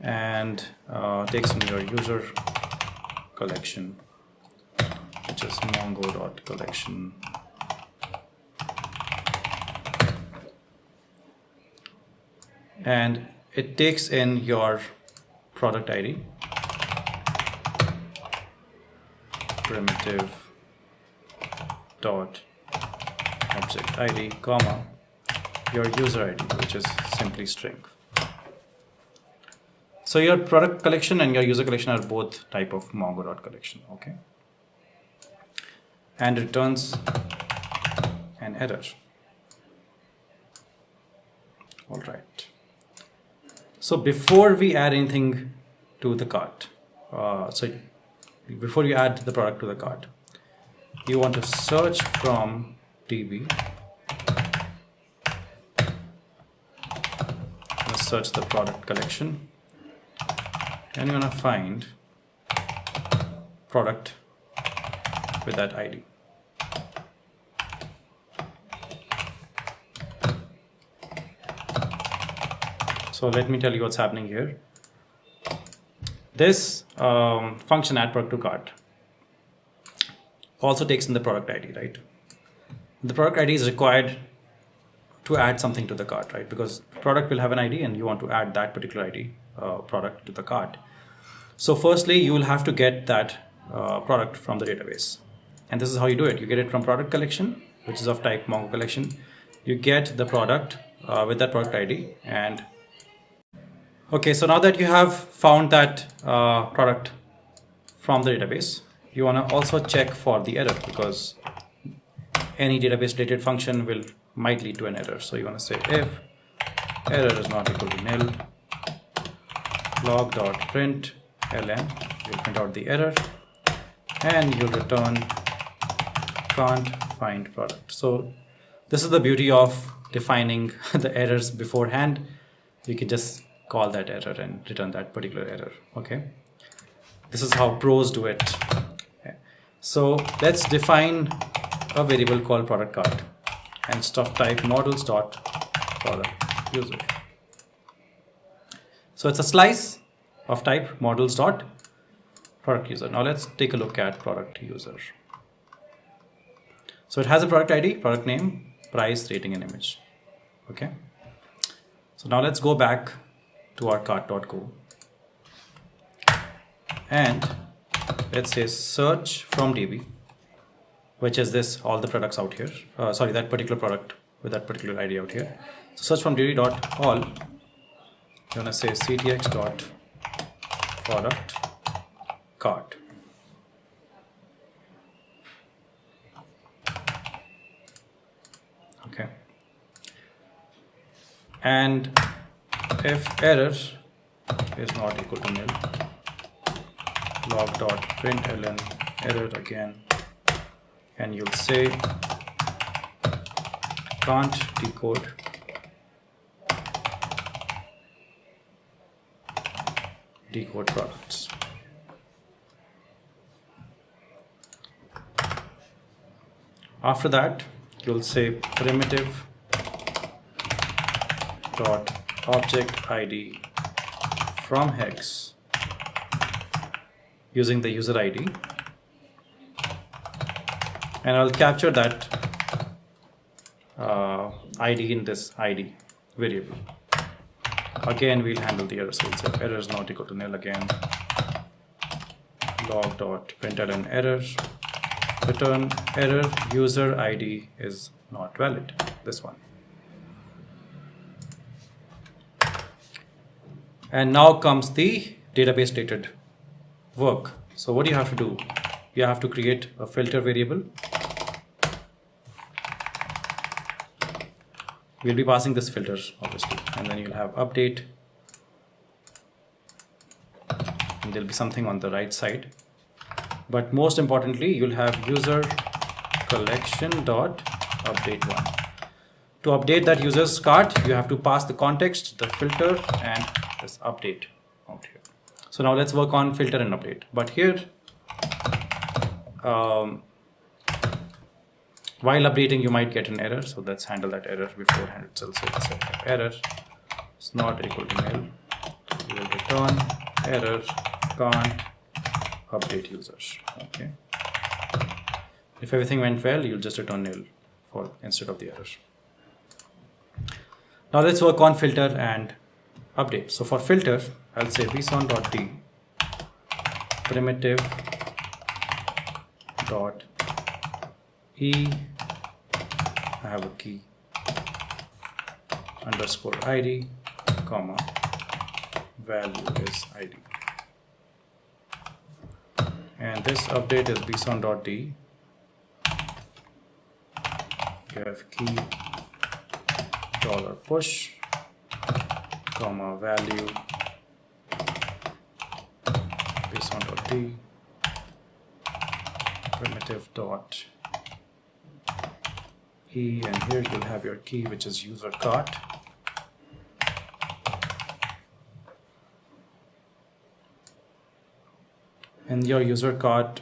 and takes in your user collection, which is mongo.collection. And it takes in your product ID, primitive dot object ID, comma, your user ID, which is simply string. So your product collection and your user collection are both type of mongo.collection, okay? And returns an error. All right. So before we add anything to the cart, before you add the product to the cart, you want to search from DB. Let's search the product collection, and you're gonna find product with that ID. So let me tell you what's happening here. This function add product to cart also takes in the product ID, right? The product ID is required to add something to the cart, right? Because product will have an ID and you want to add that particular ID product to the cart. So firstly, you will have to get that product from the database. And this is how you do it. You get it from product collection, which is of type Mongo collection. You get the product with that product ID. And okay, so now that you have found that product from the database, you want to also check for the error, because any database related function might lead to an error. So you want to say if error is not equal to nil, log.println, you'll print out the error and you'll return can't find product. So this is the beauty of defining the errors beforehand. You can just call that error and return that particular error. Okay, this is how pros do it. Okay. So let's define a variable called product cart and stuff type models dot product user. So it's a slice of type models dot product user. Now let's take a look at product user. So it has a product ID, product name, price, rating, and image. Okay. So now let's go back to our cart.go and let's say search from DB, which is this, all the products out here. Sorry, that particular product with that particular ID out here. So search from DB dot all. You're gonna say ctx dot product cart. Okay. And if error is not equal to nil, log.println error again, and you'll say can't decode products. After that, you'll say primitive dot object ID from hex using the user ID, and I'll capture that ID in this ID variable. Again, we'll handle the error. So we'll say error is not equal to nil again, log.println error, return error user ID is not valid, this one. And now comes the database related work. So what do you have to do? You have to create a filter variable we'll be passing this filter obviously, and then you'll have update, and there'll be something on the right side. But most importantly, you'll have user collection dot update one. To update that user's cart, you have to pass the context, the filter, and this update out here. So now let's work on filter and update. But here, while updating, you might get an error. So let's handle that error beforehand itself. So let's say error is not equal to nil. You will return error can't update users. Okay. If everything went well, you'll just return nil for instead of the error. Now let's work on filter and update. So for filter, I'll say bson.d primitive dot e, I have a key underscore id, comma, value is id. And this update is bson.d. You have key $push, comma, value bson.d primitive dot e, and here you'll have your key, which is user cart. And your user cart,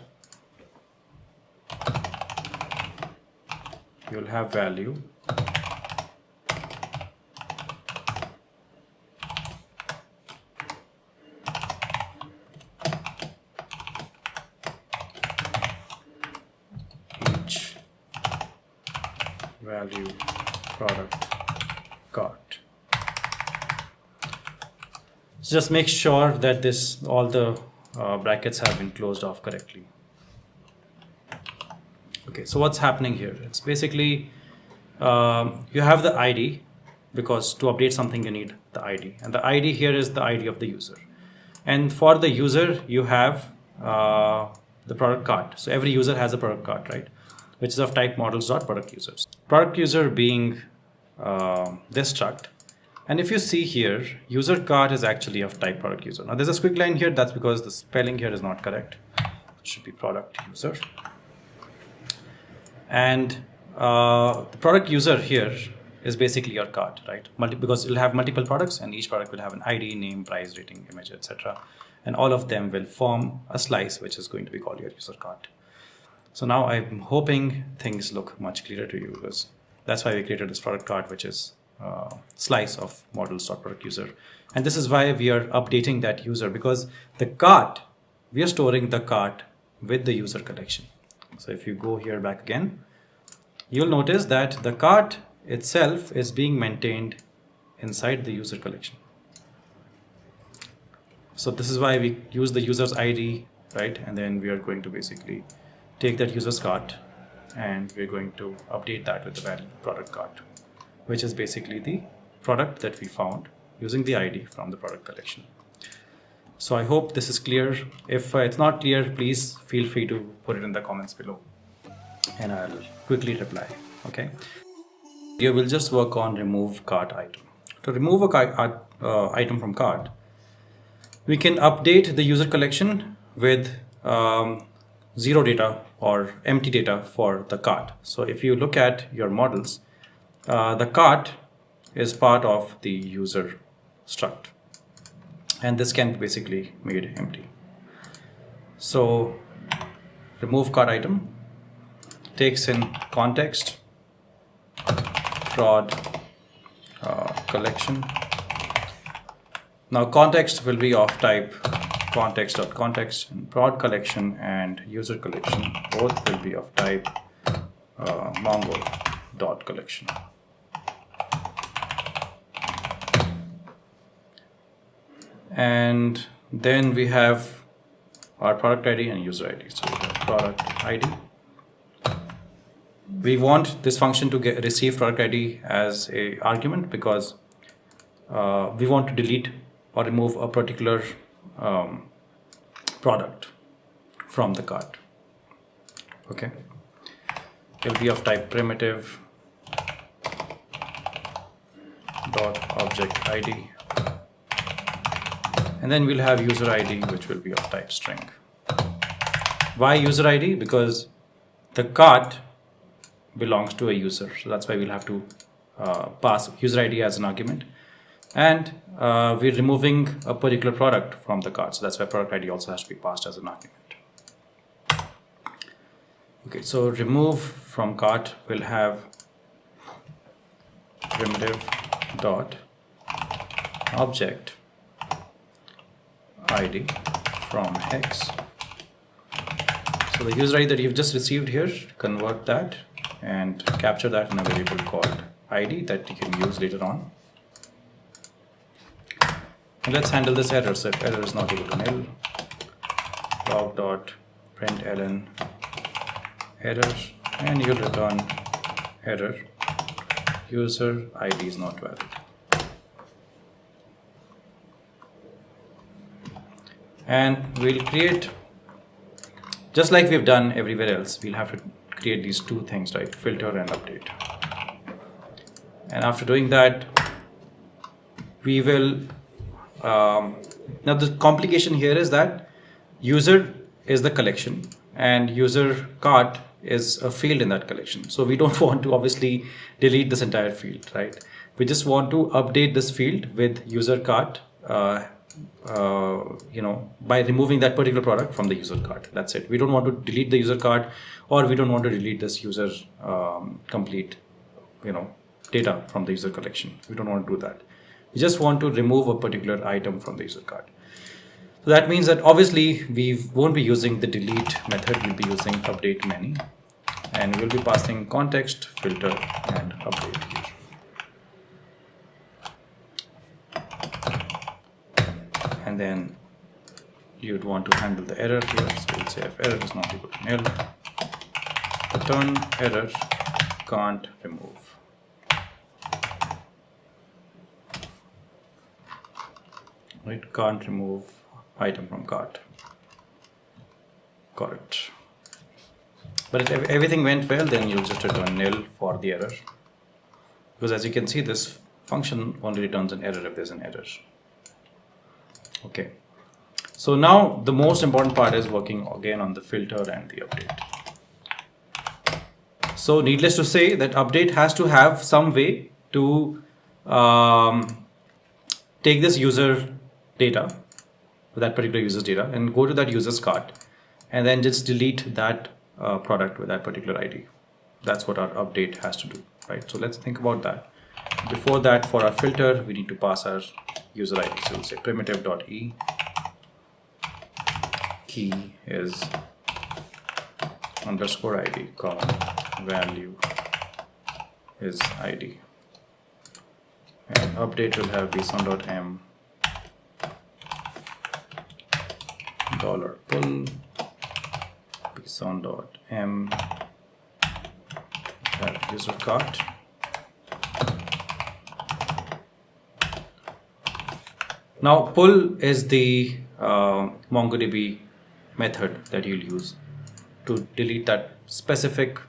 you'll have value each value product cart. So just make sure that this all the brackets have been closed off correctly. Okay, so what's happening here? It's basically you have the ID, because to update something you need the ID, and the ID here is the ID of the user. And for the user, you have the product cart. So every user has a product cart, right? Which is of type models.productUsers. Product user being this struct. And if you see here, user cart is actually of type product user. Now there's a squiggly line here. That's because the spelling here is not correct. It should be product user. And the product user here is basically your cart, right? Because it'll have multiple products, and each product will have an ID, name, price, rating, image, etc. And all of them will form a slice, which is going to be called your user cart. So now I'm hoping things look much clearer to you, because that's why we created this product cart, which is slice of models.productUser. And this is why we are updating that user, because the cart, we are storing the cart with the user collection. So if you go here back again, you'll notice that the cart itself is being maintained inside the user collection. So this is why we use the user's ID, right? And then we are going to basically take that user's cart, and we're going to update that with the value product cart, which is basically the product that we found using the ID from the product collection. So I hope this is clear. If it's not clear, please feel free to put it in the comments below, and I'll quickly reply. Okay. Here we'll just work on remove cart item. To remove a item from cart, we can update the user collection with zero data or empty data for the cart. So if you look at your models, the cart is part of the user struct, and this can be basically made empty. So remove cart item takes in context, prod collection. Now context will be of type context.context, and prod collection and user collection both will be of type mongo.collection. And then we have our product ID and user ID. So we have product ID. We want this function to receive product ID as a argument, because we want to delete or remove a particular product from the cart. Okay. It will be of type primitive dot object ID, and then we'll have user ID, which will be of type string. Why user ID? Because the cart belongs to a user, so that's why we'll have to pass user ID as an argument. And we're removing a particular product from the cart, so that's why product ID also has to be passed as an argument. Okay, so remove from cart will have primitive dot object ID from hex. So the user ID that you've just received here, convert that and capture that in a variable called ID that you can use later on. And let's handle this error. So if error is not equal to nil, log.println error, and you'll return error, user ID is not valid. And we'll create, just like we've done everywhere else, we'll have to create these two things, right? Filter and update. And after doing that, we will, now the complication here is that user is the collection and user cart is a field in that collection. So we don't want to obviously delete this entire field, right? We just want to update this field with user cart, by removing that particular product from the user cart. That's it. We don't want to delete the user cart, or we don't want to delete this user complete, data from the user collection. We don't want to do that. We just want to remove a particular item from the user cart. So that means that obviously we won't be using the delete method. We'll be using update many, and we'll be passing context, filter, and update here. And then you'd want to handle the error here. So we'll say if error is not equal to nil, return error can't remove. Right, can't remove item from cart. Got it. But if everything went well, then you'll just return nil for the error. Because as you can see, this function only returns an error if there's an error. Okay. So now the most important part is working again on the filter and the update. So needless to say that update has to have some way to take this user data, that particular user's data, and go to that user's cart, and then just delete that product with that particular ID. That's what our update has to do, right? So let's think about that. Before that, for our filter, we need to pass our user ID. So we'll say primitive.e key is underscore ID, value is ID. And update will have bson.m $pull bson.m have user cart. Now pull is the MongoDB method that you'll use to delete that specific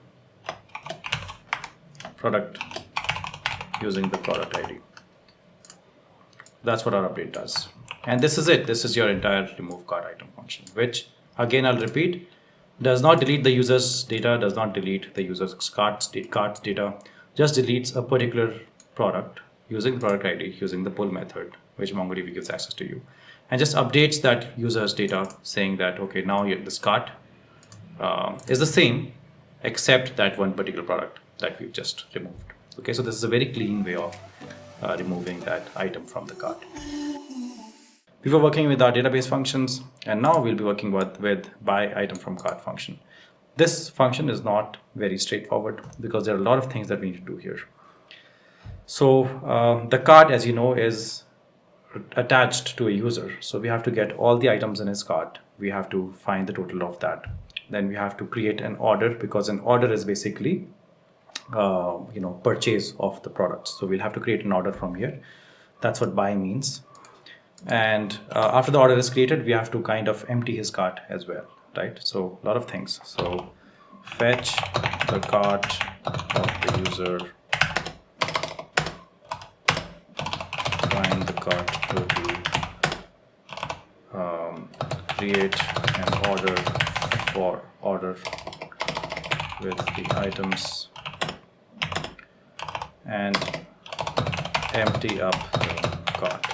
product using the product ID. That's what our update does. And this is it. This is your entire remove cart item function, which again, I'll repeat, does not delete the user's data, does not delete the user's cart's data, just deletes a particular product using product ID, using the pull method, which MongoDB gives access to you, and just updates that user's data saying that, okay, now this cart is the same, except that one particular product that we've just removed. Okay, so this is a very clean way of removing that item from the cart. We were working with our database functions, and now we'll be working with buy item from cart function. This function is not very straightforward because there are a lot of things that we need to do here. So the cart, as you know, is attached to a user. So we have to get all the items in his cart. We have to find the total of that. Then we have to create an order, because an order is basically purchase of the products. So we'll have to create an order from here. That's what buy means. And after the order is created, we have to kind of empty his cart as well, right? So a lot of things. So fetch the cart of the user cart to be create an order for order with the items and empty up the cart.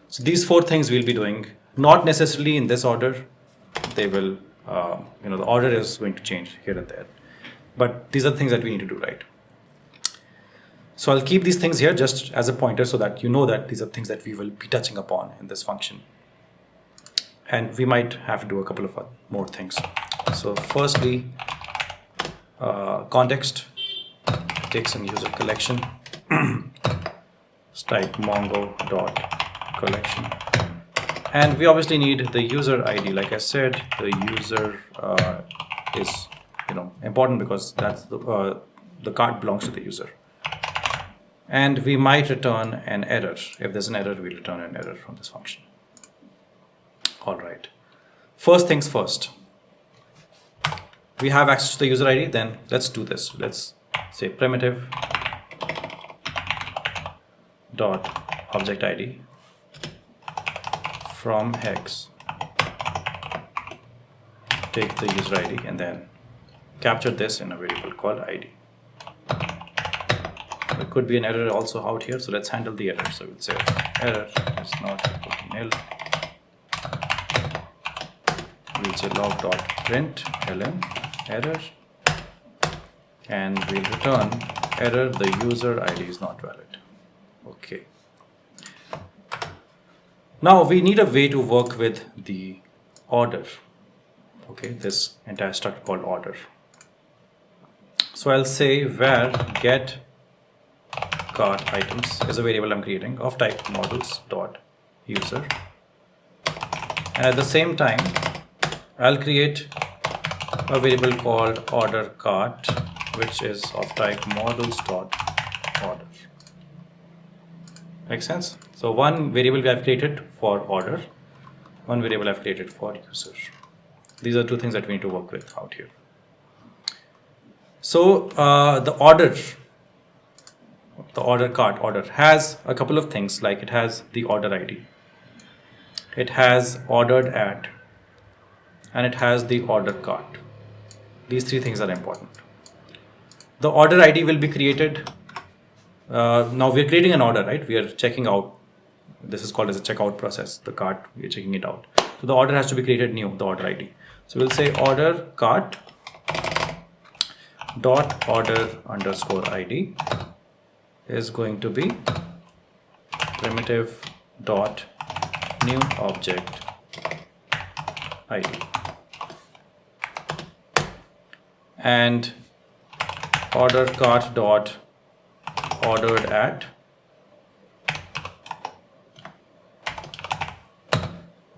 So these 4 things we'll be doing, not necessarily in this order. They will, the order is going to change here and there. But these are the things that we need to do, right? So I'll keep these things here just as a pointer so that you know that these are things that we will be touching upon in this function. And we might have to do a couple of more things. So firstly, context, take some user collection, type mongo.collection. And we obviously need the user ID. Like I said, the user is important because that's the card belongs to the user. And we might return an error. If there's an error, we'll return an error from this function. All right. First things first. We have access to the user ID. Then let's do this. Let's say primitive dot object ID from hex. Take the user ID and then capture this in a variable called ID. There could be an error also out here, so let's handle the error. So we'll say error is not equal to nil. We'll say log.print ln error, and we'll return error, the user ID is not valid. Okay. Now we need a way to work with the order. Okay, this entire structure called order. So I'll say var get cart items is a variable I'm creating of type models.user, and at the same time I'll create a variable called order cart, which is of type models.order. Make sense? So one variable we have created for order, one variable I've created for user. These are 2 things that we need to work with out here. So the order cart order has a couple of things, like it has the order ID, it has ordered at, and it has the order cart. These 3 things are important. The order ID will be created. Now we're creating an order, right? We are checking out. This is called as a checkout process. The cart, we're checking it out. So the order has to be created new, the order ID. So we'll say order cart dot order underscore ID is going to be primitive dot new object ID, and order cart dot ordered at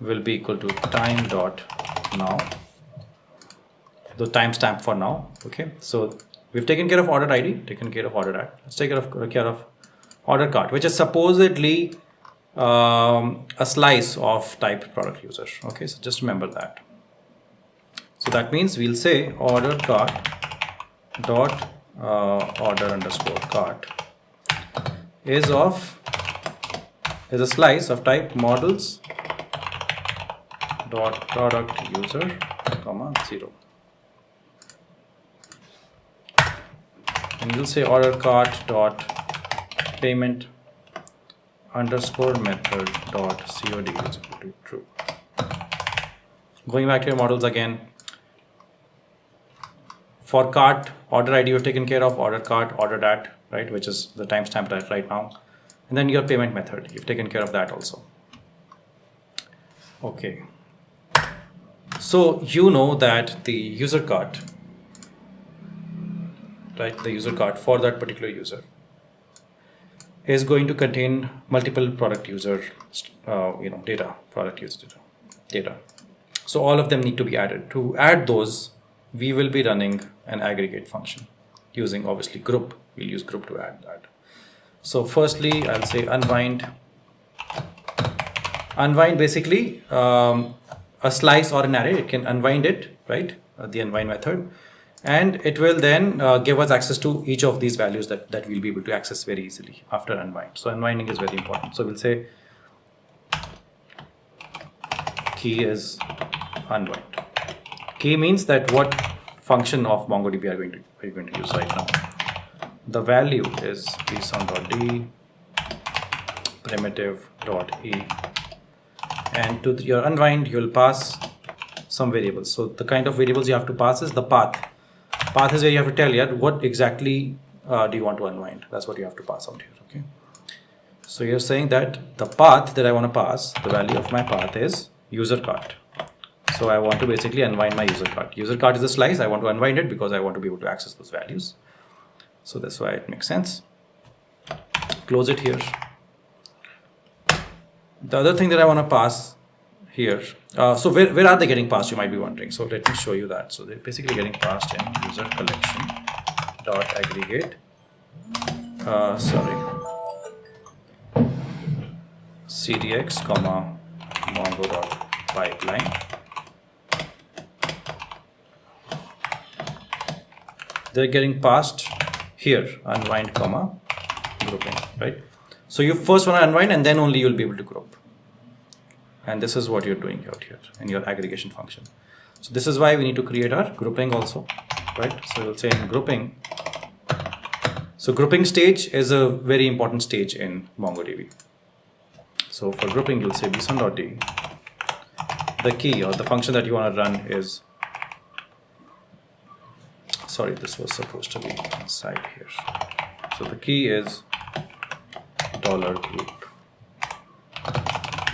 will be equal to time dot now, the timestamp for now. Okay, so we've taken care of ordered ID, taken care of ordered at. Let's take care of order cart, which is supposedly a slice of type product user. Okay, so just remember that. So that means we'll say order cart dot order underscore cart is a slice of type models dot product user comma 0, and we'll say order cart dot payment underscore method dot cod is equal to true. Going back to your models again, for cart order ID you've taken care of, order cart ordered at, right, which is the timestamp right now, and then your payment method you've taken care of that also. Okay, so you know that the user cart, right, the user cart for that particular user is going to contain multiple product user data. So all of them need to be added. To add those, we will be running an aggregate function using obviously group. We'll use group to add that. So firstly, I'll say unwind. Unwind basically a slice or an array. It can unwind it, right? The unwind method, and it will then give us access to each of these values that we'll be able to access very easily after unwind. So unwinding is very important. So we'll say key is unwind. Key means that what function of MongoDB are you going to use right now. The value is bson.d primitive.e, and to your unwind you'll pass some variables. So the kind of variables you have to pass is the path. Path is where you have to tell yet what exactly do you want to unwind. That's what you have to pass out here. Okay. So you're saying that the path that I want to pass, the value of my path is user cart. So I want to basically unwind my user cart. User cart is a slice. I want to unwind it because I want to be able to access those values. So that's why it makes sense. Close it here. The other thing that I want to pass here. So where are they getting passed? You might be wondering. So let me show you that. So they're basically getting passed in user collection dot aggregate. CDX comma mongo dot pipeline. They're getting passed here, unwind comma grouping, right? So you first want to unwind and then only you'll be able to group. And this is what you're doing out here in your aggregation function. So this is why we need to create our grouping also, right? So we'll say in grouping. So grouping stage is a very important stage in MongoDB. So for grouping, you'll say bson.d. The key or the function that you want to run is, sorry, this was supposed to be inside here. So the key is $group.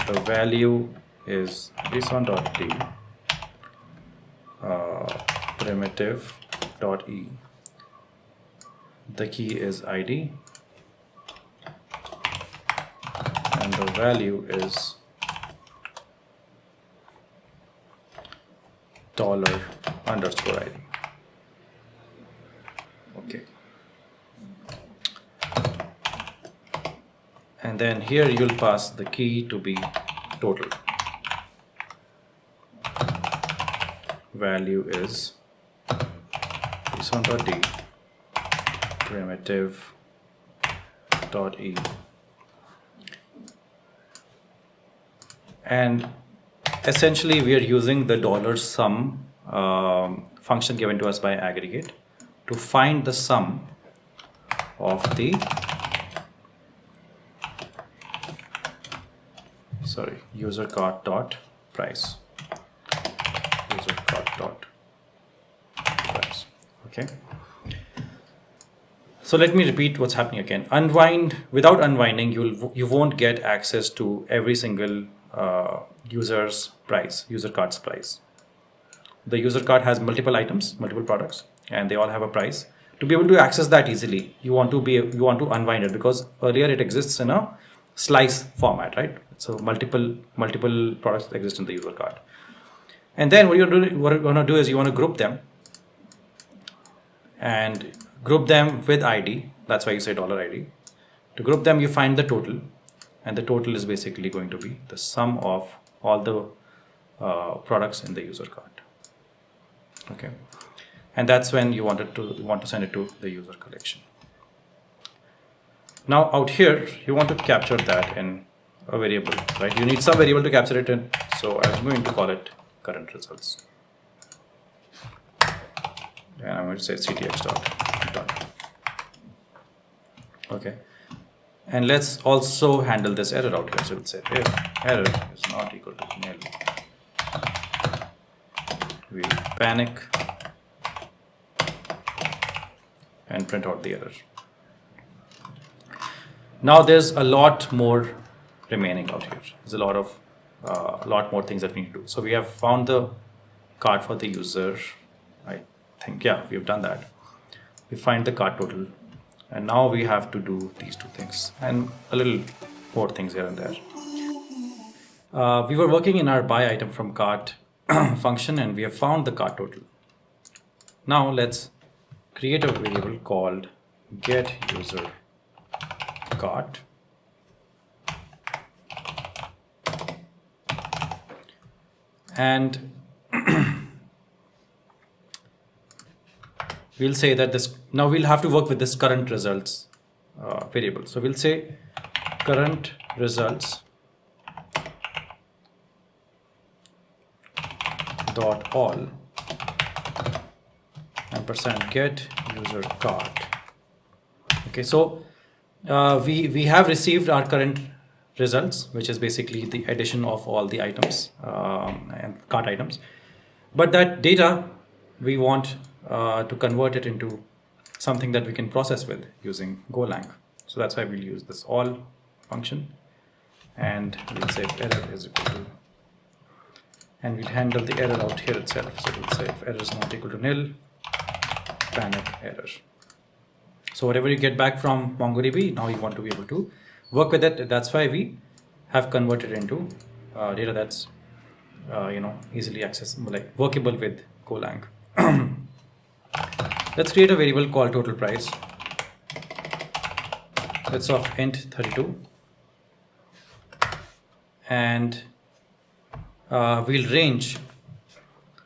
The value is bson.d primitive.e. The key is ID. And the value is $_ID. Okay. And then here you'll pass the key to be total. Value is bson.d primitive.e. And essentially we are using the $sum function given to us by aggregate to find the sum of the user cart dot price. User cart dot price. Okay. So let me repeat what's happening again. Unwind, without unwinding, you won't get access to every single user's price, user cart's price. The user cart has multiple items, multiple products, and they all have a price. To be able to access that easily, you want to unwind it, because earlier it exists in a slice format, right? So multiple products exist in the user cart. And then what you're going to do is you want to group them, and group them with ID. That's why you say $ID. To group them, you find the total, and the total is basically going to be the sum of all the products in the user cart. Okay, and that's when you want to send it to the user collection. Now out here, you want to capture that in a variable, right? You need some variable to capture it in. So I'm going to call it current results, and I'm going to say CTX dot. Okay, and let's also handle this error out here. So we'll say if error is not equal to nil, we panic and print out the error. Now there's a lot more remaining out here. There's a lot more things that we need to do. So we have found the cart for the user. I think, yeah, we've done that. We find the cart total, and now we have to do these two things and a little more things here and there. We were working in our buy item from cart function, and we have found the cart total. Now let's create a variable called get user cart, and we'll say that this, now we'll have to work with this current results variable. So we'll say current results dot all ampersand get user cart. Okay, so we have received our current results, which is basically the addition of all the items and cart items. But that data, we want to convert it into something that we can process with using Golang. So that's why we'll use this all function, and we'll say error is equal to, and we'll handle the error out here itself. So we'll say if error is not equal to nil, panic error. So whatever you get back from MongoDB, now you want to be able to work with it. That's why we have converted into data that's easily accessible, like workable with Golang. Let's create a variable called total price. It's of int 32, and we'll range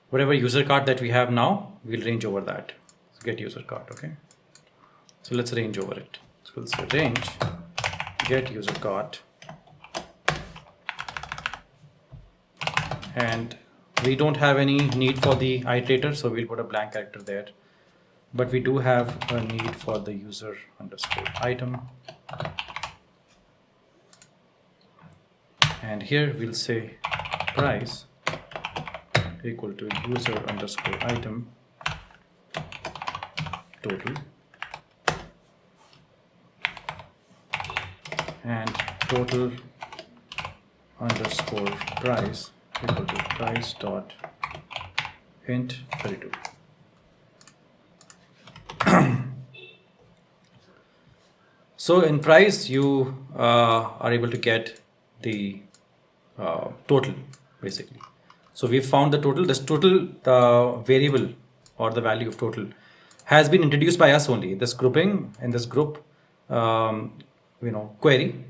whatever user card that we have now. We'll range over that. So get user card. Okay. So let's range over it. So we'll say range get user card, and we don't have any need for the iterator, so we'll put a blank character there. But we do have a need for the user underscore item, and here we'll say price equal to user underscore item total, and total underscore price equal to price dot int 32. So in price, you are able to get the total basically. So we found the total. This total, the variable or the value of total, has been introduced by us only. This grouping in this group, query,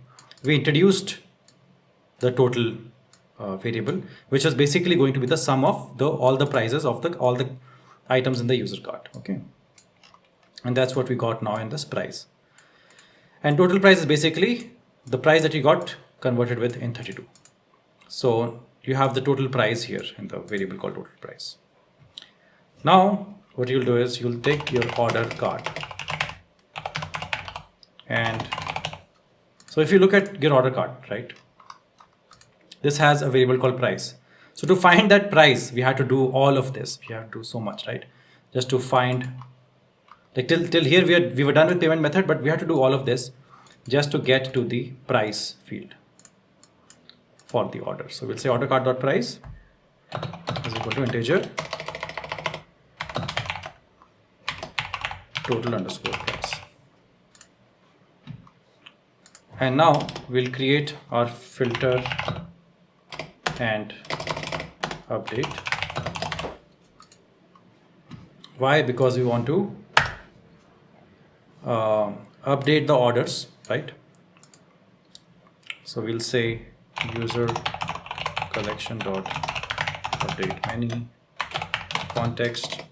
we introduced the total variable, which is basically going to be the sum of all the prices of all the items in the user cart. Okay, and that's what we got now in this price. And total price is basically the price that you got converted with in 32. So you have the total price here in the variable called total price. Now what you'll do is you'll take your order cart, and so if you look at your order cart, right, this has a variable called price. So to find that price, we had to do all of this. We have to do so much, right? Just to find, like till here we were done with payment method, but we had to do all of this just to get to the price field for the order. So we'll say order cart dot price is equal to integer total underscore price. And now we'll create our filter and update. Why? Because we want to update the orders, right? So we'll say user collection dot update many context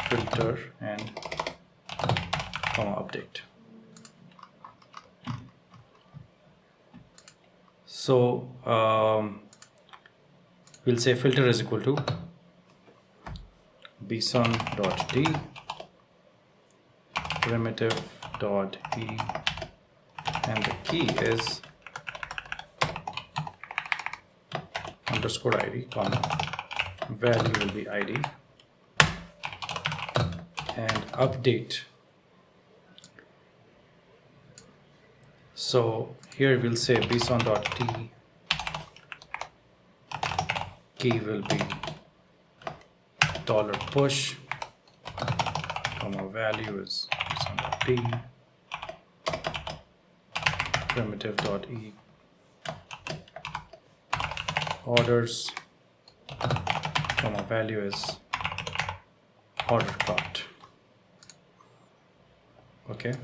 filter and comma update. So we'll say filter is equal to bson.d primitive.e, and the key is underscore id, comma value will be id, and update. So here we'll say bson.t key will be $push, comma value is bson.t primitive.e orders, comma value is order cart. Okay,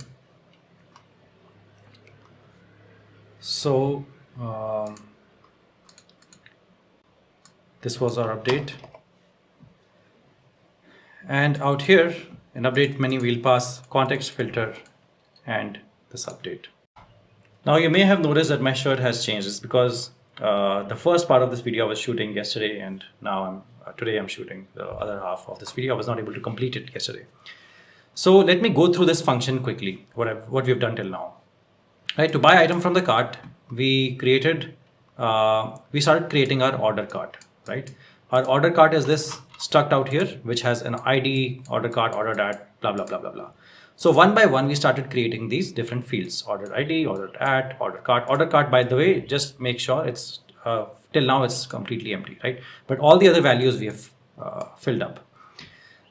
so this was our update, and out here in update menu we'll pass context filter and this update. Now you may have noticed that my shirt has changed. It's because the first part of this video I was shooting yesterday, and now today I'm shooting the other half of this video. I was not able to complete it yesterday. So let me go through this function quickly, what we've done till now. Right, to buy item from the cart, we started creating our order cart, right? Our order cart is this struct out here, which has an ID, order cart, ordered at, blah, blah, blah, blah, blah. So one by one, we started creating these different fields: order ID, ordered at, order cart. Order cart, by the way, just make sure it's, till now it's completely empty, right? But all the other values we have filled up.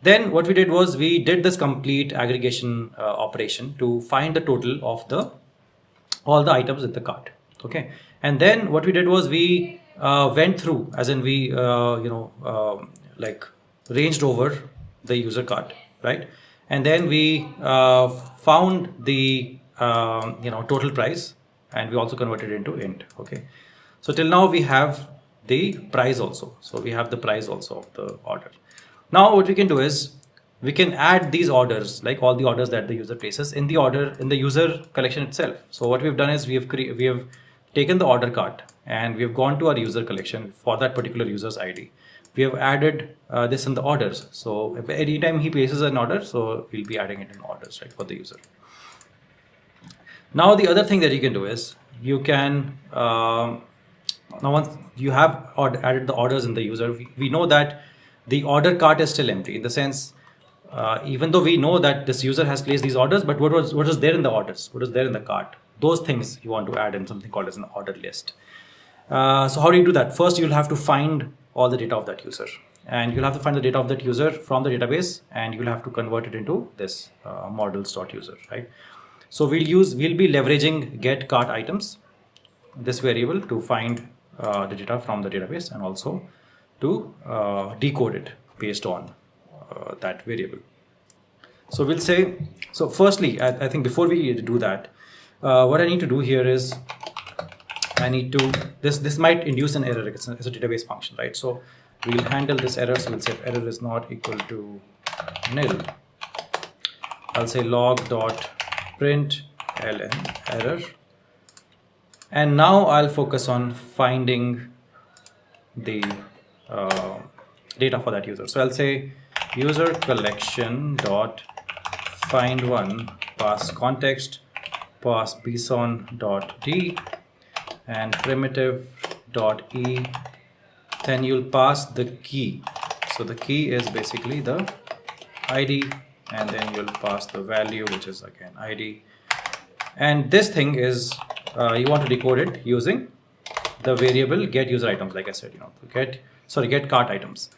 Then what we did was we did this complete aggregation operation to find the total of all the items in the cart. Okay, and then what we did was we went through, as in we like ranged over the user cart, right? And then we found the total price, and we also converted it into int. Okay, so till now we have the price also. So we have the price also of the order. Now what we can do is we can add these orders, like all the orders that the user places, in the user collection itself. So what we've done is we have taken the order cart and we have gone to our user collection for that particular user's ID. We have added this in the orders. So if anytime he places an order, so we'll be adding it in orders, right, for the user. Now the other thing that you can do is you can now once you have added the orders in the user, we know that the order cart is still empty, in the sense, even though we know that this user has placed these orders, but what was there in the orders? What is there in the cart? Those things you want to add in something called as an order list. So how do you do that? First, you'll have to find all the data of that user, and you'll have to find the data of that user from the database, and you'll have to convert it into this models.user, right? So we'll be leveraging get cart items, this variable, to find the data from the database, and also to decode it based on that variable. So we'll say, so firstly, I think before we do that, what I need to do here is I need to, this might induce an error. It's a database function, right? So we'll handle this error. So we'll say if error is not equal to nil, I'll say log.println error. And now I'll focus on finding the data for that user. So I'll say user collection dot find one, pass context, pass bson dot d, and primitive dot e. Then you'll pass the key. So the key is basically the ID, and then you'll pass the value, which is again ID. And this thing is you want to decode it using the variable get user items, like I said, get cart items.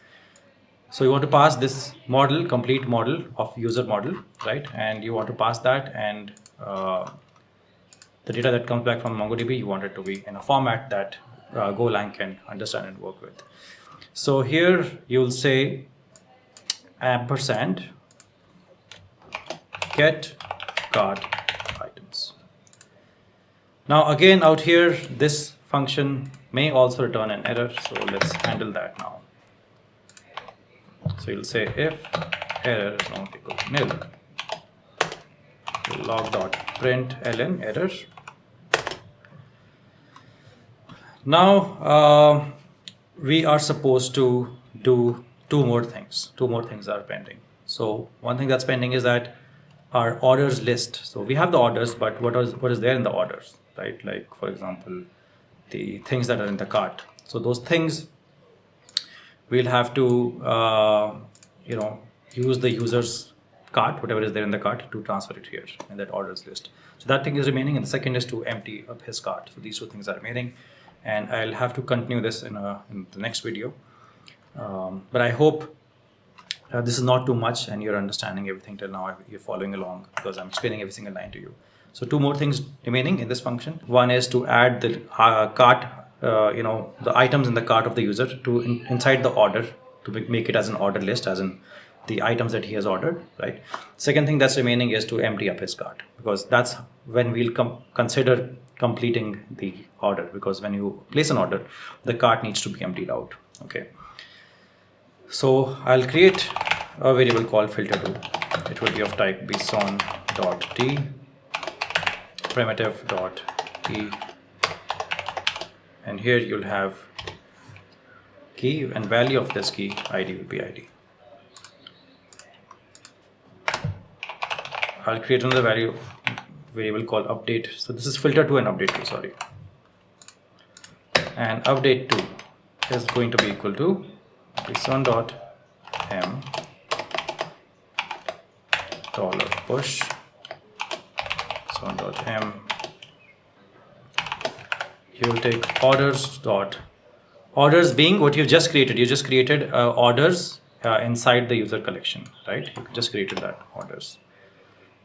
So you want to pass this model, complete model of user model, right? And you want to pass that, and the data that comes back from MongoDB, you want it to be in a format that Golang can understand and work with. So here you'll say ampersand get cart items. Now again, out here, this function may also return an error, so let's handle that now. So you'll say if error is not equal to nil, log.println error. Now we are supposed to do two more things. Two more things are pending. So one thing that's pending is that our orders list. So we have the orders, but what is there in the orders, right? Like, for example, the things that are in the cart. So those things we'll have to use the user's cart, whatever is there in the cart, to transfer it here in that orders list. So that thing is remaining, and the second is to empty up his cart. So these two things are remaining, and I'll have to continue this in the next video. But I hope this is not too much and you're understanding everything till now. You're following along because I'm explaining every single line to you. So two more things remaining in this function. One is to add the cart, the items in the cart of the user to inside the order, to make it as an order list, as in the items that he has ordered, right? Second thing that's remaining is to empty up his cart, because that's when we'll consider completing the order, because when you place an order, the cart needs to be emptied out. Okay. So I'll create a variable called filter2. It will be of type bson.t primitive.e and here you'll have key, and value of this key ID will be ID. I'll create another variable called update. So this is filter 2 and update 2, sorry. And update 2 is going to be equal to json.m $push json.m. You'll take orders being what you've just created. You just created orders inside the user collection, right? You just created that orders.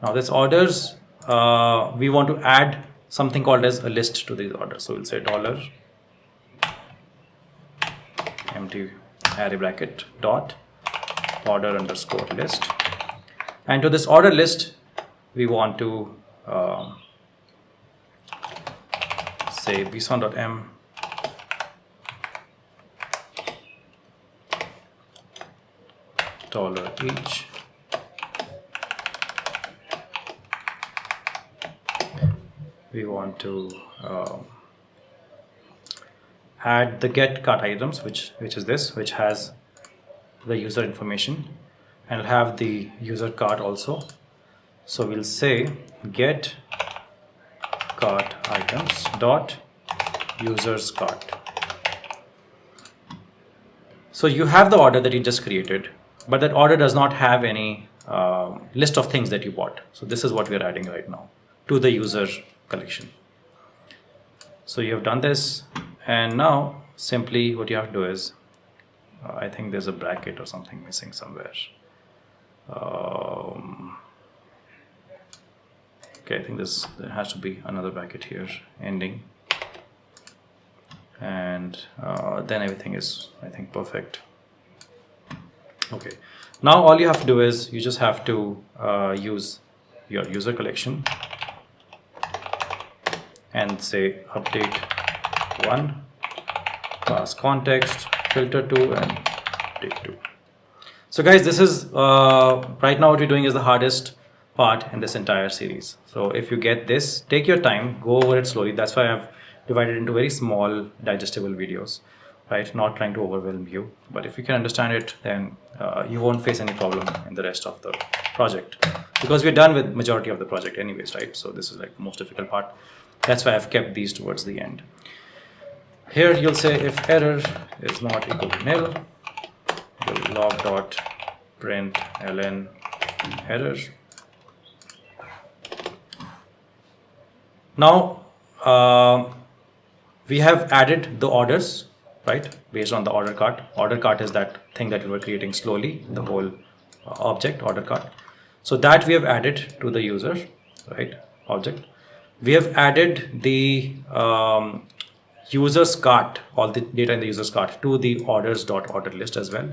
Now this orders, we want to add something called as a list to these orders. So we'll say $empty array bracket dot order underscore list. And to this order list, we want to say json.m $each. We want to add the get cart items, which is this, which has the user information, and it'll have the user cart also. So we'll say get cart items dot users cart. So you have the order that you just created, but that order does not have any list of things that you bought. So this is what we're adding right now to the user collection. So you have done this, and now simply what you have to do is, I think there's a bracket or something missing somewhere. Okay, I think there has to be another bracket here ending, and then everything is, I think, perfect. Okay, now all you have to do is you just have to use your user collection and say update 1, pass context, filter 2, and update 2. So guys, this is right now what we're doing is the hardest part in this entire series. So if you get this, take your time, go over it slowly. That's why I've divided into very small digestible videos, right? Not trying to overwhelm you, but if you can understand it, then you won't face any problem in the rest of the project, because we're done with majority of the project anyways, right? So this is like the most difficult part. That's why I've kept these towards the end. Here you'll say if error is not equal to nil, you'll log.println error. Now we have added the orders, right, based on the order cart. Order cart is that thing that we were creating slowly, the whole object order cart. So that we have added to the user, right, object. We have added the user's cart, all the data in the user's cart, to the orders.order list as well.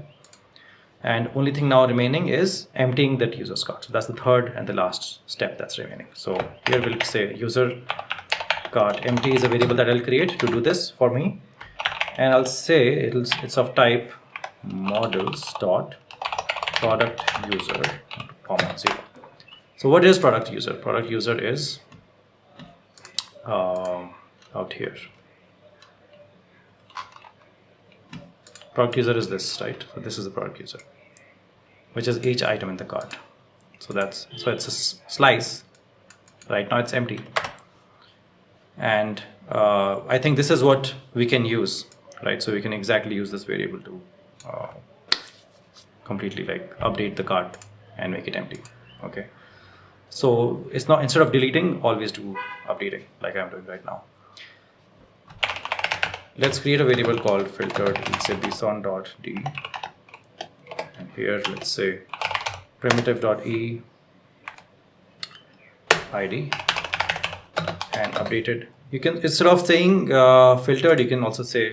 And only thing now remaining is emptying that user's cart. So that's the third and the last step that's remaining. So here we'll say user cart empty is a variable that I'll create to do this for me. And I'll say it's of type models dot product user, comma 0. So what is product user? Product user is out here. Product user is this, right? So this is the product user, which is each item in the cart. So it's a slice. Right now it's empty, and I think this is what we can use, right? So we can exactly use this variable to completely like update the cart and make it empty. Okay, so it's not, instead of deleting, always do updating like I'm doing right now. Let's create a variable called filtered. Let's say json.d, and here let's say primitive.e id, and updated. You can, instead of saying filtered, you can also say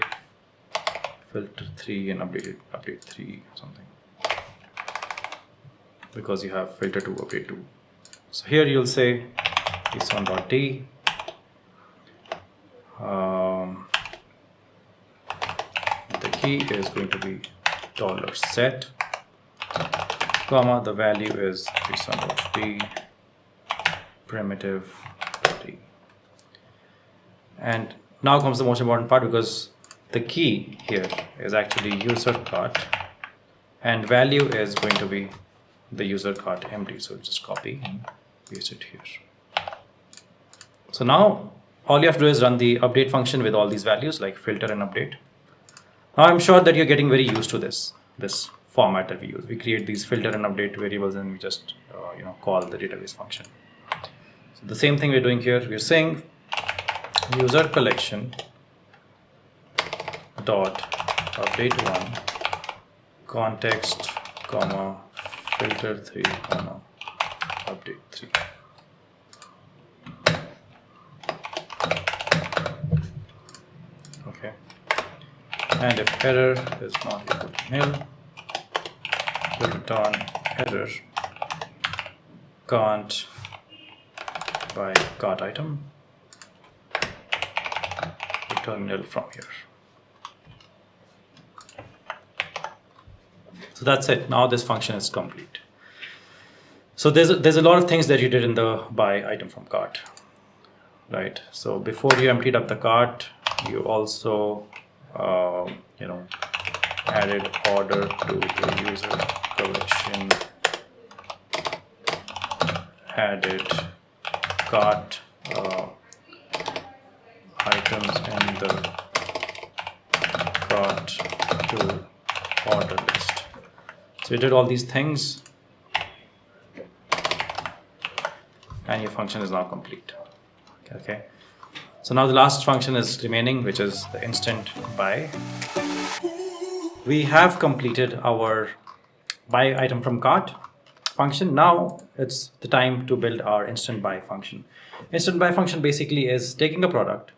filter 3 and update 3 or something, because you have filter 2, update 2. So here you'll say json.d the key is going to be $set, comma, the value is json.d primitive.d. And Now comes the most important part, because the key here is actually user cart, and value is going to be the user cart empty. So just copy and paste it here. So now all you have to do is run the update function with all these values like filter and update. Now I'm sure that you're getting very used to this format that we use. We create these filter and update variables, and we just call the database function. So the same thing we're doing here. We're saying user collection dot update 1 context comma filter 3 comma update 3. Okay, and if error is not equal to nil, we'll return error can't by cart item, return nil from here. So that's it. Now this function is complete. So there's a lot of things that you did in the buy item from cart, right? So before you emptied up the cart, you also added order to the user collection, added cart items in the cart to order list. So you did all these things, and your function is now complete. Okay. So now the last function is remaining, which is the instant buy. We have completed our buy item from cart function. Now it's the time to build our instant buy function. Instant buy function basically is taking a product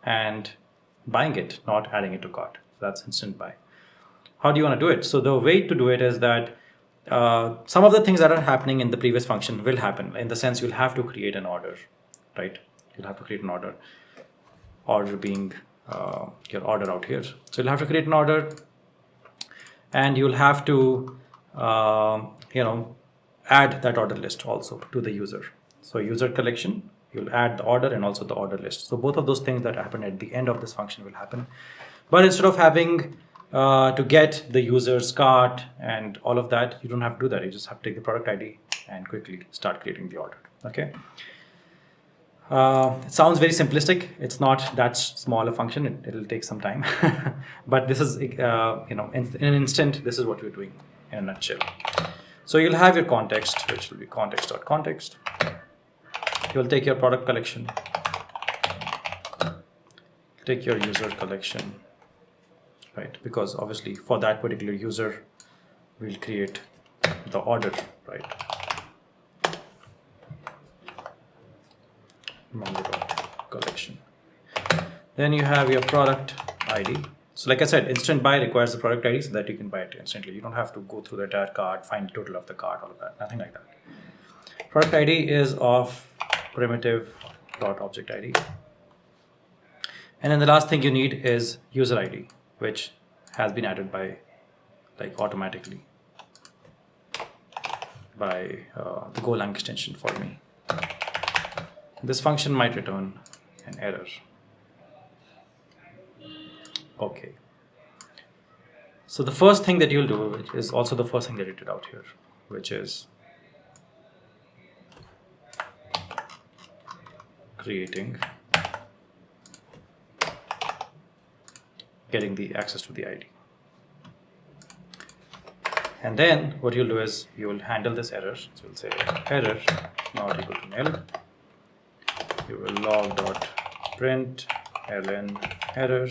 and buying it, not adding it to cart. So that's instant buy. How do you want to do it? So the way to do it is that some of the things that are happening in the previous function will happen. In the sense, you'll have to create an order, right? You'll have to create an order. Order being your order out here. So you'll have to create an order, and you'll have to add that order list also to the user. So user collection, you'll add the order and also the order list. So both of those things that happen at the end of this function will happen. But instead of having to get the user's cart and all of that, you don't have to do that. You just have to take the product ID and quickly start creating the order. Okay. It sounds very simplistic. It's not that small a function. It'll take some time, but this is in an instant. This is what we're doing in a nutshell. So you'll have your context, which will be context.context. You'll take your product collection, take your user collection, right? Because obviously for that particular user, we'll create the order, right? Collection. Then you have your product ID. So like I said, instant buy requires the product ID so that you can buy it instantly. You don't have to go through the entire cart, find the total of the cart, all of that, nothing like that. Product ID is of primitive.object ID. And then the last thing you need is user ID, which has been added by automatically by the Golang extension for me. This function might return an error. Okay. So the first thing that you'll do, which is also the first thing that you did out here, which is getting the access to the ID. And then what you'll do is you will handle this error. So you'll say error not equal to nil. You will log.print ln error,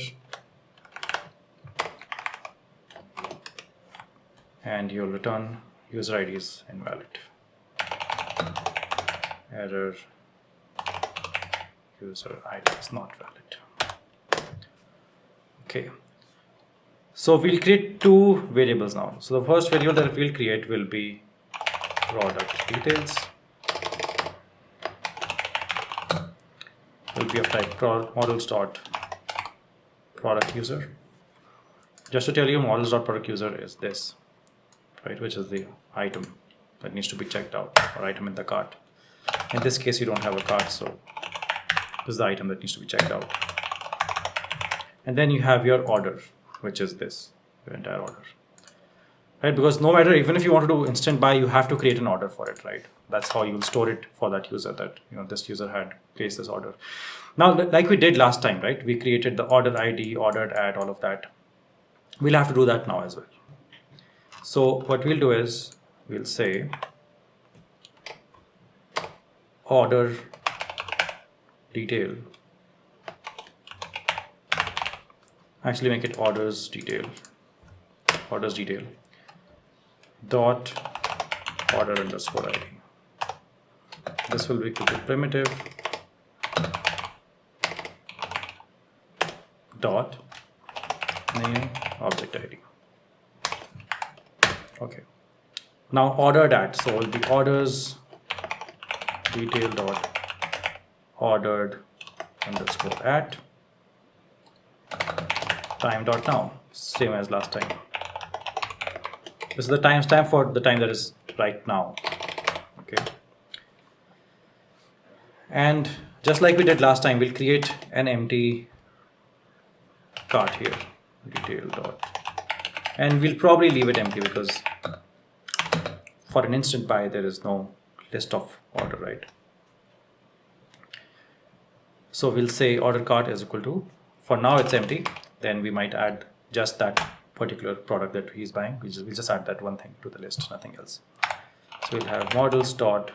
and you'll return user ID is invalid. Error user ID is not valid. Okay. So we'll create two variables now. So the first variable that we'll create will be product details. Will be of type models.product user. Just to tell you, models.product user is this, right, which is the item that needs to be checked out, or item in the cart. In this case, you don't have a cart, so this is the item that needs to be checked out. And then you have your order, which is this, your entire order. Right? Because no matter, even if you want to do instant buy, you have to create an order for it, right? That's how you'll store it for that user, that this user had placed this order. Now, like we did last time, right? We created the order ID, ordered at, all of that. We'll have to do that now as well. So what we'll do is we'll say order detail. Actually make it orders detail dot order underscore ID. This will be equal to primitive dot name object ID. Okay. Now ordered at, so it will be orders detail dot ordered underscore at time dot now, same as last time. This is the timestamp for the time that is right now. Okay. And just like we did last time, we'll create an empty cart here, detail dot, and we'll probably leave it empty because for an instant buy there is no list of order, right? So we'll say order cart is equal to, for now it's empty, then we might add just that particular product that he's buying. We'll just add that one thing to the list, nothing else. So we'll have models dot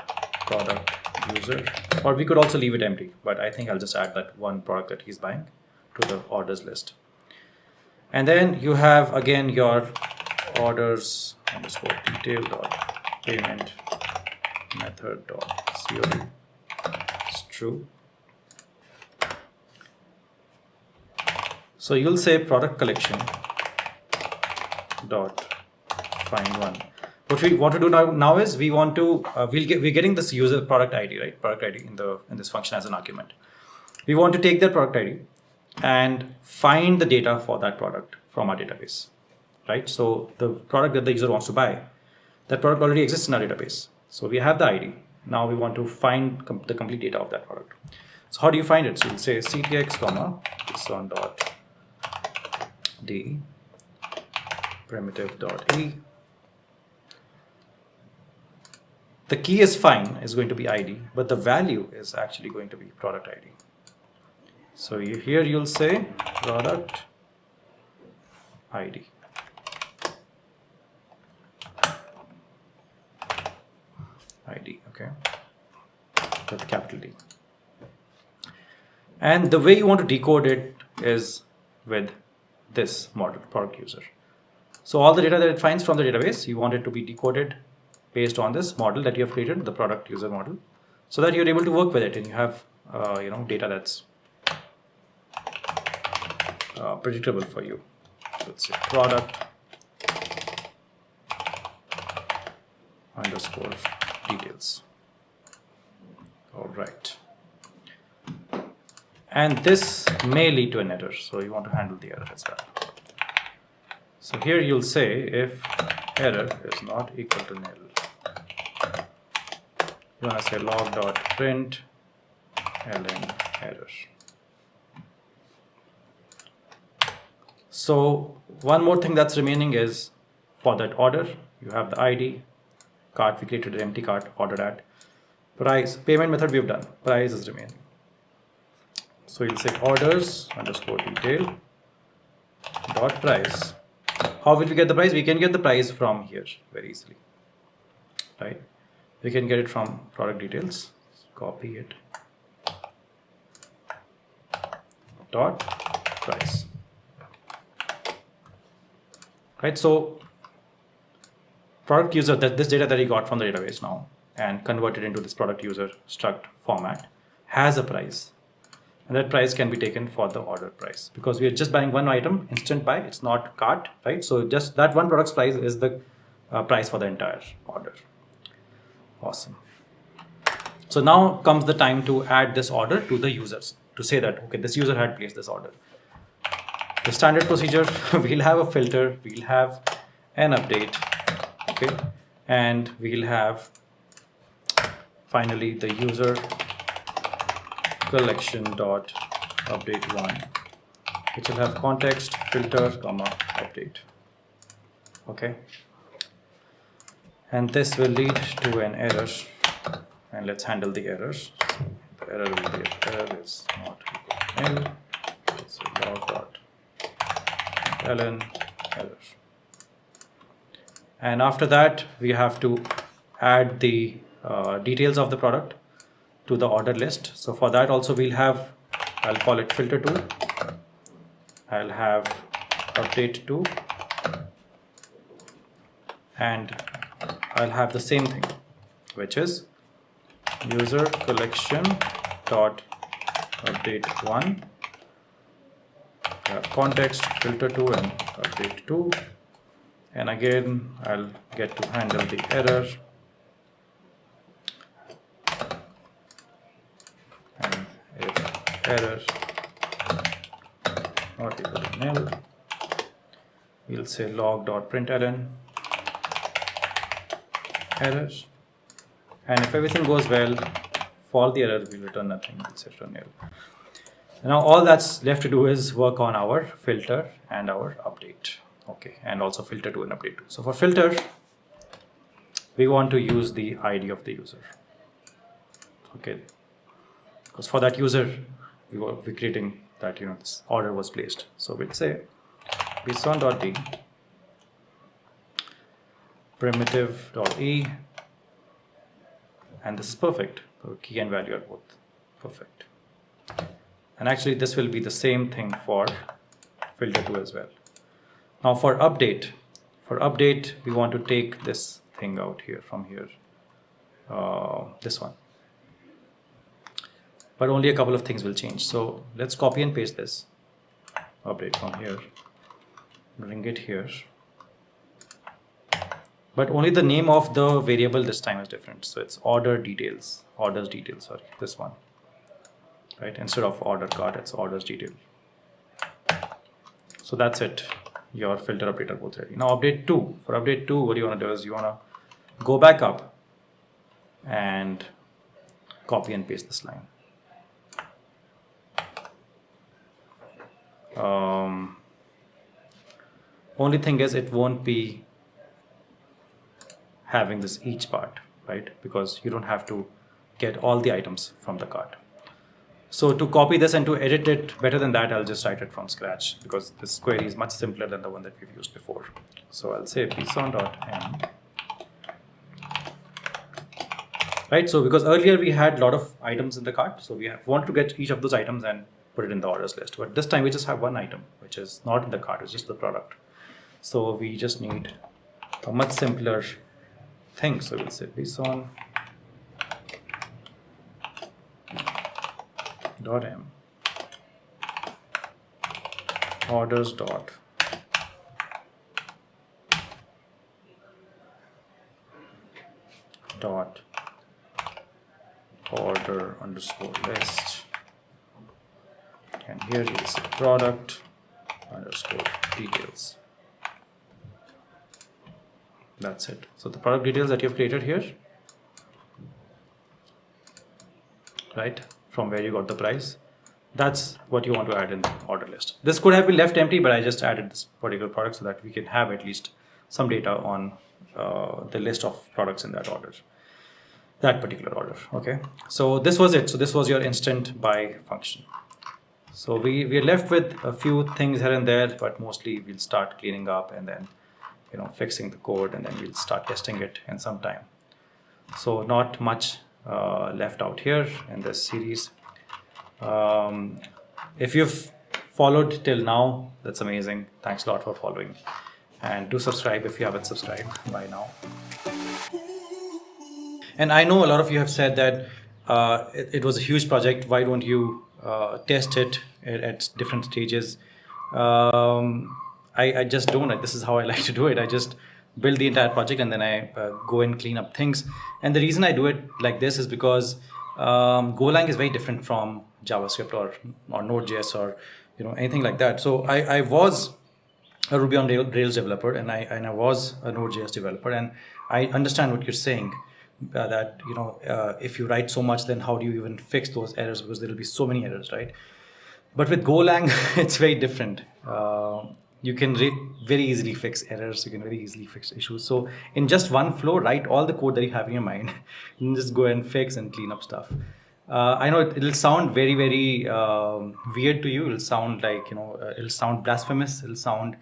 product user, or we could also leave it empty, but I think I'll just add that one product that he's buying to the orders list. And then you have again your orders underscore detail dot payment method dot COD is true. So you'll say product collection dot find one. What we want to do now is we want to we're getting this user product ID, right? Product ID in this function as an argument. We want to take that product ID and find the data for that product from our database, right? So the product that the user wants to buy, that product already exists in our database. So we have the ID. Now we want to find the complete data of that product. So how do you find it? So you'll say ctx comma json dot d primitive dot e. The key is fine is going to be ID, but the value is actually going to be product ID. So here you'll say product ID. ID, okay, with capital D. And the way you want to decode it is with this model, product user. So all the data that it finds from the database, you want it to be decoded based on this model that you have created, the product user model, so that you're able to work with it and you have data that's predictable for you. So let's say product underscore details. All right. And this may lead to an error, so you want to handle the error as well. So here you'll say if error is not equal to nil, you want to say log.print ln error. So one more thing that's remaining is for that order, you have the ID, cart, we created an empty cart, ordered at, price, payment method we've done, price is remaining. So you'll say orders underscore detail dot price. How will we get the price? We can get the price from here very easily, right? We can get it from product details, copy it, dot price, right? So product user, that this data that he got from the database now and converted into this product user struct format has a price, and that price can be taken for the order price because we are just buying one item, instant buy, it's not cart, right? So just that one product's price is the price for the entire order. Awesome. So now comes the time to add this order to the users, to say that, okay, this user had placed this order. The standard procedure, we'll have a filter, we'll have an update, okay, and we'll have finally the user collection dot update one which will have context filter comma update. Okay, and this will lead to an error, and let's handle the errors. The error will be error is not equal to nil. Let's say log.ln error. And after that, we have to add the details of the product to the order list. So for that also we'll have, I'll call it filter 2. I'll have update 2. And I'll have the same thing, which is user collection dot update 1. Context filter 2 and update 2. And again, I'll get to handle the error. And if error not equal to nil, we'll say log.println error. And if everything goes well, for the error, we'll return nothing, we'll say return nil. Now all that's left to do is work on our filter and our update. Okay, and also filter 2 and update 2. So for filter, we want to use the ID of the user. Okay, because for that user, we're creating that, this order was placed. So we'll say bson.d primitive.e, and this is perfect. So key and value are both perfect. And actually this will be the same thing for filter 2 as well. Now for update we want to take this thing out here from here, this one. But only a couple of things will change. So let's copy and paste this update from here, bring it here. But only the name of the variable this time is different. So it's orders details, sorry, this one. Right, instead of order card, it's orders detail. So that's it. Your filter update are both ready. Now update 2. For update 2, what you want to do is you want to go back up and copy and paste this line. Only thing is it won't be having this each part, right? Because you don't have to get all the items from the cart. So to copy this and to edit it better than that, I'll just write it from scratch, because this query is much simpler than the one that we've used before. So I'll say bson.m. Right, so because earlier we had a lot of items in the cart, so we want to get each of those items and put it in the orders list. But this time we just have one item, which is not in the cart, it's just the product. So we just need a much simpler thing. So we'll say bson .m orders dot order underscore list, and here you will say product underscore details. That's it. So the product details that you've created here, right, from where you got the price, that's what you want to add in the order list. This could have been left empty, but I just added this particular product so that we can have at least some data on the list of products in that order, that particular order. Okay, so this was it. So this was your instant buy function. So we are left with a few things here and there, but mostly we'll start cleaning up and then fixing the code, and then we'll start testing it in some time. So not much left out here in this series. If you've followed till now, that's amazing. Thanks a lot for following, and do subscribe if you haven't subscribed by now. And I know a lot of you have said that it was a huge project. Why don't you test it at different stages? I just don't. This is how I like to do it. I just build the entire project and then I go and clean up things. And the reason I do it like this is because Golang is very different from JavaScript or Node.js or anything like that. So I was a Ruby on Rails developer, and I was a Node.js developer, and I understand what you're saying. That if you write so much, then how do you even fix those errors, because there will be so many errors, right? But with Golang, it's very different. You can very easily fix errors. You can very easily fix issues. So in just one flow, write all the code that you have in your mind, and just go and fix and clean up stuff. I know it'll sound very, very weird to you. It'll sound like, it'll sound blasphemous. It'll sound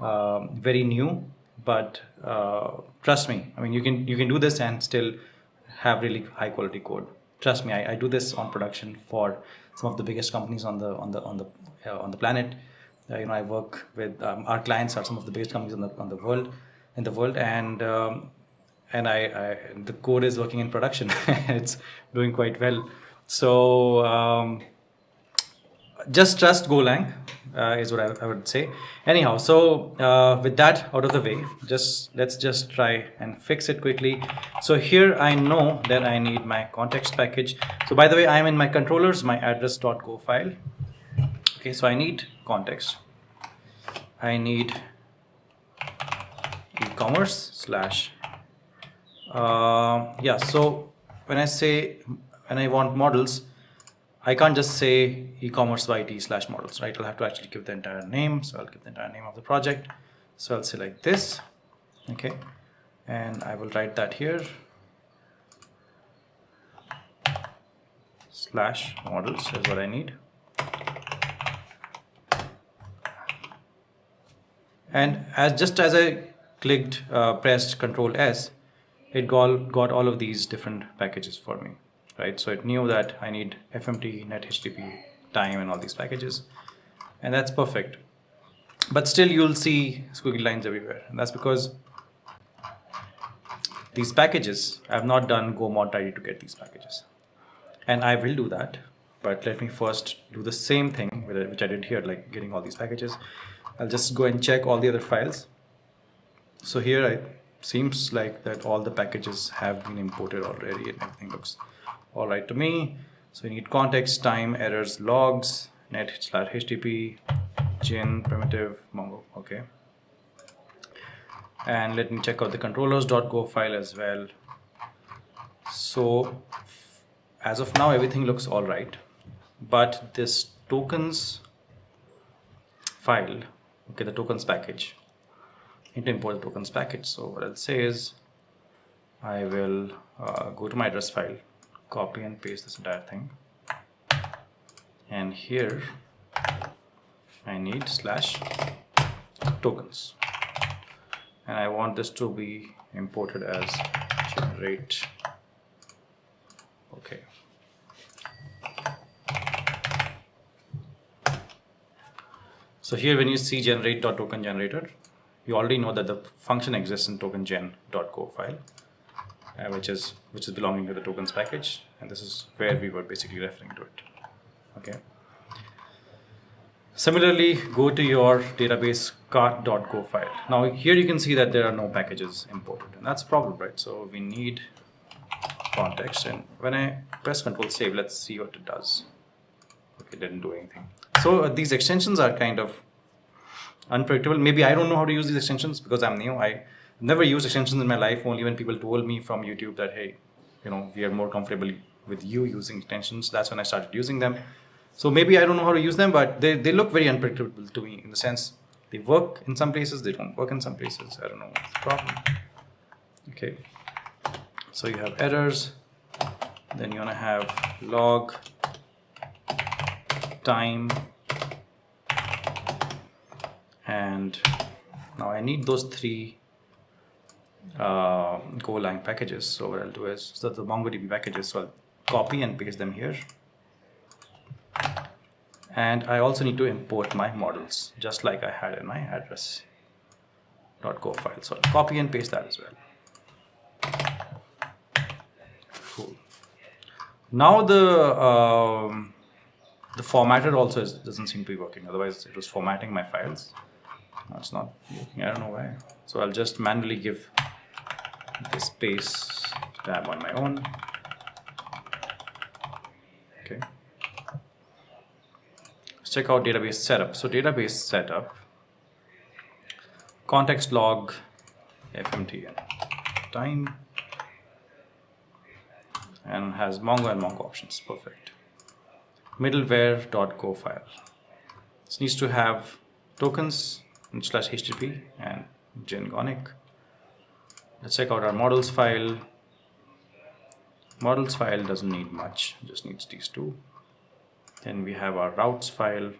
very new. But trust me. I mean, you can do this and still have really high quality code. Trust me. I do this on production for some of the biggest companies on the planet. I work with our clients are some of the biggest companies in the world, and the code is working in production. It's doing quite well. So just trust Golang is what I would say. Anyhow, so with that out of the way, let's just try and fix it quickly. So here I know that I need my context package. So by the way, I'm in my controllers, my address.go file. Okay, so I need context. I need e-commerce slash. So when I want models, I can't just say e-commerce YT slash models, right? I'll have to actually give the entire name. So I'll give the entire name of the project. So I'll say like this, okay? And I will write that here. Slash models is what I need. And just as I pressed Control S, it got all of these different packages for me, right? So it knew that I need FMT, NetHTTP, time, and all these packages, and that's perfect. But still, you'll see squiggly lines everywhere, and that's because these packages, I have not done go mod tidy to get these packages, and I will do that. But let me first do the same thing which I did here, like getting all these packages. I'll just go and check all the other files. So here it seems like that all the packages have been imported already and everything looks all right to me. So we need context, time, errors, logs, net/HTTP, gin, primitive, Mongo, okay. And let me check out the controllers.go file as well. So as of now, everything looks all right, but this tokens file, okay, the tokens package, I need to import the tokens package. So what I'll say is I will go to my address file, copy and paste this entire thing, and here I need /tokens, and I want this to be imported as generate. Okay. So here when you see generate.token generator, you already know that the function exists in tokengen.go file, which is belonging to the tokens package, and this is where we were basically referring to it. Okay. Similarly, go to your database cart.go file. Now here you can see that there are no packages imported, and that's a problem, right? So we need context, and when I press Control Save, let's see what it does. Okay, it didn't do anything. So these extensions are kind of unpredictable. Maybe I don't know how to use these extensions because I'm new. I never used extensions in my life, only when people told me from YouTube that, hey, we are more comfortable with you using extensions. That's when I started using them. So maybe I don't know how to use them, but they look very unpredictable to me, in the sense they work in some places, they don't work in some places. I don't know what's the problem. Okay. So you have errors, then you want to have log, time, and now I need those three Golang packages. So what I'll do is, so the MongoDB packages, so I'll copy and paste them here. And I also need to import my models, just like I had in my address.go file. So I'll copy and paste that as well. Cool. Now the formatter also doesn't seem to be working. Otherwise, it was formatting my files. No, it's not working. I don't know why. So I'll just manually give this space tab on my own. Okay. Let's check out database setup. So database setup, context log, FMT and time, and has Mongo and Mongo options. Perfect. Middleware.go file. This needs to have tokens and /http and Gonic. Let's check out our models file. Models file doesn't need much, just needs these two. Then we have our routes file.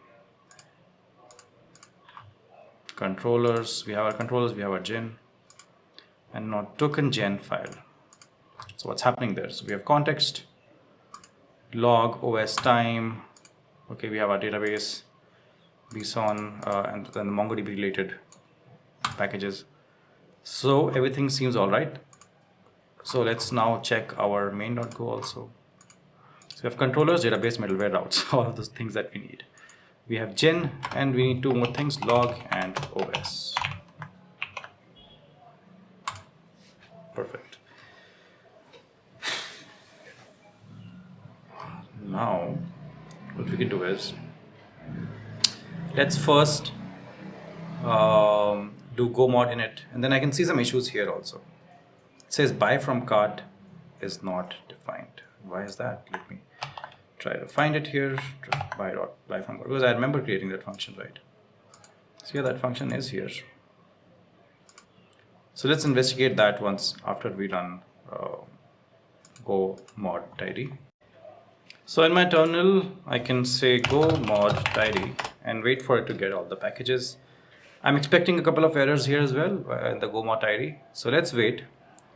Controllers, we have our controllers, we have our gen, and now token gen file. So what's happening there? So we have context, log, OS time. Okay, we have our database, bson, and then the MongoDB related packages. So everything seems all right. So let's now check our main.go also. So we have controllers, database, middleware, routes, all of those things that we need. We have gen, and we need two more things, log and OS. Perfect. Now, what we can do is, let's first do go mod init, and then I can see some issues here also. It says buy from cart is not defined. Why is that? Let me try to find it here. Buy from cart, because I remember creating that function, right? So here that function is here. So let's investigate that once after we run go mod tidy. So in my terminal, I can say go mod tidy and wait for it to get all the packages. I'm expecting a couple of errors here as well in the go mod tidy. So let's wait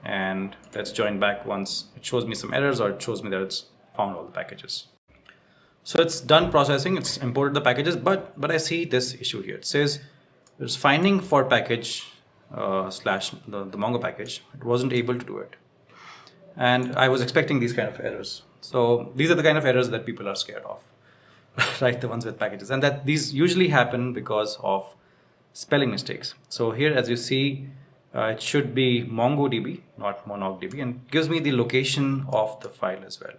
and let's join back once it shows me some errors or it shows me that it's found all the packages. So it's done processing, it's imported the packages, but I see this issue here. It says there's finding for package slash the Mongo package. It wasn't able to do it. And I was expecting these kind of errors. So these are the kind of errors that people are scared of, right? The ones with packages. And that these usually happen because of spelling mistakes. So here, as you see, it should be MongoDB, not MongoDB, and gives me the location of the file as well.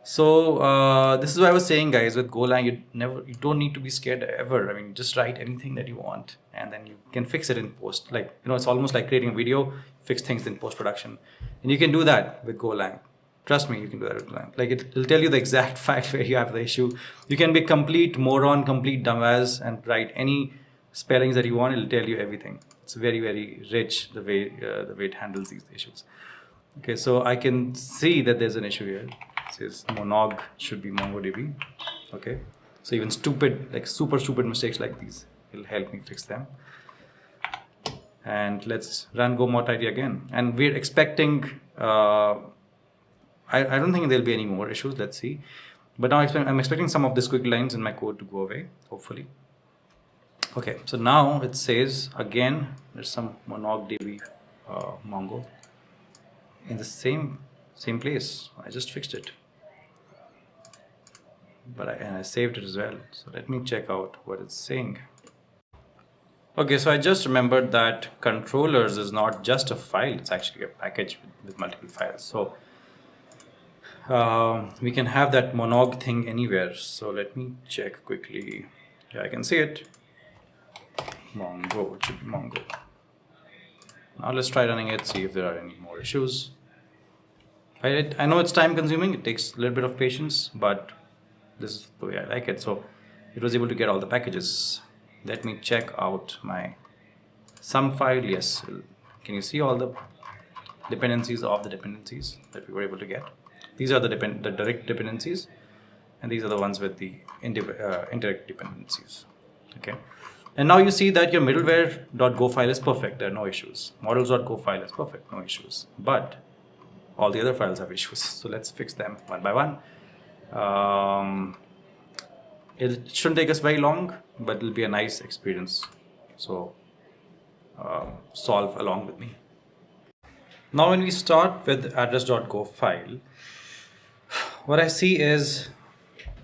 So this is what I was saying, guys, with Golang, you don't need to be scared ever. I mean, just write anything that you want and then you can fix it in post. Like, it's almost like creating a video, fix things in post-production. And you can do that with Golang. Trust me, you can do that with Golang. Like, it'll tell you the exact file where you have the issue. You can be complete moron, complete dumbass and write any spellings that you want. It'll tell you everything. It's very, very rich the way it handles these issues. Okay, so I can see that there's an issue here. It says monog should be MongoDB. Okay, so even stupid, like super stupid mistakes like these, it'll help me fix them. And let's run go mod tidy again. And we're expecting, I don't think there'll be any more issues. Let's see. But now I'm expecting some of the squiggly lines in my code to go away, hopefully. Okay, so now it says again, there's some MongoDB Mongo in the same place. I just fixed it, but I saved it as well. So let me check out what it's saying. Okay, so I just remembered that controllers is not just a file; it's actually a package with multiple files. So we can have that monog thing anywhere. So let me check quickly. Yeah, I can see it. Mongo, it should be Mongo. Now let's try running it, see if there are any more issues. I know it's time consuming, it takes a little bit of patience, but this is the way I like it. So it was able to get all the packages. Let me check out my sum file. Yes, can you see all the dependencies of the dependencies that we were able to get? These are the direct dependencies, and these are the ones with the indirect dependencies. Okay. And now you see that your middleware.go file is perfect. There are no issues. Models.go file is perfect, no issues. But all the other files have issues. So let's fix them one by one. It shouldn't take us very long, but it'll be a nice experience. So solve along with me. Now when we start with address.go file, what I see is,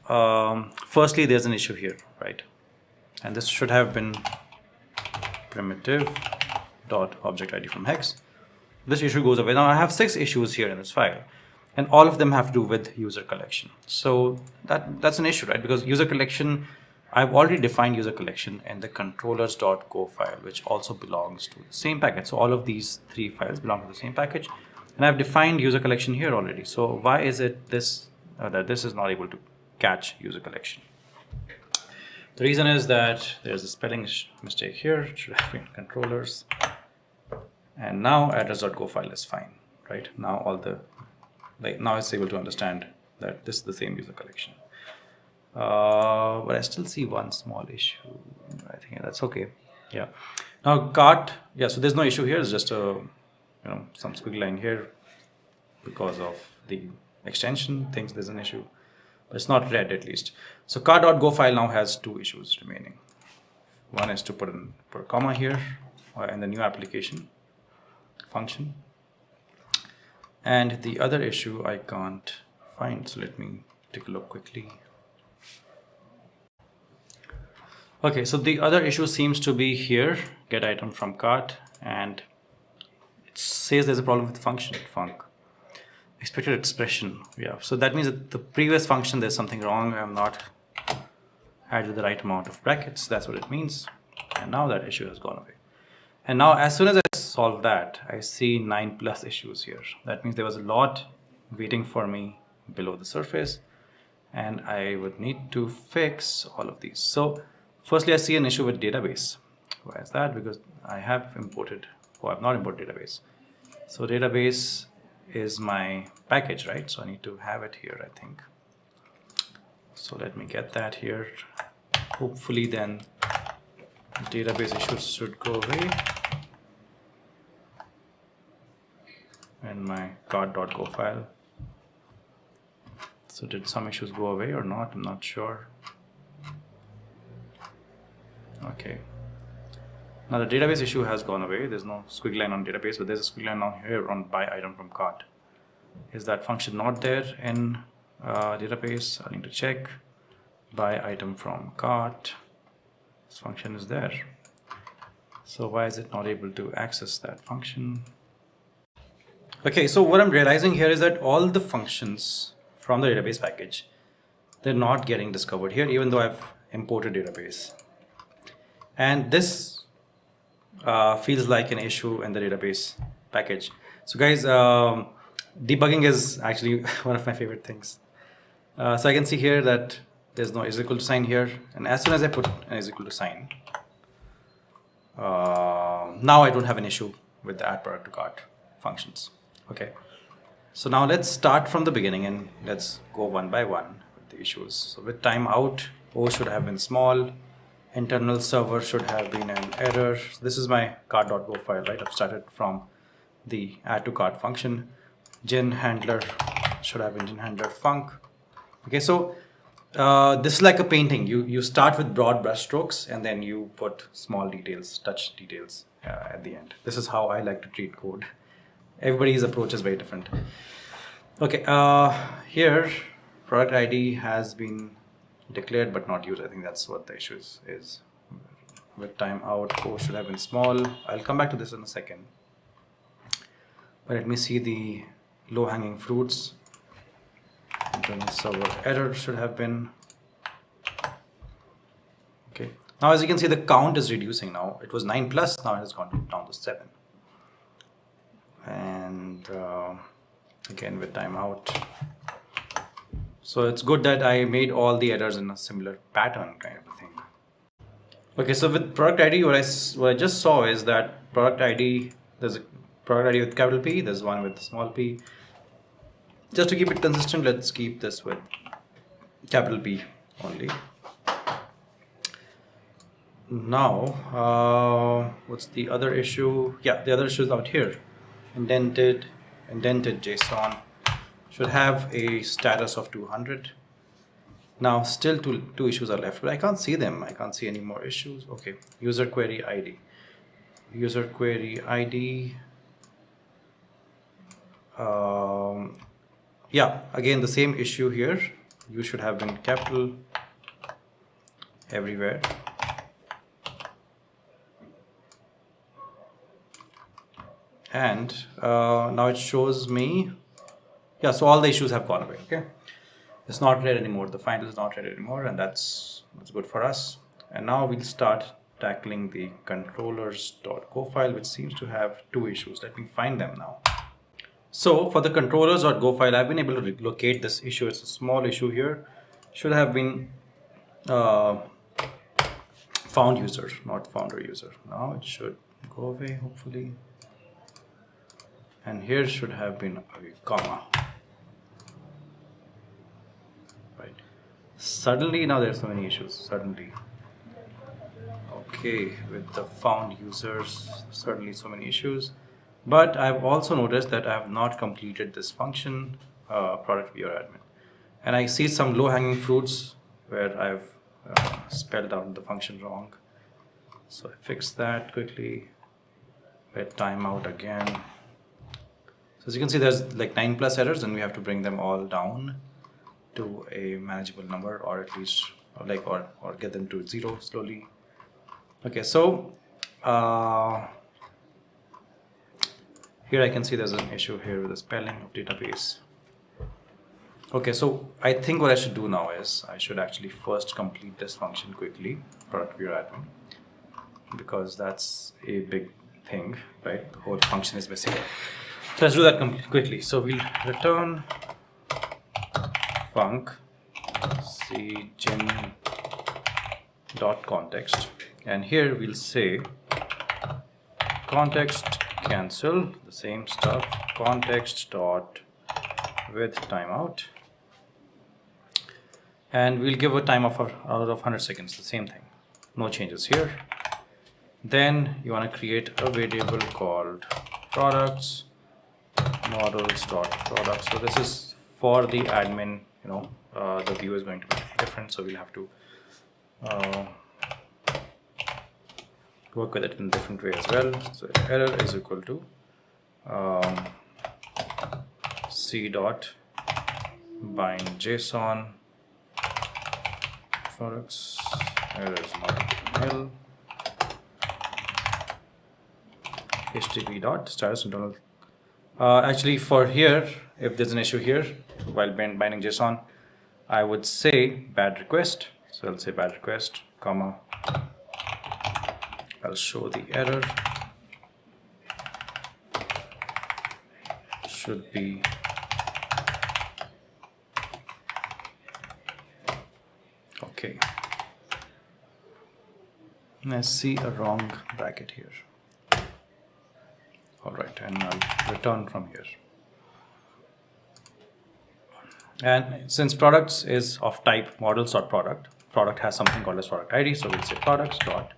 firstly, there's an issue here, right? And this should have been primitive.object ID from hex. This issue goes away. Now I have 6 issues here in this file, and all of them have to do with user collection. So that's an issue, right? Because user collection, I've already defined user collection in the controllers.go file, which also belongs to the same package. So all of these 3 files belong to the same package, and I've defined user collection here already. So why is it that this is not able to catch user collection? The reason is that there's a spelling mistake here. It should have been controllers. And now address.go file is fine, right? Now now it's able to understand that this is the same user collection. But I still see one small issue. I think that's okay. Yeah. Now cart, yeah, so there's no issue here. It's just a, some squiggly line here because of the extension thinks there's an issue. But it's not red at least. So cart.go file now has two issues remaining. One is to put a comma here in the new application function. And the other issue I can't find. So let me take a look quickly. Okay, so the other issue seems to be here, get item from cart, and it says there's a problem with function, func. Expected expression, yeah. So that means that the previous function, there's something wrong. I'm not added the right amount of brackets. That's what it means. And now that issue has gone away. And now as soon as I solve that, I see 9+ issues here. That means there was a lot waiting for me below the surface, and I would need to fix all of these. So firstly, I see an issue with database. Why is that? Because I have imported, I have not imported database. So database is my package, right? So I need to have it here, I think. So let me get that here. Hopefully then database issues should go away. And my cart.go file. So did some issues go away or not? I'm not sure. Okay. Now the database issue has gone away. There's no squiggly line on database, but there's a squiggly line now here on buy item from cart. Is that function not there in database? I need to check. Buy item from cart. This function is there. So why is it not able to access that function? Okay, so what I'm realizing here is that all the functions from the database package, they're not getting discovered here, even though I've imported database. And this feels like an issue in the database package. So guys, debugging is actually one of my favorite things. So I can see here that there's no is equal to sign here. And as soon as I put an is equal to sign, now I don't have an issue with the add product to cart functions. Okay. So now let's start from the beginning and let's go one by one with the issues. So with timeout, O should have been small. Internal server should have been an error. This is my cart.go file, right? I've started from the add to cart function. Gen handler should have been gen handler func. Okay, so this is like a painting. You start with broad brush strokes and then you put small details, touch details at the end. This is how I like to treat code. Everybody's approach is very different. Okay, here product ID has been declared but not used. I think that's what the issue is. With timeout, O should have been small. I'll come back to this in a second. But let me see the low-hanging fruits. Internal server error should have been. Okay. Now as you can see, the count is reducing now. It was 9+, now it has gone down to 7. And again with timeout. So it's good that I made all the errors in a similar pattern kind of a thing. Okay, so with product ID, what I just saw is that product ID, there's a product ID with capital P, there's one with small p. Just to keep it consistent, let's keep this with capital P only. Now, what's the other issue? Yeah, the other issue is out here. Indented JSON should have a status of 200. Now still two issues are left, but I can't see them. I can't see any more issues. Okay, user query ID. User query ID. Yeah, again the same issue here. You should have been capital everywhere. And now it shows me, yeah, so all the issues have gone away. Okay, it's not red anymore. The file is not red anymore, and that's good for us. And now we'll start tackling the controllers.go file, which seems to have two issues. Let me find them now. So for the controllers.go file, I've been able to locate this issue. It's a small issue here. Should have been found user, not founder user. Now it should go away, hopefully. And here should have been a comma. Right. Suddenly now there's so many issues. Suddenly. Okay, with the found users, certainly so many issues. But I've also noticed that I have not completed this function, product viewer admin. And I see some low-hanging fruits where I've spelled out the function wrong. So I fixed that quickly. Let timeout again. So as you can see, there's like 9+ errors, and we have to bring them all down to a manageable number, or at least or get them to 0 slowly. Okay, so here I can see there's an issue here with the spelling of database. Okay, so I think what I should do now is I should actually first complete this function quickly, product viewer admin, because that's a big thing, right? The whole function is missing. So let's do that quickly. So we'll return func cgin.context, and here we'll say context cancel, the same stuff, context dot with timeout, and we'll give a time of out of 100 seconds, the same thing, no changes here. Then you want to create a variable called products models.products. So this is for the admin, the view is going to be different, so we'll have to work with it in a different way as well. So error is equal to c dot bind JSON products, error is not nil, http dot status internal. Actually, for here, if there's an issue here while binding JSON, I would say bad request. So I'll say bad request, comma. I'll show the error. Should be okay. I see a wrong bracket here. All right, and I'll return from here. And since products is of type models.product, product has something called as product ID, so we'll say products dot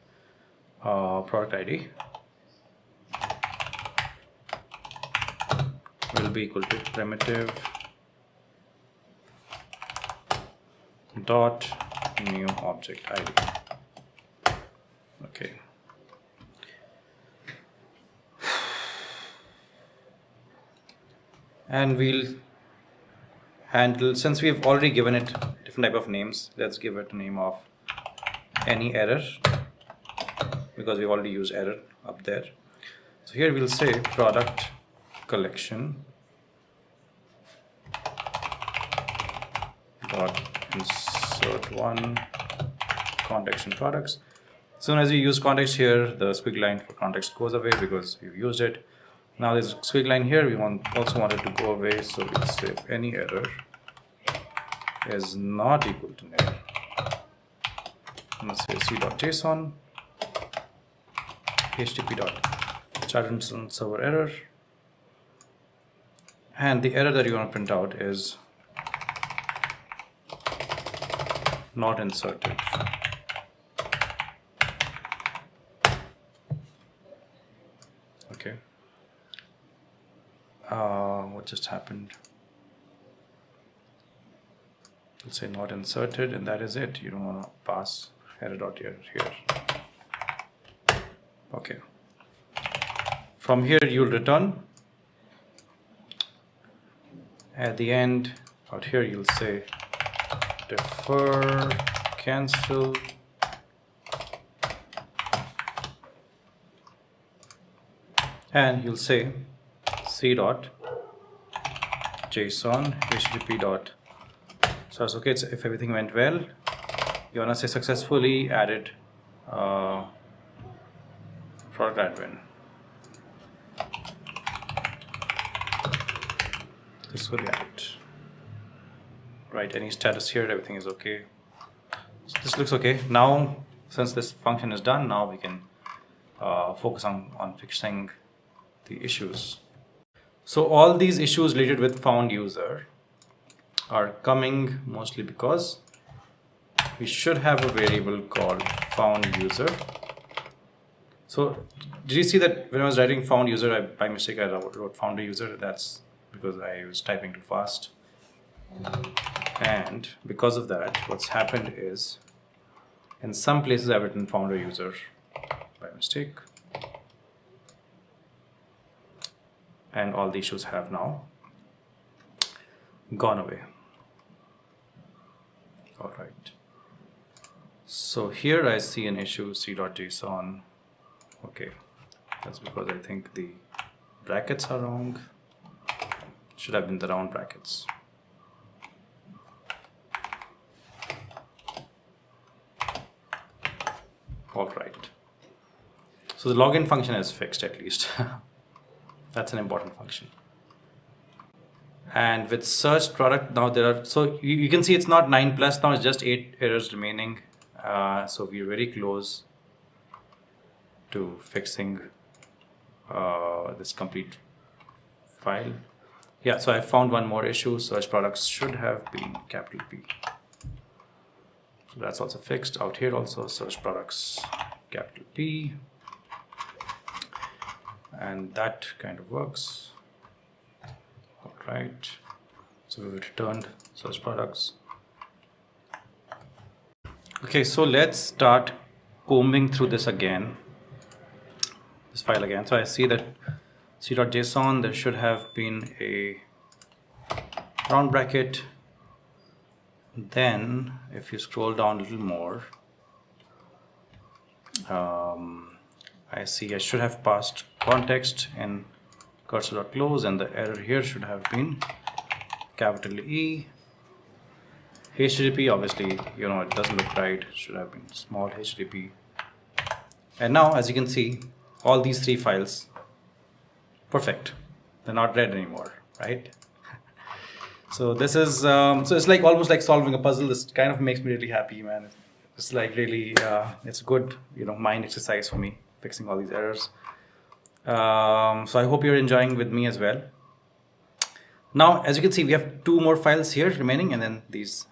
product ID will be equal to primitive dot new object ID. Okay. And we'll handle, since we've already given it different type of names, let's give it a name of any error, because we've already used error up there. So here we'll say product collection dot insert one context and products. As soon as we use context here, the squiggly line for context goes away because we've used it. Now there's a squiggly line here, we also want it to go away, so we'll say if any error is not equal to nil, let's say c.json http.chat server error, and the error that you want to print out is not inserted. Okay. What just happened? Let's say not inserted, and that is it. You don't want to pass error.error here. Okay. From here you'll return. At the end, out here you'll say defer cancel and you'll say c.json http dot. So it's okay, if everything went well, you want to say successfully added product admin. This will add. Right, any status here, everything is okay. So this looks okay. Now since this function is done, now we can focus on fixing the issues. So all these issues related with found user are coming mostly because we should have a variable called found user. So did you see that when I was writing found user, by mistake I wrote found user? That's because I was typing too fast. And because of that, what's happened is in some places I've written found a user by mistake. And all the issues have now gone away. All right. So here I see an issue, c.json. Okay, that's because I think the brackets are wrong. Should have been the round brackets. All right. So the login function is fixed at least. That's an important function. And with search product now there are, so you can see it's not 9 plus now, it's just 8 errors remaining. So we're very close to fixing this complete file. Yeah, so I found one more issue. Search products should have been capital P. So that's also fixed. Out here also search products capital P. And that kind of works. All right. So we've returned search products. Okay, so let's start combing through this again. This file again. So I see that c.json, there should have been a round bracket. Then if you scroll down a little more, I see I should have passed context in cursor.close, and the error here should have been capital E. HTTP, obviously, you know, it doesn't look right. It should have been small HTTP. And now, as you can see, all these 3 files, perfect. They're not read anymore, right? So this is, so it's like almost like solving a puzzle. This kind of makes me really happy, man. It's like really, it's a good, you know, mind exercise for me, fixing all these errors. So I hope you're enjoying with me as well. Now, as you can see, we have 2 more files here remaining, and then these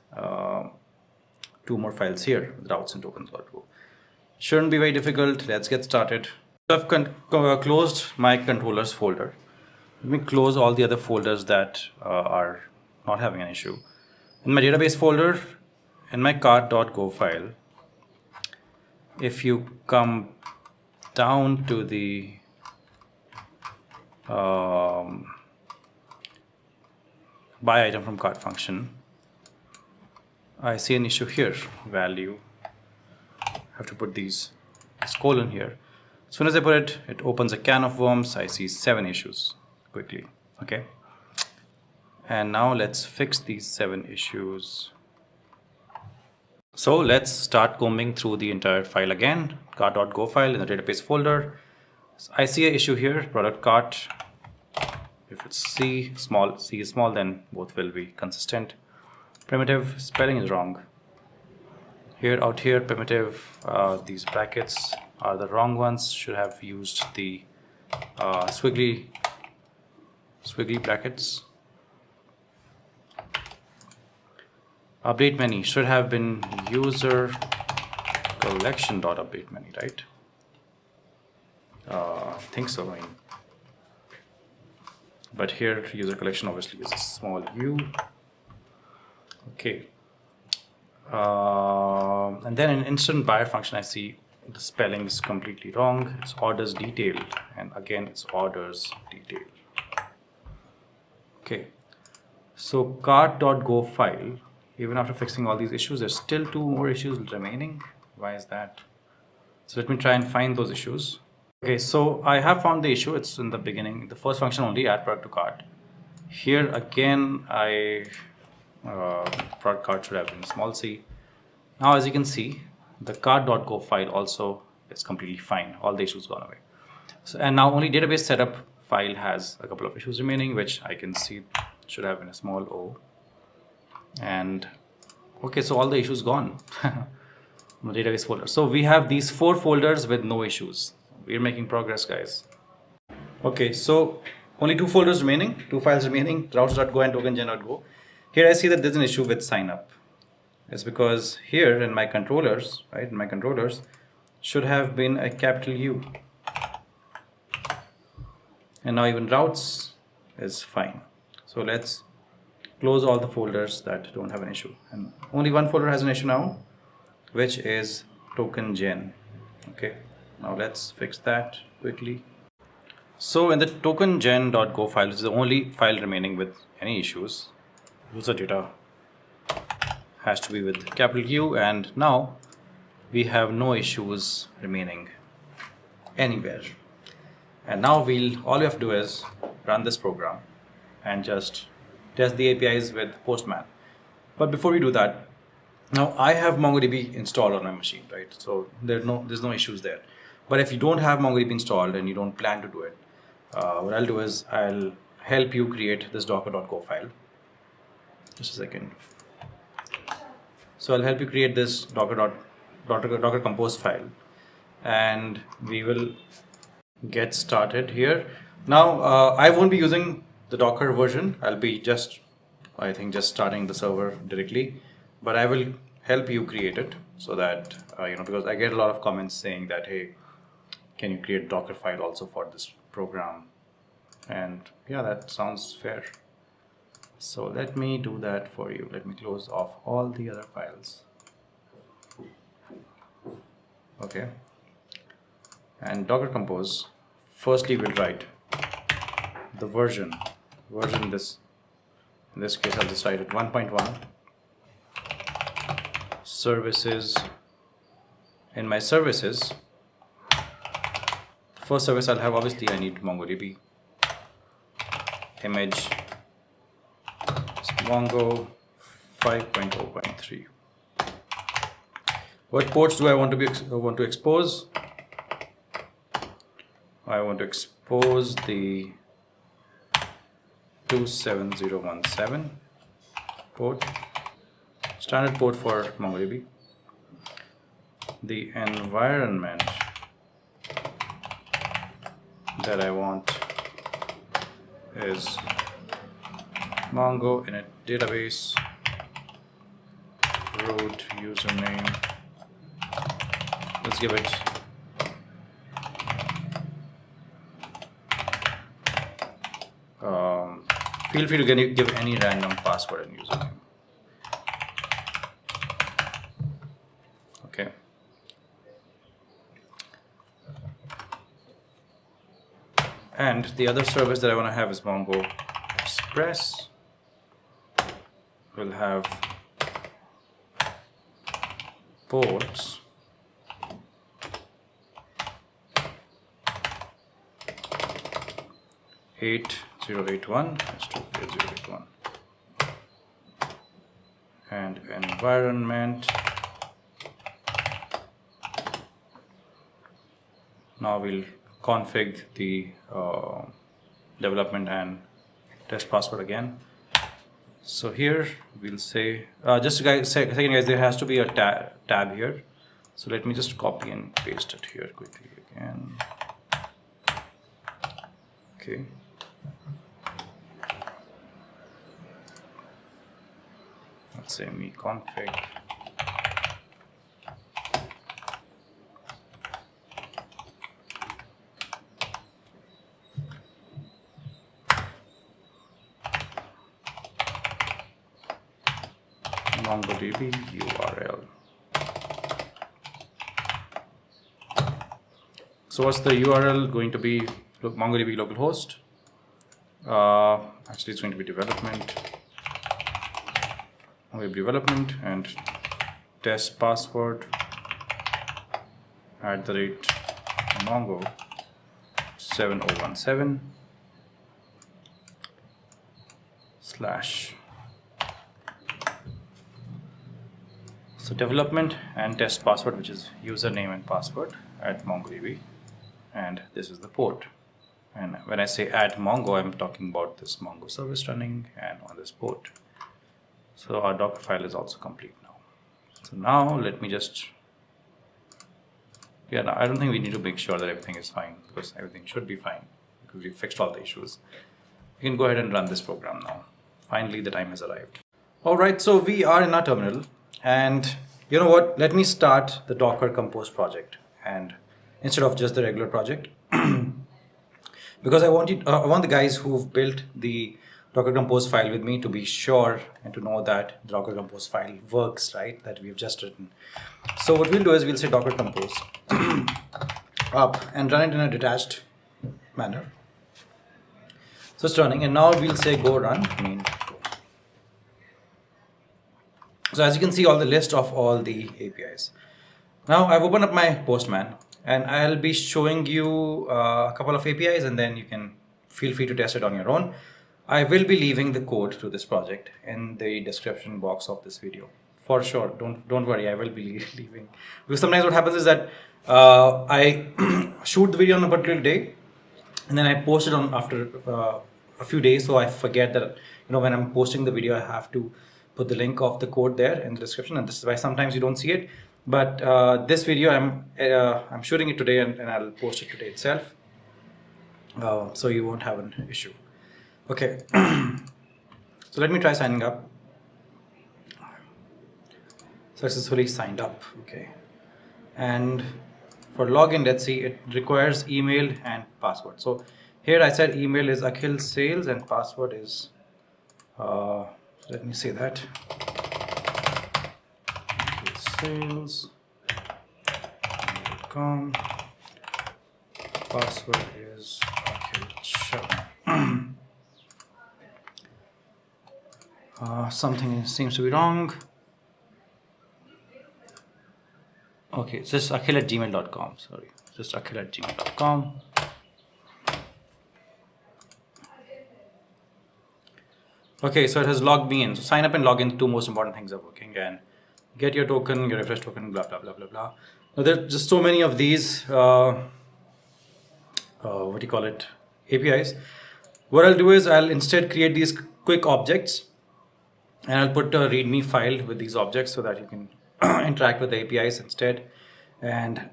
2 more files here, routes and tokens.go. Shouldn't be very difficult. Let's get started. So I've closed my controllers folder. Let me close all the other folders that are not having an issue. In my database folder, in my cart.go file, if you come down to the buy item from cart function, I see an issue here, value. I have to put this colon here. As soon as I put it, it opens a can of worms. I see 7 issues quickly. Okay. And now let's fix these 7 issues. So let's start combing through the entire file again. Cart.go file in the database folder. So I see an issue here, product cart. If it's C is small, then both will be consistent. Primitive spelling is wrong. Here, out here, primitive, these brackets are the wrong ones. Should have used the squiggly brackets. Update many should have been user collection.update many, right? I think so. I mean, but here user collection obviously is a small u. Okay. And then in instant buyer function, I see the spelling is completely wrong. It's orders detailed, and again it's orders detailed. Okay. So cart.go file, even after fixing all these issues, there's still 2 more issues remaining. Why is that? So let me try and find those issues. Okay, so I have found the issue. It's in the beginning, the first function only, add product to cart. Here again, product cart should have been small c. Now, as you can see, the cart.go file also is completely fine. All the issues gone away. So, and now only database setup file has a couple of issues remaining, which I can see should have been a small o. And okay, so all the issues gone. the database folder. So we have these 4 folders with no issues. We're making progress, guys. Okay, so only 2 folders remaining, 2 files remaining, routes.go and tokengen.go. Here I see that there's an issue with sign up. It's because here in my controllers, right, in my controllers should have been a capital U. And now even routes is fine. So let's close all the folders that don't have an issue. And only one folder has an issue now, which is token gen. Okay, now let's fix that quickly. So in the tokengen.go file, which is the only file remaining with any issues, user data has to be with capital U, and now we have no issues remaining anywhere. And now all we have to do is run this program and just test the APIs with Postman. But before we do that, now I have MongoDB installed on my machine, right? So there's no issues there. But if you don't have MongoDB installed and you don't plan to do it, what I'll do is I'll help you create this docker.go file. Just a second. So I'll help you create this docker compose file, and we will get started here. Now I won't be using the Docker version. I'll be just starting the server directly, but I will help you create it so that because I get a lot of comments saying that, hey, can you create Docker file also for this program? And yeah, that sounds fair. So let me do that for you. Let me close off all the other files. Okay. And Docker compose, firstly we'll write the version in this case I'll just write it 1.1 services. In my services, first service I'll have, obviously I need MongoDB, image Mongo 5.0.3. What ports do I want to expose? I want to expose the 27017 port, standard port for MongoDB. The environment that I want is Mongo in a database, root username. Let's give it feel free to give any random password and username. Okay. And the other service that I want to have is Mongo Express. We'll have ports 8081, that's 8081, and environment. Now we'll config the development and test password again. So here we'll say, just a second guys, there has to be a tab here. So let me just copy and paste it here quickly again. Okay. Let's say me config. MongoDB URL. So what's the URL going to be? Look, MongoDB localhost. Actually, it's going to be development. MongoDB development and test password @Mongo 7017 /. So development and test password, which is username and password @MongoDB, and this is the port. And when I say @Mongo, I'm talking about this Mongo service running and on this port. So our Docker file is also complete now. So now let me just Yeah, no, I don't think we need to make sure that everything is fine, because everything should be fine because we fixed all the issues. You can go ahead and run this program now. Finally, the time has arrived. All right, so we are in our terminal, and you know what? Let me start the Docker Compose project, and instead of just the regular project, because I want the guys who've built the Docker Compose file with me to be sure and to know that the Docker Compose file works, right? That we've just written. So what we'll do is we'll say Docker Compose up and run it in a detached manner. So it's running, and now we'll say go run main.go. So as you can see, all the list of all the APIs. Now I've opened up my Postman, and I'll be showing you a couple of APIs, and then you can feel free to test it on your own. I will be leaving the code to this project in the description box of this video. For sure, don't worry, I will be leaving. Because sometimes what happens is that I shoot the video on a particular day, and then I post it on after a few days, so I forget that when I'm posting the video, I have to put the link of the code there in the description, and this is why sometimes you don't see it. But this video, I'm shooting it today, and I'll post it today itself, so you won't have an issue. Okay, so let me try signing up. Successfully signed up. Okay, and for login, let's see, it requires email and password. So here I said email is Akhil Sales and password is let me say that sales.com. Password is Akhil Sharma. Something seems to be wrong. Okay, it's just akhil@gmail.com. Sorry, just akhil@gmail.com. Okay, so it has logged me in. So sign up and log in. Two most important things are working, and get your token, your refresh token, blah blah blah blah blah. Now there's just so many of these. What do you call it? APIs. What I'll do is I'll instead create these quick objects, and I'll put a README file with these objects so that you can interact with the APIs instead. And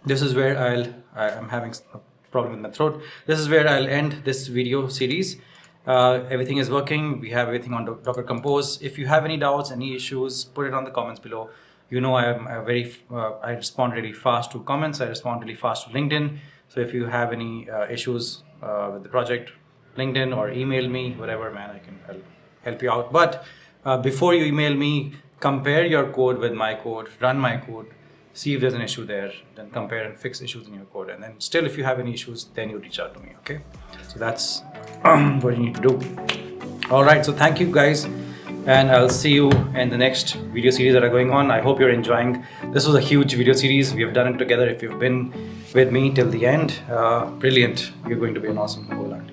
this is where I'm having a problem with my throat. This is where I'll end this video series. Everything is working. We have everything on Docker Compose. If you have any doubts, any issues, put it on the comments below. I respond really fast to comments. I respond really fast to LinkedIn. So if you have any issues with the project, LinkedIn or email me, whatever, man, I'll help you out. But before you email me, compare your code with my code, run my code, see if there's an issue there, then compare and fix issues in your code. And then still, if you have any issues, then you reach out to me, okay? So that's what you need to do. All right, so thank you guys, and I'll see you in the next video series that are going on. I hope you're enjoying. This was a huge video series. We have done it together. If you've been with me till the end, brilliant. You're going to be an awesome Golang.